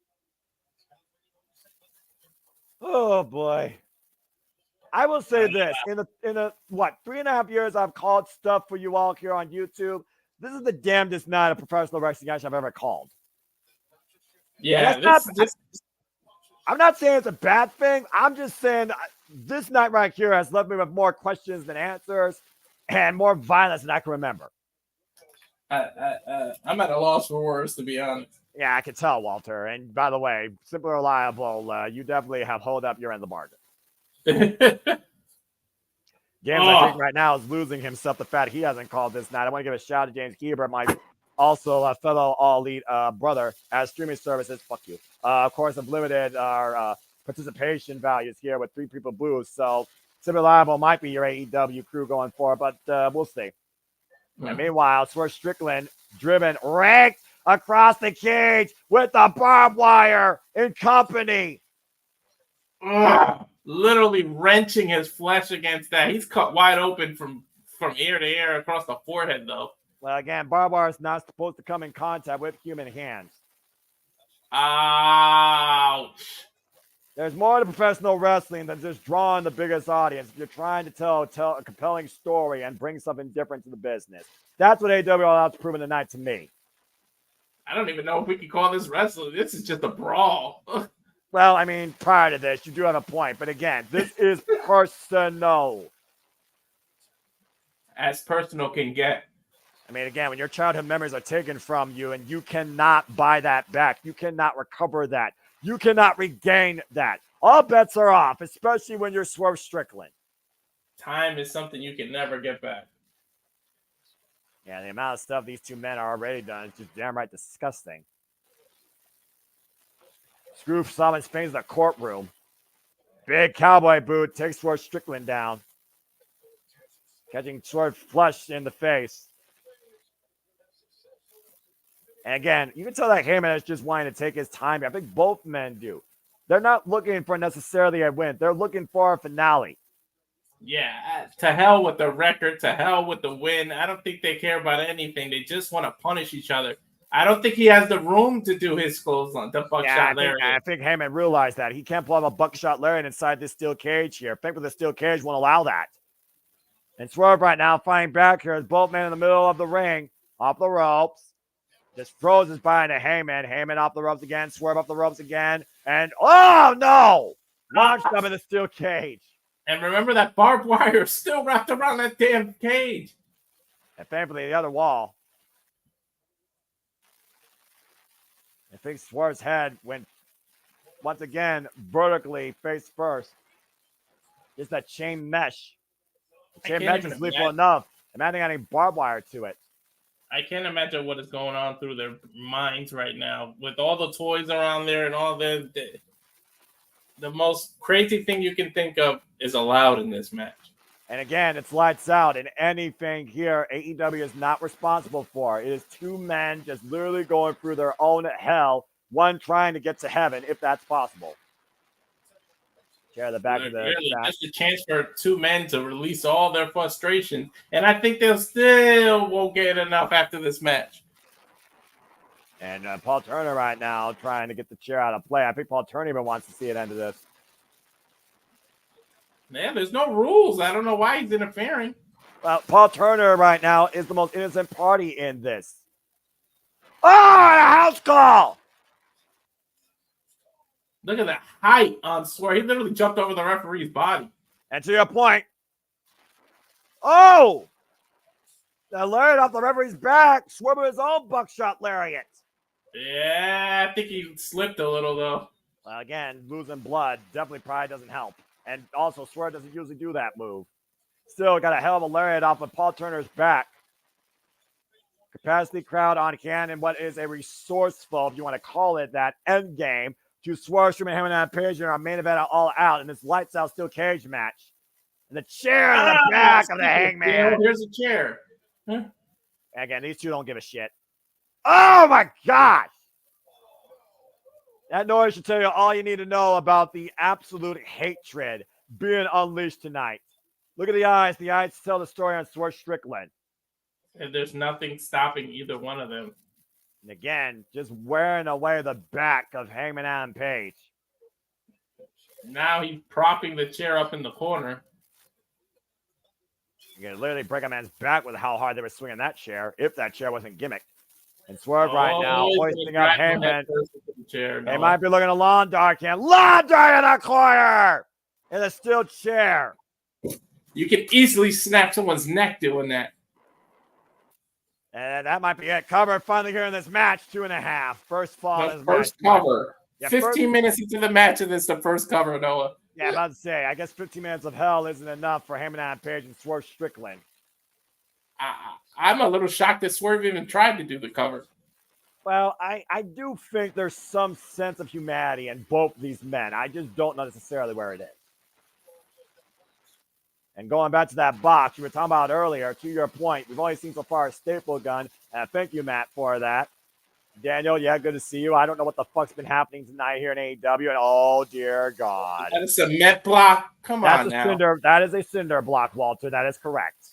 Oh boy. I will say this. In the 3.5 years I've called stuff for you all here on YouTube, this is the damnedest night of professional wrestling match I've ever called. Yeah, I'm not saying it's a bad thing. I'm just saying this night right here has left me with more questions than answers and more violence than I can remember. I'm at a loss for words, to be honest. Yeah, I can tell, Walter. And by the way, Simple Reliable, you definitely have held up your end of the bargain. James, I think right now, is losing himself the fact he hasn't called this night. I want to give a shout out to James Keeber, my also fellow All Elite brother, as streaming services. Fuck you. Of course, have limited our participation values here with 3 people boost. So, Simple Reliable might be your AEW crew going forward, but we'll see. And meanwhile, Swerve Strickland driven raked across the cage with the barbed wire in company. Literally wrenching his flesh against that. He's cut wide open from ear to ear across the forehead, though. Well, again, barbed wire is not supposed to come in contact with human hands. Ouch. There's more to professional wrestling than just drawing the biggest audience. If you're trying to tell a compelling story and bring something different to the business. That's what AEW All Out's proven tonight to me. I don't even know if we can call this wrestling. This is just a brawl. Well, I mean, prior to this, you do have a point. But again, this is personal. As personal can get. I mean, again, when your childhood memories are taken from you and you cannot buy that back, you cannot recover that. You cannot regain that. All bets are off, especially when you're Swerve Strickland. Time is something you can never get back. Yeah, the amount of stuff these two men are already done is just damn right disgusting. Screw Simon Spain's in the courtroom. Big cowboy boot takes Swerve Strickland down. Catching Swerve flush in the face. And again, you can tell that Heyman is just wanting to take his time. I think both men do. They're not looking for necessarily a win. They're looking for a finale. Yeah, to hell with the record, to hell with the win. I don't think they care about anything. They just want to punish each other. I don't think he has the room to do his clothesline, the buckshot lariat. I think Heyman realized that. He can't pull off a buckshot lariat inside this steel cage here. Thankfully, the steel cage won't allow that. And Swerve right now fighting back here as both men in the middle of the ring, off the ropes. Just throws his body to Heyman. Heyman off the ropes again. Swerve off the ropes again. And, oh, no! Launched up in the steel cage. And remember that barbed wire is still wrapped around that damn cage. And thankfully, the other wall. I think Swerve's head went, once again, vertically face first. Just that chain mesh. The chain mesh is lethal enough. Imagine adding barbed wire to it. I can't imagine what is going on through their minds right now with all the toys around there and all the most crazy thing you can think of is allowed in this match. And again, it's lights out, and anything here AEW is not responsible for. It is two men just literally going through their own hell, one trying to get to heaven, if that's possible. Share the back of the really, just a chance for two men to release all their frustration, and I think they'll still won't get enough after this match. And Paul Turner right now trying to get the chair out of play. I think Paul Turner even wants to see it end of this. Man, there's no rules. I don't know why he's interfering. Well, Paul Turner right now is the most innocent party in this. Oh, a house call! Look at the height on Swerve. He literally jumped over the referee's body. And to your point, Oh! The lariat off the referee's back. Swerve with his own buckshot lariat. Yeah, I think he slipped a little, though. Well, again, losing blood definitely probably doesn't help. And also, Swerve doesn't usually do that move. Still got a hell of a lariat off of Paul Turner's back. Capacity crowd on hand and what is a resourceful, if you want to call it that, end game to Swerve, Strowman, Heyman, and Page in our main event at All Out in this lights out steel cage match. And the chair in the back of the Hangman. Yeah, here's a chair. Huh? Again, these two don't give a shit. Oh my God! That noise should tell you all you need to know about the absolute hatred being unleashed tonight. Look at the eyes. The eyes tell the story on Swerve Strickland. And there's nothing stopping either one of them. And again, just wearing away the back of Hangman Adam Page. Now he's propping the chair up in the corner. You can literally break a man's back with how hard they were swinging that chair, if that chair wasn't gimmicked. And Swerve right now, hoisting up Hangman. They might be looking at Lawn Dart can. Lawn Dart in the corner! In a steel chair. You can easily snap someone's neck doing that. And that might be it. Cover finally here in this match, 2.5. First fall. The first match. cover. Yeah, 15 minutes into the match, and it's the first cover, Noah. Yeah, I'm about to say, I guess 15 minutes of hell isn't enough for Heyman Adam Page and Swerve Strickland. I'm a little shocked that Swerve even tried to do the cover. Well, I do think there's some sense of humanity in both these men. I just don't know necessarily where it is. And going back to that box you were talking about earlier, to your point, we've only seen so far a staple gun. And thank you, Matt, for that. Daniel, yeah, good to see you. I don't know what the fuck's been happening tonight here in AEW, and oh dear God. That is a cement block. Come on now. That is a cinder block, Walter. That is correct.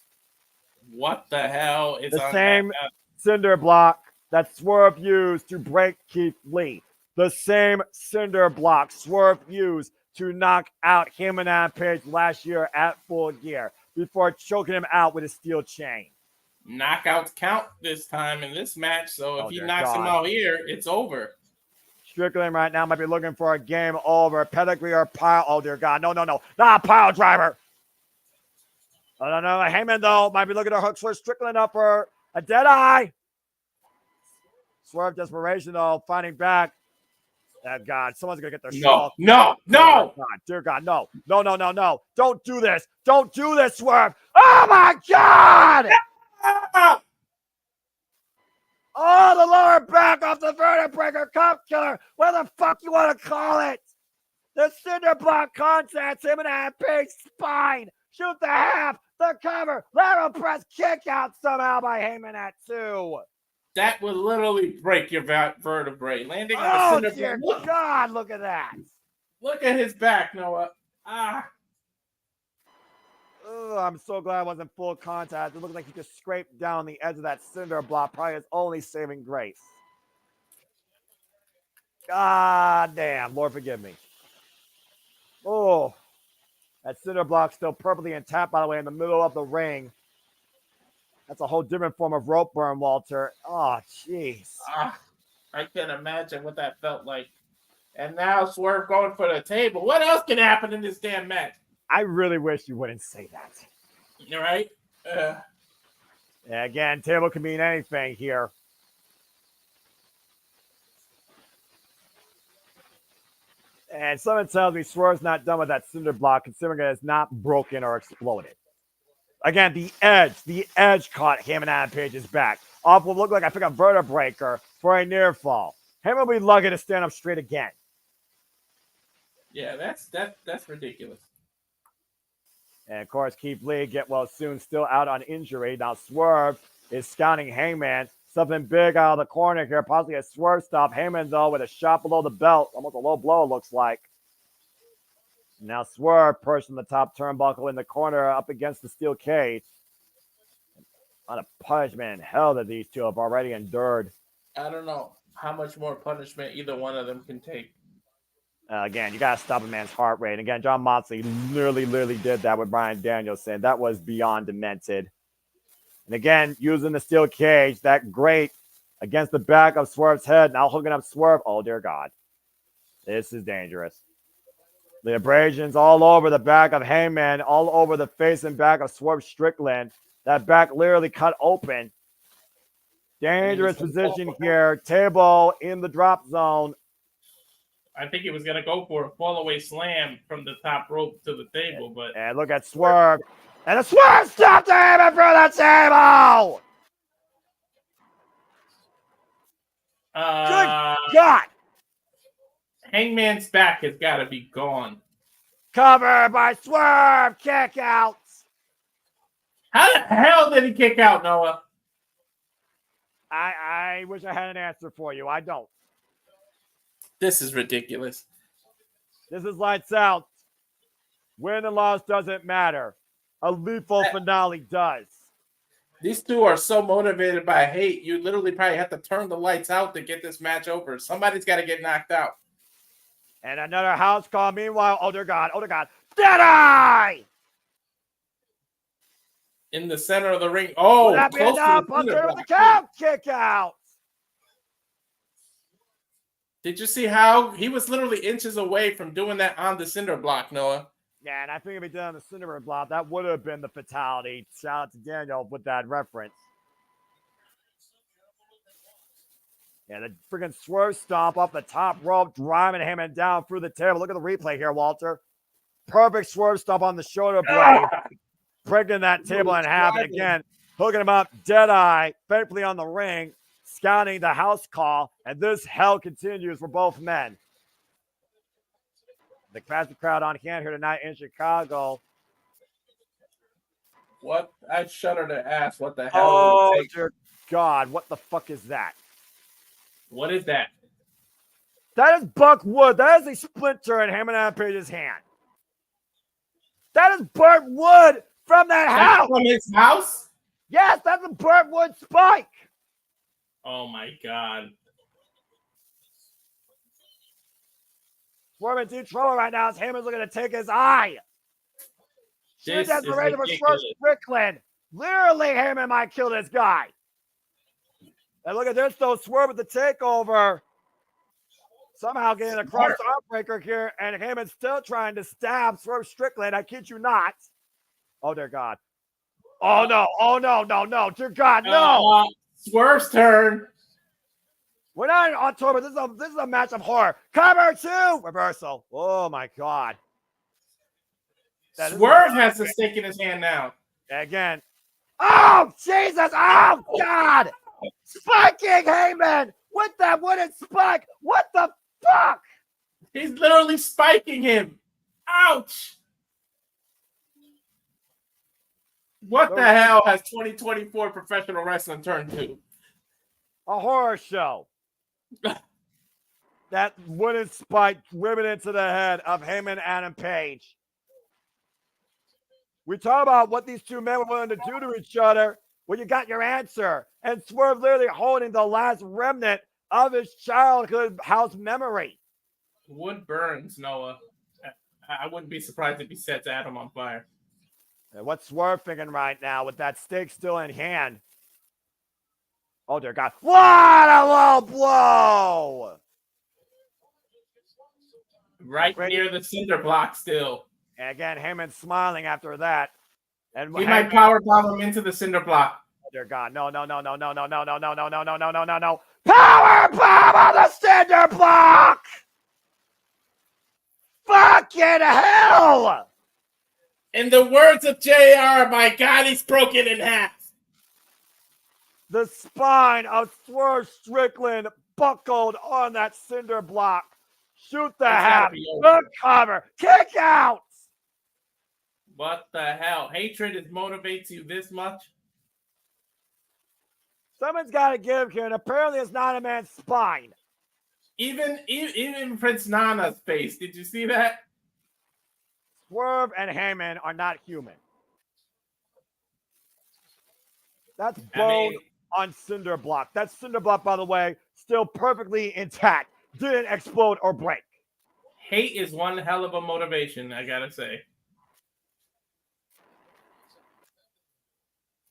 What the hell is the same cinder block that Swerve used to break Keith Lee? The same cinder block Swerve used to knock out him and Adam Page last year at Full Gear before choking him out with a steel chain. Knockouts count this time in this match, so if he knocks him out here, it's over. Strickland right now might be looking for a game over. Pedigree or pile. Oh, dear God. No. Not pile driver. Oh, no. Heyman, though, might be looking to hook Swerve Strickland up for a dead eye. Swerve desperation, though, fighting back. Oh, God, someone's going to get their No. Dear God, no. Don't do this. Don't do this, Swerve. Oh, my God. Oh, the lower back off the vertebrae cup killer. What the fuck you want to call it? The cinder block contacts him and Adam Page's spine. Shoot the half, the cover, lateral press, kick out somehow by Heyman at 2. That would literally break your vertebrae. Landing on the cinder dear God, look at that. Look at his back, Noah. Oh, I'm so glad it wasn't full contact. It looked like he just scraped down the edge of that cinder block. Probably his only saving grace. God damn. Lord, forgive me. Oh, that cinder block still perfectly intact, by the way, in the middle of the ring. That's a whole different form of rope burn, Walter. Oh, jeez. I can't imagine what that felt like. And now Swerve going for the table. What else can happen in this damn match? I really wish you wouldn't say that. You're right. Again, table can mean anything here. And someone tells me Swerve's not done with that cinder block, considering it is not broken or exploded. Again, the edge caught him and Adam Page's back. Off what looked like, I think, a vertebrae for a near fall. Him will be lucky to stand up straight again. Yeah, that's ridiculous. And, of course, Keith Lee, get well soon, still out on injury. Now, Swerve is scouting Hangman. Something big out of the corner here, possibly a Swerve stop. Hangman, though, with a shot below the belt. Almost a low blow, it looks like. Now, Swerve perched in the top turnbuckle in the corner up against the steel cage. A lot of punishment and hell that these two have already endured. I don't know how much more punishment either one of them can take. Again, you got to stop a man's heart rate. Again, John Moxley literally did that with Bryan Danielson. That was beyond demented. And again, using the steel cage, that great against the back of Swerve's head. Now hooking up Swerve. Oh, dear God. This is dangerous. The abrasions all over the back of Hangman, all over the face and back of Swerve Strickland. That back literally cut open. Dangerous position here. Table in the drop zone. I think he was going to go for a fall-away slam from the top rope to the table, but... And look at Swerve. And the Swerve stopped him in front of the table! Good God! Hangman's back has got to be gone. Cover by Swerve. Kick out. How the hell did he kick out, Noah? I wish I had an answer for you. I don't. This is ridiculous. This is lights out. Win and loss doesn't matter. A lethal finale does. These two are so motivated by hate, you literally probably have to turn the lights out to get this match over. Somebody's got to get knocked out. And another house call. Meanwhile, oh dear God, Deadeye! In the center of the ring. Oh, will that be enough? Puncher with the count. Kick out. Did you see how he was literally inches away from doing that on the cinder block, Noah? Yeah, and I think if he did on the cinder block, that would have been the fatality. Shout out to Daniel with that reference. Yeah, the freaking swerve stomp off the top rope, driving Heyman down through the table. Look at the replay here, Walter. Perfect swerve stomp on the shoulder blade. Breaking that table in half. And again, hooking him up. Deadeye, faithfully on the ring, scouting the house call. And this hell continues for both men. The fastest crowd on hand here tonight in Chicago. What? I shudder to ask what the hell. Oh, dear God. What the fuck is that? What is that? That is Buck Wood. That is a splinter in Heyman Adam Page's hand. That is burnt wood from that house. From his house? Yes, that's a burnt wood spike. Oh, my God. Swerve in deep trouble right now as Heyman's looking to take his eye. Sheer desperation for Swerve Strickland. Literally, Heyman might kill this guy. And look at this, though. Swerve with the takeover. Somehow getting a cross arm breaker here, and Heyman's still trying to stab Swerve Strickland. I kid you not. Oh, dear God. Oh, no. Oh, no, no, no. Dear God, no. Swerve's turn. We're not in October. This is a match of horror. Cover two. Reversal. Oh, my God. Swerve has the stake in his hand now. Again. Oh, Jesus. Oh, God. Spiking Heyman with that wooden spike. What the fuck? He's literally spiking him. Ouch. What the hell has 2024 professional wrestling turned to? A horror show. That wooden spike driven into the head of Heyman Adam Page. We talk about what these two men were willing to do to each other. Well, you got your answer. And Swerve literally holding the last remnant of his childhood house memory. Wood burns, Noah. I wouldn't be surprised if he sets Adam on fire. And what's Swerve thinking right now with that stake still in hand? Oh, dear God. What a low blow! Right near the cinder block still. And again, Heyman smiling after that. And he might power bomb him into the cinder block. Oh, dear God. No, no, no, no, no, no, no, no, no, no, no, no, no, no, no, no. Power bomb on the cinder block! Fucking hell! In the words of JR, my God, he's broken in half. The spine of Swerve Strickland buckled on that cinder block. Shoot the half. Good cover. Kick out. What the hell? Hatred motivates you this much? Someone's got to give here, and apparently it's not a man's spine. Even Prince Nana's face. Did you see that? Swerve and Heyman are not human. That's bone on cinder block. That cinder block, by the way, still perfectly intact. Didn't explode or break. Hate is one hell of a motivation, I gotta say.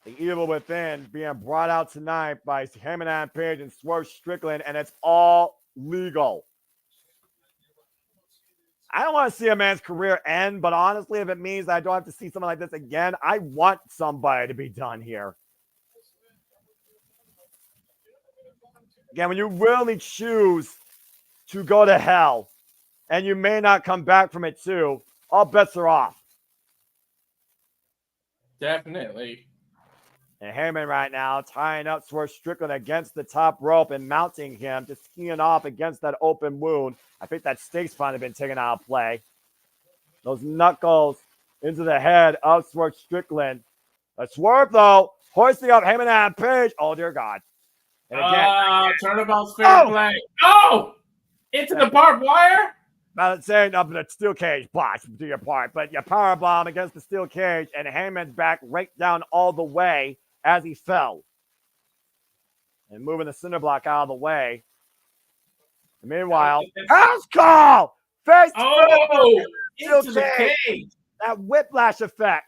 The evil within being brought out tonight by Heyman Adam Page and Swerve Strickland, and it's all legal. I don't want to see a man's career end, but honestly, if it means I don't have to see something like this again, I want somebody to be done here. Again, when you really choose to go to hell, and you may not come back from it too, all bets are off. Definitely. And Heyman right now tying up Swerve Strickland against the top rope and mounting him, just skiing off against that open wound. I think that stake's finally been taken out of play. Those knuckles into the head of Swerve Strickland. A Swerve, though, hoisting up Heyman and Page. Oh, dear God. And again, turnabout's fair play. Oh! Into the barbed wire? Not saying up in the steel cage box do your part, but you power bomb against the steel cage, and Heyman's back right down all the way as he fell. And moving the cinder block out of the way. And meanwhile, house call! Face into the cage. That whiplash effect.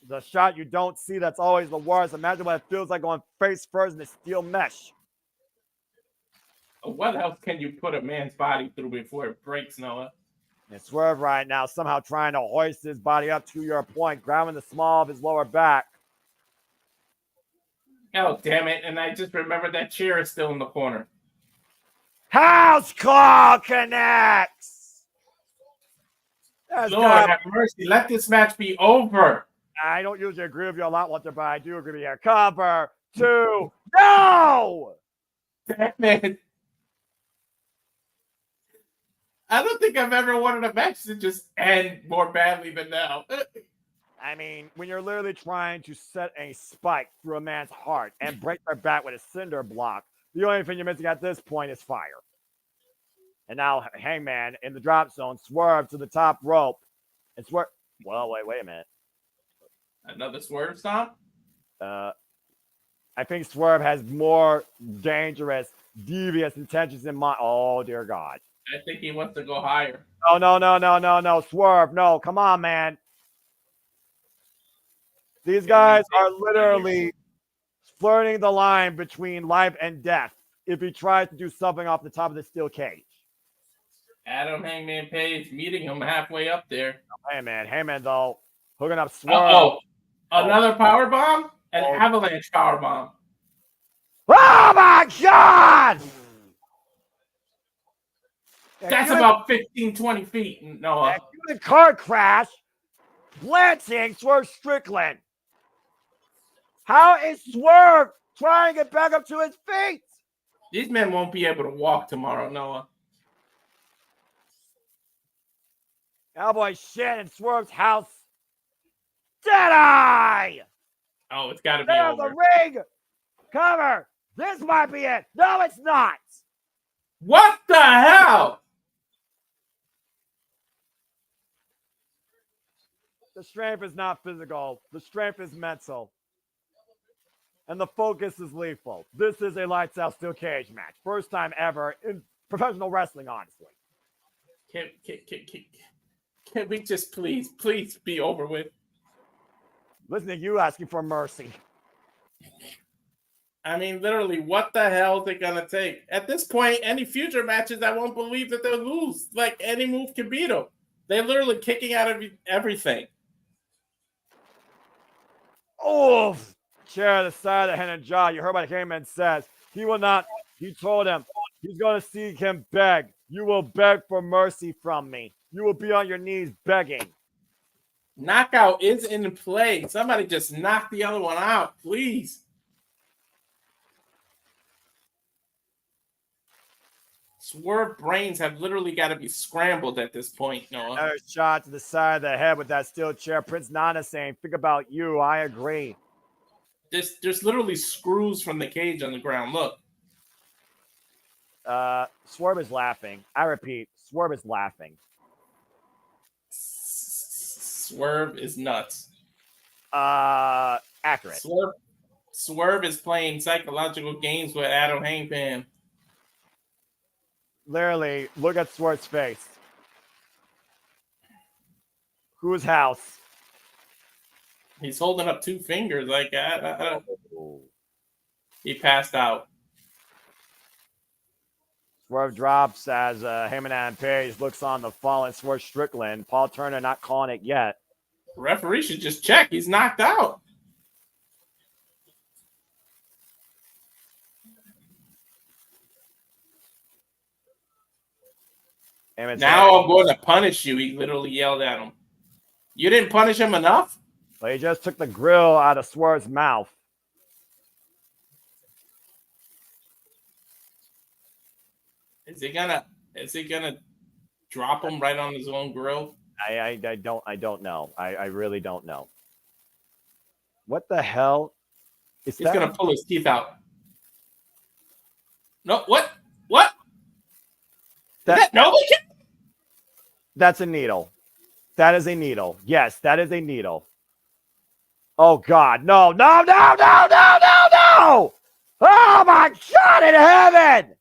The shot you don't see, that's always the worst. Imagine what it feels like going face first in the steel mesh. What else can you put a man's body through before it breaks, Noah? And Swerve right now somehow trying to hoist his body up to your point, grabbing the small of his lower back. Oh, damn it. And I just remembered that chair is still in the corner. House call connects. Lord have mercy. Let this match be over. I don't usually agree with you a lot, Walter, but I do agree with you. Cover 2. No! Damn it. I don't think I've ever wanted a match to just end more badly than now. I mean, when you're literally trying to set a spike through a man's heart and break their back with a cinder block, the only thing you're missing at this point is fire. And now Hangman in the drop zone, Swerve to the top rope. And Swerve. Well, wait a minute. Another Swerve stomp? I think Swerve has more dangerous, devious intentions in mind. Oh, dear God. I think he wants to go higher. Oh, no. Swerve, no. Come on, man. These guys are literally flirting the line between life and death if he tries to do something off the top of the steel cage. Adam Hangman Page meeting him halfway up there. Hey, man. Heyman, though, hooking up Swerve. Another power bomb? An avalanche power bomb. Oh, my God! That's about 15, 20 feet, Noah. The car crash, planting Swerve Strickland. How is Swerve trying to get back up to his feet? These men won't be able to walk tomorrow, Noah. Cowboy shit in Swerve's house. Deadeye! Oh, it's got to be over. The ring! Cover! This might be it. No, it's not. What the hell? The strength is not physical. The strength is mental. And the focus is lethal. This is a lights out steel cage match. First time ever in professional wrestling, honestly. Can we just please be over with? Listen to you asking for mercy. I mean, literally, what the hell is it going to take? At this point, any future matches, I won't believe that they'll lose. Like, any move can beat them. They're literally kicking out of everything. Oh, chair to the side of the head and jaw. You heard what Heyman says. He will not. He told him he's going to see him beg. You will beg for mercy from me. You will be on your knees begging. Knockout is in play. Somebody just knock the other one out, please. Swerve brains have literally got to be scrambled at this point, Noah. Another shot to the side of the head with that steel chair. Prince Nana saying, think about you. I agree. There's literally screws from the cage on the ground. Look. Swerve is laughing. I repeat, Swerve is laughing. Swerve is nuts. Accurate. Swerve is playing psychological games with Adam Hangman. Literally, look at Swerve's face. Whose house? He's holding up two fingers like he passed out. Swerve drops as Heyman and Page looks on the fallen Swerve Strickland. Paul Turner not calling it yet. Referee should just check. He's knocked out. Now I'm going to punish you. He literally yelled at him. You didn't punish him enough? Well, he just took the grill out of Swerve's mouth. Is he gonna drop him right on his own grill? I don't know. I really don't know. What the hell? He's gonna pull his teeth out. No, what? No, that's a needle. That is a needle. Yes, that is a needle. Oh God, no! Oh my God in heaven!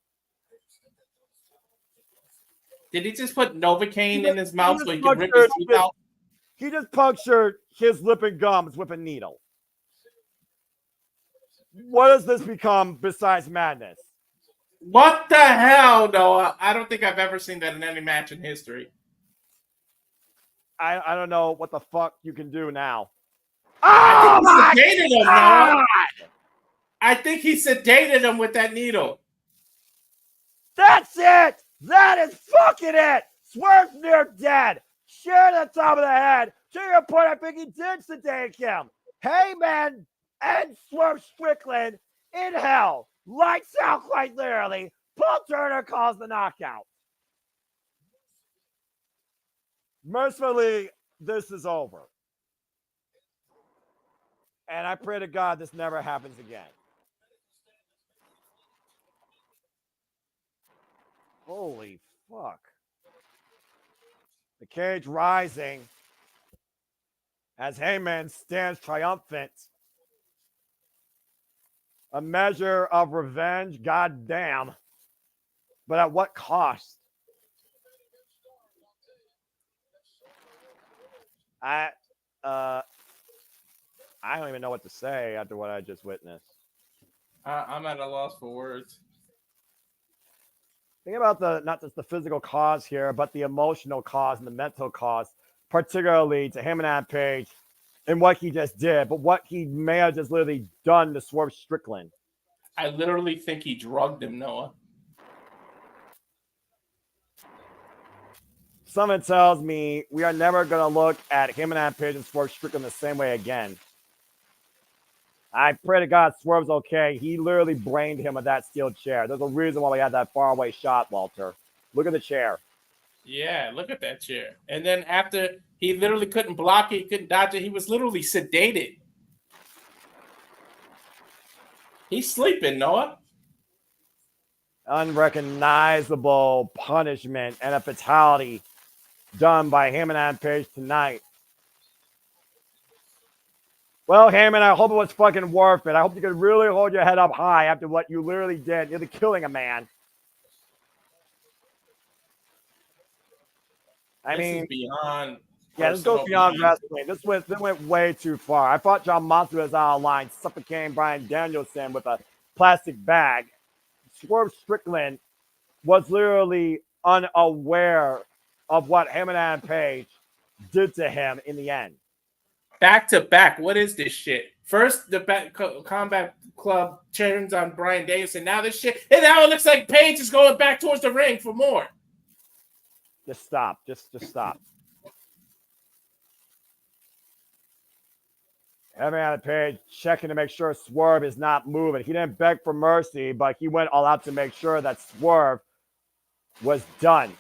Did he just put Novocaine in his mouth so he can rip his teeth out? He just punctured his lip and gums with a needle. What does this become besides madness? What the hell, Noah? I don't think I've ever seen that in any match in history. I don't know what the fuck you can do now. Oh my God! I think he sedated him with that needle. That's it! That is fucking it! Swerve's near dead. Share the top of the head. To your point, I think he did sedate him. Heyman and Swerve Strickland in hell. Lights out quite literally. Paul Turner calls the knockout. Mercifully, this is over. And I pray to God this never happens again. Holy fuck. The cage rising as Heyman stands triumphant. A measure of revenge, goddamn. But at what cost? I don't even know what to say after what I just witnessed. I'm at a loss for words. Think about not just the physical cause here, but the emotional cause and the mental cause, particularly to him and Adam Page and what he just did, but what he may have just literally done to Swerve Strickland. I literally think he drugged him, Noah. Someone tells me we are never going to look at him and Adam Page and Swerve Strickland the same way again. I pray to God Swerve's okay. He literally brained him with that steel chair. There's a reason why we had that faraway shot, Walter. Look at the chair. Yeah, look at that chair. And then after he literally couldn't block it, he couldn't dodge it. He was literally sedated. He's sleeping, Noah. Unrecognizable punishment and a fatality done by Heyman and Adam Page tonight. Well, Heyman, I hope it was fucking worth it. I hope you could really hold your head up high after what you literally did. You're killing a man. This is beyond. Yeah, this goes beyond wrestling. This went way too far. I thought John Moxley was out of line, suffocating Bryan Danielson with a plastic bag. Swerve Strickland was literally unaware of what Heyman and Adam Page did to him in the end. Back to back. What is this shit? First, the Combat Club turns on Bryan Danielson. Now this shit. And now it looks like Page is going back towards the ring for more. Just stop. Just stop. Heyman and Adam Page checking to make sure Swerve is not moving. He didn't beg for mercy, but he went all out to make sure that Swerve was done.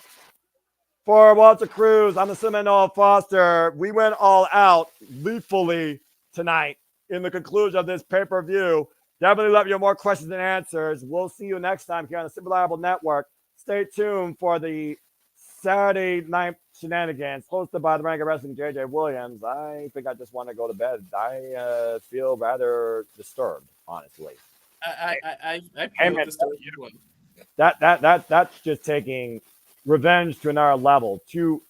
For Walter Cruz, I'm the Seminole Foster. We went all out lethally tonight in the conclusion of this pay-per-view. Definitely love you more questions than answers. We'll see you next time here on the Super Reliable Network. Stay tuned for the Saturday night shenanigans hosted by the Rank of Wrestling JJ Williams. I think I just want to go to bed. I feel rather disturbed, honestly. I feel disturbed. That's just taking revenge to another level. To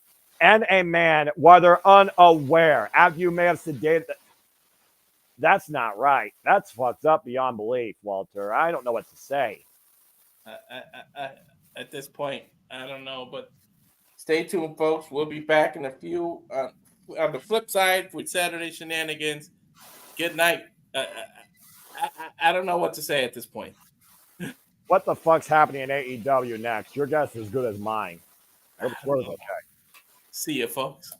end a man while they're unaware after you may have sedated. That's not right. That's fucked up beyond belief, Walter. I don't know what to say. at this point. I don't know, but stay tuned, folks. We'll be back in a few on the flip side with Saturday shenanigans. Good night. I don't know what to say at this point. What the fuck's happening in AEW next? Your guess is as good as mine. I We're don't know. okay. See you, folks.